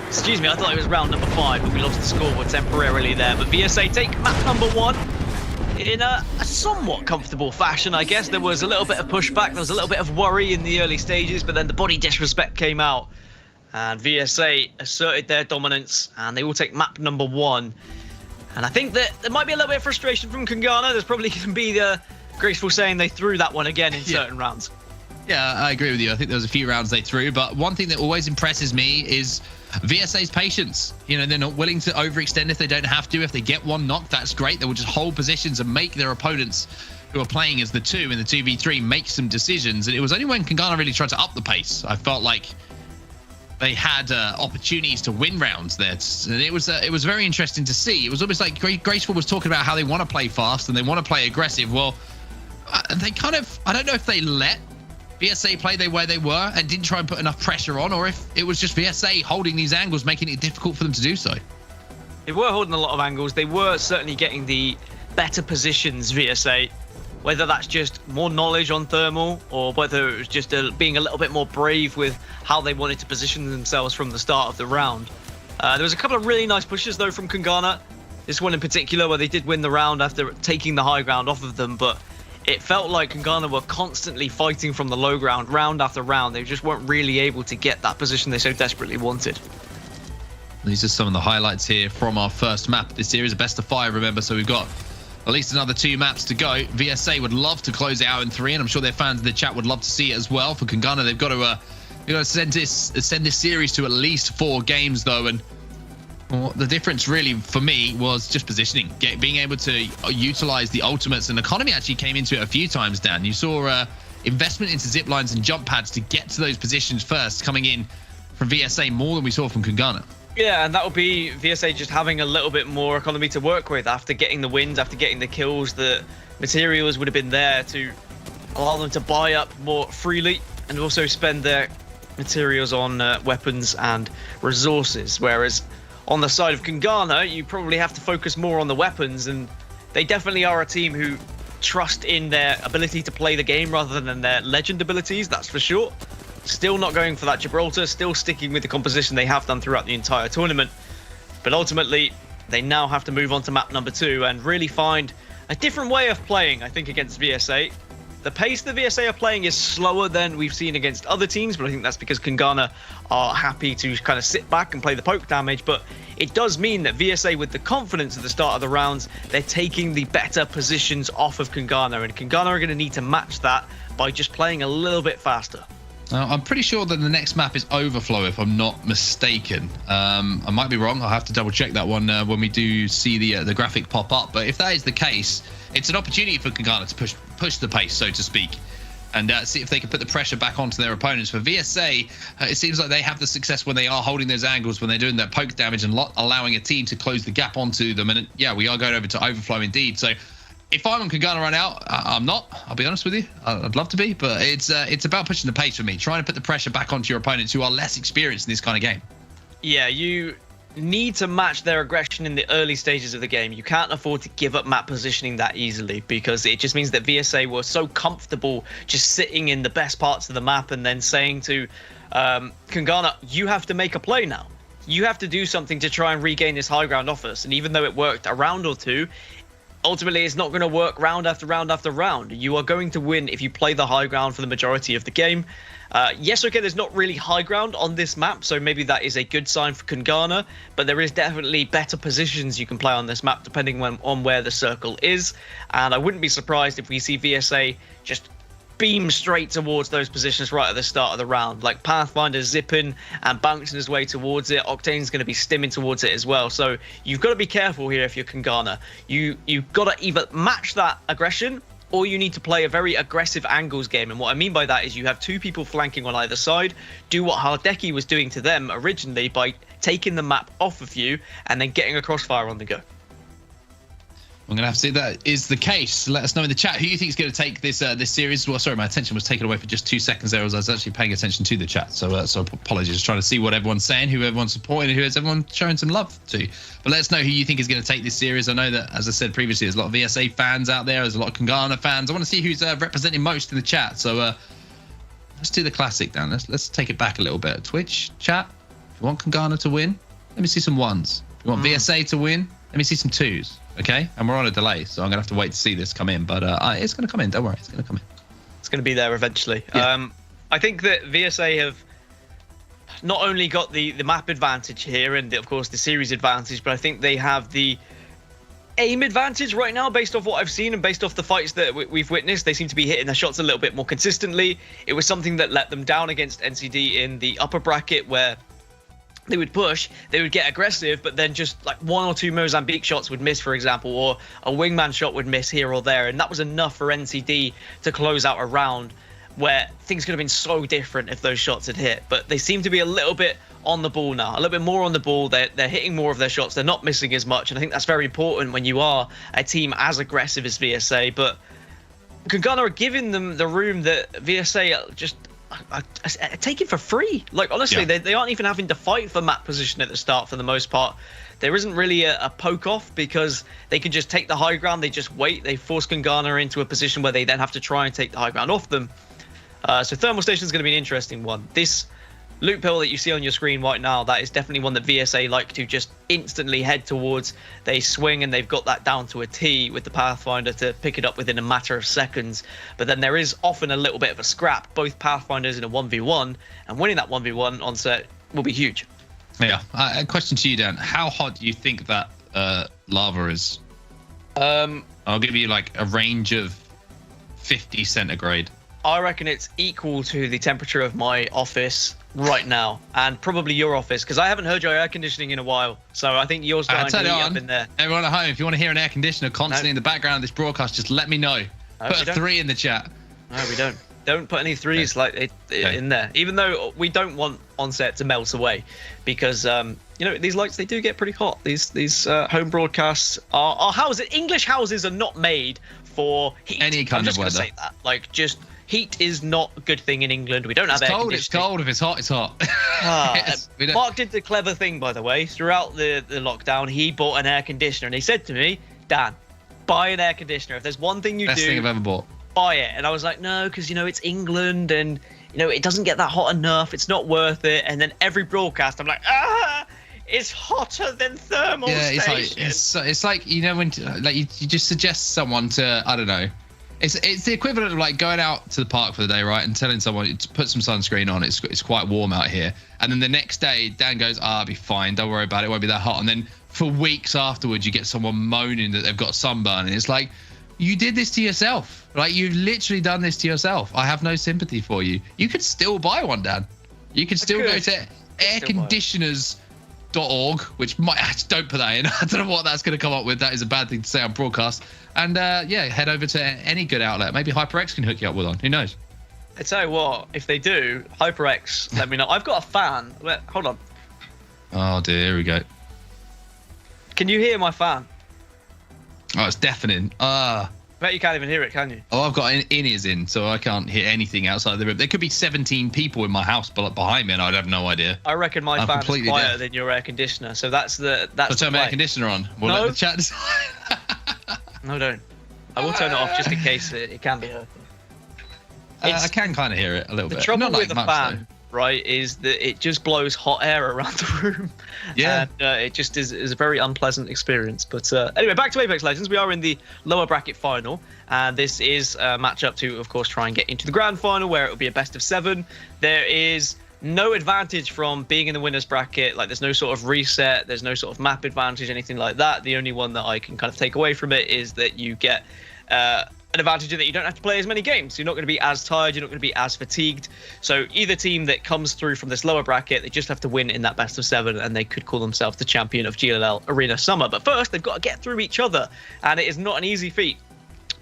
Excuse me, I thought it was round number 5, but we lost the scoreboard temporarily there. But VSA take map number 1 in a somewhat comfortable fashion, I guess. There was a little bit of pushback, there was a little bit of worry in the early stages, but then the body disrespect came out. And VSA asserted their dominance, and they will take map number 1. And I think that there might be a little bit of frustration from Kangana. There's probably going to be the Graceful saying they threw that one again in certain rounds. Yeah, I agree with you. I think there was a few rounds they threw, but one thing that always impresses me is VSA's patience. You know, they're not willing to overextend if they don't have to. If they get one knock, that's great. They will just hold positions and make their opponents who are playing as the 2 in the 2v3 make some decisions. And it was only when Kangana really tried to up the pace, I felt like they had opportunities to win rounds there. And it was very interesting to see. It was almost like Graceful was talking about how they want to play fast and they want to play aggressive. Well, they kind of, I don't know if they let VSA play where they were and didn't try and put enough pressure on, or if it was just VSA holding these angles, making it difficult for them to do so. They were holding a lot of angles. They were certainly getting the better positions, VSA. Whether that's just more knowledge on thermal, or whether it was just being a little bit more brave with how they wanted to position themselves from the start of the round. There was a couple of really nice pushes, though, from Kangana. This one in particular, where they did win the round after taking the high ground off of them, but it felt like Kangana were constantly fighting from the low ground, round after round. They just weren't really able to get that position they so desperately wanted. These are some of the highlights here from our first map. This series a best of 5, remember, so we've got at least another 2 maps to go. VSA would love to close it out in 3, and I'm sure their fans in the chat would love to see it as well. For Kangana, they've got to send this series to at least 4 games, though, and well, the difference really for me was just positioning, being able to utilize the ultimates, and Economy actually came into it a few times, Dan. You saw investment into zip lines and jump pads to get to those positions first, coming in from VSA more than we saw from Kangana. Yeah, and that would be VSA just having a little bit more economy to work with after getting the wins, after getting the kills. The materials would have been there to allow them to buy up more freely and also spend their materials on weapons and resources. Whereas on the side of Kangana, you probably have to focus more on the weapons, and they definitely are a team who trust in their ability to play the game rather than their legend abilities, that's for sure. Still not going for that Gibraltar, still sticking with the composition they have done throughout the entire tournament. But ultimately, they now have to move on to map number 2 and really find a different way of playing, I think, against VSA. The pace the VSA are playing is slower than we've seen against other teams, but I think that's because Kangana are happy to kind of sit back and play the poke damage. But it does mean that VSA, with the confidence at the start of the rounds, they're taking the better positions off of Kangana, and Kangana are going to need to match that by just playing a little bit faster. I'm pretty sure that the next map is Overflow, if I'm not mistaken. I might be wrong. I'll have to double check that one when we do see the graphic pop up. But if that is the case, it's an opportunity for Kangana to push the pace, so to speak, and see if they can put the pressure back onto their opponents. For VSA, it seems like they have the success when they are holding those angles, when they're doing that poke damage and allowing a team to close the gap onto them. And yeah, we are going over to Overflow indeed. So if I'm on Kangana right now, I'm not. I'll be honest with you. I'd love to be, but it's about pushing the pace for me, trying to put the pressure back onto your opponents who are less experienced in this kind of game. Yeah, you need to match their aggression in the early stages of the game. You can't afford to give up map positioning that easily, because it just means that VSA were so comfortable just sitting in the best parts of the map and then saying to Kangana, you have to make a play now. You have to do something to try and regain this high ground off us. And even though it worked a round or two, ultimately it's not going to work round after round after round. You are going to win if you play the high ground for the majority of the game. Yes, okay, there's not really high ground on this map, so maybe that is a good sign for Kangana, but there is definitely better positions you can play on this map depending on where the circle is. And I wouldn't be surprised if we see VSA just beam straight towards those positions right at the start of the round. Like Pathfinder zipping and bouncing his way towards it. Octane's going to be stimming towards it as well. So you've got to be careful here if you're Kangana. You've got to either match that aggression, or you need to play a very aggressive angles game. And what I mean by that is you have 2 people flanking on either side. Do what Hardeki was doing to them originally by taking the map off of you and then getting a crossfire on the go. I'm going to have to say that is the case. Let us know in the chat who you think is going to take this series. Well, sorry, my attention was taken away for just 2 seconds there as I was actually paying attention to the chat. So apologies. Just trying to see what everyone's saying, who everyone's supporting, who is everyone showing some love to. But let us know who you think is going to take this series. I know that, as I said previously, there's a lot of VSA fans out there. There's a lot of Kangana fans. I want to see who's representing most in the chat. So let's do the classic, Dan. Let's take it back a little bit. Twitch chat. If you want Kangana to win, let me see some 1s. If you want VSA to win, let me see some 2s. Okay, and we're on a delay, so I'm gonna have to wait to see this come in, but it's gonna come in. Don't worry, it's gonna come in. It's gonna be there eventually. Yeah. I think that VSA have not only got the map advantage here and of course the series advantage, but I think they have the aim advantage right now based off what I've seen and based off the fights that we've witnessed. They seem to be hitting their shots a little bit more consistently. It was something that let them down against NCD in the upper bracket, where they would push, they would get aggressive, but then just like 1 or 2 Mozambique shots would miss, for example, or a wingman shot would miss here or there. And that was enough for NCD to close out a round where things could have been so different if those shots had hit. But they seem to be a little bit on the ball now, a little bit more on the ball. They're hitting more of their shots. They're not missing as much. And I think that's very important when you are a team as aggressive as VSA. But Kangana are giving them the room that VSA just take it for free. Like, honestly, yeah. They aren't even having to fight for map position at the start for the most part. There isn't really a poke off because they can just take the high ground. They just wait. They force Kangana into a position where they then have to try and take the high ground off them. So Thermal Station is going to be an interesting one. This loot pill that you see on your screen right now, that is definitely one that VSA like to just instantly head towards. They swing and they've got that down to a T with the Pathfinder to pick it up within a matter of seconds. But then there is often a little bit of a scrap, both Pathfinders in a 1v1, and winning that 1v1 on set will be huge. Yeah. A question to you, Dan. How hot do you think that lava is? I'll give you like a range of 50 centigrade. I reckon it's equal to the temperature of my office right now, and probably your office, because I haven't heard your air conditioning in a while. So I think yours going to heat up in there. Everyone at home, if you want to hear an air conditioner constantly in the background of this broadcast, just let me know. Put a 3 in the chat. No, we don't. Don't put any 3s in there. Even though we don't want onset to melt away, because you know, these lights, they do get pretty hot. These home broadcasts are houses. English houses are not made for heat. Any kind of weather. I'm just gonna say that. Like, just heat is not a good thing in England. We don't have air conditioning. It's cold. If it's hot, it's hot. Yes, Mark did the clever thing, by the way. Throughout the lockdown, he bought an air conditioner, and he said to me, Dan, buy an air conditioner. If there's one thing you Best thing I've ever bought. Buy it. And I was like, no, because, you know, it's England, and, you know, it doesn't get that hot enough. It's not worth it. And then every broadcast, I'm like, it's hotter than thermal station. It's like, you know, when like you just suggest someone to, I don't know, it's the equivalent of like going out to the park for the day, right, and telling someone to put some sunscreen on. It's quite warm out here, and then the next day Dan goes, I'll be fine, don't worry about it, won't be that hot. And then for weeks afterwards, you get someone moaning that they've got sunburn, and it's like, you did this to yourself. Like, you've literally done this to yourself. I have no sympathy for you. You could still buy one, Dan. You could still go to airconditioners.org, which might, don't put that in. I don't know what that's going to come up with. That is a bad thing to say on broadcast. And yeah, head over to any good outlet. Maybe HyperX can hook you up with one. Who knows? I tell you what, if they do, HyperX, let me know. I've got a fan. Hold on. Oh dear, here we go. Can you hear my fan? Oh, it's deafening. I bet you can't even hear it, can you? Oh, I've got in-ears in, so I can't hear anything outside the room. There could be 17 people in my house behind me, and I'd have no idea. I reckon my fan is quieter than your air conditioner, so that's the. I'll turn my air conditioner on. We'll let the chat decide. No, don't. I will turn it off just in case it can be heard. I can kind of hear it a little bit. The trouble with the fan, right, is that it just blows hot air around the room. Yeah. And it just is a very unpleasant experience. But anyway, back to Apex Legends. We are in the lower bracket final. And this is a matchup to, of course, try and get into the grand final, where it will be a best of 7. There is no advantage from being in the winner's bracket. Like, there's no sort of reset. There's no sort of map advantage, anything like that. The only one that I can kind of take away from it is that you get an advantage in that you don't have to play as many games. You're not going to be as tired. You're not going to be as fatigued. So either team that comes through from this lower bracket, they just have to win in that best of 7, and they could call themselves the champion of GLL Arena Summer. But first, they've got to get through each other, and it is not an easy feat.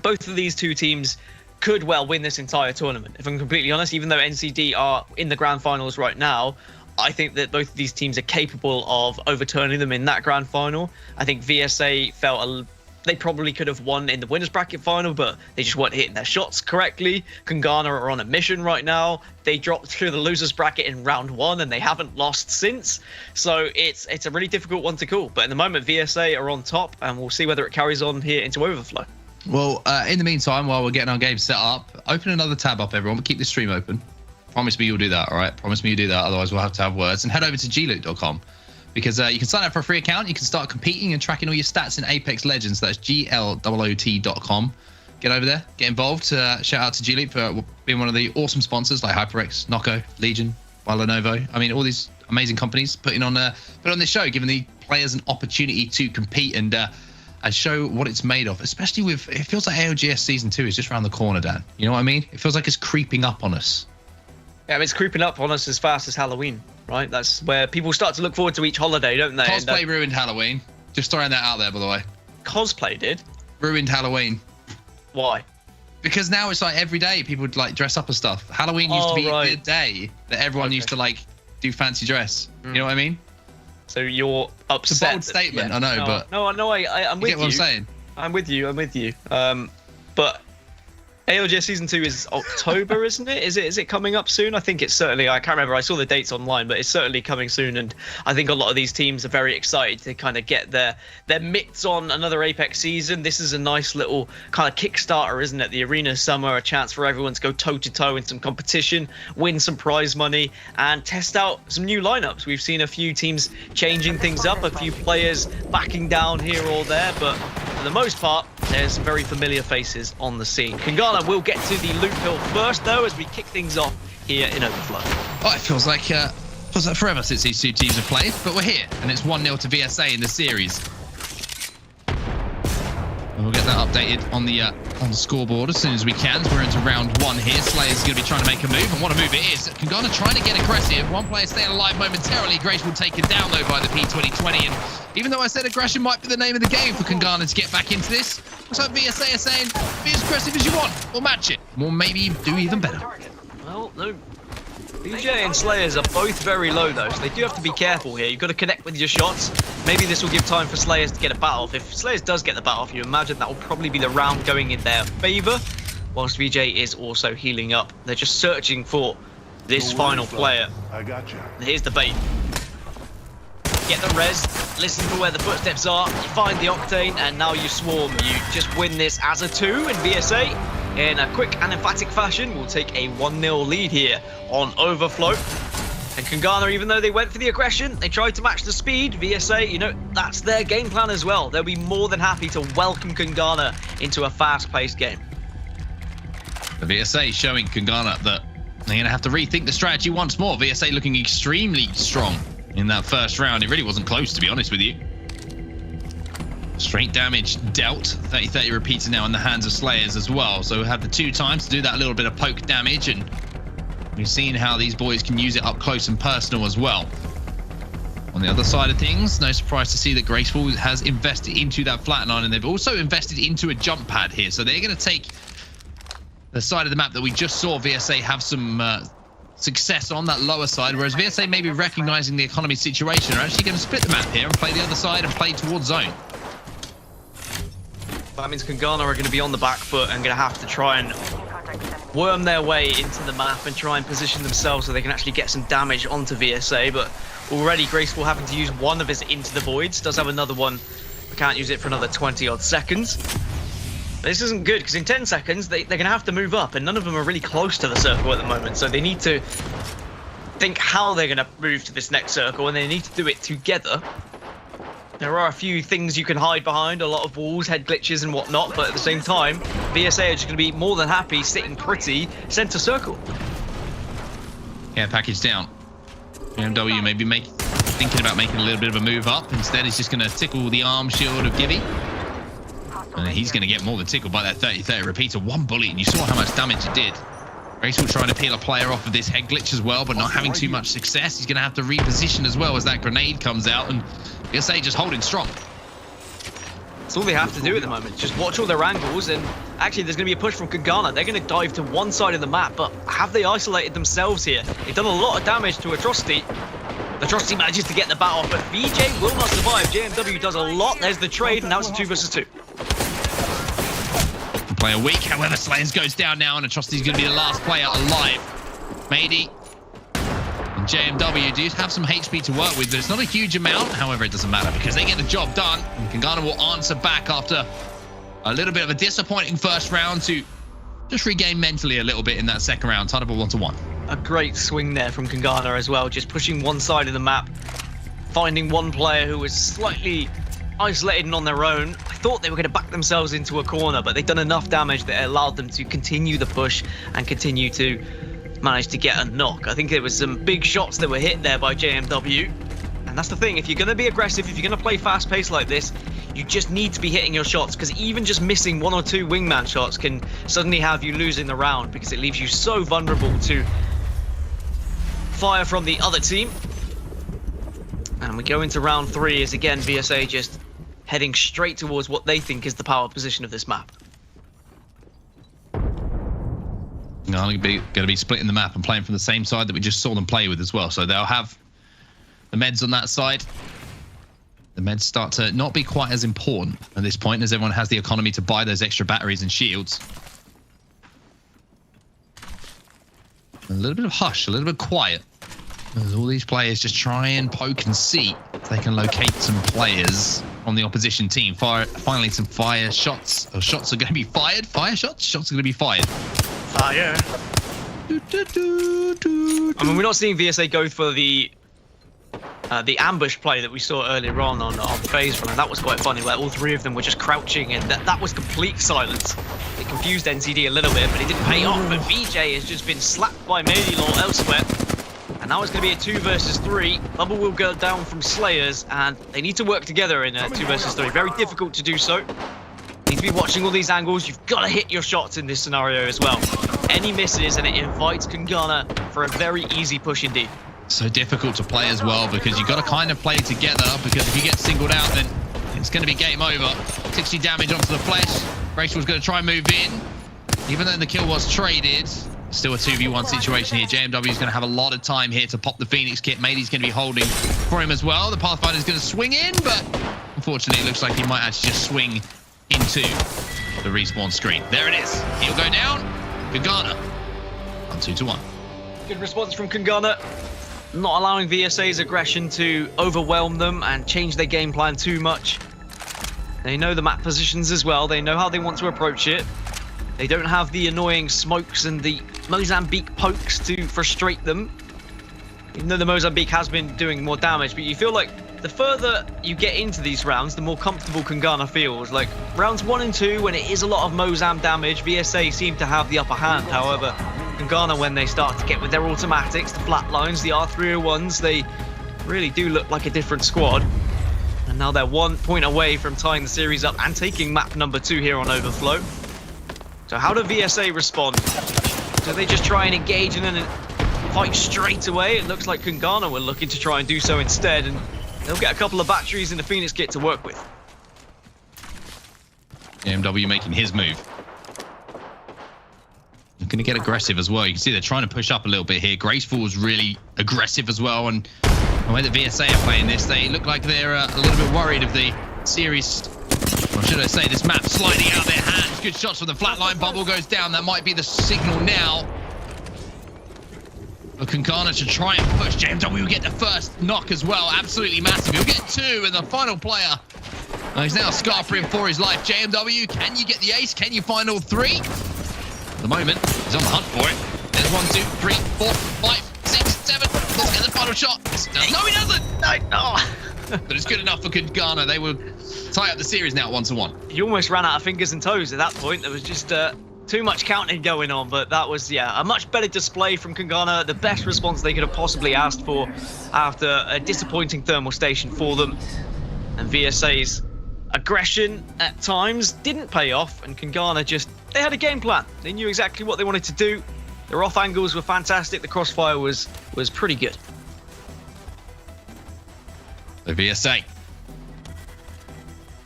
Both of these two teams could well win this entire tournament, if I'm completely honest. Even though NCD are in the grand finals right now, I think that both of these teams are capable of overturning them in that grand final. I think VSA felt they probably could have won in the winners bracket final, but they just weren't hitting their shots correctly. Kungana are on a mission right now. They dropped through the losers bracket in round 1, and they haven't lost since. So it's a really difficult one to call. But in the moment, VSA are on top, and we'll see whether it carries on here into Overflow. Well, in the meantime, while we're getting our game set up, open another tab up, everyone. But keep the stream open. Promise me you'll do that, all right? Promise me you'll do that. Otherwise, we'll have to have words. And head over to gloot.com. Because you can sign up for a free account. You can start competing and tracking all your stats in Apex Legends. That's GLOOT.com. Get over there. Get involved. Shout out to G-Loot for being one of the awesome sponsors like HyperX, Nocco, Legion, Lenovo. I mean, all these amazing companies putting on this show, giving the players an opportunity to compete and show what it's made of. Especially with, it feels like AOGS Season 2 is just around the corner, Dan. You know what I mean? It feels like it's creeping up on us. Yeah, I mean, it's creeping up on us as fast as Halloween, right? That's where people start to look forward to each holiday, don't they? Cosplay ruined Halloween. Just throwing that out there, by the way. Cosplay did? Ruined Halloween. Why? Because now it's like every day people would like dress up and stuff. Halloween used to be the day that everyone used to like do fancy dress. You know what I mean? So you're upset. It's a bold statement, I know, but I'm with you. You get what I'm saying? I'm with you. But ALJ Season 2 is October, isn't it? Is it coming up soon? I think it's certainly, I can't remember, I saw the dates online, but it's certainly coming soon, and I think a lot of these teams are very excited to kind of get their mitts on another Apex season. This is a nice little kind of Kickstarter, isn't it? The Arena Summer, a chance for everyone to go toe-to-toe in some competition, win some prize money, and test out some new lineups. We've seen a few teams changing things up, a few players backing down here or there, but for the most part, there's some very familiar faces on the scene. Kangana will get to the loot hill first, though, as we kick things off here in Overflow. Oh, it feels like forever since these two teams have played, but we're here, and it's 1-0 to VSA in the series. And we'll get that updated on the scoreboard as soon as we can. We're into round 1 here. Slayer's going to be trying to make a move, and what a move it is. Kangana trying to get aggressive. One player staying alive momentarily. Graceful taken down, though, by the P2020, and even though I said aggression might be the name of the game for Kangana to get back into this, looks like VSA are saying, be as aggressive as you want. We'll match it. Or maybe do even better. Well, no. BJ and Slayers are both very low, though, so they do have to be careful here. You've got to connect with your shots. Maybe this will give time for Slayers to get a battle off. If Slayers does get the battle off, you imagine that will probably be the round going in their favor, whilst VJ is also healing up. They're just searching for this final player. I got you. Here's the bait. Get the res, listen for where the footsteps are, you find the Octane, and now you swarm. You just win this as a 2 in VSA. In a quick and emphatic fashion, we'll take a 1-0 lead here on Overflow. And Kangana, even though they went for the aggression, they tried to match the speed. VSA, you know, that's their game plan as well. They'll be more than happy to welcome Kangana into a fast-paced game. The VSA showing Kangana that they're going to have to rethink the strategy once more. VSA looking extremely strong in that first round. It really wasn't close, to be honest with you. Straight damage dealt. 30-30 repeater now in the hands of Slayers as well. So we have the 2 times to do that little bit of poke damage, and we've seen how these boys can use it up close and personal as well. On the other side of things, no surprise to see that Graceful has invested into that flatline, and they've also invested into a jump pad here. So they're going to take the side of the map that we just saw VSA have some success on, that lower side, whereas VSA maybe recognizing the economy situation are actually going to split the map here and play the other side and play towards zone. That means Kangana are going to be on the back foot and going to have to try and worm their way into the map and try and position themselves so they can actually get some damage onto VSA. But already Graceful having to use one of his into the voids, does have another one, but can't use it for another 20 odd seconds. This isn't good, because in 10 seconds they're going to have to move up, and none of them are really close to the circle at the moment, so they need to think how they're going to move to this next circle, and they need to do it together. There are a few things you can hide behind, a lot of walls, head glitches and whatnot, but at the same time, VSA are just going to be more than happy sitting pretty center circle. Yeah, package down. BMW maybe thinking about making a little bit of a move up. Instead, he's just going to tickle the arm shield of Gibby. And he's going to get more than tickled by that 30-30 repeater. One bullet, and you saw how much damage it did. Graceful trying to peel a player off of this head glitch as well, but not having too much success. He's going to have to reposition as well as that grenade comes out, and VSA just holding strong. That's all they have to do at the moment. Just watch all their angles, and actually there's going to be a push from Kangana. They're going to dive to one side of the map, but have they isolated themselves here? They've done a lot of damage to Atrocity. Atrocity manages to get the bat off, but VJ will not survive. JMW does a lot. There's the trade, and now it's a 2 versus 2. Player weak, however, Slayers goes down now, and Atrocity's going to be the last player alive. Mady and JMW do have some HP to work with, but it's not a huge amount. However, it doesn't matter because they get the job done, and Kangana will answer back after a little bit of a disappointing first round to just regain mentally a little bit in that second round. Tied up at 1-1. A great swing there from Kangana as well, just pushing one side of the map, finding one player who was slightly isolated and on their own. I thought they were going to back themselves into a corner, but they've done enough damage that it allowed them to continue the push and continue to manage to get a knock. I think there was some big shots that were hit there by JMW, and that's the thing. If you're going to be aggressive, if you're going to play fast pace like this, you just need to be hitting your shots, because even just missing 1 or 2 wingman shots can suddenly have you losing the round, because it leaves you so vulnerable to fire from the other team. And we go into round 3 as again VSA just heading straight towards what they think is the power position of this map. Going to be splitting the map and playing from the same side that we just saw them play with as well. So they'll have the meds on that side. The meds start to not be quite as important at this point, as everyone has the economy to buy those extra batteries and shields. A little bit of hush, a little bit quiet. As all these players just try and poke and see if they can locate some players on the opposition team. Finally, some fire shots. Oh, shots are going to be fired. Fire shots? Shots are going to be fired. Fire. I mean, we're not seeing VSA go for the ambush play that we saw earlier on phase run, and that was quite funny, where all three of them were just crouching, and that was complete silence. It confused NCD a little bit, but it didn't pay off. But VJ has just been slapped by Medilaw elsewhere, and now it's going to be a 2 versus 3. Bubble will go down from Slayers, and they need to work together in a 2 versus 3. Very difficult to do so. Need to be watching all these angles. You've got to hit your shots in this scenario as well. Any misses, and it invites Kungana for a very easy push indeed. So difficult to play as well, because you've got to kind of play together, because if you get singled out, then it's going to be game over. 60 damage onto the flesh. Graceful's going to try and move in. Even though the kill was traded, still a 2v1 situation here. JMW is going to have a lot of time here to pop the Phoenix kit. Matey's going to be holding for him as well. The Pathfinder is going to swing in, but unfortunately it looks like he might actually just swing into the respawn screen. There it is. He'll go down. Kungana on 2-1. Good response from Kungana. Not allowing VSA's aggression to overwhelm them and change their game plan too much. They know the map positions as well. They know how they want to approach it. They don't have the annoying smokes and the Mozambique pokes to frustrate them. Even though the Mozambique has been doing more damage, but you feel like the further you get into these rounds, the more comfortable Kungana feels. Like rounds 1 and 2, when it is a lot of Mozam damage, VSA seem to have the upper hand. However, Kungana, when they start to get with their automatics, the flatlines, the R301s, they really do look like a different squad. And now they're 1 point away from tying the series up and taking map number 2 here on Overflow. So how do VSA respond? Do they just try and engage and then fight straight away? It looks like Kungana were looking to try and do so instead, and they'll get a couple of batteries in the Phoenix kit to work with. JMW making his move. They're going to get aggressive as well. You can see they're trying to push up a little bit here. Graceful was really aggressive as well, and the way that VSA are playing this, they look like they're a little bit worried of the series, or should I say this map, sliding out of their hands. Good shots from the flatline. Bubble goes down. That might be the signal now. But Kungana to try and push. JMW will get the first knock as well. Absolutely massive. He'll get 2, and the final player, he's now scarpering for his life. JMW, can you get the ace? Can you find all 3? At the moment, he's on the hunt for it. There's 1, 2, 3, 4, 5, 6, 7. Let's get the final shot. No, he doesn't. No. But it's good enough for Kungana. They will tie up the series now at 1-1. He almost ran out of fingers and toes at that point. There was just too much counting going on, but that was, a much better display from Kungana. The best response they could have possibly asked for after a disappointing thermal station for them. And VSA's aggression at times didn't pay off, and Kungana they had a game plan. They knew exactly what they wanted to do. Their off angles were fantastic. The crossfire was pretty good. The VSA.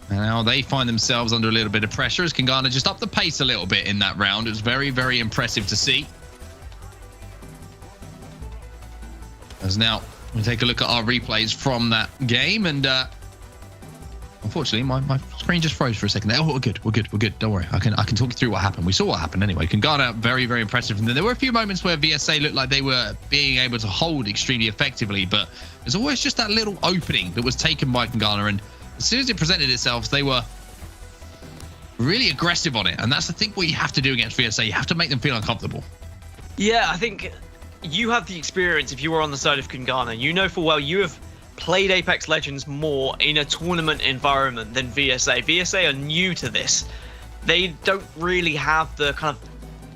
And now they find themselves under a little bit of pressure as Kungana just upped the pace a little bit in that round. It was very, very impressive to see. As now we take a look at our replays from that game, and unfortunately my screen just froze for a second there. Oh, we're good. Don't worry. I can talk you through what happened. We saw what happened anyway. Kungana, very, very impressive. And then there were a few moments where VSA looked like they were being able to hold extremely effectively, but there's always just that little opening that was taken by Kungana, and as soon as it presented itself, they were really aggressive on it. And that's the thing what you have to do against VSA. You have to make them feel uncomfortable. Yeah, I think you have the experience if you were on the side of Kungana. You know full well you have played Apex Legends more in a tournament environment than VSA. VSA are new to this. They don't really have the kind of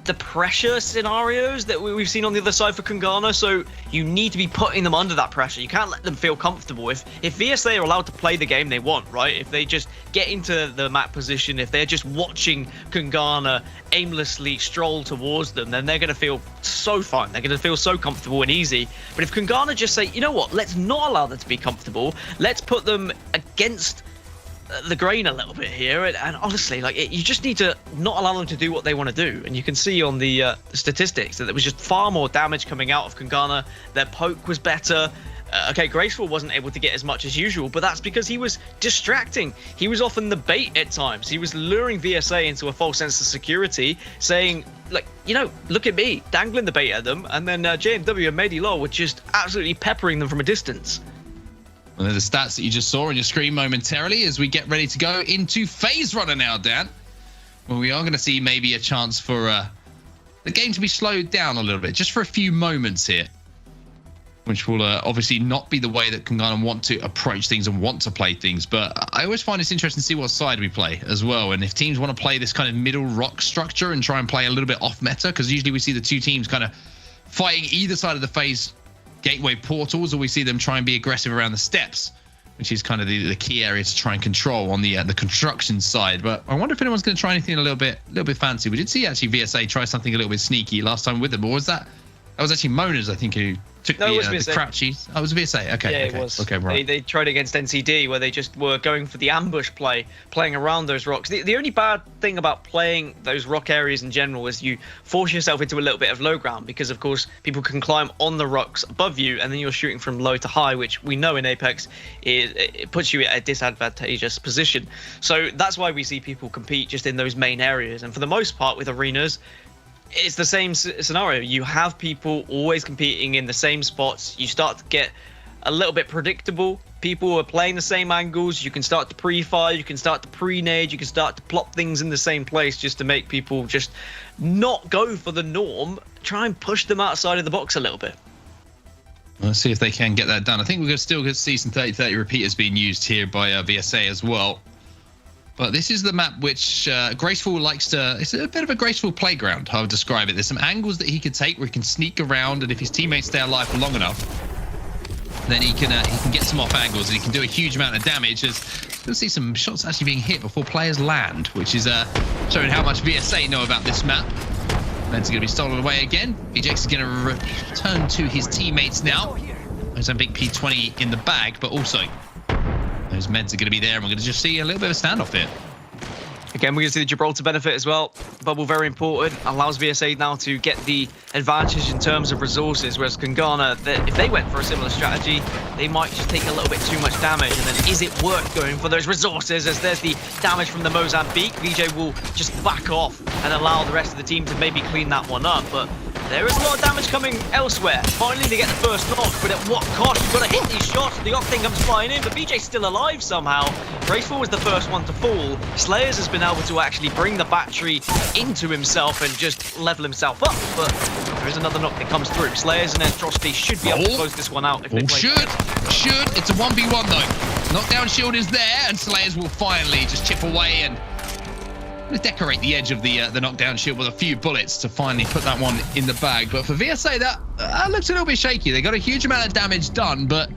the pressure scenarios that we've seen on the other side for Kungana, so you need to be putting them under that pressure. You can't let them feel comfortable. If VSA are allowed to play the game they want, right? If they just get into the map position, if they're just watching Kungana aimlessly stroll towards them, then they're going to feel so fine. They're going to feel so comfortable and easy. But if Kungana just say, you know what, let's not allow them to be comfortable, let's put them against the grain a little bit here, and honestly, you just need to not allow them to do what they want to do. And you can see on the statistics that there was just far more damage coming out of Kungana. Their poke was better. Okay, Graceful wasn't able to get as much as usual, but that's because he was distracting. He was often the bait at times. He was luring VSA into a false sense of security, saying, like, you know, look at me, dangling the bait at them, and then JW and Mady Law were just absolutely peppering them from a distance. Well, the stats that you just saw on your screen momentarily as we get ready to go into Phase Runner now, Dan. Well, we are going to see maybe a chance for the game to be slowed down a little bit, just for a few moments here, which will obviously not be the way that Kangana want to approach things and want to play things. But I always find it's interesting to see what side we play as well. And if teams want to play this kind of middle rock structure and try and play a little bit off meta, because usually we see the two teams kind of fighting either side of the phase gateway portals, or we see them try and be aggressive around the steps, which is kind of the key area to try and control on the construction side. But I wonder if anyone's going to try anything a little bit fancy. We did see actually VSA try something a little bit sneaky last time with them, or was that was actually Mona's, I think, who took the crouchies. Oh, it was VSA. Okay. Yeah, okay. it was. Okay, right. They tried against NCD where they just were going for the ambush play, playing around those rocks. The only bad thing about playing those rock areas in general is you force yourself into a little bit of low ground, because of course people can climb on the rocks above you, and then you're shooting from low to high, which we know in Apex it puts you at a disadvantageous position. So that's why we see people compete just in those main areas. And for the most part with arenas, it's the same scenario. You have people always competing in the same spots. You start to get a little bit predictable. People are playing the same angles. You can start to pre-fire, you can start to pre-nade, you can start to plop things in the same place just to make people just not go for the norm. Try and push them outside of the box a little bit. Let's see if they can get that done. I think we're going to still see some 30-30 repeaters being used here by VSA as well. But this is the map which Graceful likes to... It's a bit of a Graceful playground, I would describe it. There's some angles that he could take where he can sneak around, and if his teammates stay alive for long enough, then he can get some off angles, and he can do a huge amount of damage. You'll see some shots actually being hit before players land, which is showing how much VSA know about this map. Meds are going to be stolen away again. BJX is going to return to his teammates now. There's a big P20 in the bag, but also those meds are going to be there, and we're going to just see a little bit of a standoff here. Again, we're going to see the Gibraltar benefit as well. Bubble, very important. Allows VSA now to get the advantage in terms of resources, whereas Kangana, if they went for a similar strategy, they might just take a little bit too much damage. And then is it worth going for those resources, as there's the damage from the Mozambique? VJ will just back off and allow the rest of the team to maybe clean that one up. But there is a lot of damage coming elsewhere. Finally, they get the first knock, but at what cost? You've got to hit these shots. The Octane comes flying in, but BJ's still alive somehow. Graceful was the first one to fall. Slayers has been able to actually bring the battery into himself and just level himself up, but there is another knock that comes through. Slayers and Atrocity should be able to close this one out if they play. Should. It's a 1v1 though. Knockdown shield is there, and Slayers will finally just chip away and decorate the edge of the knockdown shield with a few bullets to finally put that one in the bag. But for VSA, that looks a little bit shaky. They got a huge amount of damage done, but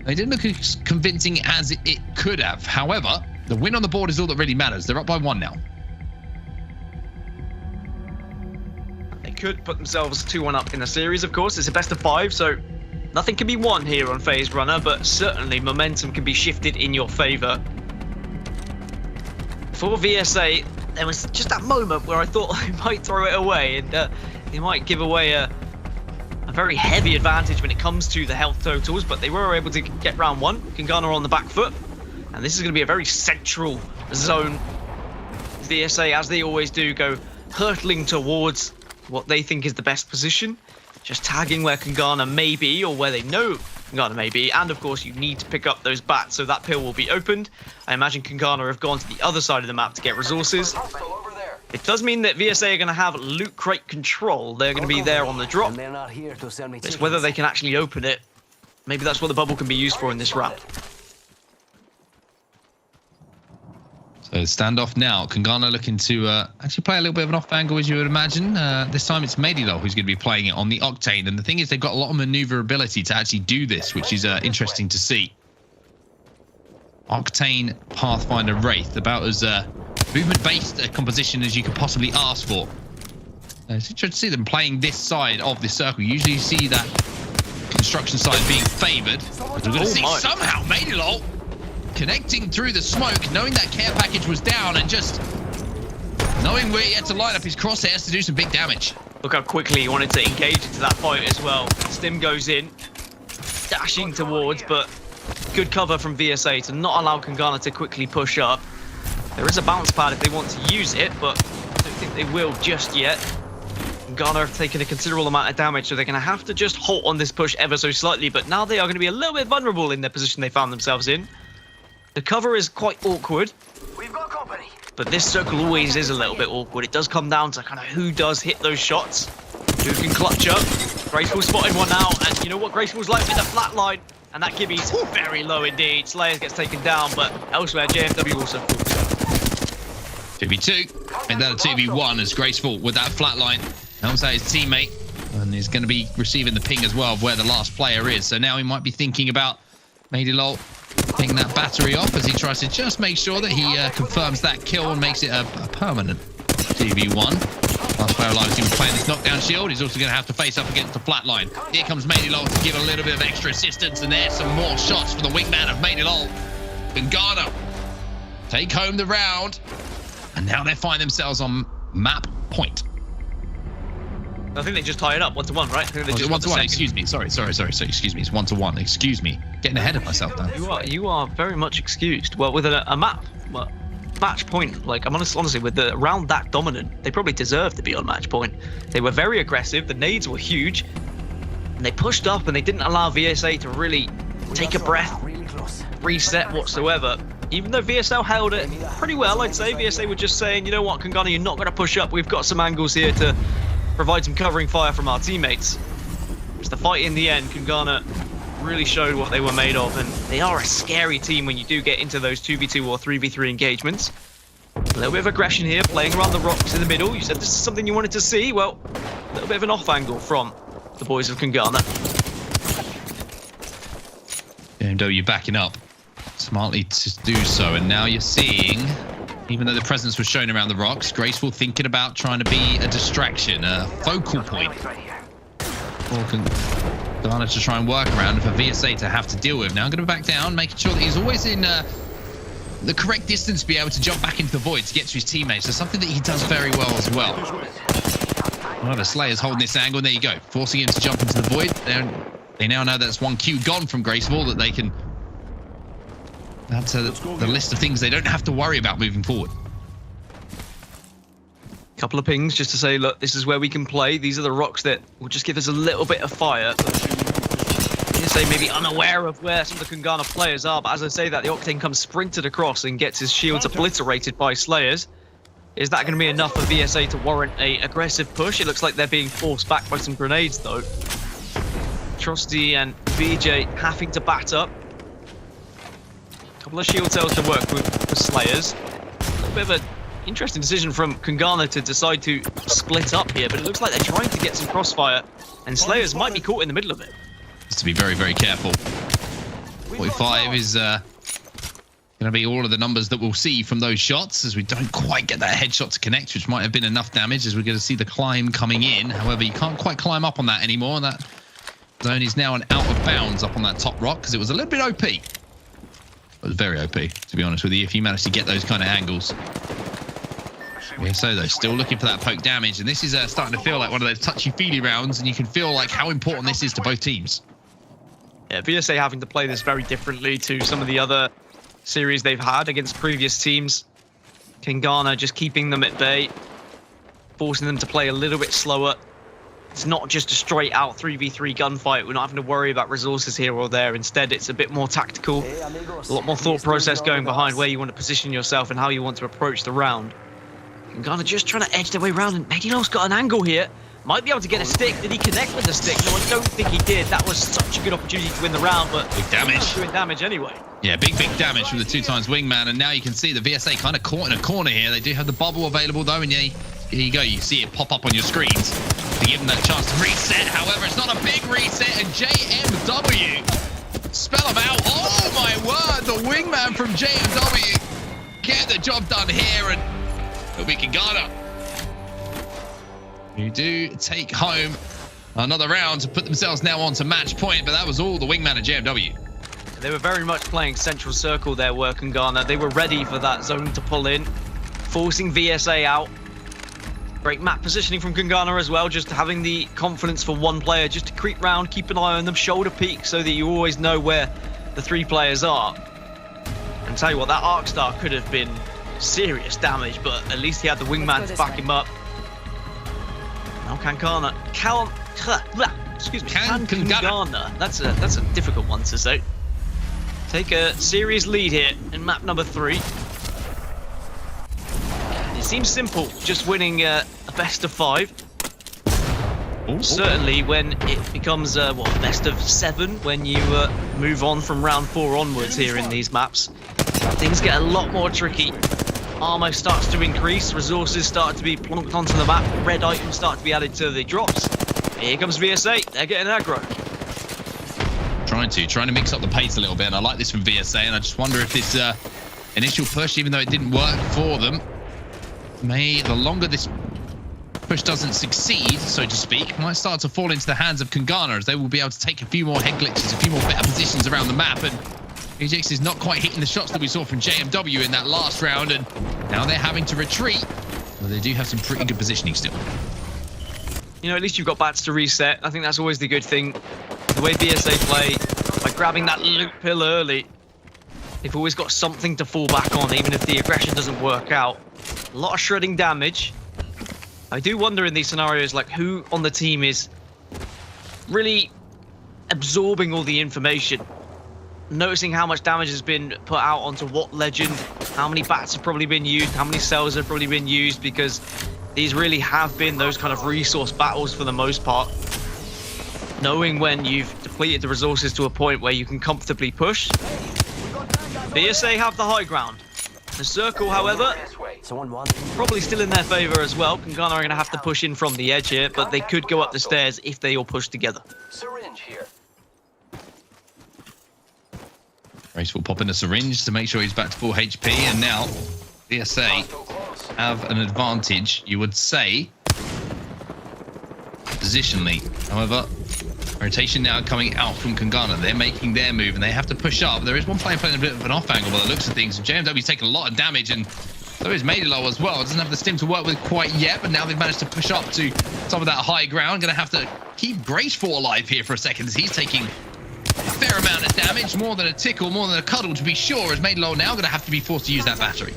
they didn't look as convincing as it could have. However, the win on the board is all that really matters. They're up by 1 now. They could put themselves 2-1 up in the series, of course. It's a best of 5, so nothing can be won here on Phase Runner, but certainly momentum can be shifted in your favor. For VSA, there was just that moment where I thought they might throw it away, and they might give away a very heavy advantage when it comes to the health totals, but they were able to get round 1. Kangana on the back foot, and this is going to be a very central zone. VSA, as they always do, go hurtling towards what they think is the best position, just tagging where Kangana may be, or where they know Kangana may be, and of course you need to pick up those bats, so that pill will be opened. I imagine Kangana have gone to the other side of the map to get resources. It does mean that VSA are going to have loot crate control. They're going to be there on the drop. It's whether they can actually open it. Maybe that's what the bubble can be used for in this round. So standoff now. Kangana looking to actually play a little bit of an off angle, as you would imagine. This time it's Medilo who's going to be playing it on the Octane. And the thing is, they've got a lot of maneuverability to actually do this, which is interesting to see. Octane Pathfinder Wraith, about as movement-based a composition as you could possibly ask for. It's interesting to see them playing this side of the circle. Usually you see that construction side being favoured. We're going to see somehow Medilo connecting through the smoke, knowing that care package was down, and just knowing where he had to line up his crosshairs to do some big damage. Look how quickly he wanted to engage into that fight as well. Stim goes in. dashing towards, but good cover from VSA to not allow Kangana to quickly push up. There is a bounce pad if they want to use it, but I don't think they will just yet. Kangana have taken a considerable amount of damage, so they're going to have to just halt on this push ever so slightly, but now they are going to be a little bit vulnerable in their position they found themselves in. The cover is quite awkward. We've got company. But this circle always is a little bit awkward. It does come down to kind of who does hit those shots, who can clutch up. Graceful spotted one out, and you know what Graceful's like with the flat line, and that Gibby's very low indeed. Slayers gets taken down, but elsewhere JFW also falls. 2v2, and then a 2v1 as Graceful with that flat line helps out his teammate, and he's going to be receiving the ping as well of where the last player is. So now he might be thinking about Maydilol picking that battery off as he tries to just make sure that he confirms that kill and makes it a permanent 2v1. Last player alive is going to be playing this knockdown shield. He's also going to have to face up against the flatline. Here comes Maydilol to give a little bit of extra assistance, and there's some more shots for the wingman of Maydilol. Kangana take home the round, and now they find themselves on map point. I think they just tie it up 1-1, right? I think they just 1-1. Excuse me. Sorry. Excuse me. It's 1-1. Excuse me. Getting ahead of myself now. You are very much excused. Well, with a match point, like I'm honestly with the round that dominant, they probably deserve to be on match point. They were very aggressive. The nades were huge, and they pushed up, and they didn't allow VSA to really take a breath, reset whatsoever. Even though VSL held it pretty well, I'd say VSA were just saying, you know what, Kangana, you're not going to push up. We've got some angles here to provide some covering fire from our teammates. It's the fight in the end. Kangana really showed what they were made of, and they are a scary team when you do get into those 2v2 or 3v3 engagements. A little bit of aggression here, playing around the rocks in the middle. You said this is something you wanted to see. Well, a little bit of an off angle from the boys of Kangana. BMW backing up smartly to do so, and now you're seeing, even though the presence was shown around the rocks, Graceful thinking about trying to be a distraction, a focal point for Kangana to try and work around, and for VSA to have to deal with. Now I'm going to back down, making sure that he's always in the correct distance to be able to jump back into the void to get to his teammates. So something that he does very well as well. Well, the Slayer's holding this angle, and there you go, forcing him to jump into the void. They now know that's one Q gone from Graceful, that they can add to the list of things they don't have to worry about moving forward. Couple of pings just to say, look, this is where we can play. These are the rocks that will just give us a little bit of fire. VSA maybe unaware of where some of the Kangana players are, but as I say that, the Octane comes sprinted across and gets his shields obliterated by Slayers. Is that going to be enough for VSA to warrant a aggressive push? It looks like they're being forced back by some grenades, though. Trusty and BJ having to bat up. Couple of shield cells to work with the Slayers. A little bit of an interesting decision from Kangana to decide to split up here, but it looks like they're trying to get some crossfire, and Slayers might be caught in the middle of it. Just to be very, very careful. 45 is going to be all of the numbers that we'll see from those shots, as we don't quite get that headshot to connect, which might have been enough damage, as we're going to see the climb coming in. However, you can't quite climb up on that anymore, and that zone is now an out of bounds up on that top rock, because it was a little bit OP. It was very OP, to be honest with you, if you manage to get those kind of angles. Yeah, so though, still looking for that poke damage, and this is starting to feel like one of those touchy-feely rounds, and you can feel like how important this is to both teams. Yeah, VSA having to play this very differently to some of the other series they've had against previous teams. Kangana just keeping them at bay, forcing them to play a little bit slower. It's not just a straight out 3v3 gunfight. We're not having to worry about resources here or there. Instead, it's a bit more tactical, a lot more thought process going behind where you want to position yourself and how you want to approach the round. Kangana just trying to edge their way around, and Maydilol's got an angle here. Might be able to get a stick. Did he connect with the stick? No, I don't think he did. That was such a good opportunity to win the round, but big damage. Doing damage anyway. Yeah, big damage from the 2x wingman, and now you can see the VSA kind of caught in a corner here. They do have the bubble available though, and yeah, here you go. You see it pop up on your screens to give them that chance to reset. However, it's not a big reset, and JMW spell them out. Oh my word, the wingman from JMW get the job done here, and it'll be Kangana who do take home another round to put themselves now onto match point, but that was all the wingman of JMW. They were very much playing central circle there, Kangana. They were ready for that zone to pull in, forcing VSA out. Great map positioning from Kungana as well, just having the confidence for one player just to creep round, keep an eye on them, shoulder peek, so that you always know where the 3 players are. And tell you what, that Arc Star could have been serious damage, but at least he had the wingman to back him up. Now Kungana, Kungana. That's a difficult one to say. Take a serious lead here in map number 3. It seems simple, just winning a best of 5. Certainly when it becomes best of 7, when you move on from round 4 onwards here in these maps, things get a lot more tricky. Armor starts to increase, resources start to be plonked onto the map, red items start to be added to the drops. Here comes VSA, they're getting aggro. Trying to mix up the pace a little bit, and I like this from VSA, and I just wonder if this initial push, even though it didn't work for them, the longer this push doesn't succeed, so to speak, might start to fall into the hands of Kungana, as they will be able to take a few more head glitches, a few more better positions around the map, and EJX is not quite hitting the shots that we saw from JMW in that last round, and now they're having to retreat, but they do have some pretty good positioning still. You know, at least you've got bats to reset. I think that's always the good thing. The way BSA play, by grabbing that loot pill early, they've always got something to fall back on, even if the aggression doesn't work out. A lot of shredding damage. I do wonder in these scenarios, like, who on the team is really absorbing all the information, noticing how much damage has been put out onto what legend, how many bats have probably been used, how many cells have probably been used, because these really have been those kind of resource battles for the most part. Knowing when you've depleted the resources to a point where you can comfortably push. BSA have the high ground. The circle, however, probably still in their favor as well. Kungana are going to have to push in from the edge here, but they could go up the stairs if they all push together. Syringe here. Grace will pop in a syringe to make sure he's back to full HP, and now BSA have an advantage, you would say, positionally. However, rotation now coming out from Kungana. They're making their move, and they have to push up. There is one player playing a bit of an off angle by the looks of things. JMW's taking a lot of damage, and so is Maidelo as well. Doesn't have the stim to work with quite yet, but now they've managed to push up to some of that high ground. Going to have to keep Graceful alive here for a second, as he's taking a fair amount of damage, more than a tickle, more than a cuddle to be sure, as Maidelo now going to have to be forced to use that battery.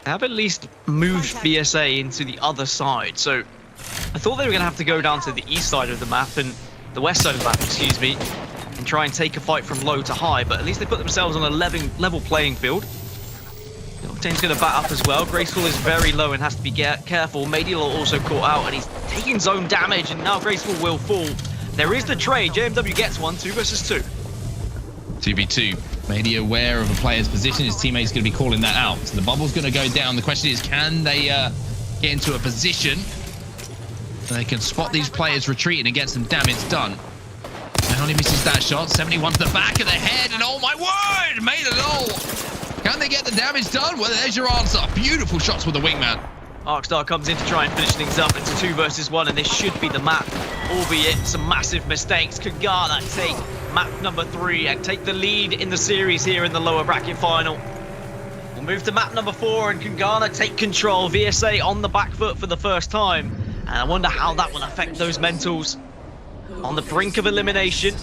They have at least moved BSA into the other side, so I thought they were going to have to go down to the east side of the map, and the west side of the map, excuse me, and try and take a fight from low to high, but at least they put themselves on a level playing field. Octane's going to bat up as well. Graceful is very low and has to be careful. Maidelo also caught out, and he's taking zone damage, and now Graceful will fall. There is the trade. JMW gets one, 2 versus 2. 2v2. Maybe aware of a player's position. His teammate's going to be calling that out. So the bubble's going to go down. The question is, can they get into a position so they can spot these players retreating and get some damage done? And only misses that shot. 71 to the back of the head, and oh my word, made it all. Can they get the damage done? Well, there's your answer. Beautiful shots with the wingman. Arcstar comes in to try and finish things up. It's a 2 versus 1, and this should be the map, albeit some massive mistakes. Kungana take map number 3 and take the lead in the series here in the lower bracket final. We'll move to map number 4, and Kungana take control. VSA on the back foot for the first time, and I wonder how that will affect those mentals. On the brink of elimination,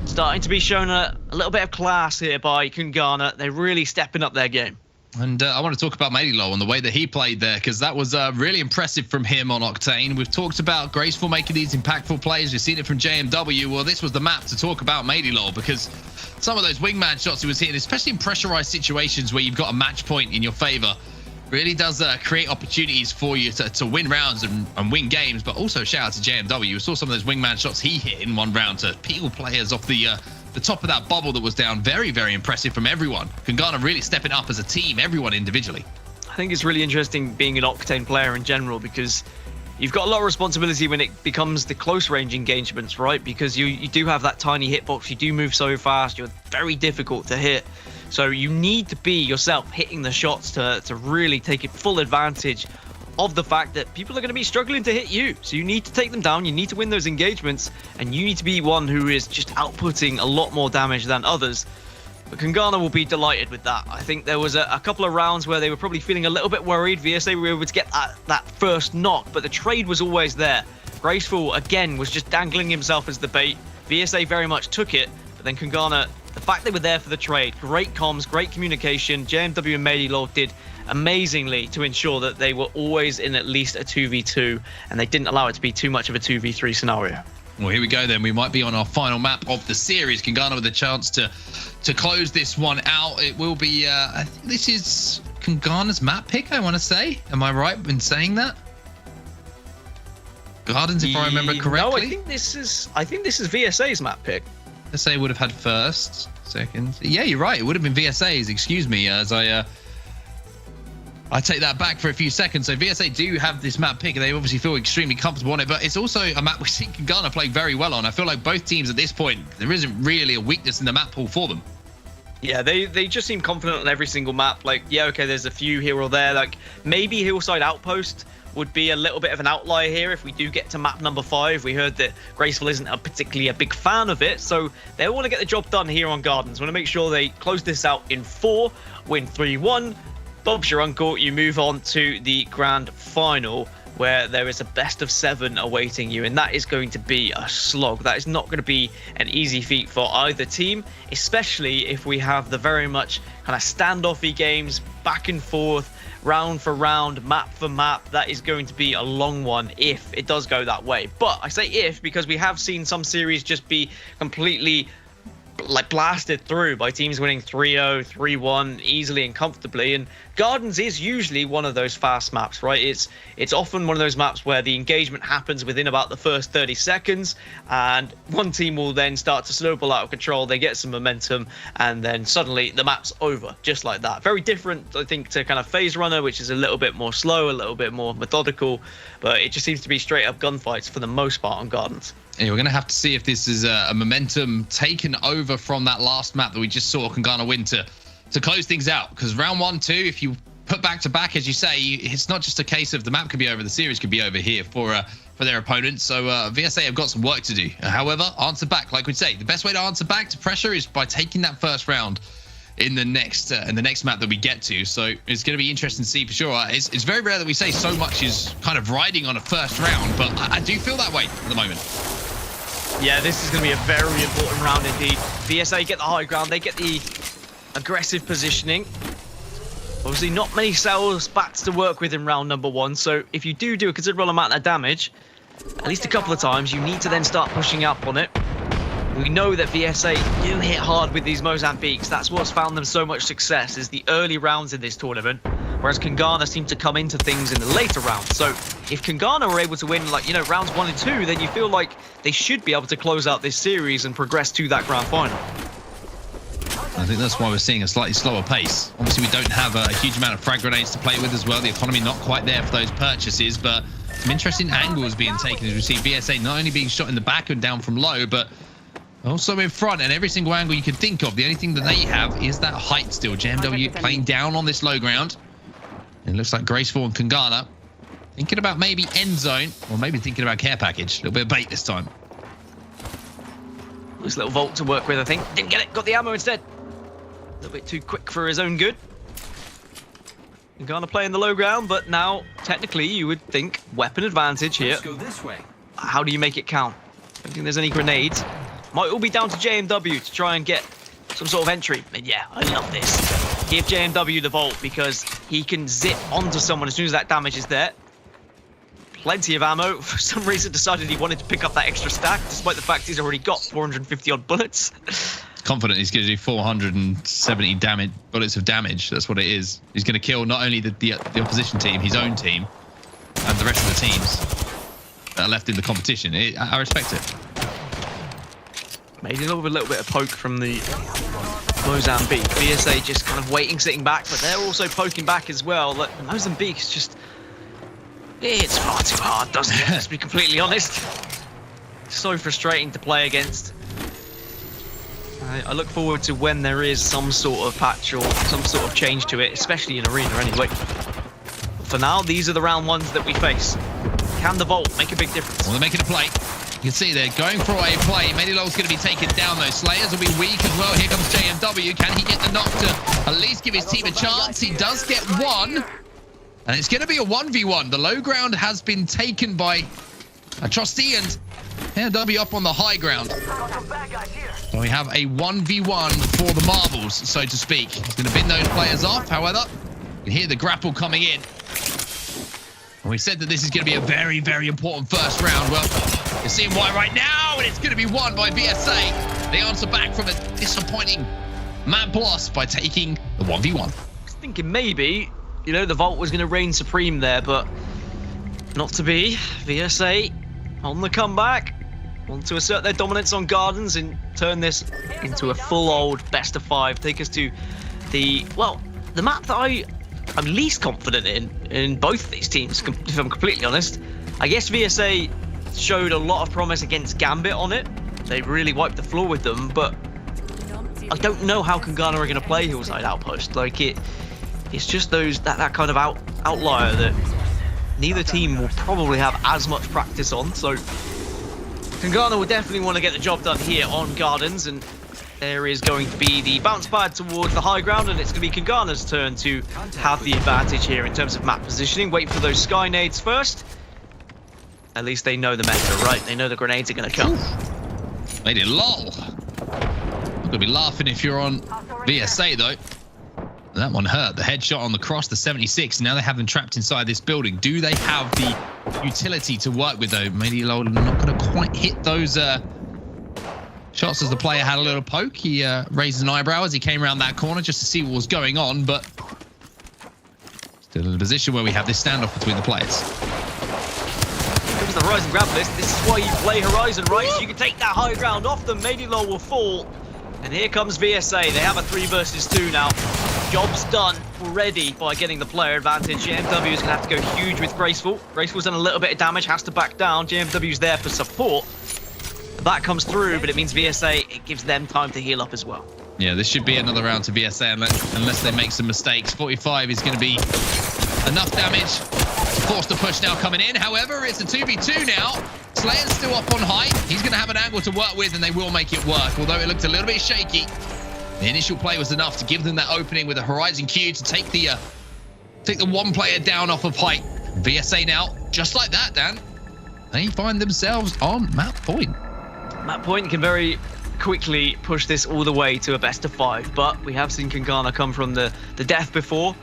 starting to be shown a little bit of class here by Kungana. They're really stepping up their game. And I want to talk about Maidelo and the way that he played there, because that was really impressive from him on Octane. We've talked about Graceful making these impactful plays. We've seen it from JMW. Well, this was the map to talk about Maidelo, because some of those wingman shots he was hitting, especially in pressurized situations where you've got a match point in your favor, really does create opportunities for you to win rounds and win games. But also shout out to JMW. We saw some of those wingman shots he hit in one round to peel players off the top of that bubble that was down. Very, very impressive from everyone. Kungana really stepping up as a team, everyone individually. I think it's really interesting being an Octane player in general, because you've got a lot of responsibility when it becomes the close range engagements, right? Because you do have that tiny hitbox, you do move so fast, you're very difficult to hit. So you need to be yourself hitting the shots to really take full advantage of the fact that people are going to be struggling to hit you. So you need to take them down, you need to win those engagements, and you need to be one who is just outputting a lot more damage than others. But Kangana will be delighted with that. I think there was a couple of rounds where they were probably feeling a little bit worried. VSA were able to get that first knock, but the trade was always there. Graceful, again, was just dangling himself as the bait. VSA very much took it, but then Kangana, the fact they were there for the trade, great comms, great communication. JMW and Medilov did amazingly to ensure that they were always in at least a 2v2, and they didn't allow it to be too much of a 2v3 scenario. Well, here we go then. We might be on our final map of the series. Kangana with a chance to close this one out. It will be, I think this is Kangana's map pick, I want to say. Am I right in saying that? Gardens, if I remember correctly. No, I think this is VSA's map pick. VSA would have had first, second. Yeah, you're right. It would have been VSA's, excuse me, as I take that back for a few seconds. So VSA do have this map pick, and they obviously feel extremely comfortable on it, but it's also a map we've seen Kangana play very well on. I feel like both teams at this point, there isn't really a weakness in the map pool for them. Yeah, they just seem confident on every single map. Like, yeah, okay, there's a few here or there. Like, maybe Hillside Outpost would be a little bit of an outlier here if we do get to map number 5. We heard that Graceful isn't particularly a big fan of it, so they want to get the job done here on Gardens. Want to make sure they close this out in 4, win 3-1. Bob's your uncle. You move on to the grand final, where there is a best of 7 awaiting you, and that is going to be a slog. That is not going to be an easy feat for either team, especially if we have the very much kind of standoffy games, back and forth, round for round, map for map. That is going to be a long one if it does go that way. But I say if because we have seen some series just be completely like blasted through by teams winning 3-0, 3-1 easily and comfortably, and Gardens is usually one of those fast maps, right? It's often one of those maps where the engagement happens within about the first 30 seconds, and one team will then start to snowball out of control. They get some momentum, and then suddenly the map's over, just like that. Very different, I think, to kind of Phase Runner, which is a little bit more slow, a little bit more methodical, but it just seems to be straight up gunfights for the most part on Gardens. Yeah, we're going to have to see if this is a momentum taken over from that last map that we just saw Kangana win to close things out. Because round 1, 2, if you put back to back, as you say, it's not just a case of the map could be over, the series could be over here for their opponents. So VSA have got some work to do. However, answer back, like we say, the best way to answer back to pressure is by taking that first round in the next map that we get to. So it's going to be interesting to see for sure. It's very rare that we say so much is kind of riding on a first round, but I do feel that way at the moment. Yeah, this is going to be a very important round indeed. VSA get the high ground, they get the aggressive positioning. Obviously not many cells bats to work with in round number 1, so if you do a considerable amount of damage, at least a couple of times, you need to then start pushing up on it. We know that VSA do hit hard with these Mozambiques. That's what's found them so much success, is the early rounds in this tournament, whereas Kangana seem to come into things in the later rounds. So if Kangana were able to win, like, rounds 1 and 2, then you feel like they should be able to close out this series and progress to that grand final. I think that's why we're seeing a slightly slower pace. Obviously, we don't have a huge amount of frag grenades to play with as well. The economy not quite there for those purchases, but some interesting angles being taken as we see VSA not only being shot in the back and down from low, but also in front, and every single angle you can think of. The only thing that they have is that height still. JMW playing down on this low ground. It looks like Graceful and Kangana thinking about maybe end zone, or maybe thinking about care package. A little bit of bait this time. Nice little vault to work with, I think. Didn't get it, got the ammo instead. A little bit too quick for his own good. Kangana playing the low ground, but now, technically, you would think weapon advantage here. Let's go this way. How do you make it count? I don't think there's any grenades. Might all be down to JMW to try and get some sort of entry. And yeah, I love this. Give JMW the vault because he can zip onto someone as soon as that damage is there. Plenty of ammo. For some reason decided he wanted to pick up that extra stack, despite the fact he's already got 450 odd bullets. Confident he's going to do 470 bullets of damage. That's what it is. He's going to kill not only the opposition team, his own team, and the rest of the teams that are left in the competition. I respect it. Maybe a little bit of poke from the Mozambique. VSA just kind of waiting, sitting back, but they're also poking back as well. Look, Mozambique is just... It's far too hard, doesn't it? Let's be completely honest. So frustrating to play against. I look forward to when there is some sort of patch or some sort of change to it, especially in Arena anyway. But for now, these are the round 1s that we face. Can the vault make a big difference? Well, they're making a play. You can see they're going for a play. Medilol's going to be taken down, though. Slayers will be weak as well. Here comes JMW. Can he get the knock to at least give his team a chance? He does get one. And it's going to be a 1v1. The low ground has been taken by a trustee, and JMW up on the high ground. So we have a 1v1 for the marbles, so to speak. He's going to bin those players off. However, you can hear the grapple coming in. And we said that this is going to be a very, very important first round. Well, you're seeing why right now, and it's going to be won by VSA. They answer back from a disappointing map loss by taking the 1v1. I was thinking maybe, you know, the Vault was going to reign supreme there, but not to be. VSA on the comeback. Want to assert their dominance on Gardens and turn this into a full old best of 5. Take us to the map that I'm least confident in both of these teams, if I'm completely honest. I guess VSA showed a lot of promise against Gambit on it. They really wiped the floor with them, but I don't know how Kangana are going to play Hillside Outpost. Like it's just that kind of outlier that neither team will probably have as much practice on. So Kangana will definitely want to get the job done here on Gardens, and there is going to be the bounce pad towards the high ground, and it's going to be Kangana's turn to have the advantage here in terms of map positioning. Wait for those sky nades first. At least they know the meta, right? They know the grenades are going to come. Made it lol. I'm going to be laughing if you're on VSA, though. That one hurt. The headshot on the cross, the 76. Now they have them trapped inside this building. Do they have the utility to work with, though? Maybe not going to quite hit those shots as the player had a little poke. He raised an eyebrow as he came around that corner just to see what was going on, but still in a position where we have this standoff between the players. Comes the Horizon grab list. This is why you play Horizon, right? So you can take that high ground off them. Medilol will fall. And here comes VSA. They have a 3 versus 2 now. Job's done already by getting the player advantage. JMW is going to have to go huge with Graceful. Graceful's done a little bit of damage, has to back down. JMW's there for support. That comes through, but it means VSA, it gives them time to heal up as well. Yeah, this should be another round to VSA unless they make some mistakes. 45 is going to be enough damage to force the push now coming in. However, it's a 2v2 now. Slayer's still up on height. He's going to have an angle to work with, and they will make it work, although it looked a little bit shaky. The initial play was enough to give them that opening with a Horizon Q to take the one player down off of height. VSA now, just like that, Dan, they find themselves on map point. Map point can very quickly push this all the way to a best of 5, but we have seen Kangana come from the death before.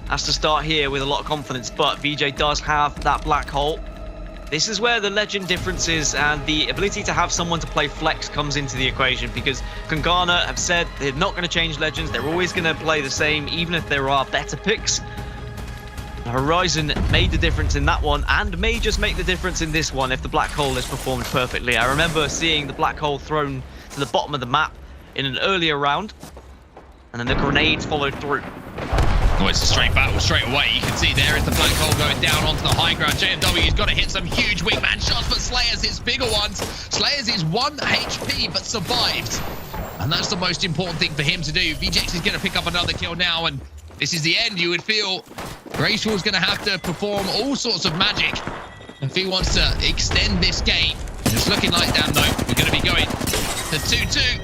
Has to start here with a lot of confidence, but VJ does have that black hole. This is where the legend differences and the ability to have someone to play flex comes into the equation, because Kangana have said they're not going to change legends. They're always going to play the same, even if there are better picks. Horizon made the difference in that one, and may just make the difference in this one if the black hole is performed perfectly. I remember seeing the black hole thrown to the bottom of the map in an earlier round, and then the grenades followed through. Oh, it's a straight battle straight away. You can see there is the black hole going down onto the high ground. JMW's got to hit some huge wingman shots, but Slayers hits bigger ones. Slayers is 1 HP, but survived. And that's the most important thing for him to do. VJX is going to pick up another kill now, and this is the end. You would feel Graceful's going to have to perform all sorts of magic if he wants to extend this game. It's looking like that, though. We're going to be going to 2-2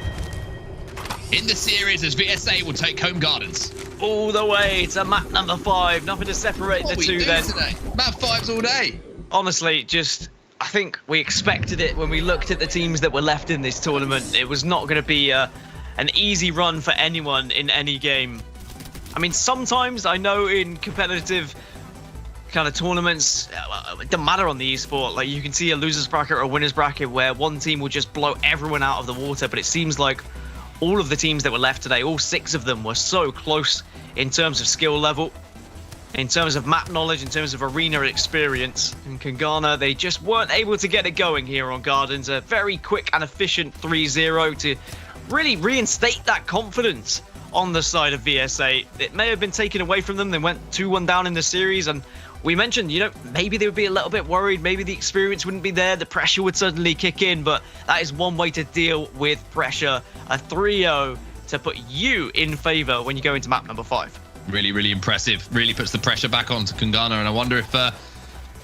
in the series as VSA will take home Gardens. All the way to map number 5. Nothing to separate the two then. Today? Map 5's all day. Honestly, I think we expected it when we looked at the teams that were left in this tournament. It was not going to be an easy run for anyone in any game. I mean, sometimes I know in competitive kind of tournaments, it doesn't matter on the esport. Like, you can see a loser's bracket or a winner's bracket where one team will just blow everyone out of the water, but it seems like all of the teams that were left today, all 6 of them were so close in terms of skill level, in terms of map knowledge, in terms of arena experience. And Kangana, they just weren't able to get it going here on Gardens. A very quick and efficient 3-0 to really reinstate that confidence on the side of VSA. It may have been taken away from them. They went 2-1 down in the series, and we mentioned, you know, maybe they would be a little bit worried, maybe the experience wouldn't be there, the pressure would suddenly kick in, but that is one way to deal with pressure. A 3-0 to put you in favor when you go into map number 5. Really, really impressive. Really puts the pressure back onto Kangana, and I wonder if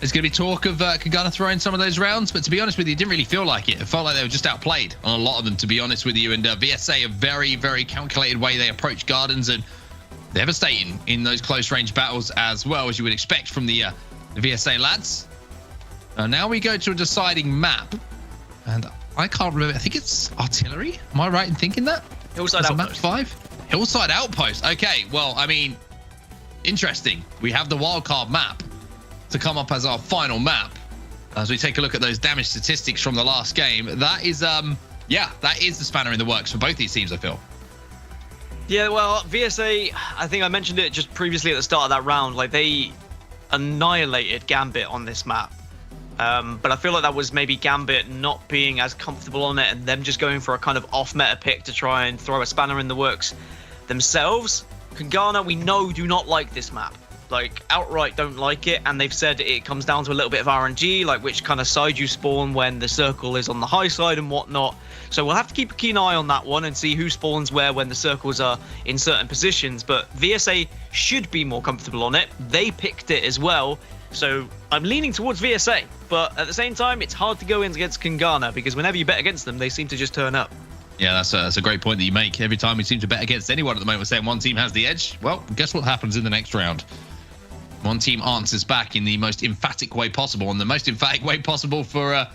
There's going to be talk of Kagana throwing some of those rounds, but to be honest with you, it didn't really feel like it. It felt like they were just outplayed on a lot of them, to be honest with you. And VSA, a very, very calculated way they approach Gardens, and devastating in those close range battles as well, as you would expect from the VSA lads. Now we go to a deciding map, and I can't remember. I think it's artillery. Am I right in thinking that? Hillside Outpost. Map 5? Hillside Outpost. Okay, well, I mean, interesting. We have the wildcard map to come up as our final map. As we take a look at those damage statistics from the last game, that is, yeah, that is the spanner in the works for both these teams, I feel. Yeah, well, VSA, I think I mentioned it just previously at the start of that round, like they annihilated Gambit on this map. But I feel like that was maybe Gambit not being as comfortable on it and them just going for a kind of off-meta pick to try and throw a spanner in the works themselves. Kagana, we know, do not like this map. Like, outright don't like it, and they've said it comes down to a little bit of RNG, like which kind of side you spawn when the circle is on the high side and whatnot. So we'll have to keep a keen eye on that one and see who spawns where when the circles are in certain positions. But VSA should be more comfortable on it. They picked it as well. So I'm leaning towards VSA, but at the same time, it's hard to go in against Kagana because whenever you bet against them, they seem to just turn up. Yeah, that's a great point that you make. Every time we seem to bet against anyone at the moment, we're saying one team has the edge. Well, guess what happens in the next round? One team answers back in the most emphatic way possible, and the most emphatic way possible for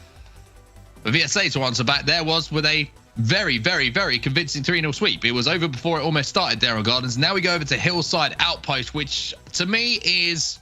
VSA to answer back there was with a very, very, very convincing 3-0 sweep. It was over before it almost started there on Gardens. Now we go over to Hillside Outpost, which to me is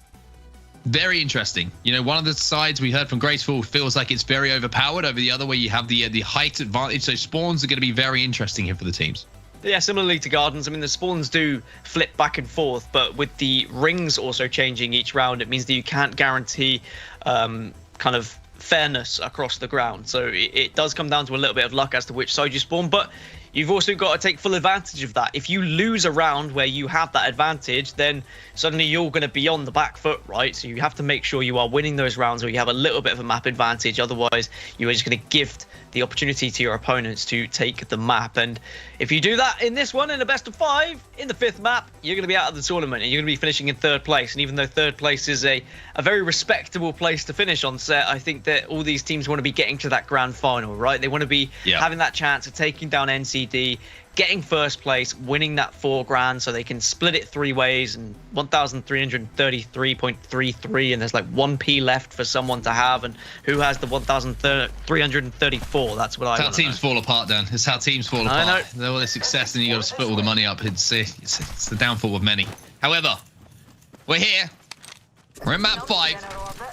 very interesting. You know, one of the sides we heard from Graceful feels like it's very overpowered over the other, where you have the height advantage. So spawns are going to be very interesting here for the teams. Yeah, similarly to Gardens, I mean, the spawns do flip back and forth, but with the rings also changing each round, it means that you can't guarantee kind of fairness across the ground. So it does come down to a little bit of luck as to which side you spawn, but you've also got to take full advantage of that. If you lose a round where you have that advantage, then suddenly you're going to be on the back foot, right? So you have to make sure you are winning those rounds where you have a little bit of a map advantage. Otherwise, you are just going to gift the opportunity to your opponents to take the map. And if you do that in this one, in a best of 5, in the 5th map, you're going to be out of the tournament and you're going to be finishing in 3rd place. And even though 3rd place is a very respectable place to finish on set, I think that all these teams want to be getting to that grand final, right? They want to be having that chance of taking down NCD, getting 1st place, winning that 4 grand so they can split it 3 ways and 1,333.33, and there's like 1p left for someone to have, and who has the 1,334? That's what I It's how teams fall apart, Dan. It's how teams fall apart. I know. All the success, and you got to split all the money up. It's the downfall of many. However, we're here. We're in map 5.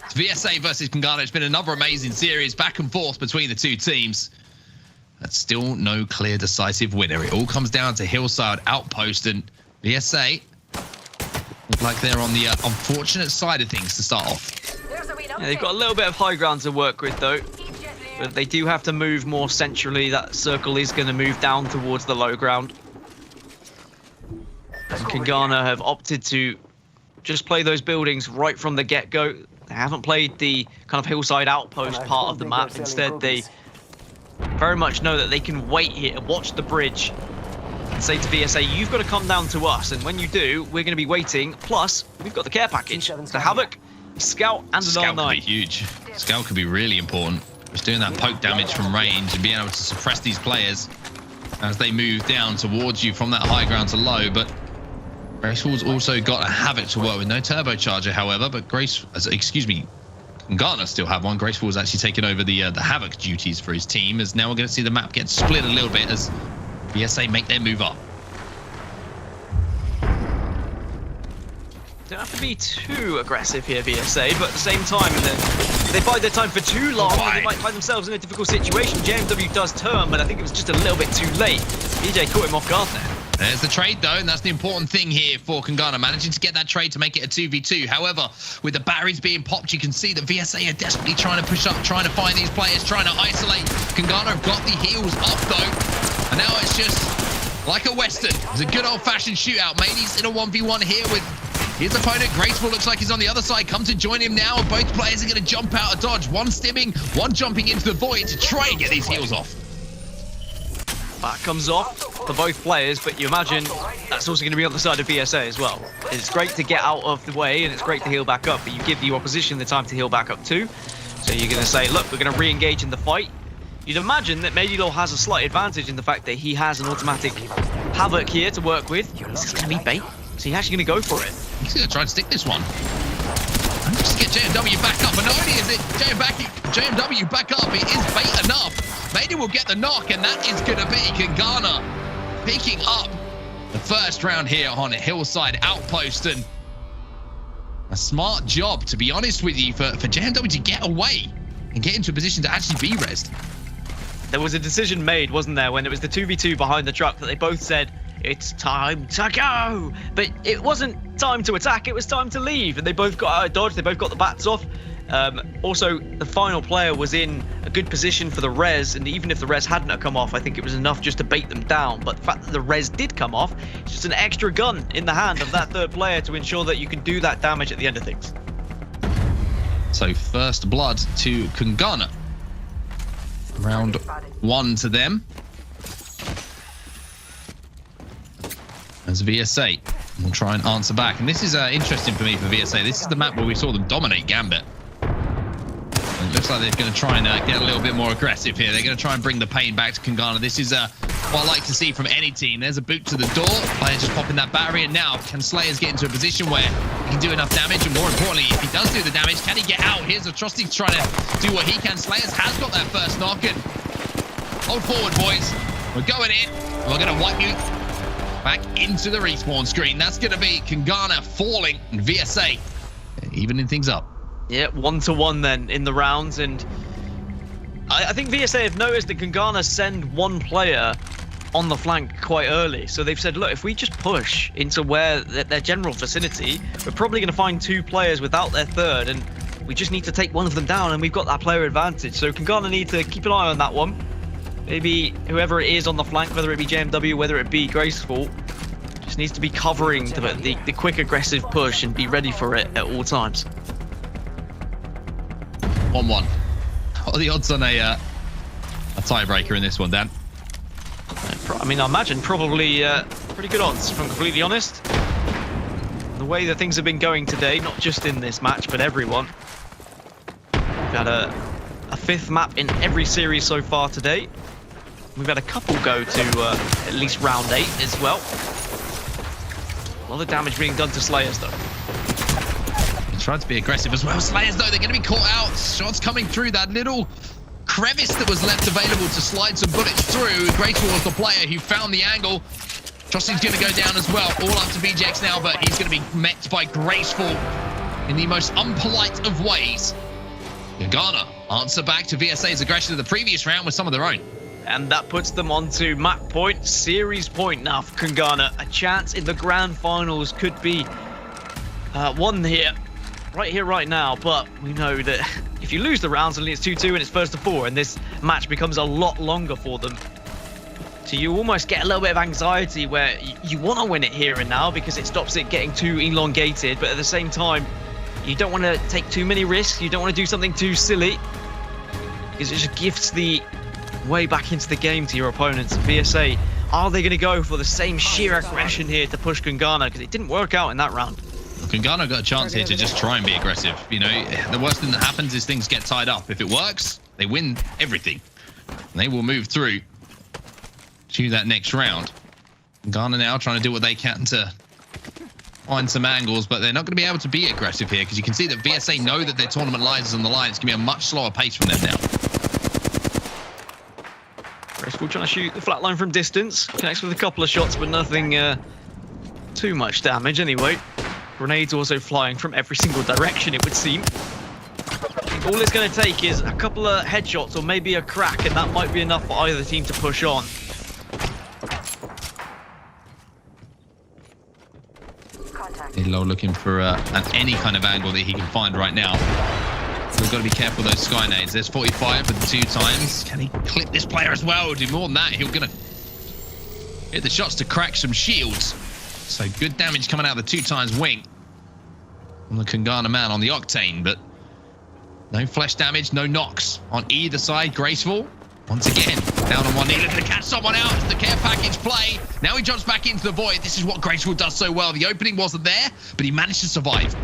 It's VSA versus Kagana. It's been another amazing series, back and forth between the two teams. That's still no clear decisive winner. It all comes down to Hillside Outpost, and VSA look like they're on the unfortunate side of things to start off. Yeah, they've got a little bit of high ground to work with though, but they do have to move more centrally. That circle is going to move down towards the low ground. And Kagana have opted to just play those buildings right from the get-go. They haven't played the kind of Hillside Outpost part of the map. Instead, they very much know that they can wait here, watch the bridge, and say to VSA, you've got to come down to us, and when you do, we're going to be waiting. Plus, we've got the care package. The Havoc, Scout, and an Scout R9. could be huge. Scout could be really important. Just doing that poke damage from range and being able to suppress these players as they move down towards you from that high ground to low. But Graceful's also got a Havoc to work with. No turbocharger, however, but Kagana still have one. Graceful was actually taking over the Havoc duties for his team, as now we're going to see the map get split a little bit as VSA make their move up. Don't have to be too aggressive here, VSA, but at the same time, if they bide their time for too long, they might find themselves in a difficult situation. JMW does turn, but I think it was just a little bit too late. EJ caught him off guard there. There's the trade, though, and that's the important thing here for Kagana, managing to get that trade to make it a 2v2. However, with the batteries being popped, you can see that VSA are desperately trying to push up, trying to find these players, trying to isolate. Kagana have got the heels up, though, and now it's just like a Western. It's a good old-fashioned shootout. Maney's in a 1v1 here with his opponent. Graceful looks like he's on the other side. Come to join him now, and both players are going to jump out of dodge. One stimming, one jumping into the void to try and get these heels off. That comes off for both players, but you imagine that's also going to be on the side of VSA as well. It's great to get out of the way and it's great to heal back up, but you give the opposition the time to heal back up too. So you're going to say, look, we're going to re-engage in the fight. You'd imagine that Medilor has a slight advantage in the fact that he has an automatic Havoc here to work with. Is this going to be bait? So he's actually going to go for it. He's going to try and stick this one. And just get JMW back up. And not only is it JMW back up, it is bait enough. Maybe we'll get the knock, and that is going to be Kangana picking up the first round here on a Hillside Outpost. And a smart job, to be honest with you, for JMW to get away and get into a position to actually be rezzed. There was a decision made, wasn't there, when it was the 2v2 behind the truck that they both said, it's time to go. But it wasn't time to attack, it was time to leave. And they both got out of dodge, they both got the bats off. Also, the final player was in a good position for the res, and even if the res hadn't come off, I think it was enough just to bait them down. But the fact that the res did come off, it's just an extra gun in the hand of that third player to ensure that you can do that damage at the end of things. So first blood to Kangana. Round 1 to them. As VSA will try and answer back. And this is interesting for me for VSA. This is the map where we saw them dominate Gambit. And it looks like they're going to try and get a little bit more aggressive here. They're going to try and bring the pain back to Kangana. This is what I like to see from any team. There's a boot to the door. Player just popping that barrier. Now, can Slayers get into a position where he can do enough damage? And more importantly, if he does do the damage, can he get out? Here's Atrocity trying to do what he can. Slayers has got that first knock. And hold forward, boys. We're going in. We're going to wipe you back into the respawn screen. That's going to be Kangana falling and VSA evening things up. Yeah, 1-1 then in the rounds. And I think VSA have noticed that Kangana send one player on the flank quite early. So they've said, look, if we just push into where their general vicinity, we're probably going to find 2 players without their third. And we just need to take one of them down and we've got that player advantage. So Kangana need to keep an eye on that one. Maybe whoever it is on the flank, whether it be JMW, whether it be Graceful, just needs to be covering the quick aggressive push and be ready for it at all times. 1-1. What are the odds on a tiebreaker in this one, Dan? I mean, I imagine probably pretty good odds, if I'm completely honest. The way that things have been going today, not just in this match, but everyone. We've had a 5th map in every series so far today. We've had a couple go to at least round 8 as well. A lot of damage being done to Slayers, though. He tried to be aggressive as well. Slayers, though, they're going to be caught out. Shots coming through that little crevice that was left available to slide some bullets through. Graceful was the player who found the angle. Trosti's going to go down as well. All up to BJX now, but he's going to be met by Graceful in the most unpolite of ways. Kangana answer back to VSA's aggression of the previous round with some of their own. And that puts them onto map point, series point now for Kangana. A chance in the grand finals could be won here, right here, right now. But we know that if you lose the round, suddenly it's 2-2 and it's 1st to 4, and this match becomes a lot longer for them. So you almost get a little bit of anxiety where you want to win it here and now because it stops it getting too elongated. But at the same time, you don't want to take too many risks. You don't want to do something too silly because it just gifts the way back into the game to your opponents. VSA, are they going to go for the same sheer aggression here to push Kangana? Because it didn't work out in that round. Kangana got a chance here to just try and be aggressive. You know, the worst thing that happens is things get tied up. If it works, they win everything. And they will move through to that next round. Kangana now trying to do what they can to find some angles, but they're not going to be able to be aggressive here because you can see that VSA know that their tournament lies on the line. It's going to be a much slower pace from them now. Graceful trying to shoot the flat line from distance. Connects with a couple of shots, but nothing too much damage anyway. Grenades also flying from every single direction, it would seem. All it's going to take is a couple of headshots or maybe a crack, and that might be enough for either team to push on. Elo looking for any kind of angle that he can find right now. We've got to be careful of those sky nades. There's 45 with the 2 times. Can he clip this player as well? Do more than that. He'll gonna hit the shots to crack some shields. So good damage coming out of the 2 times wing on the Kangana man on the Octane, but no flesh damage, no knocks on either side. Graceful Once again, down on one knee, looking to catch someone out as the care package play. Now he jumps back into the void. This is what Graceful does so well. The opening wasn't there, but he managed to survive.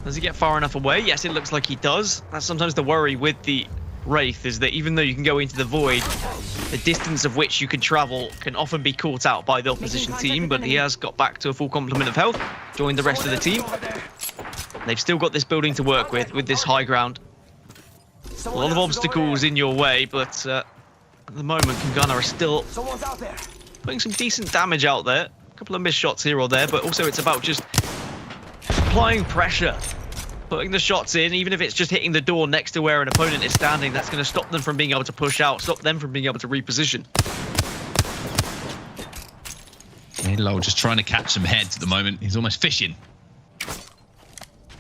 Does he get far enough away? Yes, it looks like he does. That's sometimes the worry with the Wraith, is that even though you can go into the void, the distance of which you can travel can often be caught out by the opposition team, but he has got back to a full complement of health, joined the rest of the team. They've still got this building to work with this high ground. A lot of obstacles in your way, but at the moment, Kungana are still putting some decent damage out there. A couple of missed shots here or there, but also it's about just applying pressure, putting the shots in, even if it's just hitting the door next to where an opponent is standing. That's going to stop them from being able to push out, stop them from being able to reposition. Lol just trying to catch some heads at the moment. He's almost fishing.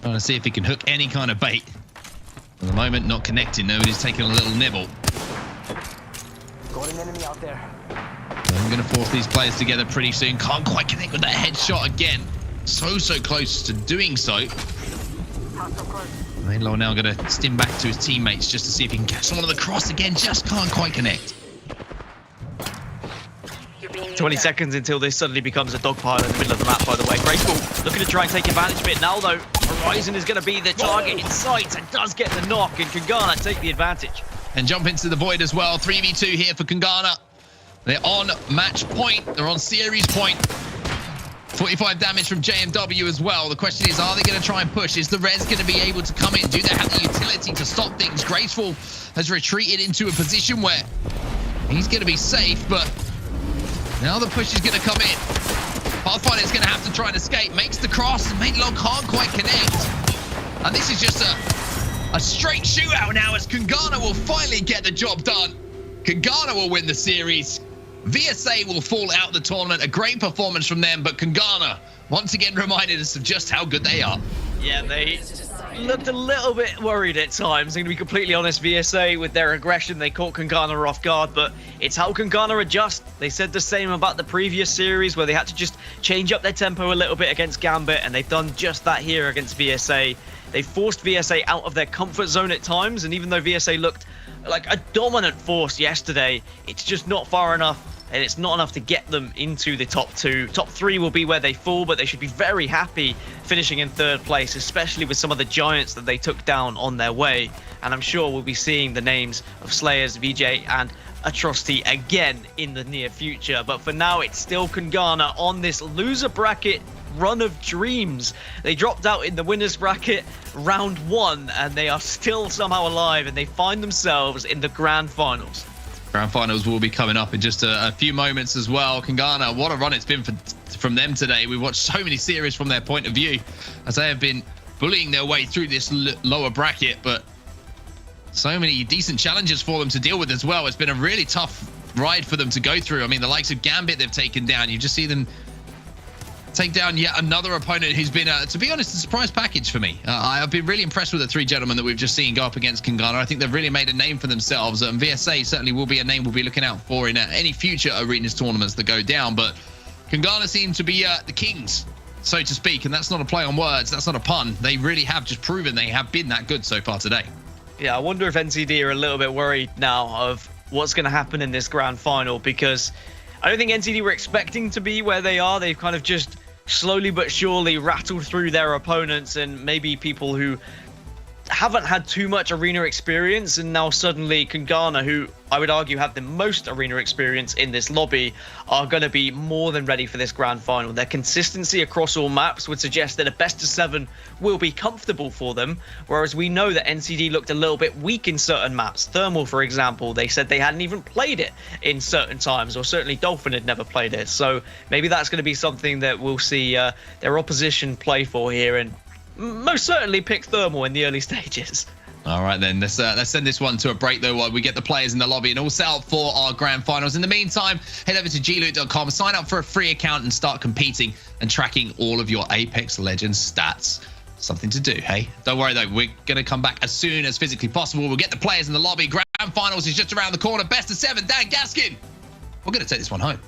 Trying to see if he can hook any kind of bait. At the moment, not connecting. Nobody's taking a little nibble. Got an enemy out there. So I'm going to force these players together pretty soon. Can't quite connect with that headshot again. So close to doing so. Lol now going to stim back to his teammates just to see if he can catch someone on the cross again. Just can't quite connect. 20 seconds until this suddenly becomes a dogpile in the middle of the map, by the way. Graceful looking to try and take advantage of it now, though. Horizon is going to be the target in sight and does get the knock, and Kungana take the advantage. And jump into the void as well. 3v2 here for Kungana. They're on match point. They're on series point. 45 damage from JMW as well. The question is, are they going to try and push? Is the res going to be able to come in? Do they have the utility to stop things? Graceful has retreated into a position where he's going to be safe, but now the push is going to come in. Pathfinder's going to have to try and escape. Makes the cross, and Maidlog can't quite connect. And this is just a straight shootout now, as Kungana will finally get the job done. Kungana will win the series. VSA will fall out of the tournament. A great performance from them, but Kungana once again reminded us of just how good they are. Yeah, they looked a little bit worried at times. I'm going to be completely honest, VSA, with their aggression, they caught Kungana off guard, but it's how Kungana adjust. They said the same about the previous series, where they had to just change up their tempo a little bit against Gambit, and they've done just that here against VSA. They forced VSA out of their comfort zone at times, and even though VSA looked like a dominant force yesterday, it's just not far enough, and it's not enough to get them into the top two. Top three will be where they fall, but they should be very happy finishing in third place, especially with some of the giants that they took down on their way. And I'm sure we'll be seeing the names of Slayers, VJ, and Atrocity again in the near future. But for now, it's still Kungana on this loser bracket run of dreams. They dropped out in the winners bracket round 1, and they are still somehow alive, and they find themselves in the grand finals. Grand finals will be coming up in just a few moments as well. Kungana, what a run it's been from them today. We've watched so many series from their point of view as they have been bullying their way through this lower bracket, but so many decent challenges for them to deal with as well. It's been a really tough ride for them to go through. I mean, the likes of Gambit they've taken down. You just see them take down yet another opponent who's been, to be honest, a surprise package for me. I've been really impressed with the three gentlemen that we've just seen go up against Kungana. I think they've really made a name for themselves. VSA certainly will be a name we'll be looking out for in any future arenas tournaments that go down. But Kungana seem to be the kings, so to speak, and that's not a play on words. That's not a pun. They really have just proven they have been that good so far today. Yeah, I wonder if NCD are a little bit worried now of what's going to happen in this grand final, because I don't think NCD were expecting to be where they are. They've kind of just slowly but surely rattled through their opponents and maybe people who haven't had too much arena experience, and now suddenly Kungana, who I would argue have the most arena experience in this lobby, are going to be more than ready for this grand final. Their consistency across all maps would suggest that a best of 7 will be comfortable for them, whereas we know that NCD looked a little bit weak in certain maps. Thermal, for example, they said they hadn't even played it in certain times, or certainly Dolphin had never played it. So maybe that's going to be something that we'll see their opposition play for here, and most certainly pick Thermal in the early stages. All right, then. Let's send this one to a break, though, while we get the players in the lobby and all set up for our grand finals. In the meantime, head over to GLL.com, sign up for a free account, and start competing and tracking all of your Apex Legends stats. Something to do, hey? Don't worry, though. We're going to come back as soon as physically possible. We'll get the players in the lobby. Grand finals is just around the corner. Best of 7, Dan Gaskin. We're going to take this one home.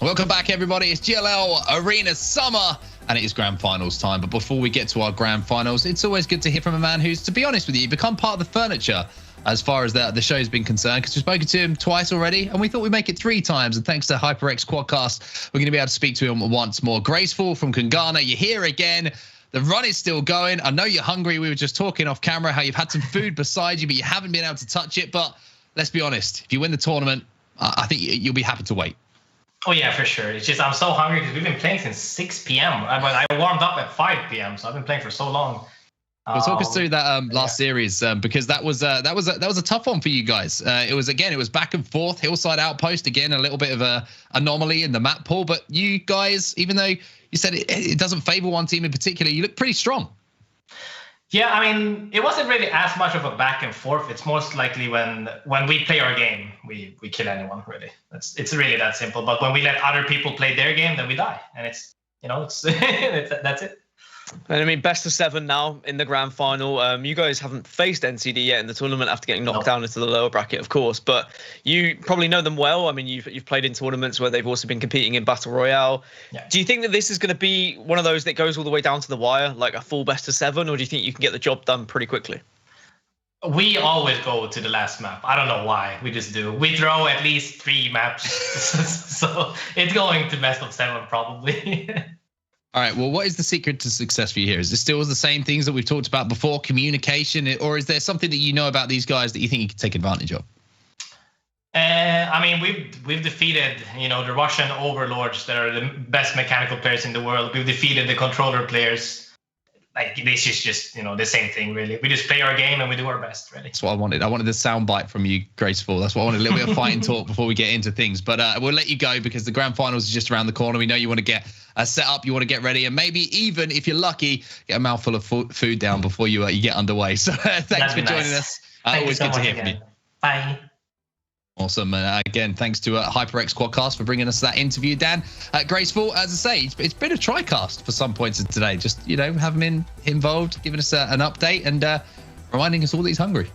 Welcome back, everybody. It's GLL Arena Summer, and it is grand finals time. But before we get to our grand finals, it's always good to hear from a man who's, to be honest with you, become part of the furniture as far as the show's been concerned, because we've spoken to him twice already, and we thought we'd make it 3 times. And thanks to HyperX Quadcast, we're going to be able to speak to him once more. Graceful from Kungana, you're here again. The run is still going. I know you're hungry. We were just talking off camera how you've had some food beside you, but you haven't been able to touch it. But let's be honest, if you win the tournament, I think you'll be happy to wait. Oh, yeah, for sure. It's just I'm so hungry because we've been playing since 6 p.m. I warmed up at 5 p.m., so I've been playing for so long. Well, talk us through that last series, because that was a tough one for you guys. It was back and forth, hillside outpost again, a little bit of a anomaly in the map pool. But you guys, even though you said it doesn't favor one team in particular, you look pretty strong. Yeah, I mean, it wasn't really as much of a back and forth. It's most likely when we play our game, we kill anyone, really. It's really that simple. But when we let other people play their game, then we die. And it's that's it. And I mean, best of 7 now in the grand final. You guys haven't faced NCD yet in the tournament after getting knocked down into the lower bracket, of course. But you probably know them well. I mean, you've played in tournaments where they've also been competing in Battle Royale. Yeah. Do you think that this is going to be one of those that goes all the way down to the wire, like a full best of 7, or do you think you can get the job done pretty quickly? We always go to the last map. I don't know why. We just do. We throw at least 3 maps. So it's going to best of 7 probably. All right, well, what is the secret to success for you here? Is it still the same things that we've talked about before, communication, or is there something that you know about these guys that you think you can take advantage of? I mean, we've defeated, the Russian overlords that are the best mechanical players in the world. We've defeated the controller players. Like, this is just, the same thing, really. We just play our game and we do our best, really. That's what I wanted. I wanted the soundbite from you, Graceful. That's what I wanted, a little bit of fighting talk before we get into things. But we'll let you go because the grand finals is just around the corner. We know you want to get set up, you want to get ready, and maybe even, if you're lucky, get a mouthful of food down before you get underway. So thanks for joining us. Always good to hear from you. Bye. Awesome. Again, thanks to HyperX Quadcast for bringing us that interview, Dan. Graceful, as I say, it's been a TriCast for some points of today. Just, having been involved, giving us an update and reminding us all that he's hungry.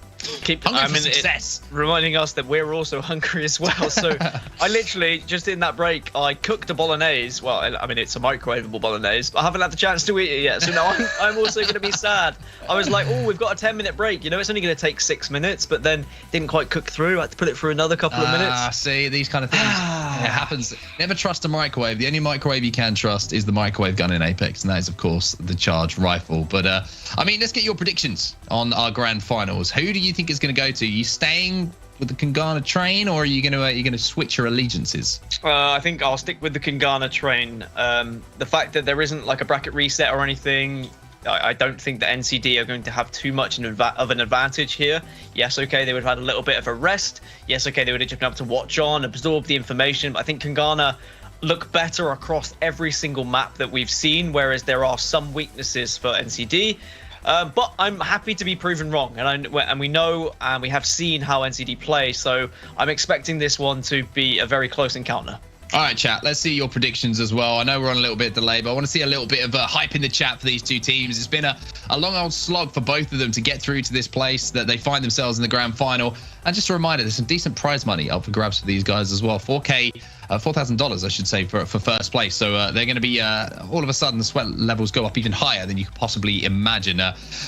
Reminding us that we're also hungry as well. So I literally, just in that break, I cooked a bolognese. Well, I mean, it's a microwavable bolognese, but I haven't had the chance to eat it yet. So now I'm also going to be sad. I was like, oh, we've got a 10-minute break. It's only going to take 6 minutes, but then didn't quite cook through. I had to put it through another couple of minutes. See, these kind of things. It happens. Never trust a microwave. The only microwave you can trust is the microwave gun in Apex, and that is, of course, the charged rifle. But, I mean, let's get your predictions on our grand finals. Who do you think is going to go to? Are you staying with the Kungana train, or are you going to switch your allegiances? I think I'll stick with the Kungana train. The fact that there isn't like a bracket reset or anything, I don't think that NCD are going to have too much of an advantage here. Yes, okay, they would have had a little bit of a rest. Yes, okay, they would have just been able to watch on, absorb the information. But I think Kungana look better across every single map that we've seen, whereas there are some weaknesses for NCD. But I'm happy to be proven wrong, and we know and we have seen how NCD play, so I'm expecting this one to be a very close encounter. All right, chat, let's see your predictions as well. I know we're on a little bit of delay, but I want to see a little bit of hype in the chat for these two teams. It's been a long old slog for both of them to get through to this place that they find themselves in the grand final. And just a reminder, there's some decent prize money up for grabs for these guys as well. $4,000, I should say, for first place. So they're going to be, all of a sudden, the sweat levels go up even higher than you could possibly imagine.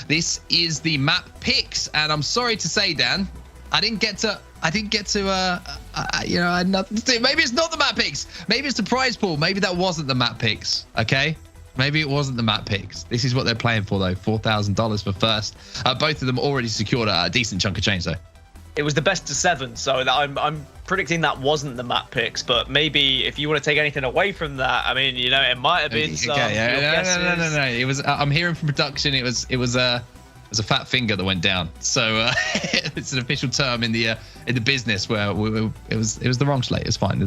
This is the map picks, and I'm sorry to say, Dan, I didn't get to I had nothing to do. Maybe it's not the map picks. Maybe it's the prize pool. Maybe that wasn't the map picks. Okay. Maybe it wasn't the map picks. This is what they're playing for, though. $4,000 for first. Both of them already secured a decent chunk of change, though. It was the best of 7, so I'm predicting that wasn't the map picks. But maybe if you want to take anything away from that, I mean, it might have been some. No. It was. I'm hearing from production. It was a fat finger that went down. So it's an official term in the business where it was the wrong slate. It's fine.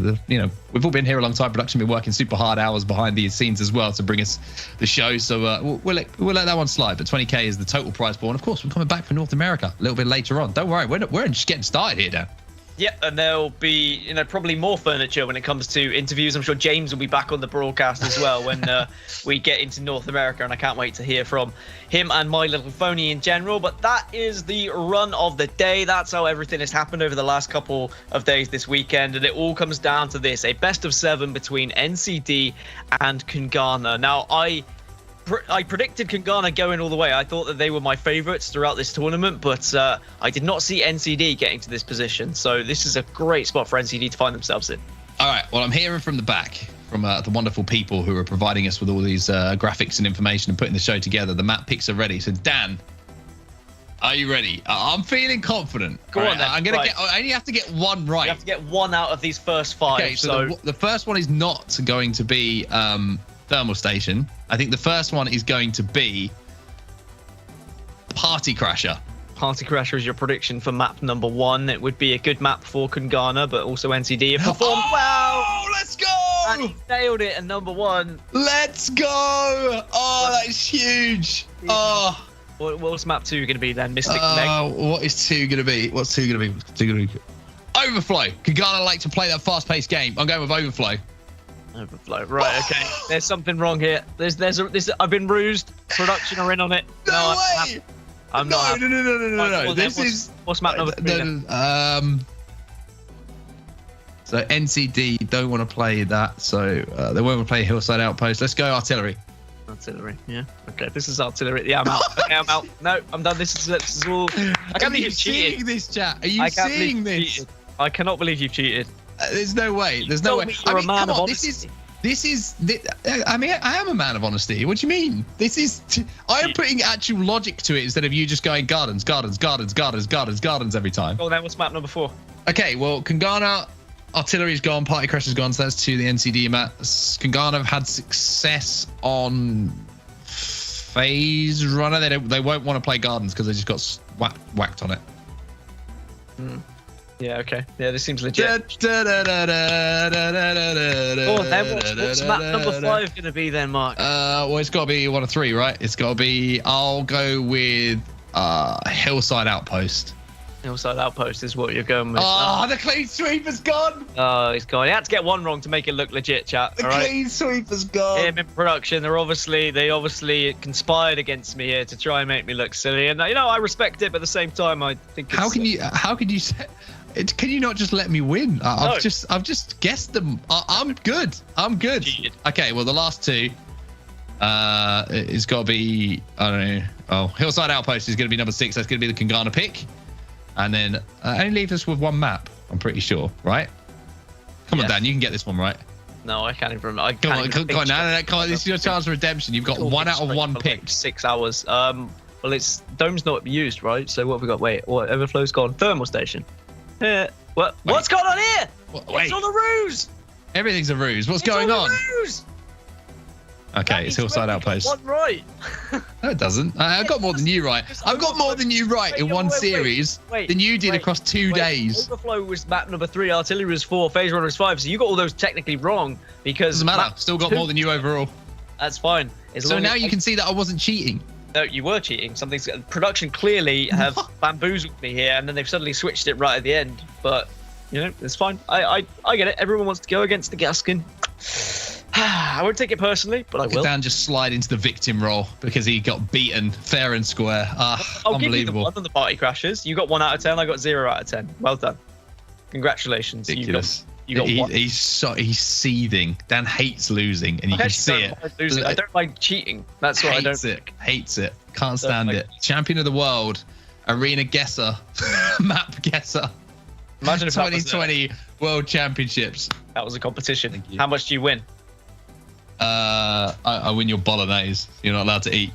We've all been here a long time. Production been working super hard hours behind the scenes as well to bring us the show. So we'll let that one slide. But 20K is the total prize pool. And of course, we're coming back for North America a little bit later on. Don't worry, we're just getting started here, Dan. Yeah, and there'll be, probably more furniture when it comes to interviews. I'm sure James will be back on the broadcast as well when we get into North America, and I can't wait to hear from him and My Little Phony in general. But that is the run of the day. That's how everything has happened over the last couple of days this weekend, and it all comes down to this: a best of 7 between NCD and Kungana. Now, I predicted Kungana going all the way. I thought that they were my favourites throughout this tournament, but I did not see NCD getting to this position. So this is a great spot for NCD to find themselves in. All right. Well, I'm hearing from the back from the wonderful people who are providing us with all these graphics and information and putting the show together. The map picks are ready. So Dan, are you ready? I'm feeling confident. Go on then. I only have to get one right. You have to get one out of these first 5. Okay, so the first one is not going to be Thermal Station. I think the first one is going to be Party Crasher. Party Crasher is your prediction for map number 1. It would be a good map for Kungana, but also NCD have performed well. Oh, let's go! And he nailed it at number 1. Let's go! Oh, that is huge. Oh. What's map 2 going to be then, Mystic Meg? What is 2 going to be? What's 2 going to be? Overflow. Kungana like to play that fast-paced game. I'm going with Overflow. Overflow. Right, okay. There's something wrong here. I've been rused. Production are in on it. No way! I'm not. No. What's map number 3 then? So NCD don't want to play that, so they won't want to play Hillside Outpost. Let's go Artillery. Artillery, yeah. Okay, this is Artillery. Yeah, I'm out. Okay, I'm out. No, I'm done. This is all. I can't believe you've cheated. Are you seeing this, chat? Are you seeing this? I cannot believe you've cheated. There's no way. There's no way. You're a man of honesty. I mean, I am a man of honesty. What do you mean? I am putting actual logic to it instead of you just going gardens every time. Oh, then what's map number 4? Okay, well, Kungana, Artillery's gone, Party Crasher's gone, so that's 2 the NCD maps. Kungana have had success on Phase Runner. They won't want to play gardens because they just got whacked on it. Yeah, okay. Yeah, this seems legit. Then what's map number 5 going to be then, Mark? Well, it's got to be 1 of 3, right? It's got to be. I'll go with Hillside Outpost. Hillside Outpost is what you're going with. Oh, the clean sweep has gone. Oh, he's gone. He had to get 1 wrong to make it look legit, chat. The clean sweep has gone. Him in production, they obviously conspired against me here to try and make me look silly, and I respect it, but at the same time, I think. How can you say? Can you not just let me win? I've just guessed them. I'm good. Cheated. Okay, well, the last 2 it's got to be, I don't know. Oh, Hillside Outpost is going to be number 6. That's going to be the Kungana pick. And then only leave us with 1 map, I'm pretty sure, right? Come on, Dan, you can get this one right. No, I can't even remember. Come on, no, this is your chance of redemption. You've got 1 out of 1 pick. 6 hours. Well, it's Dome's not used, right? So what have we got? Wait, what? Overflow's gone. Thermal Station. What's going on here? It's all a ruse. Everything's a ruse. What's going on? Ruse. Okay, it's Hillside Outpost. 1 right. No, it doesn't. I've got more than you right. I've got more than you right in one series than you did across 2 days. Overflow was map number 3, Artillery was 4, Phase Runner was 5. So you got all those technically wrong because doesn't matter. Still got more than you overall. That's fine. So now you can see that I wasn't cheating. No, you were cheating. Production clearly have bamboozled me here, and then they've suddenly switched it right at the end. But it's fine. I get it. Everyone wants to go against the Gaskin. I won't take it personally, but I will. Dan just slide into the victim role because he got beaten fair and square. I'll unbelievable. give you the 1 on the Party Crashers. You got 1 out of 10. I got 0 out of 10. Well done. Congratulations. Ridiculous. You got 1. He's seething. Dan hates losing, and you can see it. I don't like cheating. That's what I don't like. Hates it. Can't stand it. Champion of the world, arena guesser, map guesser. Imagine if 2020 World Championships. That was a competition. How much do you win? I win your bolognese. You're not allowed to eat.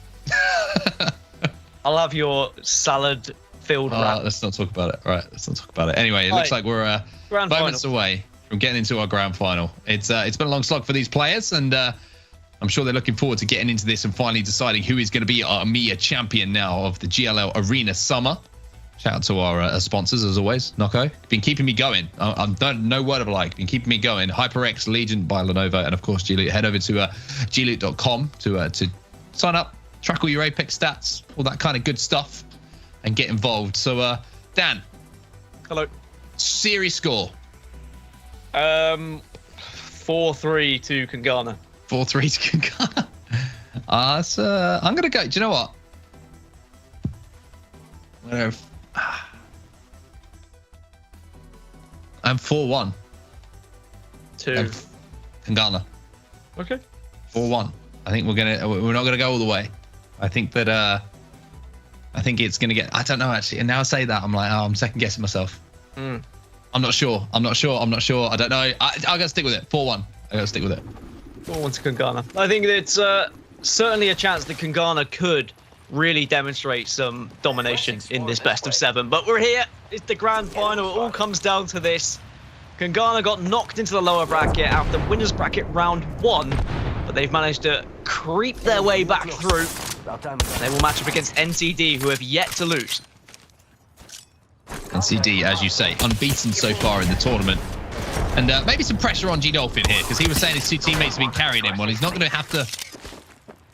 I'll have your salad-filled wrap. Let's not talk about it. All right, let's not talk about it. Anyway, it looks like we're moments away from getting into our grand final. It's been a long slog for these players, and I'm sure they're looking forward to getting into this and finally deciding who is going to be our EMEA champion now of the GLL Arena Summer. Shout out to our sponsors, as always. Nocco, been keeping me going. I'm no word of a lie. Been keeping me going. HyperX, Legion by Lenovo, and of course, G-Loot. Head over to gloot.com to sign up, track all your Apex stats, all that kind of good stuff, and get involved. So, Dan. Hello. Series score. 4-3 to Kangana. 4-3 to Kangana. I'm gonna go. Do you know what? I'm 4-1. To Kangana. Okay. 4-1. I think we're not gonna go all the way. I think that I think it's gonna get. I don't know actually. And now I say that I'm like, oh, I'm second guessing myself. I'm not sure. I don't know. I gotta stick with it. 4-1. I gotta stick with it. 4-1 to Kangana. I think it's certainly a chance that Kangana could really demonstrate some domination in this best of 7. But we're here. It's the grand final. It all comes down to this. Kangana got knocked into the lower bracket after winners bracket round 1, but they've managed to creep their way back through. They will match up against NCD, who have yet to lose. NCD, as you say, unbeaten so far in the tournament. And maybe some pressure on G Dolphin here, because he was saying his 2 teammates have been carrying him. Well, he's not going to have to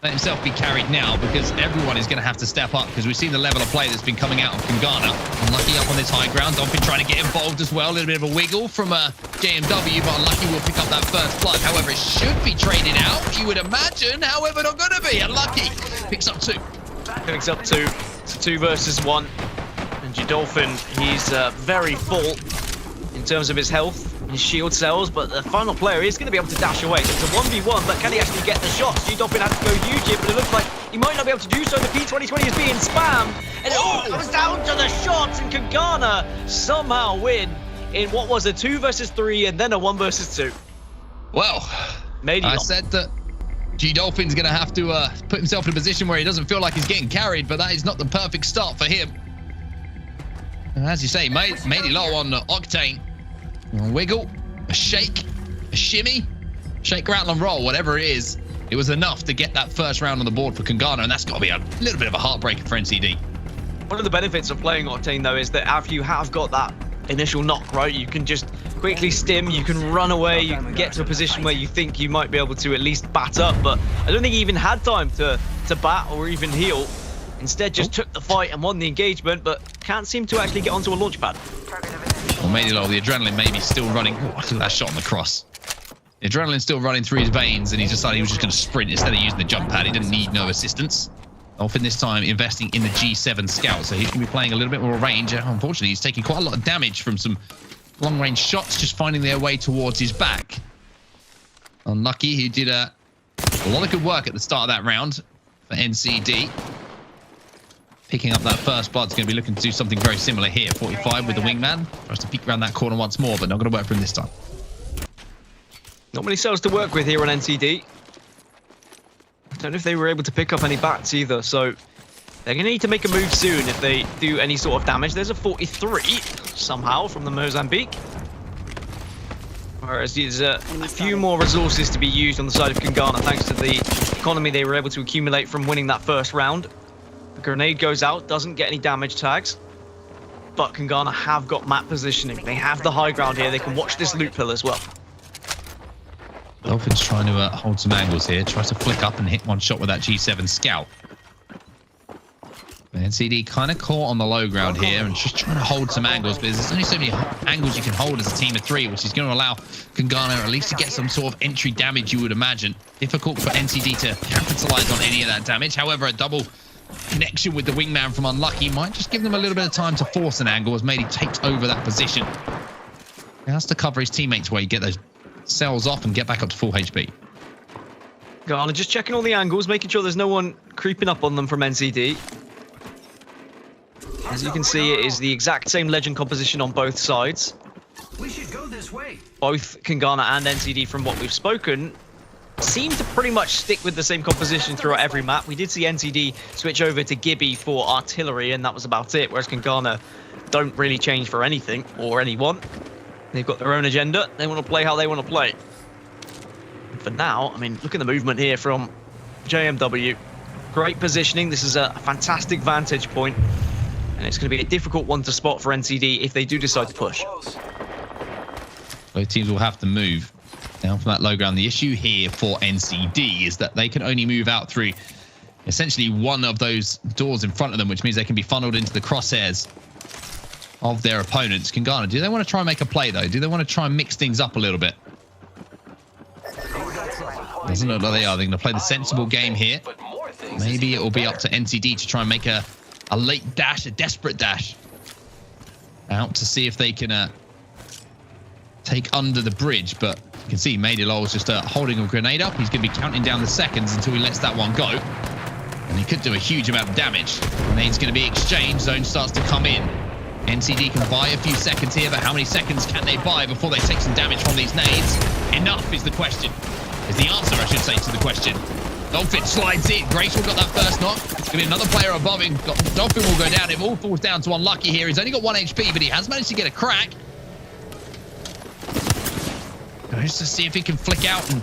let himself be carried now, because everyone is going to have to step up, because we've seen the level of play that's been coming out of Kangana. Unlucky up on this high ground. Dolphin trying to get involved as well. A little bit of a wiggle from JMW, but Unlucky will pick up that first blood. However, it should be traded out, you would imagine. However, not going to be. Unlucky picks up 2. Picks up 2. It's 2 versus 1. And G Dolphin, he's very full in terms of his health. His shield cells, but the final player is going to be able to dash away. So it's a 1v1, but can he actually get the shots? G Dolphin had to go huge here, but it looks like he might not be able to do so. The P2020 is being spammed, and it comes down to the shots, and Kangana somehow win in what was a 2 versus 3 and then a 1 versus 2. Well, Maybe I not. said that G Dolphin's going to have to put himself in a position where he doesn't feel like he's getting carried, but that is not the perfect start for him. And as you say, made it low on Octane. A wiggle, a shake, a shimmy, shake, rattle and roll, whatever it is. It was enough to get that first round on the board for Kangana, and that's got to be a little bit of a heartbreaker for NCD. One of the benefits of playing Octane, though, is that after you have got that initial knock, right, you can just quickly stim, you can run away, you can get to a position where you think you might be able to at least bat up, but I don't think he even had time to bat or even heal. Instead, just took the fight and won the engagement, but can't seem to actually get onto a launch pad. Well, maybe low. The adrenaline maybe still running. Oh, look at that shot on the cross. The adrenaline's still running through his veins, and he decided he was just going to sprint instead of using the jump pad. He didn't need no assistance. Dolphin this time investing in the G7 Scout, so he's going to be playing a little bit more range. Unfortunately, he's taking quite a lot of damage from some long-range shots just finding their way towards his back. Unlucky, who did a lot of good work at the start of that round for NCD. Picking up that first blood's going to be looking to do something very similar here. 45 with the wingman. Tries to peek around that corner once more, but not going to work for him this time. Not many cells to work with here on NCD. Don't know if they were able to pick up any bats either, so they're going to need to make a move soon if they do any sort of damage. There's a 43 somehow from the Mozambique. Whereas there's a few more resources to be used on the side of Kangana thanks to the economy they were able to accumulate from winning that first round. The grenade goes out, doesn't get any damage tags. But Kangana have got map positioning. They have the high ground here. They can watch this loot pill as well. Dolphin's trying to hold some angles here. Tries to flick up and hit one shot with that G7 Scout. NCD kind of caught on the low ground here and just trying to hold some angles, but there's only so many angles you can hold as a team of 3, which is going to allow Kangana at least to get some sort of entry damage, you would imagine. Difficult for NCD to capitalize on any of that damage. However, a double connection with the wingman from Unlucky might just give them a little bit of time to force an angle as Mady takes over that position. He has to cover his teammates where you get those cells off and get back up to full HP. Kangana just checking all the angles, making sure there's no one creeping up on them from NCD. As you can see, it is the exact same legend composition on both sides. We should go this way. Both Kangana and NCD, from what we've spoken, seem to pretty much stick with the same composition throughout every map. We did see NCD switch over to Gibby for artillery, and that was about it, whereas Kangana don't really change for anything or anyone. They've got their own agenda. They want to play how they want to play. And for now, I mean, look at the movement here from JMW. Great positioning. This is a fantastic vantage point. And it's going to be a difficult one to spot for NCD if they do decide to push. Both teams will have to move down from that low ground. The issue here for NCD is that they can only move out through essentially one of those doors in front of them, which means they can be funneled into the crosshairs of their opponents. Kangana, do they want to try and make a play, though? Do they want to try and mix things up a little bit? Doesn't look like they are. They're going to play the sensible game here. Maybe it will be up to NCD to try and make a late dash, a desperate dash out to see if they can take under the bridge. But you can see Maydilol is just holding a grenade up. He's going to be counting down the seconds until he lets that one go. And he could do a huge amount of damage. Grenade's going to be exchanged. Zone starts to come in. NCD can buy a few seconds here, but how many seconds can they buy before they take some damage from these nades? Enough is the question. Is the answer, I should say, to the question. Dolphin slides in. Graceful got that first knock. It's going to be another player above him. Dolphin will go down. It all falls down to Unlucky here. He's only got 1 HP, but he has managed to get a crack. Just to see if he can flick out and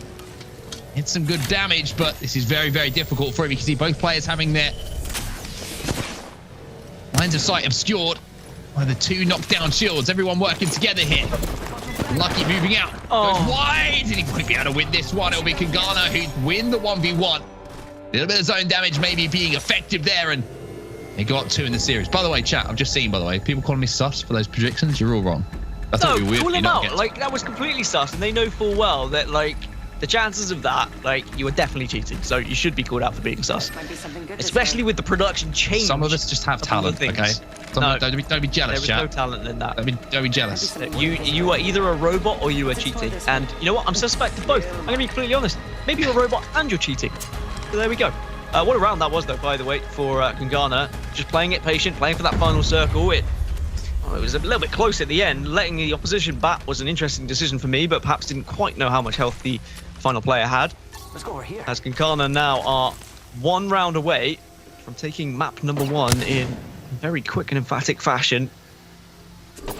hit some good damage, but this is very, very difficult for him. You can see both players having their lines of sight obscured by the 2 knockdown shields. Everyone working together here. Lucky moving out. Goes wide, and he might be able to win this one. It'll be Kangana who'd win the 1v1. A little bit of zone damage maybe being effective there, and they got 2 in the series. By the way, chat, I've just seen, by the way, people calling me sus for those predictions. You're all wrong. I thought No, call them out. Like, that was completely sus, and they know full well that, like, the chances of that, like, you were definitely cheating. So you should be called out for being sus. Especially with the production change. Some of us just have talent, okay? No, don't be jealous, there was chat. no talent in that. Don't be jealous. You are either a robot or you are cheating. And you know what? I'm suspect of both. I'm going to be completely honest. Maybe you're a robot and you're cheating. So there we go. What a round that was, though, by the way, for Kangana. Just playing it patient, playing for that final circle. It was a little bit close at the end. Letting the opposition bat was an interesting decision for me, but perhaps didn't quite know how much health the final player had. Let's go over here. As Kangana now are 1 round away from taking map number 1 in very quick and emphatic fashion.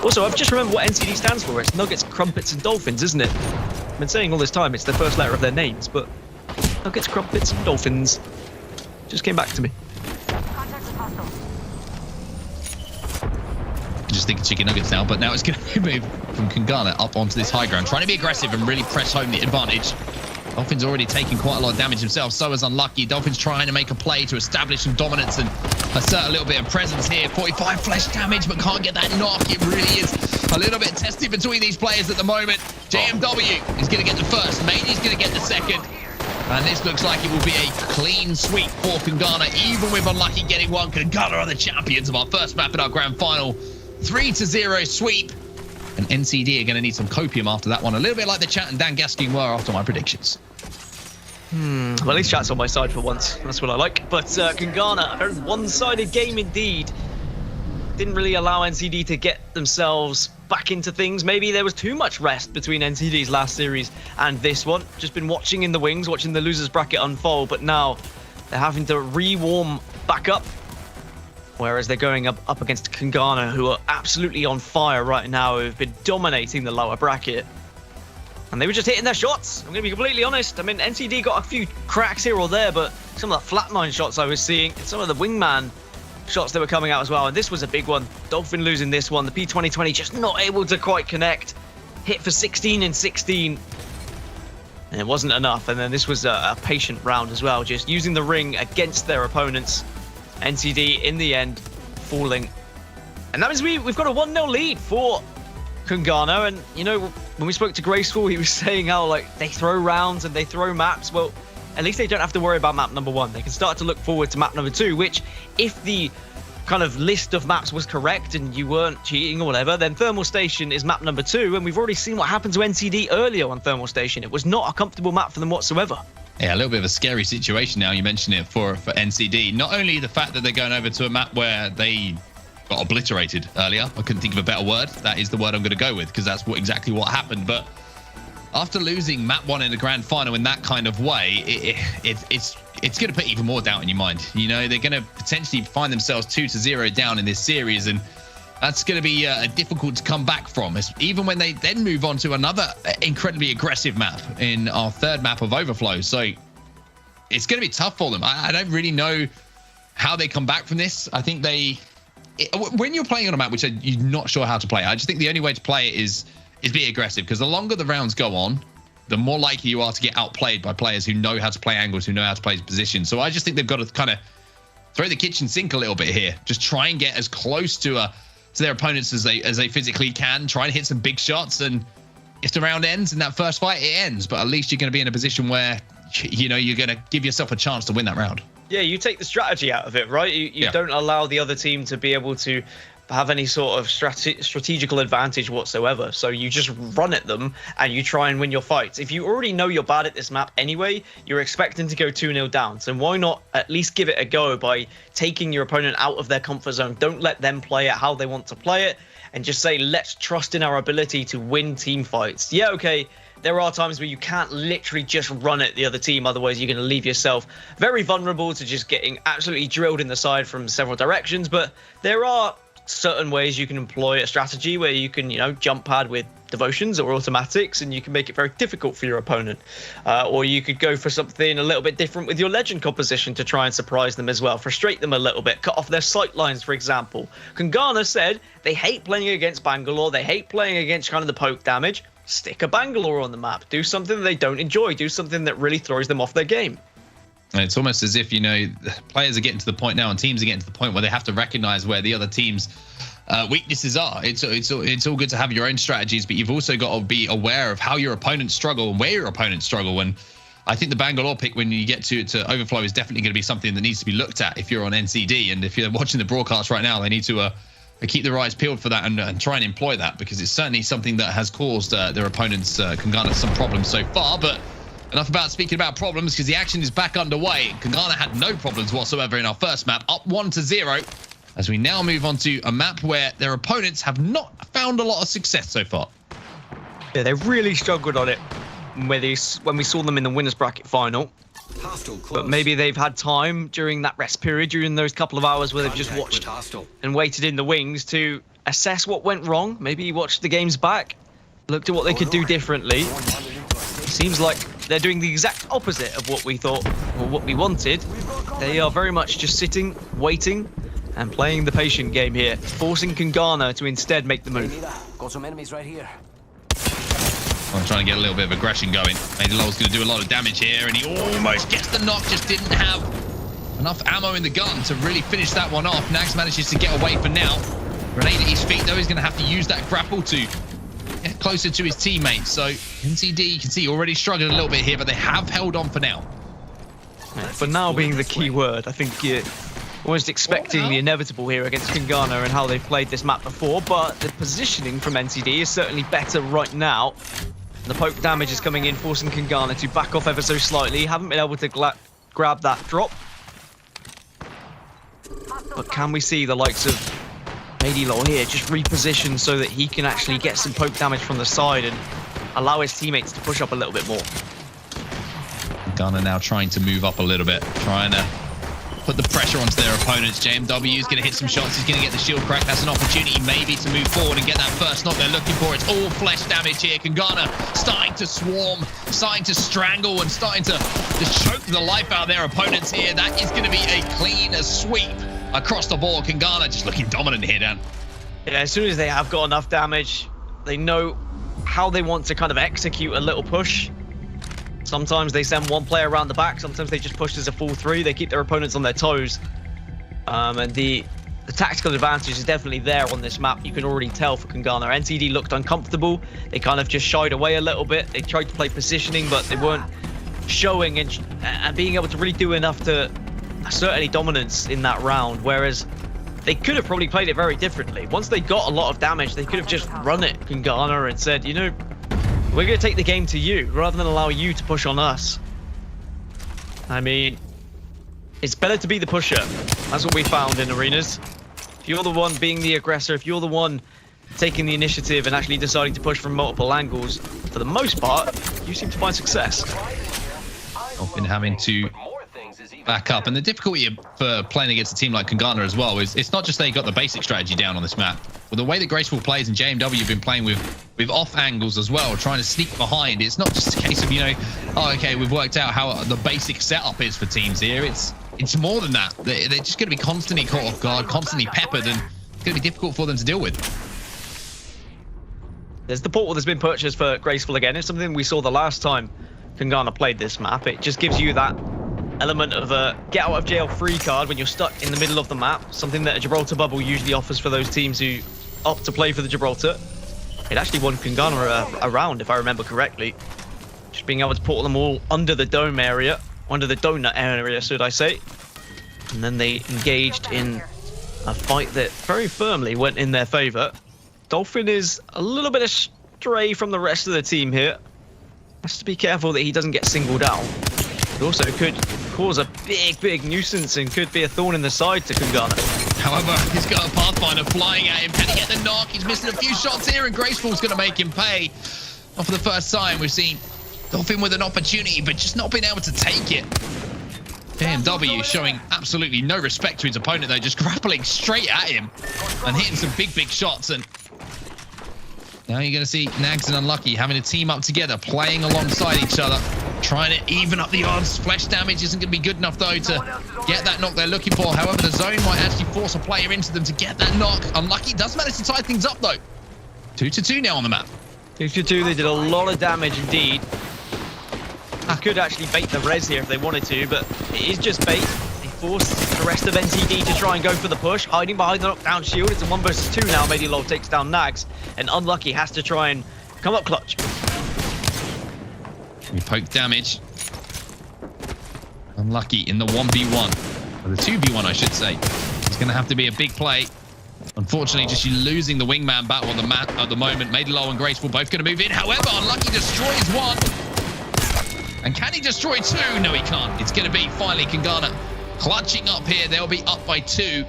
Also, I've just remembered what NCD stands for. It's Nuggets, Crumpets, and Dolphins, isn't it? I've been saying all this time it's the first letter of their names, but Nuggets, Crumpets, and Dolphins just came back to me. Just thinking chicken nuggets now, but now it's going to move from Kangana up onto this high ground, trying to be aggressive and really press home the advantage. Dolphin's already taken quite a lot of damage himself, so is Unlucky. Dolphin's trying to make a play to establish some dominance and assert a little bit of presence here. 45 flesh damage, but can't get that knock. It really is a little bit testy between these players at the moment. JMW is going to get the first. Maney's going to get the second. And this looks like it will be a clean sweep for Kangana, even with Unlucky getting one. Kangana are the champions of our first map in our grand final. 3-0 sweep. And NCD are going to need some copium after that one. A little bit like the chat and Dan Gaskin were after my predictions. Well, at least chat's on my side for once. That's what I like. But Kangana, a very one-sided game indeed. Didn't really allow NCD to get themselves back into things. Maybe there was too much rest between NCD's last series and this one. Just been watching in the wings, watching the losers bracket unfold. But now they're having to re-warm back up. Whereas they're going up against Kangana, who are absolutely on fire right now, who've been dominating the lower bracket. And they were just hitting their shots. I'm going to be completely honest. I mean, NCD got a few cracks here or there, but some of the flatline shots I was seeing, some of the wingman shots that were coming out as well. And this was a big one. Dolphin losing this one. The P2020 just not able to quite connect. Hit for 16 and 16. And it wasn't enough. And then this was a patient round as well, just using the ring against their opponents. NCD in the end falling, and that means we've got a 1-0 lead for Kangana. And you know, when we spoke to Graceful, he was saying how like they throw rounds and they throw maps. Well, at least they don't have to worry about map number 1. They can start to look forward to map number 2, which, if the kind of list of maps was correct and you weren't cheating or whatever, then Thermal Station is map number 2. And we've already seen what happened to NCD earlier on Thermal Station. It was not a comfortable map for them whatsoever. Yeah, a little bit of a scary situation now. You mentioned it for NCD. Not only the fact that they're going over to a map where they got obliterated earlier. I couldn't think of a better word. That is the word I'm going to go with, because that's exactly what happened. But after losing map 1 in the grand final in that kind of way, it's going to put even more doubt in your mind. You know, they're going to potentially find themselves 2-0 down in this series, and that's going to be difficult to come back from, even when they then move on to another incredibly aggressive map in our 3rd map of Overflow. So it's going to be tough for them. I don't really know how they come back from this. I think when you're playing on a map which you're not sure how to play, I just think the only way to play it is be aggressive, because the longer the rounds go on, the more likely you are to get outplayed by players who know how to play angles, who know how to play positions. So I just think they've got to kind of throw the kitchen sink a little bit here. Just try and get as close to to their opponents as they physically can, try and hit some big shots. And if the round ends in that first fight, it ends. But at least you're going to be in a position where, you know, you're going to give yourself a chance to win that round. Yeah, you take the strategy out of it, right? You don't allow the other team to be able to have any sort of strategical advantage whatsoever. So you just run at them and you try and win your fights. If you already know you're bad at this map anyway, you're expecting to go 2-0 down. So why not at least give it a go by taking your opponent out of their comfort zone? Don't let them play it how they want to play it, and just say, let's trust in our ability to win team fights. Yeah, okay, there are times where you can't literally just run at the other team, otherwise you're going to leave yourself very vulnerable to just getting absolutely drilled in the side from several directions. But there are certain ways you can employ a strategy where you can, you know, jump pad with devotions or automatics, and you can make it very difficult for your opponent. Or you could go for something a little bit different with your legend composition to try and surprise them as well, frustrate them a little bit, cut off their sight lines, for example. Kangana said they hate playing against Bangalore, they hate playing against kind of the poke damage. Stick a Bangalore on the map, do something that they don't enjoy, do something that really throws them off their game. And it's almost as if, you know, players are getting to the point now, and teams are getting to the point where they have to recognize where the other team's weaknesses are. It's all good to have your own strategies, but you've also got to be aware of how your opponents struggle and where your opponents struggle. And I think the Bangalore pick, when you get to Overflow, is definitely going to be something that needs to be looked at if you're on NCD. And if you're watching the broadcast right now, they need to keep their eyes peeled for that and try and employ that, because it's certainly something that has caused their opponents Kangana some problems so far. But enough about speaking about problems, because the action is back underway. Kangana had no problems whatsoever in our first map, up 1-0, as we now move on to a map where their opponents have not found a lot of success so far. Yeah, they really struggled on it when we saw them in the winners bracket final. But maybe they've had time during that rest period, during those couple of hours where they've just watched and waited in the wings to assess what went wrong. Maybe watched the games back, looked at what they could do differently. Seems like they're doing the exact opposite of what we thought or what we wanted. They are very much just sitting, waiting, and playing the patient game here, forcing Kangana to instead make the move. Got some enemies right here. I'm trying to get a little bit of aggression going. Maidalol's going to do a lot of damage here, and he almost gets the knock, just didn't have enough ammo in the gun to really finish that one off. Nags manages to get away for now. Grenade at his feet, though, he's going to have to use that grapple to get closer to his teammates. So NCD, you can see, already struggling a little bit here, but they have held on for now. For now being the key word, I think you're almost expecting the inevitable here against Kangana and how they've played this map before, but the positioning from NCD is certainly better right now. The poke damage is coming in, forcing Kangana to back off ever so slightly. Haven't been able to grab that drop. But can we see the likes of Maidalol here just reposition so that he can actually get some poke damage from the side and allow his teammates to push up a little bit more? Kangana now trying to move up a little bit, trying to put the pressure onto their opponents. JMW is going to hit some shots. He's going to get the shield crack. That's an opportunity maybe to move forward and get that first knock they're looking for. It's all flesh damage here. Kangana starting to swarm, starting to strangle, and starting to just choke the life out of their opponents here. That is going to be a clean sweep across the board. Kangana just looking dominant here, Dan. Yeah, as soon as they have got enough damage, they know how they want to kind of execute a little push. Sometimes they send one player around the back. Sometimes they just push as a full three. They keep their opponents on their toes. And the tactical advantage is definitely there on this map. You can already tell for Kangana. NCD looked uncomfortable. They kind of just shied away a little bit. They tried to play positioning, but they weren't showing and being able to really do enough to assert any dominance in that round. Whereas they could have probably played it very differently. Once they got a lot of damage, they could have just run it Kangana and said, you know, we're going to take the game to you rather than allow you to push on us. I mean, it's better to be the pusher. That's what we found in arenas. If you're the one being the aggressor, if you're the one taking the initiative and actually deciding to push from multiple angles, for the most part, you seem to find success. I've been having to back up, and the difficulty for playing against a team like Kangana as well is it's not just they got the basic strategy down on this map. Well, the way that Graceful plays and JMW have been playing with off angles as well, trying to sneak behind. It's not just a case of, you know, oh, okay, we've worked out how the basic setup is for teams here. It's more than that. They're just going to be constantly caught off guard, constantly peppered, and it's going to be difficult for them to deal with. There's the portal that's been purchased for Graceful again. It's something we saw the last time Kangana played this map. It just gives you that element of a get out of jail free card when you're stuck in the middle of the map, something that a Gibraltar bubble usually offers for those teams who up to play for the Gibraltar. It actually won Kungana a round, if I remember correctly. Just being able to put them all under the dome area, under the donut area, should I say. And then they engaged in a fight that very firmly went in their favor. Dolphin is a little bit astray from the rest of the team here. Has to be careful that he doesn't get singled out. It also could cause a big nuisance and could be a thorn in the side to Kungana. However, he's got a Pathfinder flying at him. Can he get the knock? He's missing a few shots here, and Graceful's going to make him pay. Not for the first time, we've seen Dolphin with an opportunity, but just not being able to take it. BMW showing absolutely no respect to his opponent, though, just grappling straight at him and hitting some big shots. And now you're going to see Nags and Unlucky having to team up together, playing alongside each other, trying to even up the odds. Flesh damage isn't going to be good enough, though, to get that knock they're looking for. However, the zone might actually force a player into them to get that knock. Unlucky does manage to tie things up, though. 2-2 now on the map. 2-2, they did a lot of damage indeed. They could actually bait the res here if they wanted to, but it is just bait. They force the rest of NCD to try and go for the push, hiding behind the knockdown shield. It's a 1 versus 2 now. Medilol takes down Nags, and Unlucky has to try and come up clutch. We poke damage. Unlucky in the 1v1, or the 2v1, I should say. It's going to have to be a big play. Unfortunately, just losing the wingman battle on the map at the moment. Medilol and Graceful both going to move in. However, Unlucky destroys one. And can he destroy two? No, he can't. It's going to be finally Kungana clutching up here. They'll be up by 2.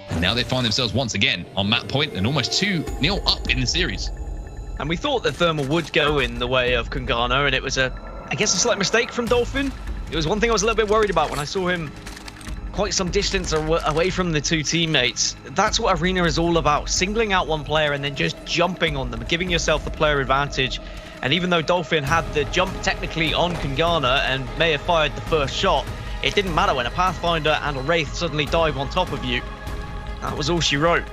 And now they find themselves once again on map point and almost 2-0 up in the series. And we thought that Thermal would go in the way of Kungana, and it was I guess a slight mistake from Dolphin. It was one thing I was a little bit worried about when I saw him quite some distance away from the two teammates. That's what Arena is all about, singling out one player and then just jumping on them, giving yourself the player advantage. And even though Dolphin had the jump technically on Kungana and may have fired the first shot, it didn't matter when a Pathfinder and a Wraith suddenly dive on top of you. That was all she wrote.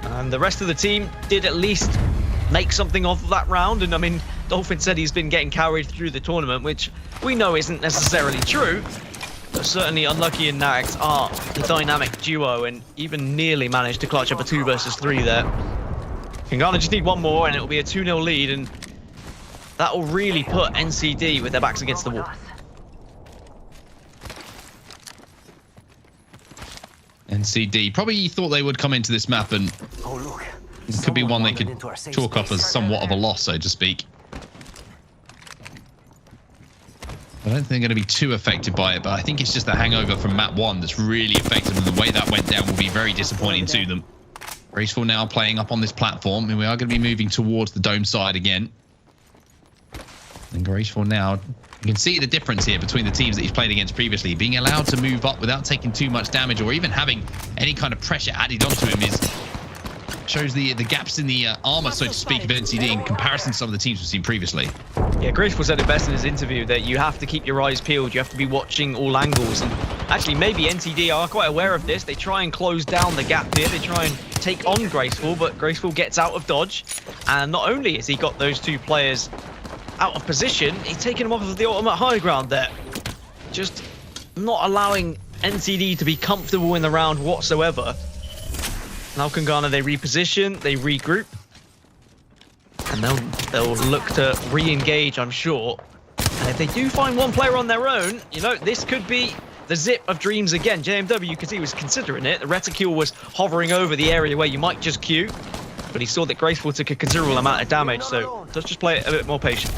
And the rest of the team did at least make something of that round. And I mean, Dolphin said he's been getting carried through the tournament, which we know isn't necessarily true. But certainly Unlucky and Nags are the dynamic duo and even nearly managed to clutch up a 2 versus 3 there. Kungana just need one more and it'll be a 2-0 lead, and that will really put NCD with their backs against the wall. NCD probably thought they would come into this map, and it could be one they could chalk up as somewhat of a loss, so to speak. I don't think they're going to be too affected by it, but I think it's just the hangover from map 1 that's really affected them. The way that went down will be very disappointing to them. Graceful now playing up on this platform, and we are going to be moving towards the dome side again. And Graceful now, you can see the difference here between the teams that he's played against previously. Being allowed to move up without taking too much damage or even having any kind of pressure added onto him shows the gaps in the armor, so to speak, of NCD in comparison to some of the teams we've seen previously. Yeah, Graceful said it best in his interview that you have to keep your eyes peeled. You have to be watching all angles. And actually, maybe NCD are quite aware of this. They try and close down the gap here. They try and take on Graceful, but Graceful gets out of dodge. And not only has he got those two players out of position, he's taking them off of the ultimate high ground there. Just not allowing NCD to be comfortable in the round whatsoever. Now Kungana, they reposition, they regroup, and they'll look to re-engage, I'm sure. And if they do find one player on their own, you know, this could be the zip of dreams again. JMW, you could see, was considering it. The reticule was hovering over the area where you might just queue, but he saw that Graceful took a considerable amount of damage, so let's just play it a bit more patient.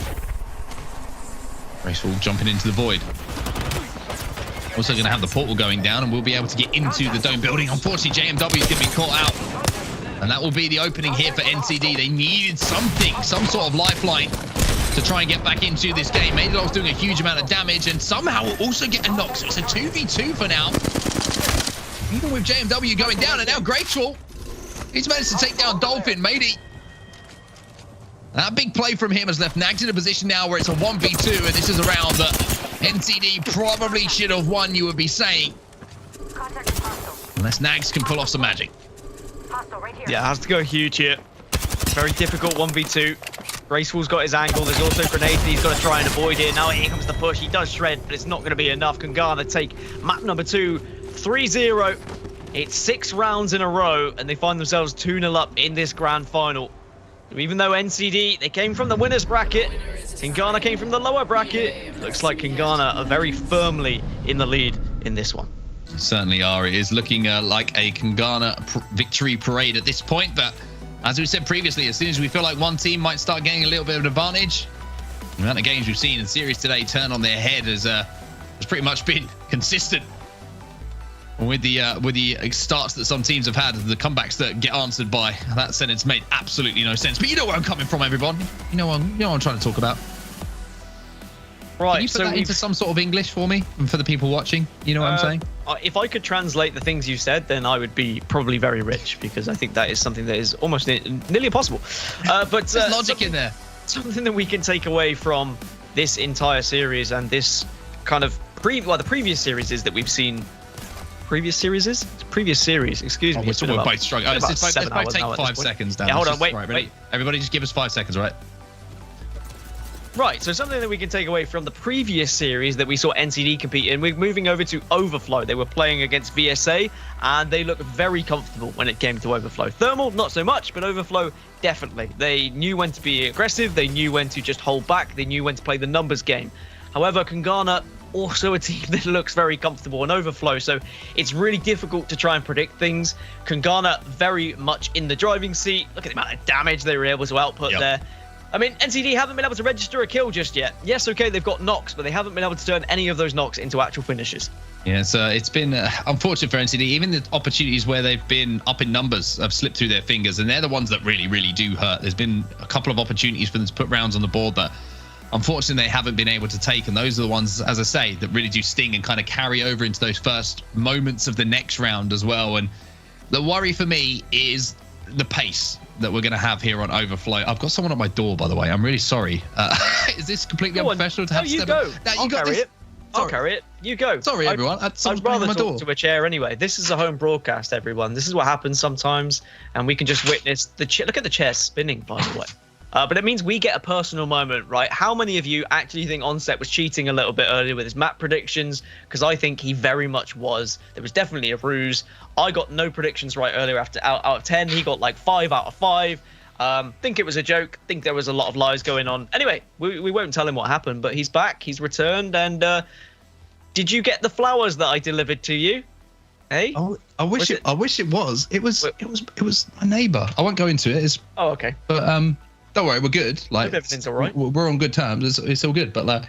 Graceful jumping into the void. Also going to have the portal going down, and we'll be able to get into the dome building. Unfortunately, JMW is going to be caught out. And that will be the opening here for NCD. They needed something, some sort of lifeline to try and get back into this game. Medilol's doing a huge amount of damage, and somehow will also get a knock. So it's a 2v2 for now. Even with JMW going down, and now Graceful, he's managed to take down Dolphin. Matey. That big play from him has left Nags in a position now where it's a 1v2, and this is a round that NCD probably should have won, you would be saying. Unless Nags can pull off some magic. Yeah, has to go huge here. Very difficult 1v2. Graceful's got his angle. There's also grenades that he's got to try and avoid here. Now here comes the push. He does shred, but it's not going to be enough. Kungana take map number 2, 3-0. It's 6 rounds in a row, and they find themselves 2-0 up in this grand final. Even though NCD, they came from the winner's bracket, Kingana came from the lower bracket. Looks like Kingana are very firmly in the lead in this one. Certainly are. It is looking like a Kingana victory parade at this point. But as we said previously, as soon as we feel like one team might start getting a little bit of an advantage, the amount of games we've seen in series today turn on their head has pretty much been consistent. With the starts that some teams have had, the comebacks that get answered by that sentence made absolutely no sense. But you know where I'm coming from, everyone. You know what I'm trying to talk about. Right. Can you put that into some sort of English for me and for the people watching? You know what I'm saying? If I could translate the things you said, then I would be probably very rich, because I think that is something that is almost nearly impossible. But there's logic in there. Something that we can take away from this entire series and this kind of the previous series is that we've seen. Previous series, excuse me. We're both struggling. Let's both take 5 seconds down. Yeah, hold on, wait. Everybody just give us 5 seconds, right? Right, so something that we can take away from the previous series that we saw NCD compete in, we're moving over to Overflow. They were playing against VSA, and they looked very comfortable when it came to Overflow. Thermal, not so much, but Overflow, definitely. They knew when to be aggressive, they knew when to just hold back, they knew when to play the numbers game. However, Kingana, also a team that looks very comfortable in Overflow, so it's really difficult to try and predict things. Kingana very much in the driving seat. Look at the amount of damage they were able to output there. I mean, NCD haven't been able to register a kill just yet. Yes, okay, they've got knocks, but they haven't been able to turn any of those knocks into actual finishes. Yeah, so it's been unfortunate for NCD. Even the opportunities where they've been up in numbers have slipped through their fingers, and they're the ones that really, really do hurt. There's been a couple of opportunities for them to put rounds on the board that unfortunately they haven't been able to take, and those are the ones, as I say, that really do sting and kind of carry over into those first moments of the next round as well. And the worry for me is the pace that we're going to have here on Overflow. I've got someone at my door, by the way. I'm really sorry. Is this completely unprofessional to have to step go. I'll carry it. I'll carry it. You go. Sorry, everyone. I'd rather talk to a chair anyway. This is a home broadcast, everyone. This is what happens sometimes, and we can just witness the chair. Look at the chair spinning, by the way. But it means we get a personal moment, right? How many of you actually think Onset was cheating a little bit earlier with his map predictions? Because I think he very much was. There was definitely a ruse. I got no predictions right earlier out of 10. He got like 5 out of 5. Think it was a joke. Think there was a lot of lies going on. Anyway, we won't tell him what happened, but he's back. He's returned. And did you get the flowers that I delivered to you? Hey? Oh, I wish it was. It was my neighbour. I won't go into it. Oh, okay. But don't worry, we're good. Like, everything's all right. We're on good terms. It's all good. But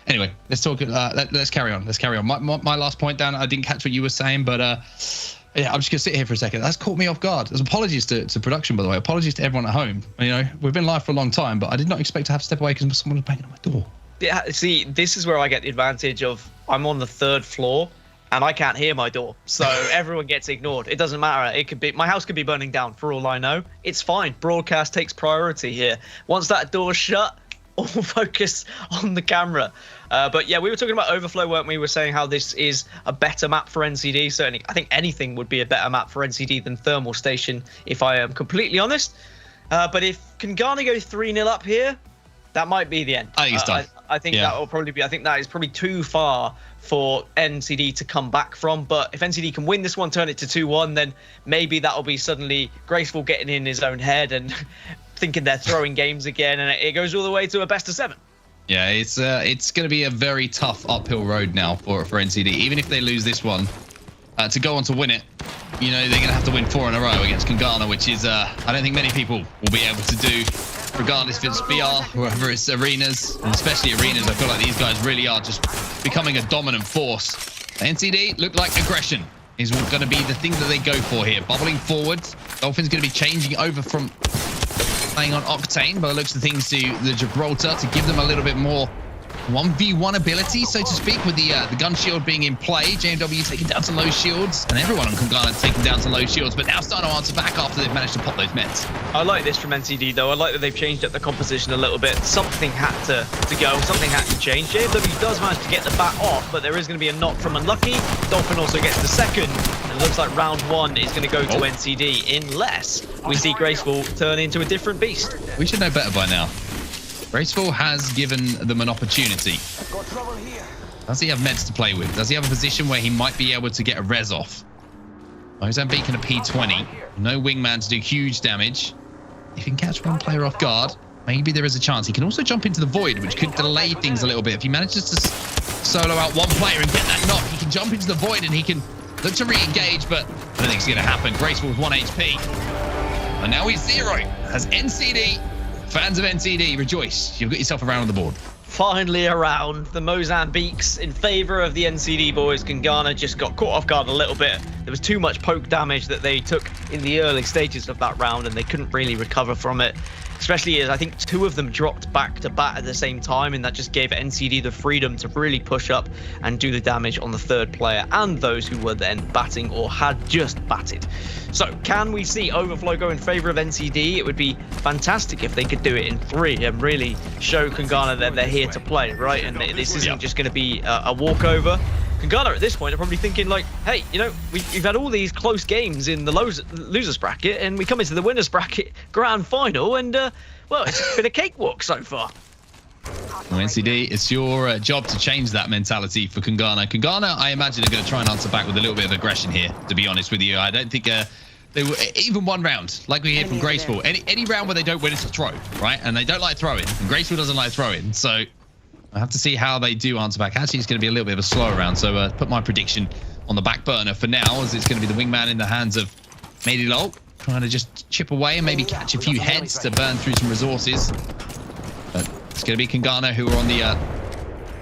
anyway, let's talk. Let's carry on. Let's carry on. My last point, Dan, I didn't catch what you were saying, but yeah, I'm just gonna sit here for a second. That's caught me off guard. There's apologies to production, by the way. Apologies to everyone at home. You know, we've been live for a long time, but I did not expect to have to step away because someone was banging on my door. Yeah, see, this is where I get the advantage of I'm on the 3rd floor. And I can't hear my door, so everyone gets ignored. It doesn't matter. It could be my house could be burning down for all I know. It's fine. Broadcast takes priority here. Once that door's shut, all focus on the camera. But yeah, we were talking about Overflow, weren't we? We were saying how this is a better map for NCD. Certainly, I think anything would be a better map for NCD than Thermal Station, if I am completely honest. But if Kingana go 3-0 up here, that might be the end. I think it's done. I think that will probably be. I think that is probably too far for NCD to come back from. But if NCD can win this one, turn it to 2-1, then maybe that'll be suddenly Graceful getting in his own head and thinking they're throwing games again, and it goes all the way to a best of 7. Yeah, it's going to be a very tough uphill road now for NCD. Even if they lose this one, to go on to win it, you know, they're going to have to win 4 in a row against Kingana, which is I don't think many people will be able to do. Regardless if it's BR or whether it's Arenas, and especially Arenas, I feel like these guys really are just becoming a dominant force. NCD look like aggression is going to be the thing that they go for here. Bubbling forward. Dolphin's going to be changing over from playing on Octane, by the looks of things, to the Gibraltar to give them a little bit more 1v1 ability, so to speak, with the gun shield being in play. JMW taking down some low shields, and everyone on Kingana taking down some low shields, but now starting to answer back after they've managed to pop those meds. I like this from NCD, though. I like that they've changed up the composition a little bit. Something had to go, something had to change. JMW does manage to get the bat off, but there is going to be a knock from Unlucky. Dolphin also gets the second, and it looks like round 1 is going to go to NCD, unless we see Graceful turn into a different beast. We should know better by now. Graceful has given them an opportunity. Does he have meds to play with? Does he have a position where he might be able to get a res off? Mozambique and a P20. No wingman to do huge damage. If he can catch one player off guard, maybe there is a chance. He can also jump into the void, which could delay things a little bit. If he manages to solo out one player and get that knock, he can jump into the void and he can look to re-engage, but I don't think it's going to happen. Graceful with 1 HP. And now he's 0. Has NCD. Fans of NCD, rejoice. You've got yourself a round on the board. Finally around. The Mozambiques in favor of the NCD boys. Kangana just got caught off guard a little bit. There was too much poke damage that they took in the early stages of that round, and they couldn't really recover from it. Especially as I think 2 of them dropped back to bat at the same time, and that just gave NCD the freedom to really push up and do the damage on the 3rd player and those who were then batting or had just batted. So can we see Overflow go in favor of NCD? It would be fantastic if they could do it in 3 and really show Kangana that they're here to play, right? And this isn't just going to be a walkover. Kangana at this point are probably thinking like, hey, you know, we've had all these close games in the losers bracket, and we come into the winners bracket grand final, and well, it's been a cakewalk so far. Well, NCD, it's your job to change that mentality for Kangana. Kangana, I imagine, are going to try and answer back with a little bit of aggression here, to be honest with you. I don't think they were even one round, like we hear from Graceful. Any round where they don't win, it's a throw, right? And they don't like throwing, and Graceful doesn't like throwing, so I have to see how they do answer back. Actually, it's going to be a little bit of a slower round, so put my prediction on the back burner for now, as it's going to be the wingman in the hands of Medilol, trying to just chip away and maybe catch a few heads to burn through some resources. But it's going to be Kangana who are on the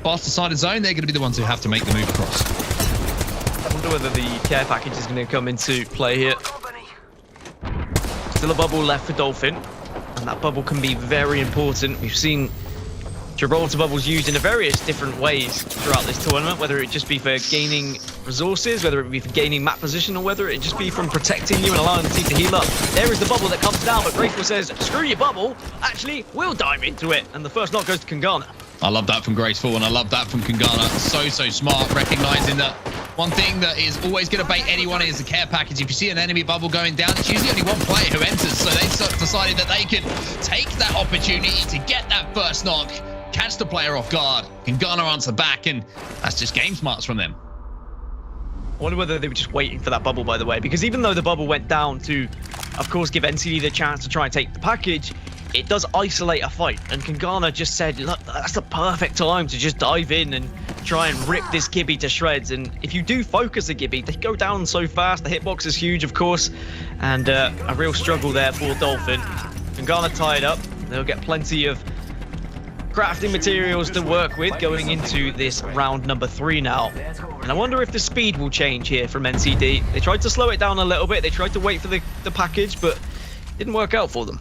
faster side of zone. They're going to be the ones who have to make the move across. I wonder whether the care package is going to come into play here. Still a bubble left for Dolphin, and that bubble can be very important. We've seen Gibraltar bubbles used in various different ways throughout this tournament, whether it just be for gaining resources, whether it be for gaining map position, or whether it just be from protecting you and allowing the team to heal up. There is the bubble that comes down, but Graceful says, screw your bubble, actually, we'll dive into it. And the first knock goes to Kangana. I love that from Graceful, and I love that from Kangana. So smart, recognizing that one thing that is always going to bait anyone is the care package. If you see an enemy bubble going down, it's usually only one player who enters, so they've decided that they can take that opportunity to get that first knock, catch the player off guard, Kangana answer back, and that's just game smarts from them. I wonder whether they were just waiting for that bubble, by the way, because even though the bubble went down to, of course, give NCD the chance to try and take the package, it does isolate a fight, and Kangana just said, look, that's the perfect time to just dive in and try and rip this Gibby to shreds. And if you do focus a Gibby, they go down so fast. The hitbox is huge, of course, and a real struggle there for Dolphin. Kangana tied up. They'll get plenty of crafting materials to work with going into this round number 3 now. And I wonder if the speed will change here from NCD. They tried to slow it down a little bit. They tried to wait for the package, but it didn't work out for them.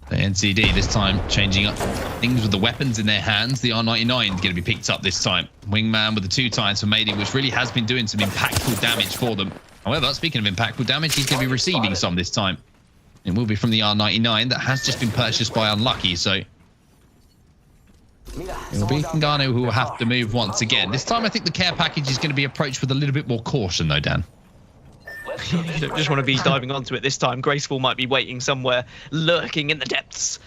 The NCD this time changing up things with the weapons in their hands. The R99 is going to be picked up this time. Wingman with the 2 times for Maiden, which really has been doing some impactful damage for them. However, speaking of impactful damage, he's going to be receiving some this time. It will be from the R99 that has just been purchased by Unlucky, so it will be Kangana who will have to move once again. This time I think the care package is going to be approached with a little bit more caution though, Dan. You don't just want to be diving onto it this time. Graceful might be waiting somewhere, lurking in the depths.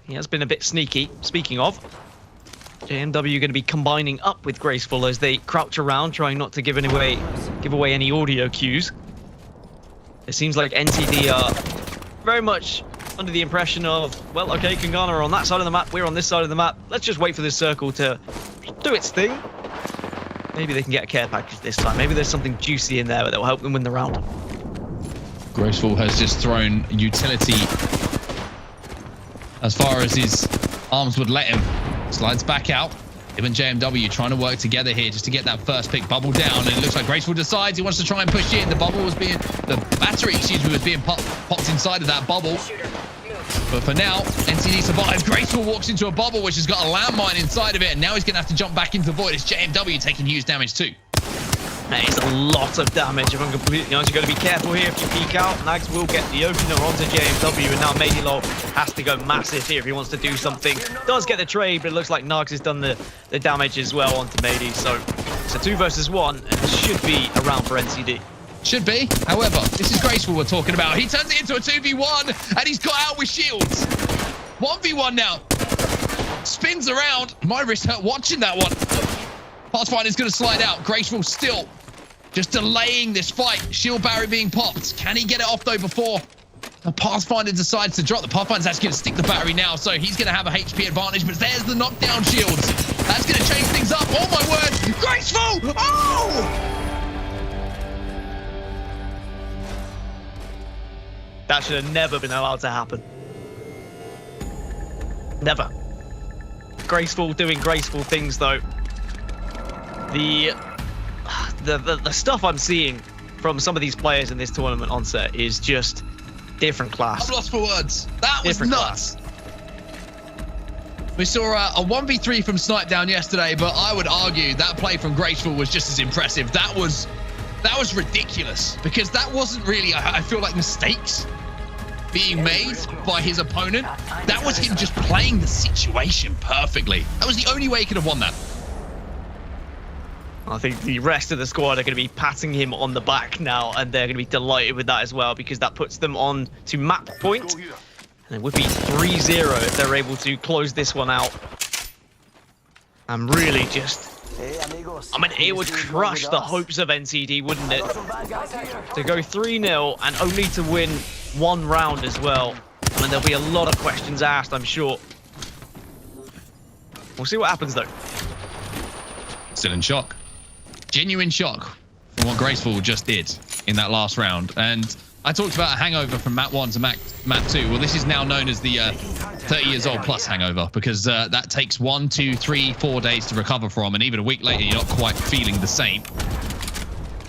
He has been a bit sneaky. Speaking of, JMW going to be combining up with Graceful as they crouch around, trying not to give away any audio cues. It seems like NCD are very much under the impression of, well, okay, Kangana are on that side of the map, we're on this side of the map. Let's just wait for this circle to do its thing. Maybe they can get a care package this time. Maybe there's something juicy in there that will help them win the round. Graceful has just thrown utility as far as his arms would let him. Slides back out. Him and JMW trying to work together here just to get that first pick bubble down. And it looks like Graceful decides he wants to try and push in. The battery, was being popped inside of that bubble. But for now, NCD survives. Graceful walks into a bubble which has got a landmine inside of it, and now he's going to have to jump back into the void. It's JMW taking huge damage too. That is a lot of damage. If I'm completely honest, you've got to be careful here. If you peek out, Nags will get the opener onto JMW, and now Medilol has to go massive here if he wants to do something. Does get the trade, but it looks like Nags has done the damage as well onto Medi. So it's a 2 versus 1, and this should be a round for NCD. Should be. However, this is Graceful we're talking about. He turns it into a 2v1, and he's got out with shields. 1v1 now. Spins around. My wrist hurt watching that one. Pathfinder's going to slide out. Graceful still just delaying this fight. Shield barrier being popped. Can he get it off though before the Pathfinder decides to drop? The Pathfinder's actually going to stick the battery now, so he's going to have a HP advantage, but there's the knockdown shields. That's going to change things up. Oh my word. Graceful! Oh! That should have never been allowed to happen. Never. Graceful doing graceful things though. The stuff I'm seeing from some of these players in this tournament onset is just different class. I'm lost for words. That was Different nuts. We saw a 1v3 from Snipe down yesterday, but I would argue that play from Graceful was just as impressive. That was ridiculous, because that wasn't really, I feel like, mistakes being made by his opponent. That was him just playing the situation perfectly. That was the only way he could have won that. I think the rest of the squad are going to be patting him on the back now, and they're going to be delighted with that as well, because that puts them on to map point. And it would be 3-0 if they're able to close this one out. And really just... I mean, it would crush the hopes of NCD, wouldn't it? To go 3-0 and only to win one round as well. I mean, there'll be a lot of questions asked, I'm sure. We'll see what happens, though. Still in shock. Genuine shock from what Graceful just did in that last round. And I talked about a hangover from map 1 to map 2. Well, this is now known as the 30 years old plus hangover, because that takes 1, 2, 3, 4 days to recover from, and even a week later, you're not quite feeling the same.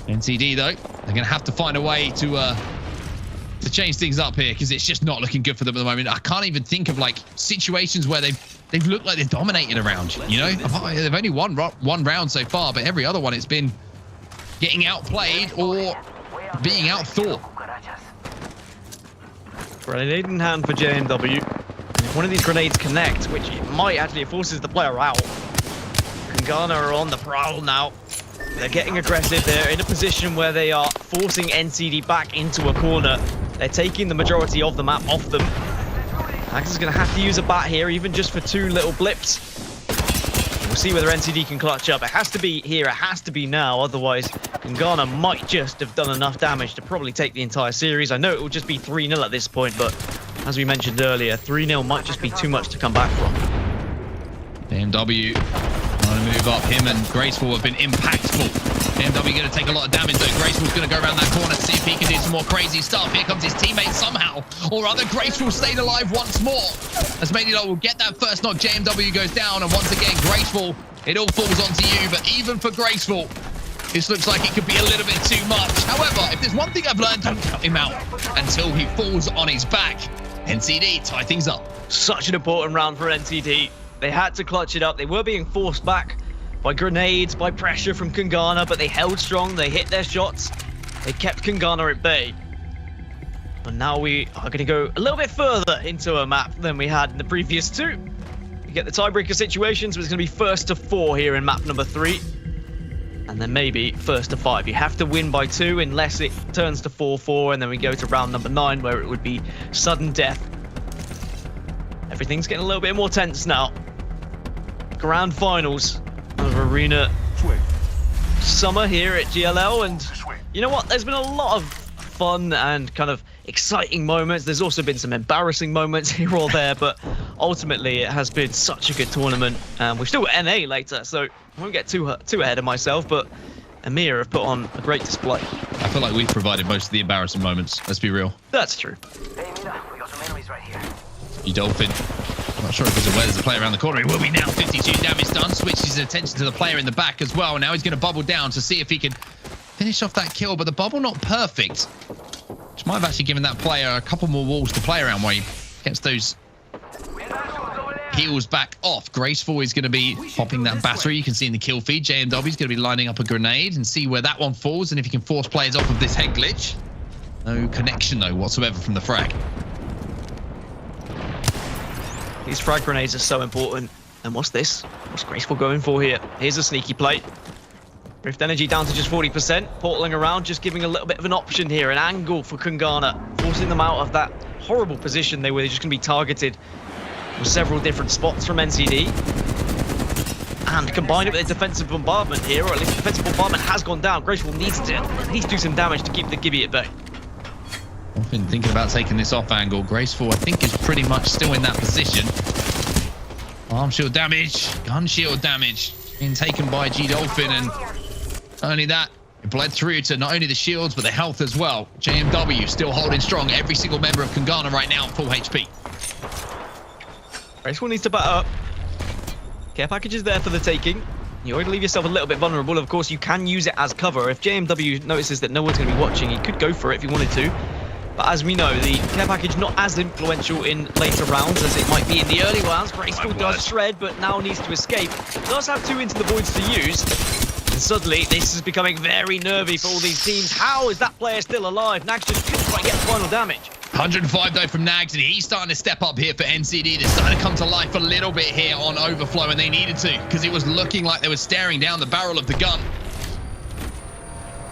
NCD, though, they're going to have to find a way to change things up here, because it's just not looking good for them at the moment. I can't even think of, like, situations where they've looked like they've dominated a round, you know? They've only won one round so far, but every other one it's been getting outplayed or being outthought. Grenade in hand for JMW. If one of these grenades connect, which it might actually, it forces the player out. Kangana are on the prowl now. They're getting aggressive. They're in a position where they are forcing NCD back into a corner. They're taking the majority of the map off them. Max is going to have to use a bat here, even just for 2 little blips. We'll see whether NCD can clutch up. It has to be here. It has to be now. Otherwise, Kangana might just have done enough damage to probably take the entire series. I know it will just be 3-0 at this point, but as we mentioned earlier, 3-0 might just be too much to come back from. BMW trying to move up. Him and Graceful have been impactful. BMW going to take a lot of damage, though. Graceful's going to go around that corner to see if he can do some more crazy stuff. Here comes his teammate somehow. Or rather, Graceful stayed alive once more. As Manilow will get that first knock, JMW goes down. And once again, Graceful, it all falls onto you. But even for Graceful, this looks like it could be a little bit too much. However, if there's one thing I've learned, don't count him out until he falls on his back. NCD tie things up. Such an important round for NCD. They had to clutch it up. They were being forced back by grenades, by pressure from Kangana, but they held strong. They hit their shots. They kept Kangana at bay. And now we are going to go a little bit further into a map than we had in the previous 2. You get the tiebreaker situations, but it's going to be first to 4 here in map number 3. And then maybe first to 5. You have to win by 2 unless it turns to 4-4, and then we go to round number 9 where it would be sudden death. Everything's getting a little bit more tense now. Grand finals of Arena Summer here at GLL, and you know what? There's been a lot of fun and kind of exciting moments. There's also been some embarrassing moments here or there, but ultimately it has been such a good tournament. We've still got NA later, so I won't get too ahead of myself, but EMEA have put on a great display. I feel like we've provided most of the embarrassing moments, let's be real. That's true. Hey, Mina, we got some enemies right here. You Dolphin. I'm not sure if he's aware there's a player around the corner. He will be now. 52 damage done. Switches his attention to the player in the back as well. Now he's going to bubble down to see if he can finish off that kill, but the bubble not perfect. Which might have actually given that player a couple more walls to play around where he gets those heals back off. Graceful is going to be popping that battery. You can see in the kill feed. JMW is going to be lining up a grenade and see where that one falls and if he can force players off of this head glitch. No connection, though, whatsoever from the frag. These frag grenades are so important. And what's this? What's Graceful going for here? Here's a sneaky play. Rift energy down to just 40%. Portaling around, just giving a little bit of an option here. An angle for Kangana. Forcing them out of that horrible position they were just going to be targeted from several different spots from NCD. and combine it with a defensive bombardment here, or at least defensive bombardment has gone down. Graceful needs to do some damage to keep the Gibby at bay. I've been thinking about taking this off angle. Graceful, I think, is pretty much still in that position. Arm shield damage, gun shield damage being taken by G Dolphin, and not only that, it bled through to not only the shields but the health as well. JMW still holding strong. Every single member of Kungana right now full HP. Graceful needs to batter up. Care package is there for the taking. You already leave yourself a little bit vulnerable. Of course, you can use it as cover. If JMW notices that no one's going to be watching, he could go for it if he wanted to. But as we know, the care package not as influential in later rounds as it might be in the early rounds. Graceful does shred, but now needs to escape. Does have 2 into the voids to use. And suddenly, this is becoming very nervy for all these teams. How is that player still alive? Nags just couldn't quite get the final damage. 105 though from Nags, and he's starting to step up here for NCD. They're starting to come to life a little bit here on Overflow, and they needed to, because it was looking like they were staring down the barrel of the gun.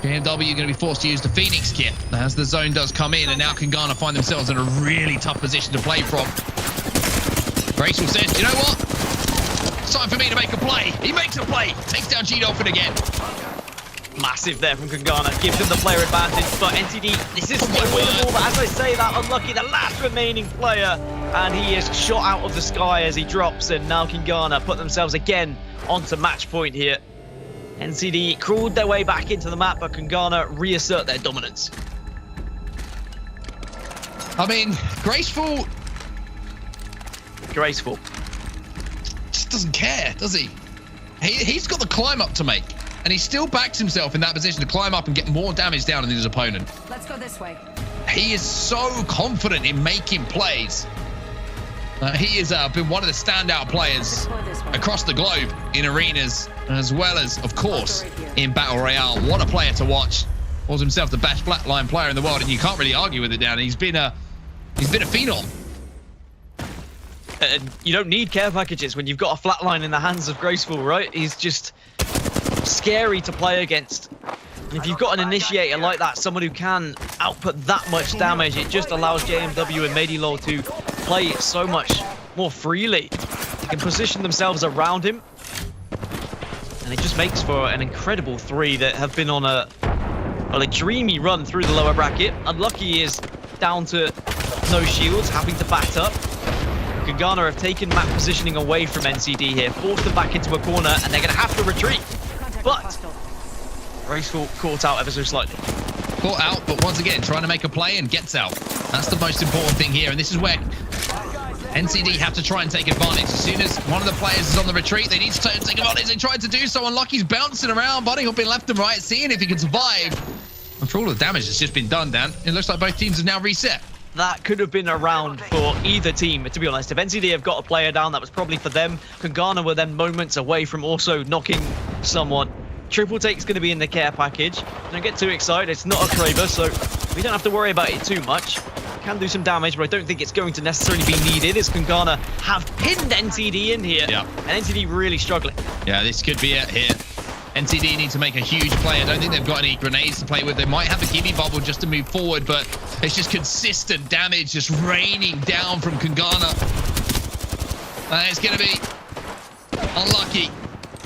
JMW going to be forced to use the Phoenix kit as the zone does come in, and now Kungana find themselves in a really tough position to play from. Graceful says, you know what? It's time for me to make a play. He makes a play. Takes down G Dolphin again. Massive there from Kungana, gives him the player advantage, but NCD, this is still winnable, but as I say that, unlucky, the last remaining player, and he is shot out of the sky as he drops, and now Kungana put themselves again onto match point here. NCD crawled their way back into the map, but Kungana reassert their dominance. I mean, Graceful just doesn't care, does he? He's got the climb up to make, and he still backs himself in that position to climb up and get more damage down on his opponent. Let's go this way. He is so confident in making plays. He has been one of the standout players across the globe in arenas, as well as, of course, in Battle Royale. What a player to watch. Calls himself the best flatline player in the world, and you can't really argue with it, Dan. He's been a phenom. You don't need care packages when you've got a flatline in the hands of Graceful, right? He's just scary to play against. And if you've got an initiator like that, someone who can output that much damage, it just allows JMW and Medilol to play it so much more freely. They can position themselves around him, and it just makes for an incredible 3 that have been on a dreamy run through the lower bracket. Unlucky is down to no shields, having to bat up. Kungana have taken map positioning away from NCD here, forced them back into a corner, and they're going to have to retreat. But Graceful caught out ever so slightly. Caught out, but once again, trying to make a play and gets out. That's the most important thing here, and this is where NCD have to try and take advantage. As soon as one of the players is on the retreat, they need to take advantage. They tried to do so. Unlucky's bouncing around, bunning up in left and right, seeing if he can survive. And for all the damage that's just been done, Dan, it looks like both teams have now reset. That could have been a round for either team, to be honest. If NCD have got a player down, that was probably for them. Kungana were then moments away from also knocking someone. Triple take's going to be in the care package. Don't get too excited. It's not a Kraber, so we don't have to worry about it too much. Can do some damage, but I don't think it's going to necessarily be needed, as Kungana have pinned NCD in here. Yeah. And NCD really struggling. Yeah, this could be it here. NCD need to make a huge play. I don't think they've got any grenades to play with. They might have a Gibby bubble just to move forward, but it's just consistent damage just raining down from Kungana. It's going to be Unlucky.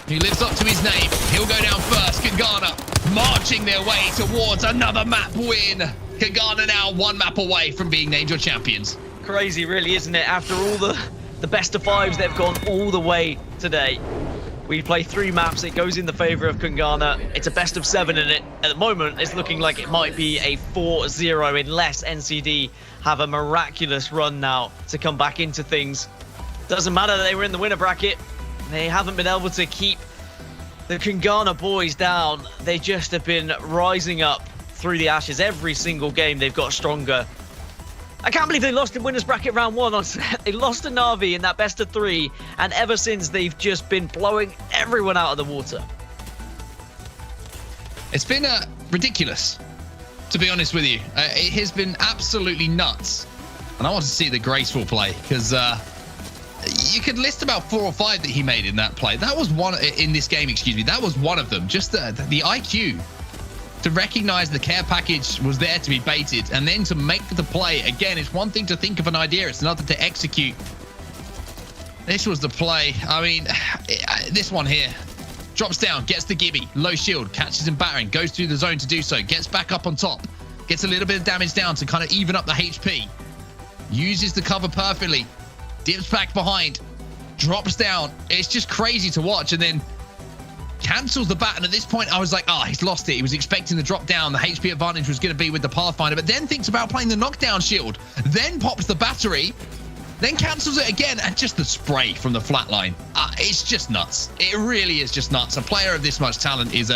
He lives up to his name. He'll go down first. Kungana marching their way towards another map win. Kungana now 1 map away from being named your champions. Crazy, really, isn't it? After all the best of 5s, they've gone all the way today. We play 3 maps. It goes in the favor of Kungana. It's a best of 7 in it. At the moment, it's looking like it might be a 4-0 unless NCD have a miraculous run now to come back into things. Doesn't matter that they were in the winner bracket. They haven't been able to keep the Kungana boys down. They just have been rising up through the ashes. Every single game they've got stronger. I can't believe they lost in winners bracket round 1. They lost to Na'Vi in that best of 3, and ever since they've just been blowing everyone out of the water. It's been ridiculous, to be honest with you. It has been absolutely nuts, and I want to see the graceful play, because you could list about 4 or 5 that he made in that play. That was one in this game, excuse me. That was one of them. Just the IQ to recognize the care package was there to be baited, and then to make the play. Again, it's one thing to think of an idea, it's another to execute. This was the play. I mean, this one here. Drops down, gets the Gibby, low shield, catches him battering, goes through the zone to do so, gets back up on top, gets a little bit of damage down to kind of even up the HP, uses the cover perfectly, dips back behind, drops down. It's just crazy to watch, and then cancels the bat. And at this point, I was like, he's lost it. He was expecting the drop down. The HP advantage was going to be with the Pathfinder, but then thinks about playing the knockdown shield, then pops the battery, then cancels it again, and just the spray from the flatline. It's just nuts. It really is just nuts. A player of this much talent is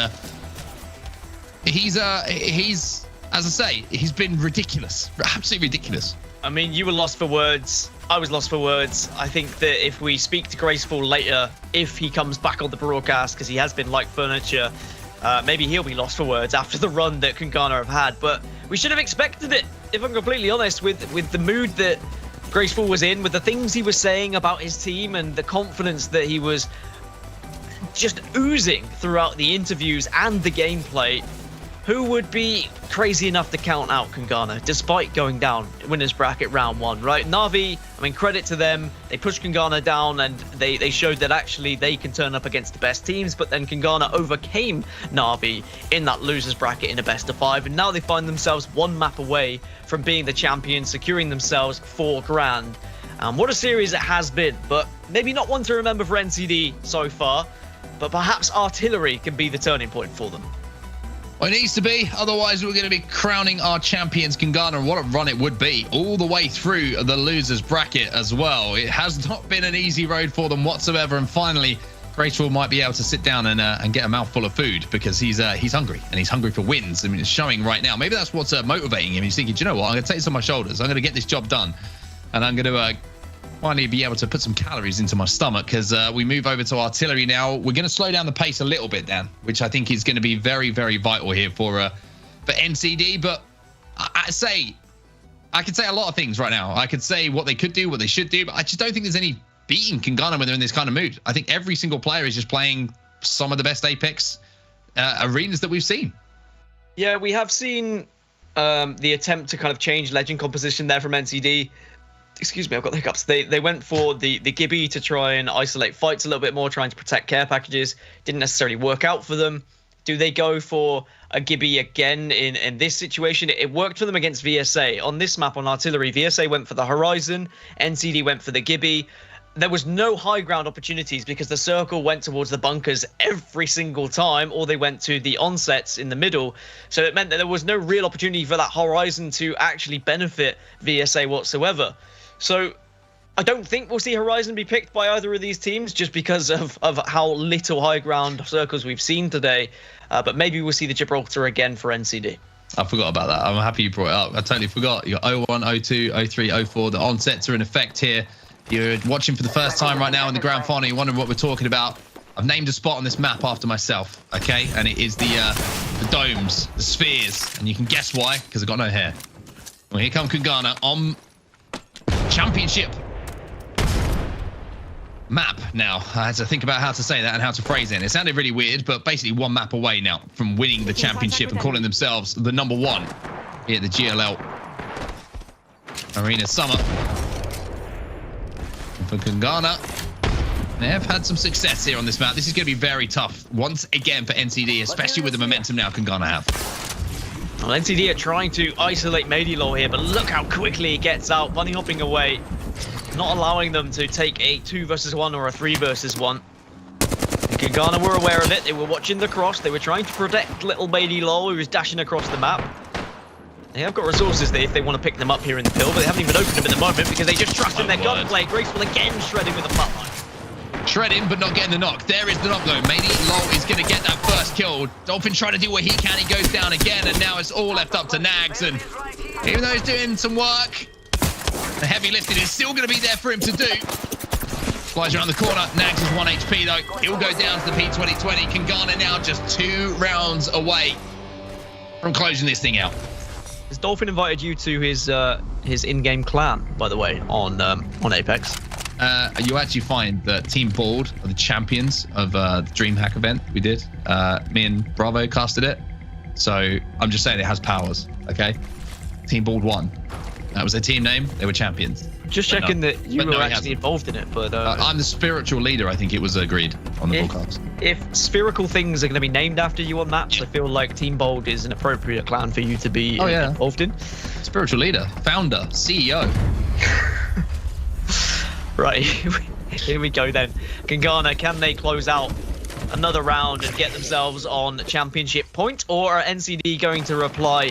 he's as I say, he's been ridiculous, absolutely ridiculous. I mean, you were lost for words. I was lost for words. I think that if we speak to Graceful later, if he comes back on the broadcast, because he has been like furniture, maybe he'll be lost for words after the run that Kungana have had. But we should have expected it, if I'm completely honest, with the mood that Graceful was in, with the things he was saying about his team and the confidence that he was just oozing throughout the interviews and the gameplay. Who would be crazy enough to count out Kungana, despite going down winners bracket round 1, right? Na'Vi, I mean, credit to them. They pushed Kungana down, and they showed that actually they can turn up against the best teams, but then Kungana overcame Na'Vi in that losers bracket in a best of 5, and now they find themselves one map away from being the champions, securing themselves $4 grand. What a series it has been, but maybe not one to remember for NCD so far, but perhaps artillery can be the turning point for them. Well, it needs to be, otherwise we're going to be crowning our champions Kungana, and what a run it would be all the way through the losers bracket as well. It has not been an easy road for them whatsoever, and finally Graceful might be able to sit down and get a mouthful of food, because he's hungry, and he's hungry for wins. I mean, it's showing right now. Maybe that's what's motivating him. He's thinking, do you know what, I'm going to take this on my shoulders, I'm going to get this job done, and I'm going to finally be able to put some calories into my stomach, because we move over to artillery now. We're going to slow down the pace a little bit, Dan, which I think is going to be very, very vital here for NCD. But I could say a lot of things right now. I could say what they could do, what they should do, but I just don't think there's any beating Kungana when they're in this kind of mood. I think every single player is just playing some of the best Apex arenas that we've seen. Yeah, we have seen the attempt to kind of change legend composition there from NCD. Excuse me, I've got the hiccups. They went for the Gibby to try and isolate fights a little bit more, trying to protect care packages. Didn't necessarily work out for them. Do they go for a Gibby again in this situation? It worked for them against VSA. On this map on artillery, VSA went for the Horizon, NCD went for the Gibby. There was no high ground opportunities because the circle went towards the bunkers every single time, or they went to the onsets in the middle. So it meant that there was no real opportunity for that Horizon to actually benefit VSA whatsoever. So I don't think we'll see Horizon be picked by either of these teams, just because of how little high ground circles we've seen today. But maybe we'll see the Gibraltar again for NCD. I forgot about that. I'm happy you brought it up. I totally forgot. You got 01, 02, 03, 04. The onsets are in effect here. You're watching for the first time right now in the grand final. You're wondering what we're talking about. I've named a spot on this map after myself, okay? And it is the domes, the spheres. And you can guess why, because I've got no hair. Well, here come Kungana on championship map now. I had to think about how to say that and how to phrase it. It sounded really weird, but basically one map away now from winning the championship and calling themselves the number 1 here at the GLL Arena Summer. And for Kungana, they have had some success here on this map. This is going to be very tough once again for NCD, especially with the momentum now Kungana have. Well, NCD are trying to isolate Medilor here, but look how quickly he gets out, bunny hopping away, not allowing them to take a 2 versus 1 or a 3 versus 1. And Kungana were aware of it. They were watching the cross. They were trying to protect little Medilor, who was dashing across the map. They have got resources there if they want to pick them up here in the pill, but they haven't even opened them at the moment because they just trust in their gunplay. Graceful again shredding with a flatline. Shredding, but not getting the knock. There is the knock, though. Medilor is going to get that first kill. Dolphin trying to do what he can. He goes down again, and now it's all left up to Nags. And even though he's doing some work, the heavy lifting is still going to be there for him to do. Flies around the corner. Nags is 1 HP, though. He'll go down to the P2020. Kungana now just 2 rounds away from closing this thing out. Has Dolphin invited you to his in-game clan, by the way, on Apex? You actually find that Team Bald are the champions of the DreamHack event we did. Me and Bravo casted it. So I'm just saying it has powers, okay? Team Bald won. That was their team name. They were champions. Just But checking no. that you But were no, he actually hasn't. involved in it, but I'm the spiritual leader. I think it was agreed on the broadcast. if spherical things are going to be named after you on maps, I feel like Team Bold is an appropriate clan for you to be involved in. Spiritual leader, founder, CEO. Right, here we go then. Kangana, can they close out another round and get themselves on championship point, or are NCD going to reply?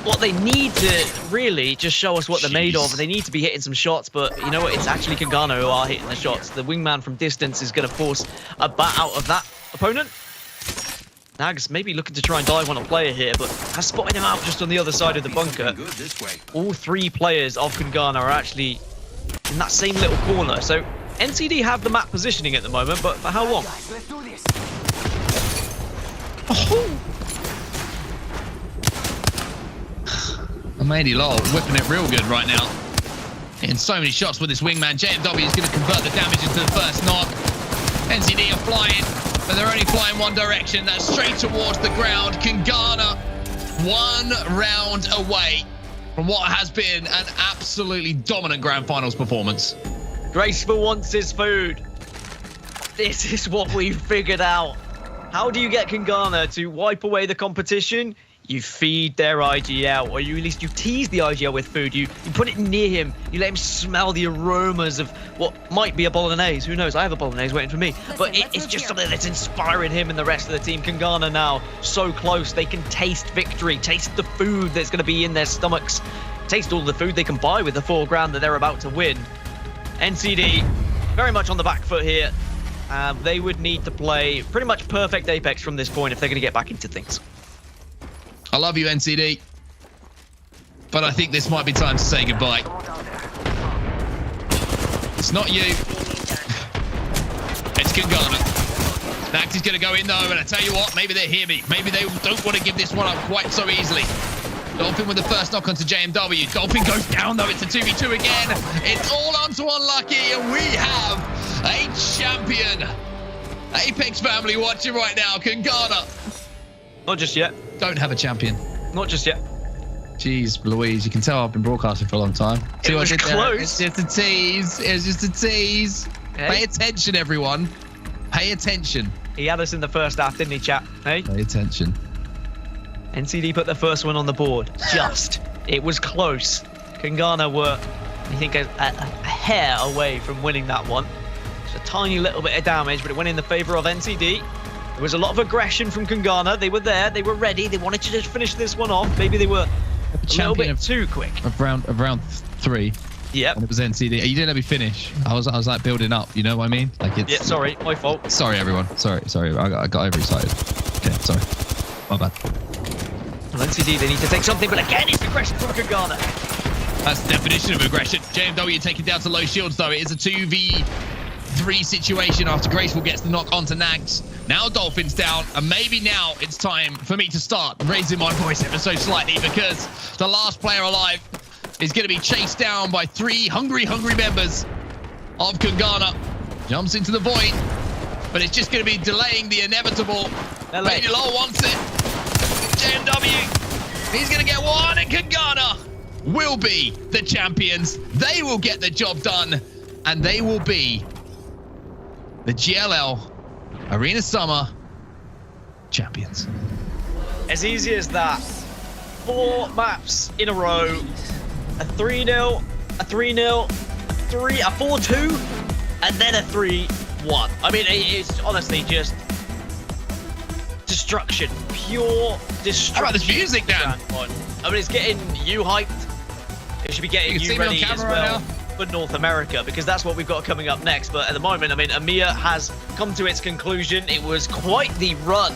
What they need to really just show us what they're made of. They need to be hitting some shots, but you know what? It's actually Kangana who are hitting the shots. The wingman from distance is going to force a bat out of that opponent. Nags maybe looking to try and dive on a player here, but has spotted him out just on the other side of the bunker. All 3 players of Kangana are actually in that same little corner. So NCD have the map positioning at the moment, but for how long? Let's do this. Amady Lol whipping it real good right now. Hitting so many shots with this wingman. JMW is going to convert the damage into the first knock. NCD are flying, but they're only flying one direction. That's straight towards the ground. Kangana 1 round away from what has been an absolutely dominant grand finals performance. Graceful wants his food. This is what we've figured out. How do you get Kangana to wipe away the competition? You feed their IGL, or you at least you tease the IGL with food. You put it near him. You let him smell the aromas of what might be a bolognese. Who knows? I have a bolognese waiting for me. But it's just something that's inspiring him and the rest of the team. Kangana now so close. They can taste victory, taste the food that's going to be in their stomachs, taste all the food they can buy with the $4 that they're about to win. NCD very much on the back foot here. They would need to play pretty much perfect Apex from this point if they're going to get back into things. I love you, NCD, but I think this might be time to say goodbye. It's not you. It's Kangana. Nax is going to go in, though, and I tell you what, maybe they hear me. Maybe they don't want to give this one up quite so easily. Dolphin with the first knock onto JMW. Dolphin goes down, though. It's a 2v2 again. It's all onto Unlucky, and we have a champion. Apex family watching right now. Kangana. Not just yet. Don't have a champion. Not just yet. Jeez, Louise, you can tell I've been broadcasting for a long time. It was close. It's just a tease. It's just a tease. Hey. Pay attention, everyone. Pay attention. He had us in the first half, didn't he, chat? Hey? Pay attention. NCD put the first one on the board. Just. It was close. Kangana were, I think, a hair away from winning that one. Just a tiny little bit of damage, but it went in the favor of NCD. There was a lot of aggression from Kangana. They were there. They were ready. They wanted to just finish this one off. Maybe they were a little bit too quick. Of round 3. Yep. And it was NCD. You didn't let me finish. I was like building up. You know what I mean? Like it's. Yeah. Sorry, my fault. Sorry, everyone. Sorry. I got overexcited. Okay, sorry. My bad. Well, NCD, they need to take something, but again, it's aggression from Kangana. That's the definition of aggression. JMW taken down to low shields, though. It is a 2v3 situation after Graceful gets the knock onto Nags. Now Dolphin's down, and maybe now it's time for me to start raising my voice ever so slightly, because the last player alive is going to be chased down by 3 hungry members of Kangana. Jumps into the void, but it's just going to be delaying the inevitable. Baby Lol wants it. JMW, he's going to get one, and Kangana will be the champions. They will get the job done, and they will be the GLL Arena Summer champions. As easy as that. 4 maps in a row. A 3-0, a 3-0, a 4-2, and then a 3-1. I mean, it's honestly just destruction. Pure destruction. How about this music, Dan? I mean, it's getting you hyped. It should be getting you ready as well for North America, because that's what we've got coming up next. But at the moment, I mean, EMEA has come to its conclusion. It was quite the run.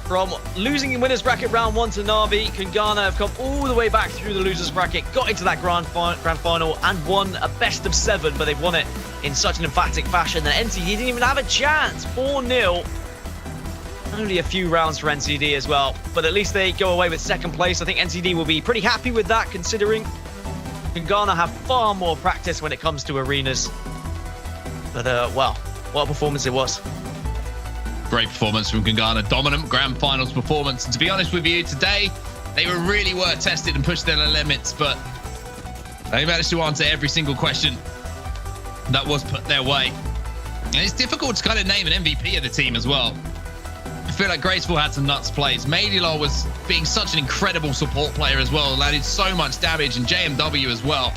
From losing in winners bracket round 1 to Na'Vi, Kangana have come all the way back through the losers bracket, got into that grand final and won a best of 7, but they've won it in such an emphatic fashion that NCD didn't even have a chance. 4-0. Only a few rounds for NCD as well, but at least they go away with 2nd place. I think NCD will be pretty happy with that, considering Kangana have far more practice when it comes to arenas. But, well, what a performance it was. Great performance from Kangana. Dominant grand finals performance. And to be honest with you, today, they really were tested and pushed their limits, but They managed to answer every single question that was put their way. And it's difficult to kind of name an MVP of the team as well. I feel like Graceful had some nuts plays. Maidilor was being such an incredible support player as well, landed so much damage, and JMW as well.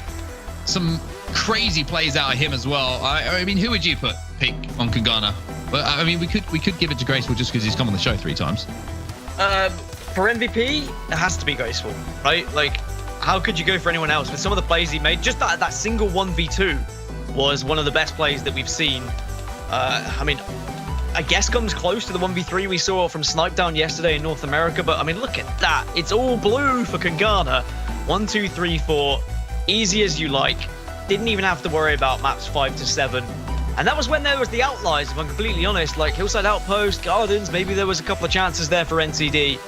Some crazy plays out of him as well. I mean, who would you pick on Kangana? But I mean, we could give it to Graceful just because he's come on the show 3 times. For MVP, it has to be Graceful, right? Like, how could you go for anyone else with some of the plays he made? Just that single 1v2 was one of the best plays that we've seen. I mean, I guess comes close to the 1v3 we saw from Snipedown yesterday in North America, but I mean, look at that. It's all blue for Kangana. 1, 2, 3, 4, easy as you like. Didn't even have to worry about maps 5 to 7. And that was when there was the outliers, if I'm completely honest, like Hillside Outpost, Gardens, maybe there was a couple of chances there for NCD,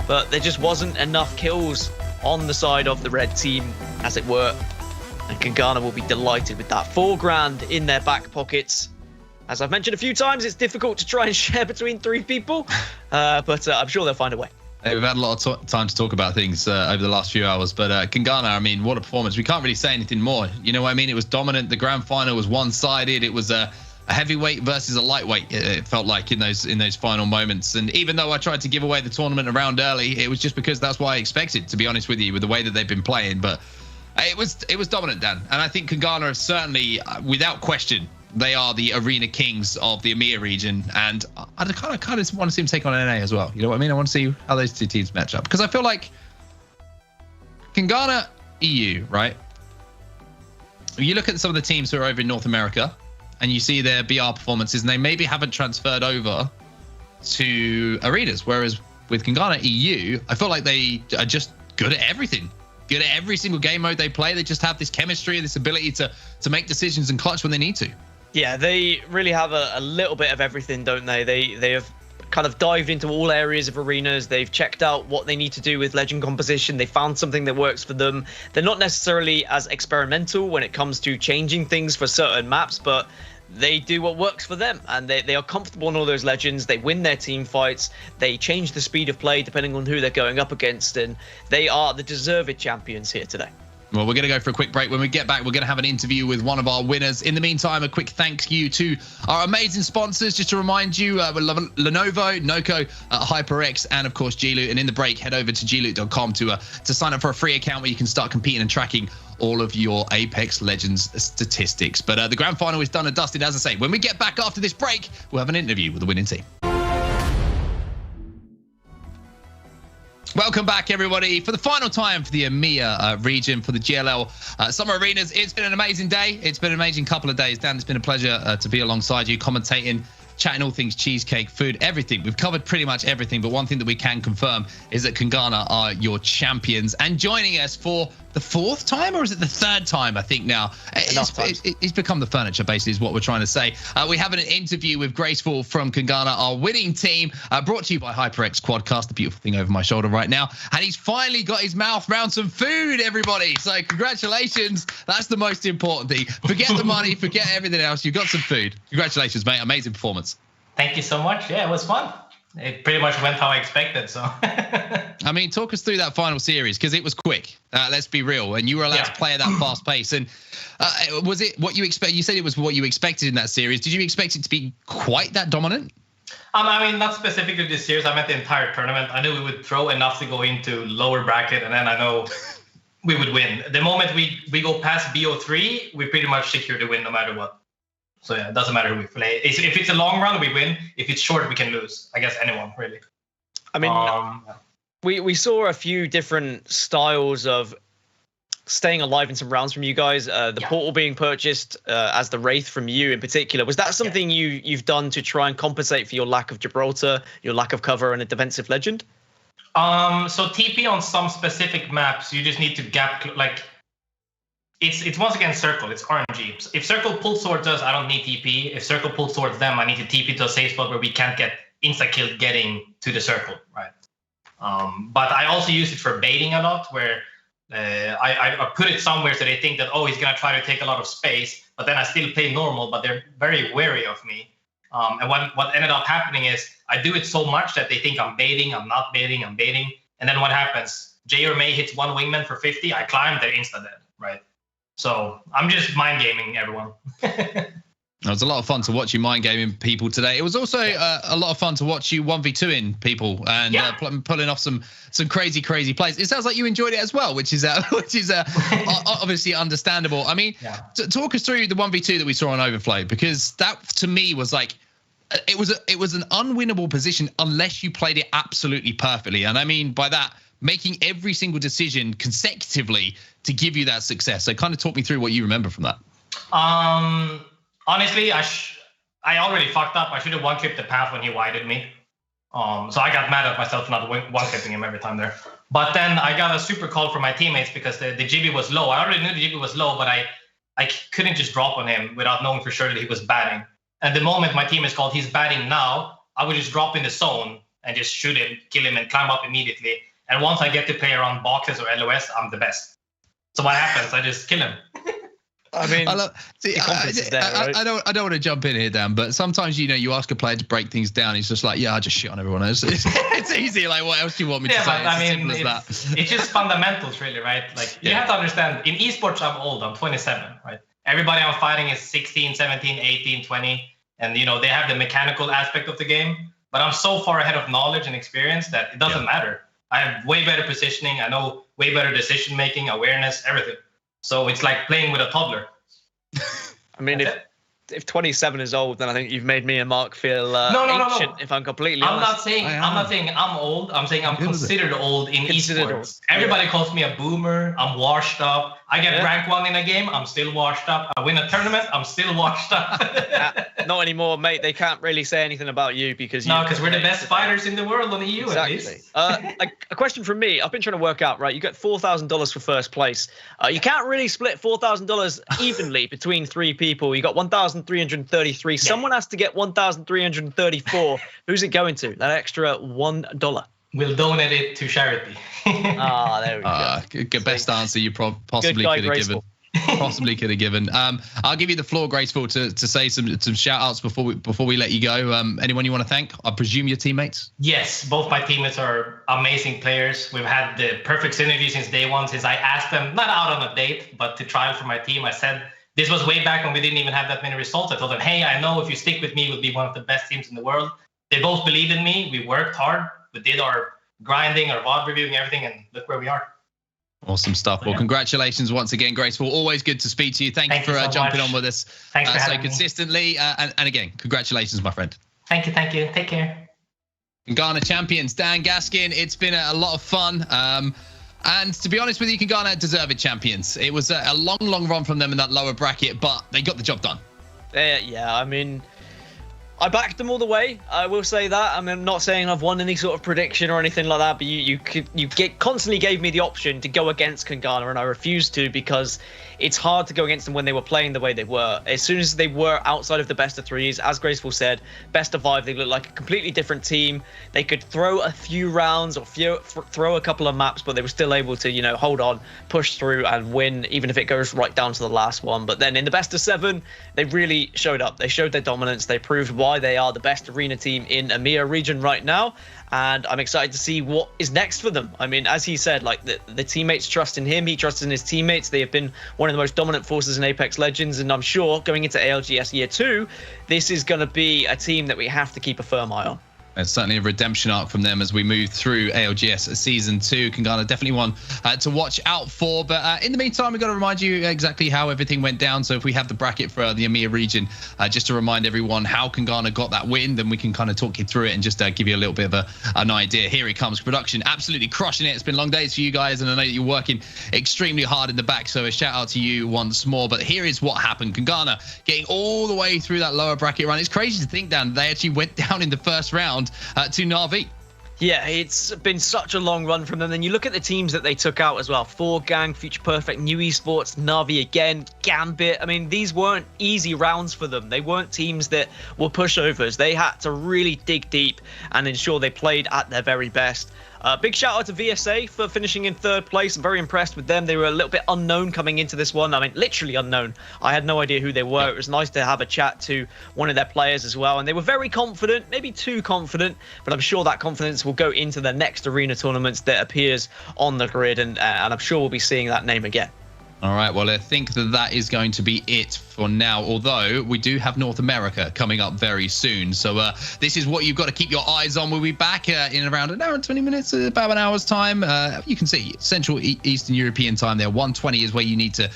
but there just wasn't enough kills on the side of the red team, as it were. And Kangana will be delighted with that. $4,000 in their back pockets. As I've mentioned a few times, it's difficult to try and share between 3 people, but I'm sure they'll find a way. Hey, we've had a lot of time to talk about things over the last few hours, but Kangana, I mean, what a performance. We can't really say anything more. You know what I mean? It was dominant. The grand final was one-sided. It was a heavyweight versus a lightweight, it felt like in those final moments. And even though I tried to give away the tournament around early, it was just because that's what I expected, to be honest with you, with the way that they've been playing. But it was dominant, Dan. And I think Kangana have certainly, without question, they are the arena kings of the EMEA region, and I kind of want to see them take on NA as well. You know what I mean? I want to see how those 2 teams match up, because I feel like Kangana EU, right? You look at some of the teams who are over in North America, and you see their BR performances, and they maybe haven't transferred over to arenas. Whereas with Kangana EU, I feel like they are just good at everything. Good at every single game mode they play. They just have this chemistry and this ability to make decisions and clutch when they need to. Yeah, they really have a little bit of everything, don't they? They have kind of dived into all areas of arenas. They've checked out what they need to do with legend composition. They found something that works for them. They're not necessarily as experimental when it comes to changing things for certain maps, but they do what works for them, and they are comfortable in all those legends. They win their team fights. They change the speed of play depending on who they're going up against, and they are the deserved champions here today. Well, we're going to go for a quick break. When we get back, we're going to have an interview with one of our winners. In the meantime, a quick thank you to our amazing sponsors. Just to remind you, Lenovo, Noco, HyperX, and of course GLoot. And in the break, head over to gloot.com to sign up for a free account where you can start competing and tracking all of your Apex Legends statistics. But the grand final is done and dusted, as I say. When we get back after this break, we'll have an interview with the winning team. Welcome back, everybody, for the final time for the EMEA region for the GLL Summer Arenas. It's been an amazing day. It's been an amazing couple of days. Dan, it's been a pleasure to be alongside you, commentating, chatting all things cheesecake, food, everything. We've covered pretty much everything, but one thing that we can confirm is that Kangana are your champions. And joining us for the 4th time, or is it the 3rd time, I think now? It's become the furniture, basically, is what we're trying to say. We have an interview with Graceful from Kangana, our winning team, brought to you by HyperX Quadcast, the beautiful thing over my shoulder right now. And he's finally got his mouth around some food, everybody. So congratulations. That's the most important thing. Forget the money, forget everything else. You've got some food. Congratulations, mate. Amazing performance. Thank you so much. Yeah, it was fun. It pretty much went how I expected, so. I mean, talk us through that final series, because it was quick. Let's be real. And you were allowed to play at that fast pace. And was it what you expect? You said it was what you expected in that series. Did you expect it to be quite that dominant? I mean, not specifically this series. I meant the entire tournament. I knew we would throw enough to go into lower bracket, and then I know we would win. The moment we go past BO3, we pretty much secure the win no matter what. So yeah, it doesn't matter who we play. If it's a long run, we win. If it's short, we can lose. I guess anyone, really. I mean, we saw a few different styles of staying alive in some rounds from you guys. The portal being purchased as the Wraith from you in particular. Was that something you've done to try and compensate for your lack of Gibraltar, your lack of cover, and a defensive legend? So TP on some specific maps, you just need to gap, like, it's once again Circle, it's RNG. If Circle pulls towards us, I don't need TP. If Circle pulls towards them, I need to TP to a safe spot where we can't get insta-killed getting to the Circle, right? But I also use it for baiting a lot, where I put it somewhere so they think that, oh, he's going to try to take a lot of space, but then I still play normal, but they're very wary of me. And what ended up happening is I do it so much that they think I'm baiting, I'm not baiting, I'm baiting. And then what happens? Jay or May hits one wingman for 50, I climb, they're insta-dead, right? So I'm just mind gaming everyone. It was a lot of fun to watch you mind gaming people today. It was also a lot of fun to watch you 1v2ing people and pulling off some crazy plays. It sounds like you enjoyed it as well, which is obviously understandable. I mean, talk us through the 1v2 that we saw on Overflow, because that to me was like, it was an unwinnable position unless you played it absolutely perfectly. And I mean by that, making every single decision consecutively to give you that success. So kind of talk me through what you remember from that. Honestly, I already fucked up. I should have one-clipped the path when he wided me. So I got mad at myself for not one-clipping him every time there. But then I got a super call from my teammates because the GB was low. I already knew the GB was low, but I couldn't just drop on him without knowing for sure that he was batting. And the moment my team is called, he's batting now, I would just drop in the zone and just shoot him, kill him, and climb up immediately. And once I get to play around boxes or LOS, I'm the best. So what happens? I just kill him. I mean, I don't want to jump in here, Dan, but sometimes you ask a player to break things down. He's just like, yeah, I just shit on everyone else. It's easy. Like, what else do you want me to say? But It's as simple as that. It's just fundamentals, really, right? Like you have to understand. In esports, I'm old. I'm 27, right? Everybody I'm fighting is 16, 17, 18, 20, and they have the mechanical aspect of the game. But I'm so far ahead of knowledge and experience that it doesn't matter. I have way better positioning. I know way better decision making, awareness, everything. So it's like playing with a toddler. I mean, if 27 is old, then I think you've made me and Mark feel ancient. If I'm completely honest, I'm not saying I'm old. I'm saying I'm considered old in esports. Everybody calls me a boomer. I'm washed up. I get rank 1 in a game. I'm still washed up. I win a tournament. I'm still washed up. Not anymore, mate. They can't really say anything about you because we're the best fighters in the world on the EU. Exactly. A question from me. I've been trying to work out. Right, you get $4,000 for first place. You can't really split $4,000 evenly between 3 people. You got 1,333. Someone has to get 1,334. Who's it going to? That extra $1. We'll donate it to charity. There we go. Best answer you possibly could have given. Possibly could have given. I'll give you the floor, Graceful, to say some shout outs before we let you go. Anyone you want to thank? I presume your teammates? Yes, both my teammates are amazing players. We've had the perfect synergy since day one, since I asked them, not out on a date, but to trial for my team. I said, this was way back when we didn't even have that many results. I told them, hey, I know if you stick with me, we'll be one of the best teams in the world. They both believed in me. We worked hard. We did our grinding, our VOD reviewing, everything, and look where we are. Awesome stuff. Well, congratulations once again, Graceful. Always good to speak to you. Thank you for jumping on with us so consistently. And again, congratulations, my friend. Thank you. Take care. Kangana champions, Dan Gaskin. It's been a lot of fun. And to be honest with you, Kangana deserved champions. It was a long run from them in that lower bracket, but they got the job done. Yeah, I mean, I backed them all the way. I will say that. I mean, I'm not saying I've won any sort of prediction or anything like that, but you constantly gave me the option to go against Kangana, and I refused to because it's hard to go against them when they were playing the way they were. As soon as they were outside of the best of threes, as Graceful said, best of 5, they looked like a completely different team. They could throw a few rounds or throw a couple of maps, but they were still able to, hold on, push through and win, even if it goes right down to the last one. But then in the best of 7, they really showed up. They showed their dominance. They proved why they are the best arena team in EMEA region right now. And I'm excited to see what is next for them. I mean, as he said, like the teammates trust in him. He trusts in his teammates. They have been one of the most dominant forces in Apex Legends. And I'm sure going into ALGS Year 2, this is going to be a team that we have to keep a firm eye on. It's certainly a redemption arc from them as we move through ALGS Season 2. Kangana definitely one to watch out for. But in the meantime, we've got to remind you exactly how everything went down. So if we have the bracket for the EMEA region, just to remind everyone how Kangana got that win, then we can kind of talk you through it and just give you a little bit of an idea. Here he comes. Production absolutely crushing it. It's been long days for you guys, and I know that you're working extremely hard in the back. So a shout out to you once more. But here is what happened. Kangana getting all the way through that lower bracket run. It's crazy to think, Dan, they actually went down in the first round to Na'Vi. Yeah, it's been such a long run from them. Then you look at the teams that they took out as well. 4Gang, Future Perfect, New Esports, Na'Vi again, Gambit. I mean, these weren't easy rounds for them. They weren't teams that were pushovers. They had to really dig deep and ensure they played at their very best. Big shout out to VSA for finishing in 3rd place. I'm very impressed with them. They were a little bit unknown coming into this one. I mean, literally unknown. I had no idea who they were. It was nice to have a chat to one of their players as well. And they were very confident, maybe too confident, but I'm sure that confidence will go into the next arena tournaments that appears on the grid. And I'm sure we'll be seeing that name again. All right, well, I think that is going to be it for now, although we do have North America coming up very soon. So this is what you've got to keep your eyes on. We'll be back in around an hour and 20 minutes, about an hour's time. You can see Central Eastern European time there. 1:20 is where you need to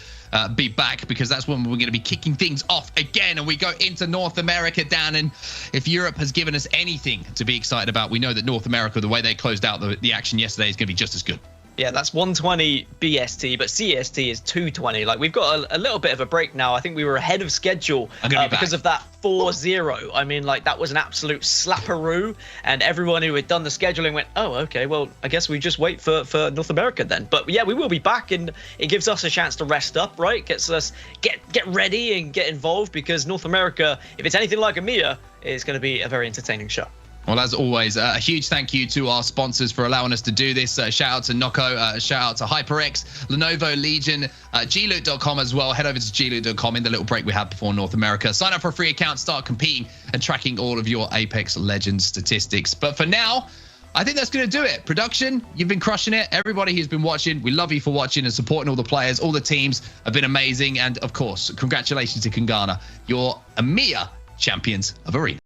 be back, because that's when we're going to be kicking things off again, and we go into North America, Dan. And if Europe has given us anything to be excited about, we know that North America, the way they closed out the action yesterday, is going to be just as good. Yeah, that's 1:20 BST, but CST is 2:20. Like, we've got a little bit of a break now. I think we were ahead of schedule because of that 4-0. I mean, like, that was an absolute slapperoo, and everyone who had done the scheduling went, oh, okay, well, I guess we just wait for North America then. But yeah, we will be back, and it gives us a chance to rest up, right? Gets us get ready and get involved, because North America, if it's anything like EMEA, is going to be a very entertaining show. Well, as always, a huge thank you to our sponsors for allowing us to do this. Shout out to Nocco, shout out to HyperX, Lenovo, Legion, GLoot.com as well. Head over to GLoot.com in the little break we had before North America. Sign up for a free account, start competing and tracking all of your Apex Legends statistics. But for now, I think that's going to do it. Production, you've been crushing it. Everybody who's been watching, we love you for watching and supporting all the players. All the teams have been amazing. And of course, congratulations to Kungana, your EMEA champions of Arena.